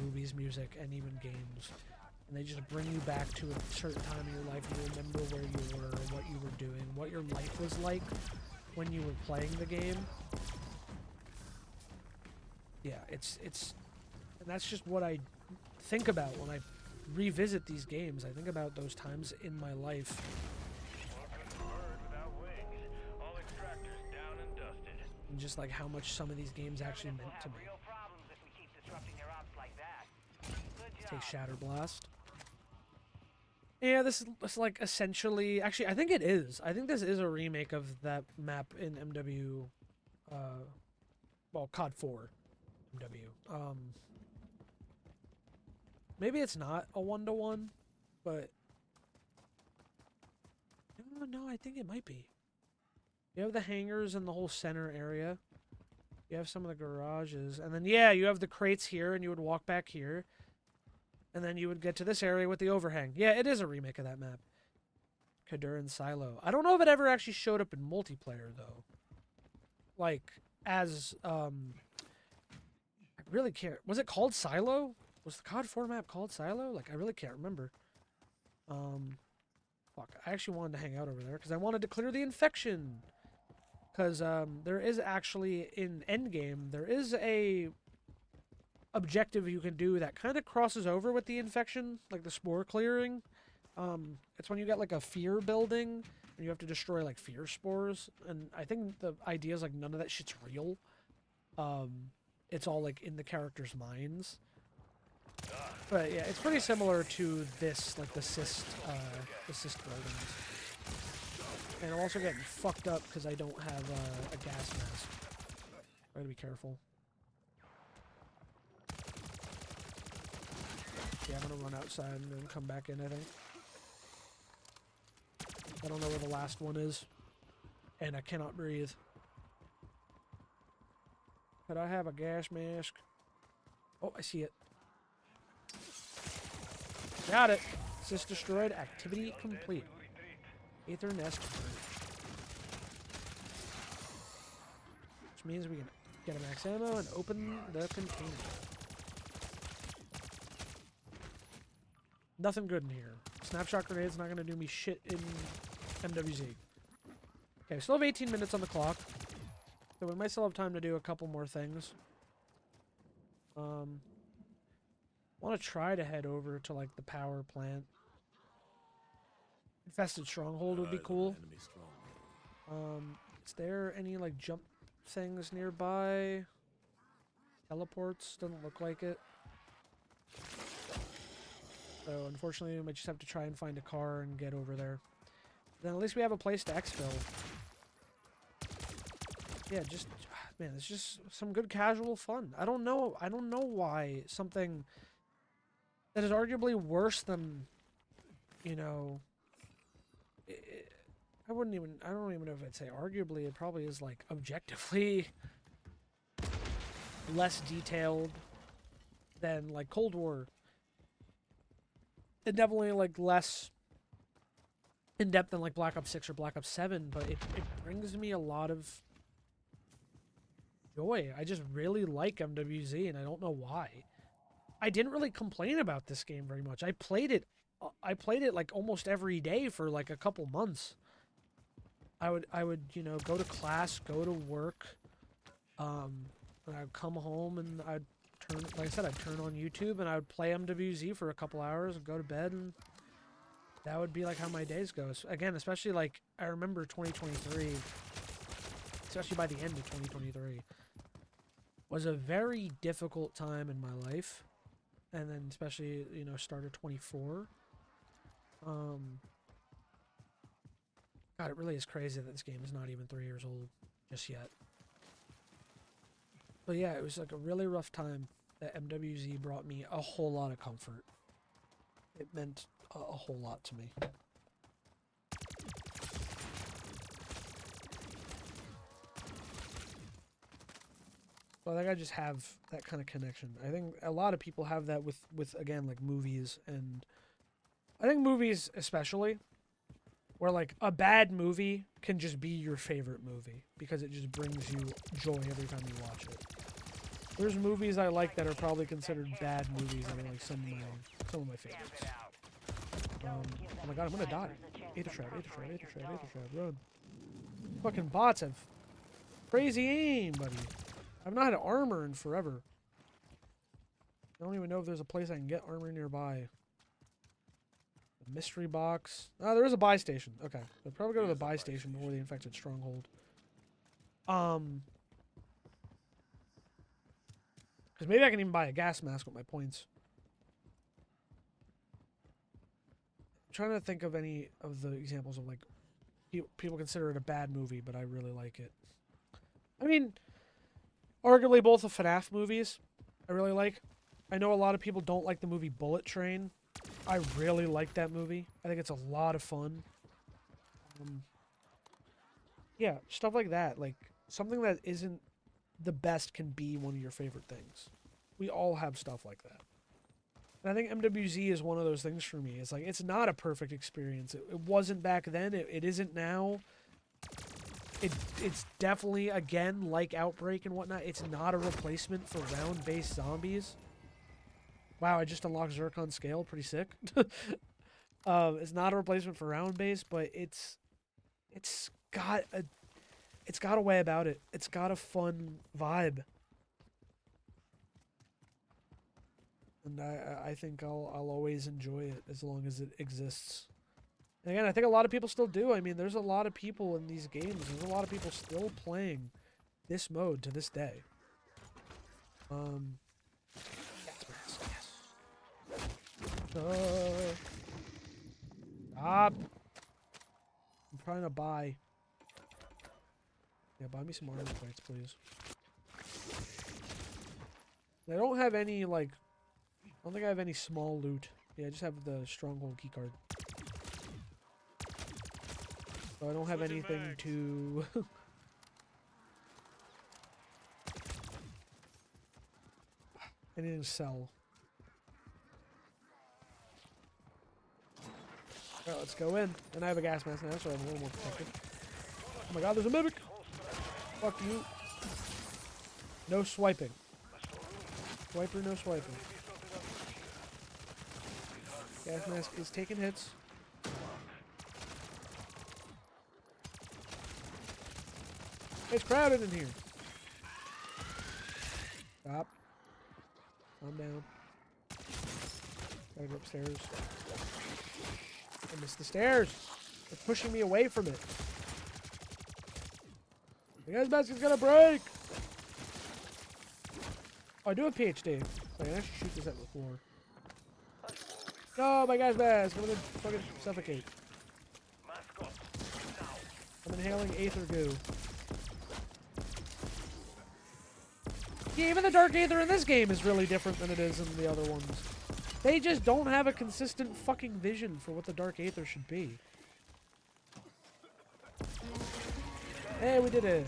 movies, music, and even games. And they just bring you back to a certain time in your life and you remember where you were, what you were doing, what your life was like when you were playing the game. Yeah, it's and that's just what I think about when I revisit these games. I think about those times in my life. And just like how much some of these games actually meant to me. Take Shatter Blast. Yeah, this is like essentially, actually I think it is. I think this is a remake of that map in MW, well, COD 4 MW. Maybe it's not a 1-to-1, but no, I think it might be. You have the hangars and the whole center area. You have some of the garages, and then yeah, you have the crates here, and you would walk back here. And then you would get to this area with the overhang. Yeah, it is a remake of that map. Kadur Silo. I don't know if it ever actually showed up in multiplayer, though. Like, as, I really can't... Was it called Silo? Was the COD 4 map called Silo? Like, I really can't remember. Fuck, I actually wanted to hang out over there because I wanted to clear the infection. Because there is actually, in Endgame, there is a objective you can do that kind of crosses over with the infection, like the spore clearing. It's when you get like a fear building and you have to destroy like fear spores. And I think the idea is like none of that shit's real. It's all like in the characters' minds. But yeah, it's pretty similar to this, like the cyst buildings. And I'm also getting fucked up because I don't have a gas mask. I gotta be careful. Yeah, I'm gonna run outside and then come back in, I think. I don't know where the last one is. And I cannot breathe. Could I have a gas mask? Oh, I see it. Got it. Cyst destroyed. Activity complete. Aether nest. Which means we can get a max ammo and open the container. Nothing good in here. Snapshot grenade's not gonna do me shit in MWZ. Okay, we still have 18 minutes on the clock. So we might still have time to do a couple more things. Want to try to head over to like the power plant. Infested stronghold would be cool. Is there any like jump things nearby? Teleports? Doesn't look like it. So unfortunately we might just have to try and find a car and get over there. Then at least we have a place to exfil. Yeah, just man, it's just some good casual fun. I don't know why something that is arguably worse than, you know, I don't even know if I'd say arguably. It probably is like objectively less detailed than like Cold War. And definitely like less in depth than like Black Ops 6 or Black Ops 7, but it brings me a lot of joy. I just really like MWZ and I don't know why. I didn't really complain about this game very much. I played it like almost every day for like a couple months. I would, you know, go to class, go to work, and I'd come home and I'd turn, like I said, I'd turn on YouTube and I would play MWZ for a couple hours and go to bed, and that would be like how my days go. Again, especially like I remember 2023, especially by the end of 2023, was a very difficult time in my life. And then especially, you know, start of 24. God, it really is crazy that this game is not even 3 years old just yet. But yeah, it was like a really rough time that MWZ brought me a whole lot of comfort. It meant a whole lot to me. So I think I just have that kind of connection. I think a lot of people have that with again, like movies, and I think movies especially, where like a bad movie can just be your favorite movie because it just brings you joy every time you watch it. There's movies I like that are probably considered bad movies that are like some of my favorites. Oh my god, I'm gonna die. Aether trap, run. Fucking bots have crazy aim, buddy. I've not had armor in forever. I don't even know if there's a place I can get armor nearby. A mystery box. Ah, there is a buy station. Okay. I'll probably go to the buy station before the infected stronghold. Because maybe I can even buy a gas mask with my points. I'm trying to think of any of the examples of like people consider it a bad movie, but I really like it. I mean, arguably both the FNAF movies I really like. I know a lot of people don't like the movie Bullet Train. I really like that movie. I think it's a lot of fun. Yeah, stuff like that. Like, something that isn't the best can be one of your favorite things. We all have stuff like that. And I think MWZ is one of those things for me. It's like, it's not a perfect experience. It wasn't back then. It isn't now. It's definitely, again, like Outbreak and whatnot, it's not a replacement for round-based zombies. Wow, I just unlocked Zircon Scale. Pretty sick. It's not a replacement for round base, but it's got a way about it. It's got a fun vibe. And I think I'll always enjoy it as long as it exists. And again, I think a lot of people still do. I mean, there's a lot of people in these games. There's a lot of people still playing this mode to this day. Stop. I'm trying to buy. Yeah, buy me some armor plates, please. I don't have any, like... I don't think I have any small loot. Yeah, I just have the stronghold keycard. So I don't have anything to... anything to sell. Alright, let's go in. And I have a gas mask now, so I'm a little more protected. Oh my god, there's a mimic! Fuck you. No swiping. Swiper, no swiping. Gas mask is taking hits. It's crowded in here. Stop. Calm down. Gotta go upstairs. I missed the stairs. They're pushing me away from it. The gas mask is gonna break! Oh, I do have PhD. So I can actually shoot this at the floor. No, my gas mask! I'm gonna fucking suffocate. I'm inhaling aether goo. Yeah, even the dark aether in this game is really different than it is in the other ones. They just don't have a consistent fucking vision for what the dark aether should be. Hey, we did it!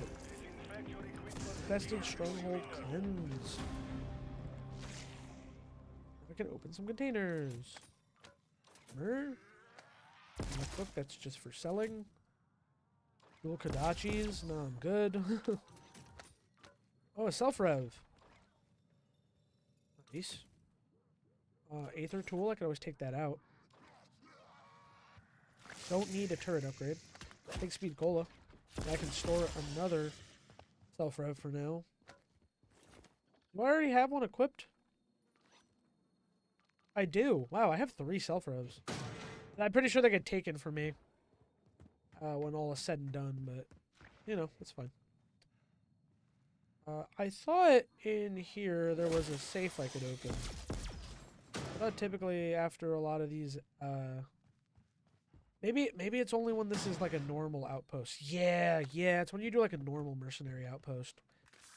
Infested stronghold cleanse. I can open some containers. Look, that's just for selling. Dual Kodachis. No, I'm good. Oh, a self-rev. Nice. Aether tool, I could always take that out. Don't need a turret upgrade. Take speed cola. I can store another self-rev for now. Do I already have one equipped? I do. Wow, I have 3 self-revs. I'm pretty sure they get taken from me when all is said and done, but, you know, it's fine. I thought in here there was a safe I could open. I thought typically after a lot of these, maybe it's only when this is like a normal outpost. Yeah, it's when you do like a normal mercenary outpost.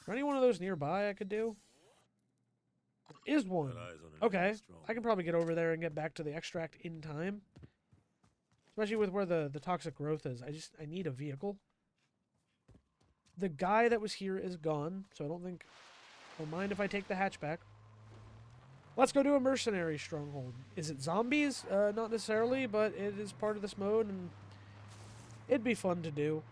Is there any one of those nearby I could do? There is one. Okay, I can probably get over there and get back to the extract in time. Especially with where the toxic growth is. I need a vehicle. The guy that was here is gone, so I don't think I'll mind if I take the hatchback. Let's go do a mercenary stronghold. Is it zombies? Not necessarily, but it is part of this mode, and it'd be fun to do.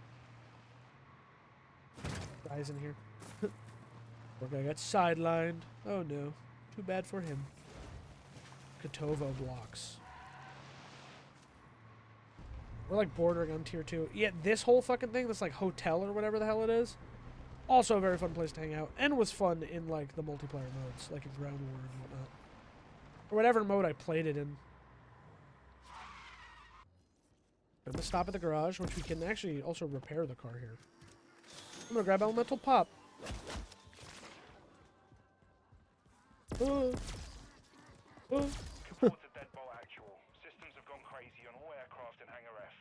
Guys in here. Poor guy got sidelined. Oh no. Too bad for him. Kotovo blocks. We're like bordering on tier 2. Yeah, this whole fucking thing, this like hotel or whatever the hell it is, also a very fun place to hang out, and was fun in like the multiplayer modes, like in Ground War and whatnot. Or whatever mode I played it in. I'm gonna stop at the garage, which we can actually also repair the car here. I'm gonna grab elemental pop. Reported deadbolt actual. Systems have gone crazy on all aircraft in Hangar F.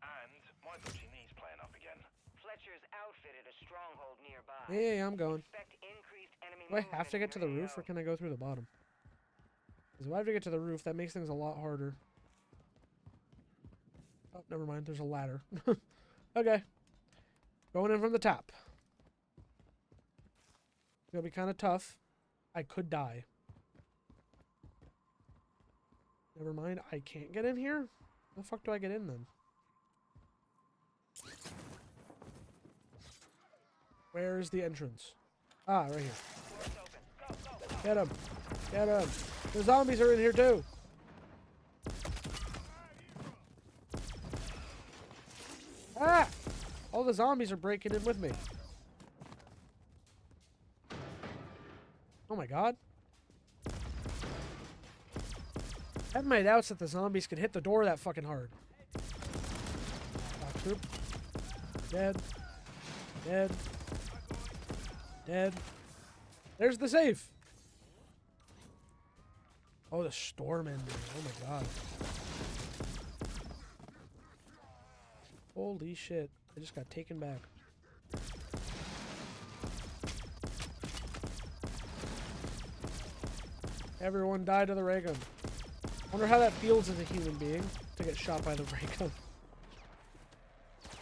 And my dodgy knee's playing up again. Fletcher's outfitted a stronghold nearby. Yeah, I'm going. Expect increased enemy Do I have to movement get to the in roof, or can I go through the bottom? Because if I have to get to the roof, that makes things a lot harder. Oh, never mind. There's a ladder. Okay. Going in from the top. It's going to be kind of tough. I could die. Never mind. I can't get in here? How the fuck do I get in then? Where's the entrance? Ah, right here. Get him. Get him. The zombies are in here too. Ah! All the zombies are breaking in with me. Oh my god. I have my doubts that the zombies could hit the door that fucking hard. Troop. Dead. Dead. Dead. There's the safe. Oh, the storm ended. Oh my god. Holy shit. I just got taken back. Everyone died to the ray gun. Wonder how that feels as a human being to get shot by the ray gun.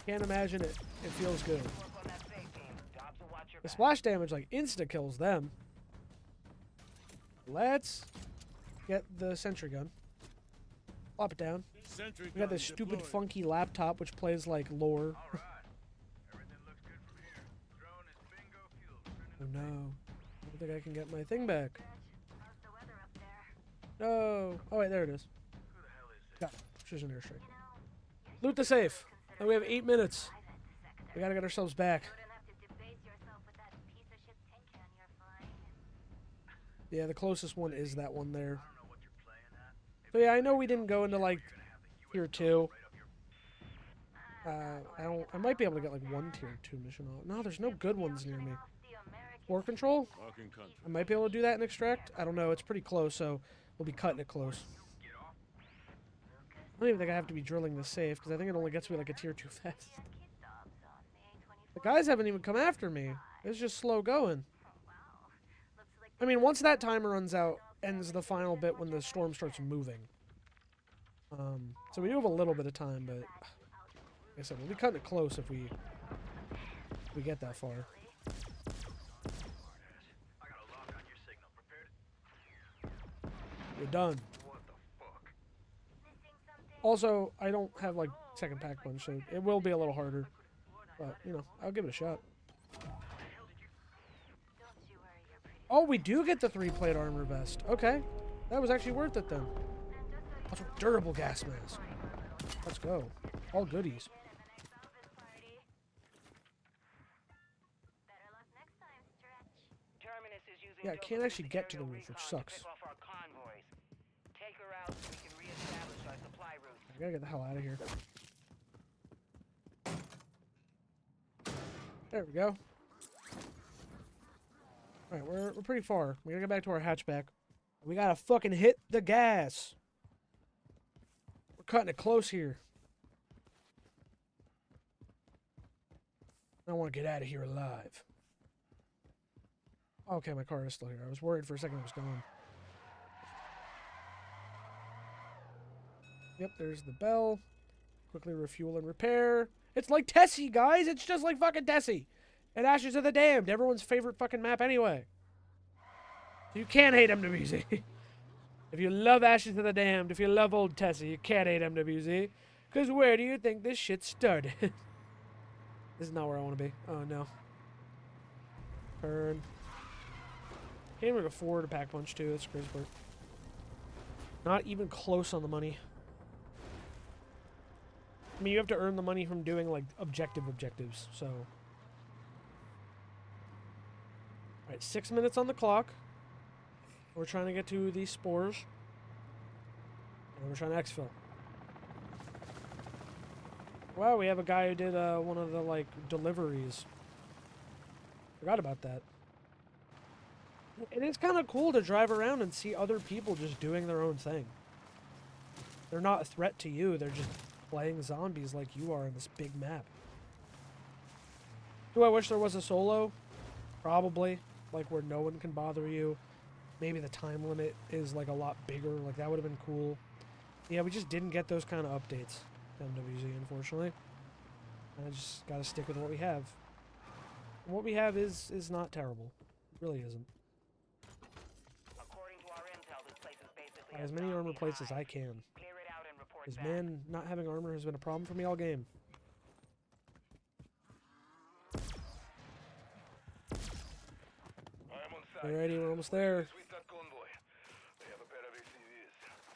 Can't imagine it. It feels good. The splash damage like insta kills them. Let's get the sentry gun. Plop it down. We got this stupid funky laptop which plays like lore. Oh no. I don't think I can get my thing back. No. Oh wait, there it is. Yeah, she's an airstrike. Loot the safe. And we have 8 minutes. We gotta get ourselves back. Yeah, the closest one is that one there. So yeah, I know we didn't go into like tier 2. I might be able to get like one tier 2 mission on. No, there's no good ones near me. War control? I might be able to do that in extract. I don't know. It's pretty close, so we'll be cutting it close. I don't even think I have to be drilling the safe because I think it only gets me like a tier 2 fast. The guys haven't even come after me. It's just slow going. I mean, once that timer runs out, ends the final bit when the storm starts moving. So we do have a little bit of time, but like I said, we'll be cutting it close if we get that far. You're done. Also, I don't have like second pack punch, so it will be a little harder. But, you know, I'll give it a shot. Oh, we do get the 3-plate armor vest. Okay. That was actually worth it then. Also, durable gas mask. Let's go. All goodies. Yeah, I can't actually get to the roof, which sucks. I gotta get the hell out of here. There we go. Alright, we're pretty far. We gotta get back to our hatchback. We gotta fucking hit the gas. We're cutting it close here. I want to get out of here alive. Okay, my car is still here. I was worried for a second it was gone. Yep, there's the bell. Quickly refuel and repair. It's like Tessie, guys! It's just like fucking Tessie! And Ashes of the Damned, everyone's favorite fucking map anyway. You can't hate MWZ. If you love Ashes of the Damned, if you love old Tessie, you can't hate MWZ. Because where do you think this shit started? This is not where I want to be. Oh, no. Turn. Can't even afford a pack punch, too. That's crazy part. Not even close on the money. I mean, you have to earn the money from doing, like, objectives, so... Alright, 6 minutes on the clock. We're trying to get to these spores. And we're trying to exfil. Wow, we have a guy who did one of the, like, deliveries. Forgot about that. It is kind of cool to drive around and see other people just doing their own thing. They're not a threat to you, they're just playing zombies like you are in this big map. Do I wish there was a solo? Probably. Like, where no one can bother you. Maybe the time limit is, like, a lot bigger. Like, that would have been cool. Yeah, we just didn't get those kind of updates. MWZ, unfortunately. And I just gotta stick with what we have. And what we have is not terrible. It really isn't. Buy as many armor plates as I can. Because, man, not having armor has been a problem for me all game. Alrighty, we're almost there.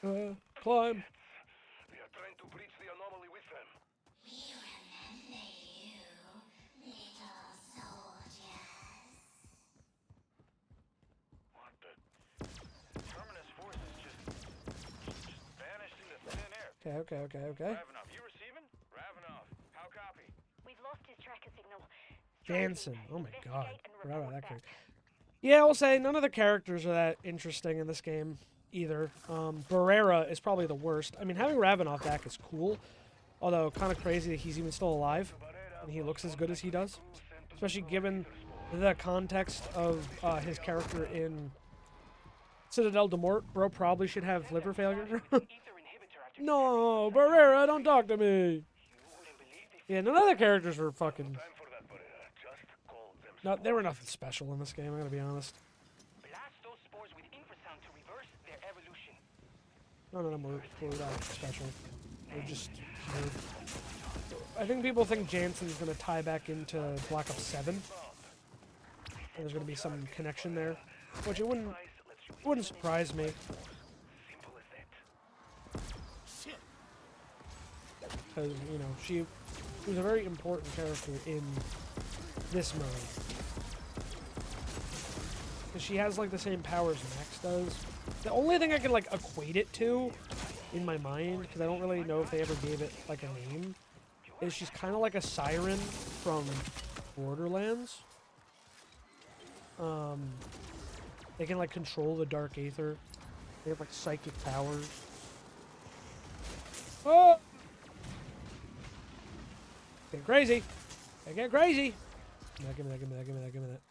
Climb. We are trying to breach the anomaly with them. Okay. Ravenov, you receiving? Ravenov, how copy? We've lost his tracker signal. Jansen. Oh my god. Forgot about that character. Yeah, I'll say none of the characters are that interesting in this game either. Barrera is probably the worst. I mean, having Ravenov back is cool, although kind of crazy that he's even still alive and he looks as good as he does, especially given the context of his character in Citadel de Mort. Bro probably should have liver failure. No, Barrera, don't talk to me. Yeah, none of the characters were fucking... No, they were nothing special in this game, I gotta be honest. Blast those spores with infrasound to reverse their evolution. None of them were that special. They're just here. I think people think Jansen's gonna tie back into Black Ops 7. And there's gonna be some connection there, which it wouldn't surprise me. Because, you know, she was a very important character in this mode. Because she has, like, the same powers Max does. The only thing I can, like, equate it to in my mind, because I don't really know if they ever gave it, like, a name, is she's kind of like a siren from Borderlands. They can, like, control the Dark Aether. They have, like, psychic powers. Oh! Get crazy! I get crazy! Give me that.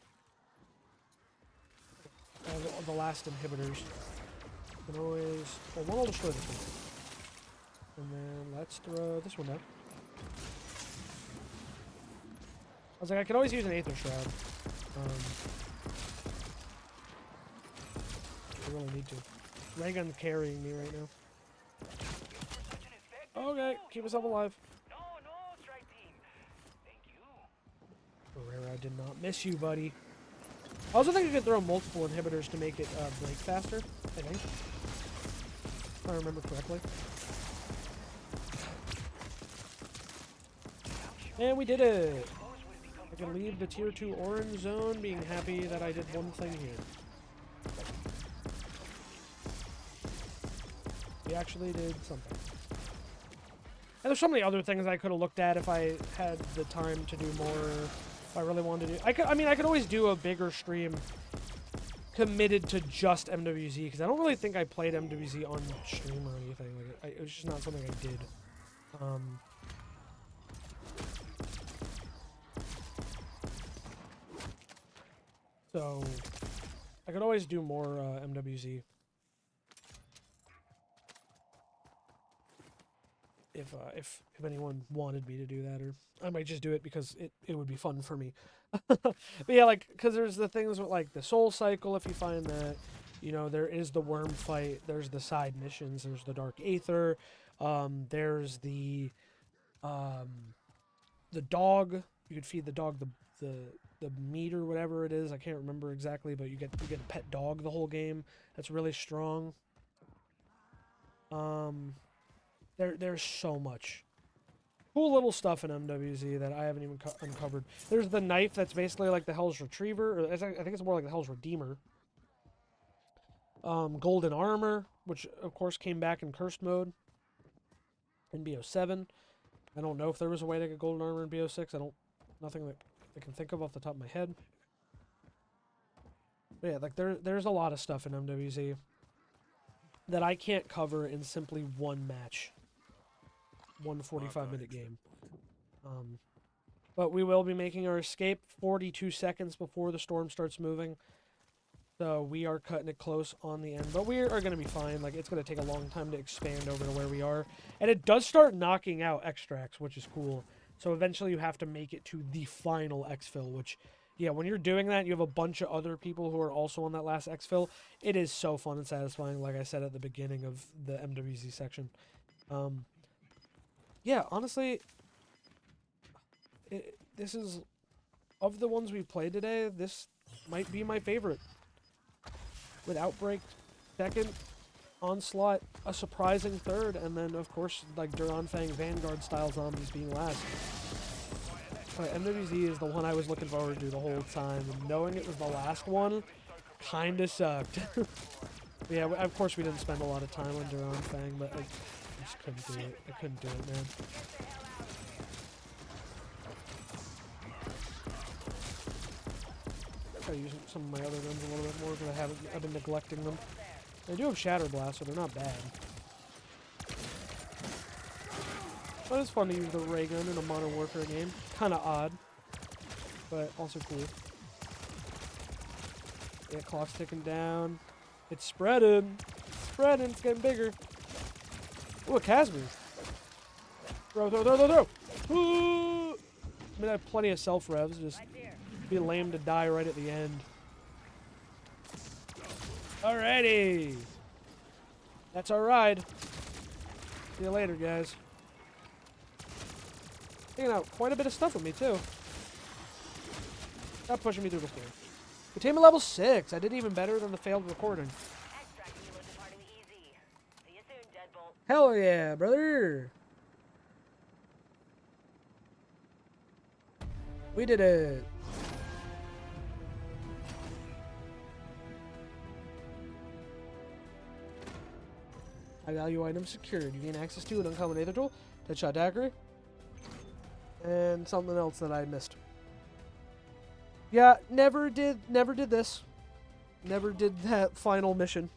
The last inhibitors. You can always... Well, one will destroy this one. And then let's throw this one down. I was like, I could always use an Aether Shroud. I really need to. Raygun's carrying me right now. Okay, keep yourself alive. No, strike team. Thank you. Barrera, I did not miss you, buddy. I also think you could throw multiple inhibitors to make it break faster, I think. If I remember correctly. And we did it! I can leave the tier 2 orange zone being happy that I did one thing here. We actually did something. And there's so many other things I could have looked at if I had the time to do more. If I really wanted to do... I could always do a bigger stream committed to just MWZ, because I don't really think I played MWZ on stream or anything. Like, it was just not something I did. So, I could always do more MWZ. If anyone wanted me to do that, or I might just do it because it would be fun for me. But yeah, like, because there's the things with, like, the soul cycle, if you find that, you know, there is the worm fight, there's the side missions, there's the Dark Aether, there's the dog. You could feed the dog the meat or whatever it is. I can't remember exactly, but you get a pet dog the whole game. That's really strong. There's so much cool little stuff in MWZ that I haven't even uncovered. There's the knife that's basically like the Hell's Retriever, or I think it's more like the Hell's Redeemer. Golden Armor, which of course came back in Cursed mode in BO7. I don't know if there was a way to get Golden Armor in BO6. Nothing that I can think of off the top of my head. But yeah, like there's a lot of stuff in MWZ that I can't cover in simply one match. One 45-minute game. But we will be making our escape 42 seconds before the storm starts moving. So we are cutting it close on the end. But we are going to be fine. Like, it's going to take a long time to expand over to where we are. And it does start knocking out extracts, which is cool. So eventually you have to make it to the final exfil, which, yeah, when you're doing that, you have a bunch of other people who are also on that last exfil. It is so fun and satisfying, like I said at the beginning of the MWZ section. Yeah, honestly, this is, of the ones we've played today, this might be my favorite. With Outbreak second, Onslaught a surprising third, and then, of course, like Anfang Vanguard style zombies being last. MWZ is the one I was looking forward to the whole time, and knowing it was the last one kinda sucked. Yeah, of course we didn't spend a lot of time on Anfang, but like, just couldn't do it. I couldn't do it, man. Try using some of my other guns a little bit more because I've been neglecting them. They do have Shatter Blast, so they're not bad. But it's fun to use the ray gun in a Modern Warfare game. Kind of odd, but also cool. Yeah, clock's ticking down. It's spreading. It's spreading. It's getting bigger. Ooh, a Casby. Throw, throw, throw, throw, throw. Ooh. I mean, I have plenty of self-revs. Just be lame to die right at the end. Alrighty. That's our ride. See you later, guys. Taking out quite a bit of stuff with me, too. Stop pushing me through the floor. Containment level 6. I did even better than the failed recording. Hell yeah, brother. We did it. High value item secured. You gain access to an uncommon Aether tool, Deadshot Dagger, and something else that I missed. Yeah, never did this. Never did that final mission.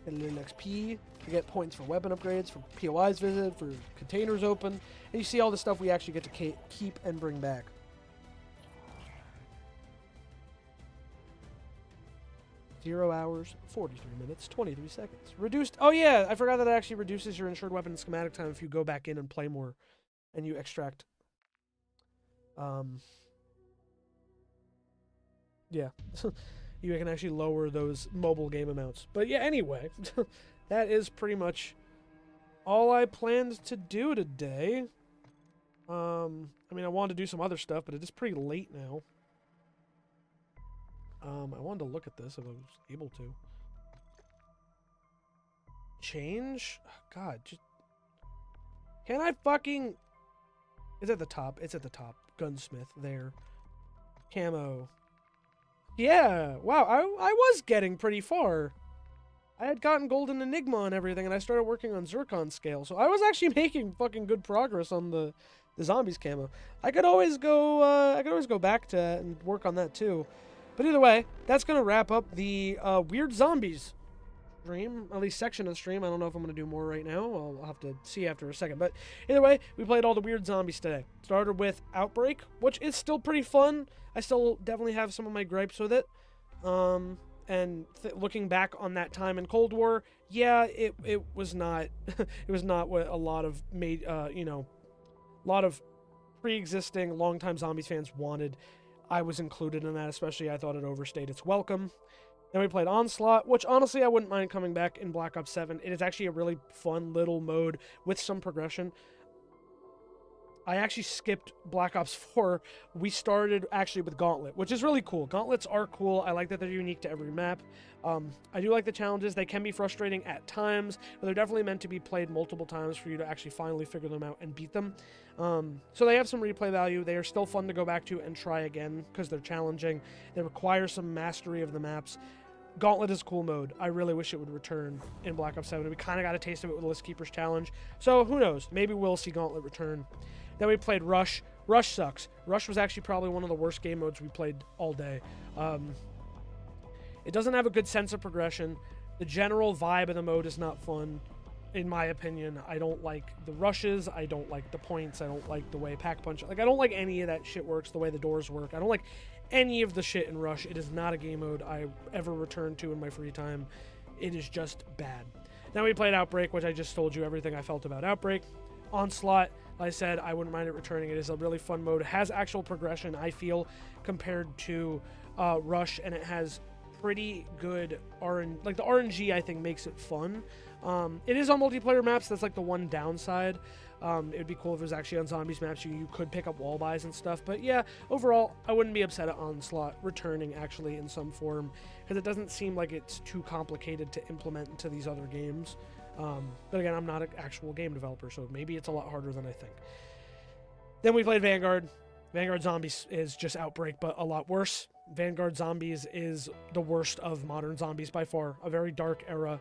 Get a little XP. You get points for weapon upgrades, for POI's visit, for containers open, and you see all the stuff we actually get to keep and bring back. Zero hours, 43 minutes, 23 seconds. Reduced. Oh yeah, I forgot that it actually reduces your insured weapon schematic time if you go back in and play more, and you extract. Yeah, you can actually lower those mobile game amounts. But yeah, anyway, that is pretty much all I planned to do today. I mean, I wanted to do some other stuff, but it is pretty late now. I wanted to look at this if I was able to. Change? Oh, God, just... Can I fucking... It's at the top. It's at the top. Gunsmith, there. Camo. Yeah, wow, I was getting pretty far. I had gotten Golden Enigma and everything, and I started working on Zircon scale, so I was actually making fucking good progress on the zombies camo. I could always go back to that and work on that too. But either way, that's going to wrap up the Weird Zombies stream, at least section of the stream. I don't know if I'm going to do more right now. I'll have to see after a second. But either way, we played all the Weird Zombies today. Started with Outbreak, which is still pretty fun. I still definitely have some of my gripes with it. And looking back on that time in Cold War, yeah, it was not it was not what a lot of a lot of pre-existing longtime Zombies fans wanted. I was included in that, especially. I thought it overstayed its welcome. Then we played Onslaught, which honestly I wouldn't mind coming back in Black Ops 7. It is actually a really fun little mode with some progression. I actually skipped Black Ops 4. We started actually with Gauntlet, which is really cool. Gauntlets are cool. I like that they're unique to every map. I do like the challenges. They can be frustrating at times, but they're definitely meant to be played multiple times for you to actually finally figure them out and beat them. So they have some replay value. They are still fun to go back to and try again because they're challenging. They require some mastery of the maps. Gauntlet is a cool mode. I really wish it would return in Black Ops 7. We kind of got a taste of it with the List Keepers Challenge. So who knows? Maybe we'll see Gauntlet return. Then we played Rush. Rush sucks. Rush was actually probably one of the worst game modes we played all day. It doesn't have a good sense of progression. The general vibe of the mode is not fun, in my opinion. I don't like the rushes. I don't like the points. I don't like the way Pack Punch... Like, I don't like any of that shit works, the way the doors work. I don't like any of the shit in Rush. It is not a game mode I ever return to in my free time. It is just bad. Now we played Outbreak, which I just told you everything I felt about Outbreak. Onslaught, like I said, I wouldn't mind it returning. It is a really fun mode. It has actual progression, I feel, compared to Rush, and it has pretty good RNG. Like, the RNG, I think, makes it fun. It is on multiplayer maps. That's, like, the one downside. It would be cool if it was actually on zombies maps. You could pick up wall buys and stuff. But, yeah, overall, I wouldn't be upset at Onslaught returning, actually, in some form, because it doesn't seem like it's too complicated to implement into these other games. But again, I'm not an actual game developer, so maybe it's a lot harder than I think. Then we played Vanguard. Vanguard Zombies is just Outbreak, but a lot worse. Vanguard Zombies is the worst of modern zombies by far. A very dark era.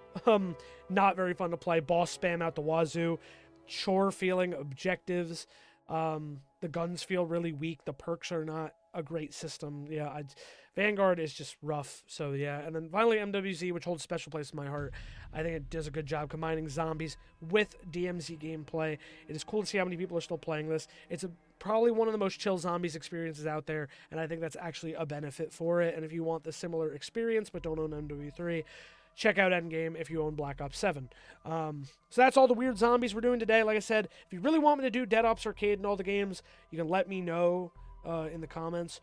Not very fun to play. Boss spam out the wazoo. Chore feeling objectives. The guns feel really weak. The perks are not a great system. Yeah, Vanguard is just rough. So yeah, and then finally MWZ, which holds a special place in my heart. I think it does a good job combining zombies with DMZ gameplay. It is cool to see how many people are still playing this. It's probably one of the most chill zombies experiences out there, and I think that's actually a benefit for it. And if you want the similar experience but don't own MWIII, check out Endgame if you own Black Ops 7. So that's all the weird zombies we're doing today. Like I said, if you really want me to do Dead Ops Arcade and all the games, you can let me know in the comments.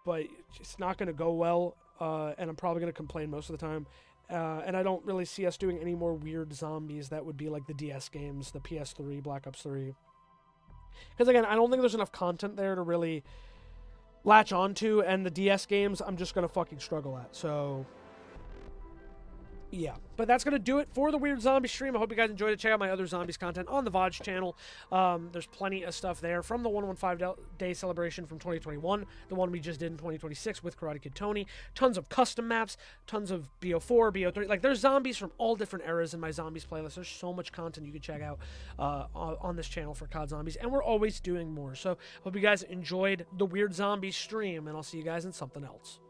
But it's not going to go well, and I'm probably going to complain most of the time. And I don't really see us doing any more weird zombies that would be like the DS games, the PS3, Black Ops 3. Because again, I don't think there's enough content there to really latch onto, and the DS games I'm just going to fucking struggle at. So yeah, but that's going to do it for the Weird Zombie stream. I hope you guys enjoyed it. Check out my other Zombies content on the VOD channel. There's plenty of stuff there from the 115-day celebration from 2021, the one we just did in 2026 with Karate Kid Tony. Tons of custom maps, tons of BO4, BO3. Like, there's zombies from all different eras in my Zombies playlist. There's so much content you can check out on this channel for COD Zombies, and we're always doing more. So hope you guys enjoyed the Weird Zombie stream, and I'll see you guys in something else.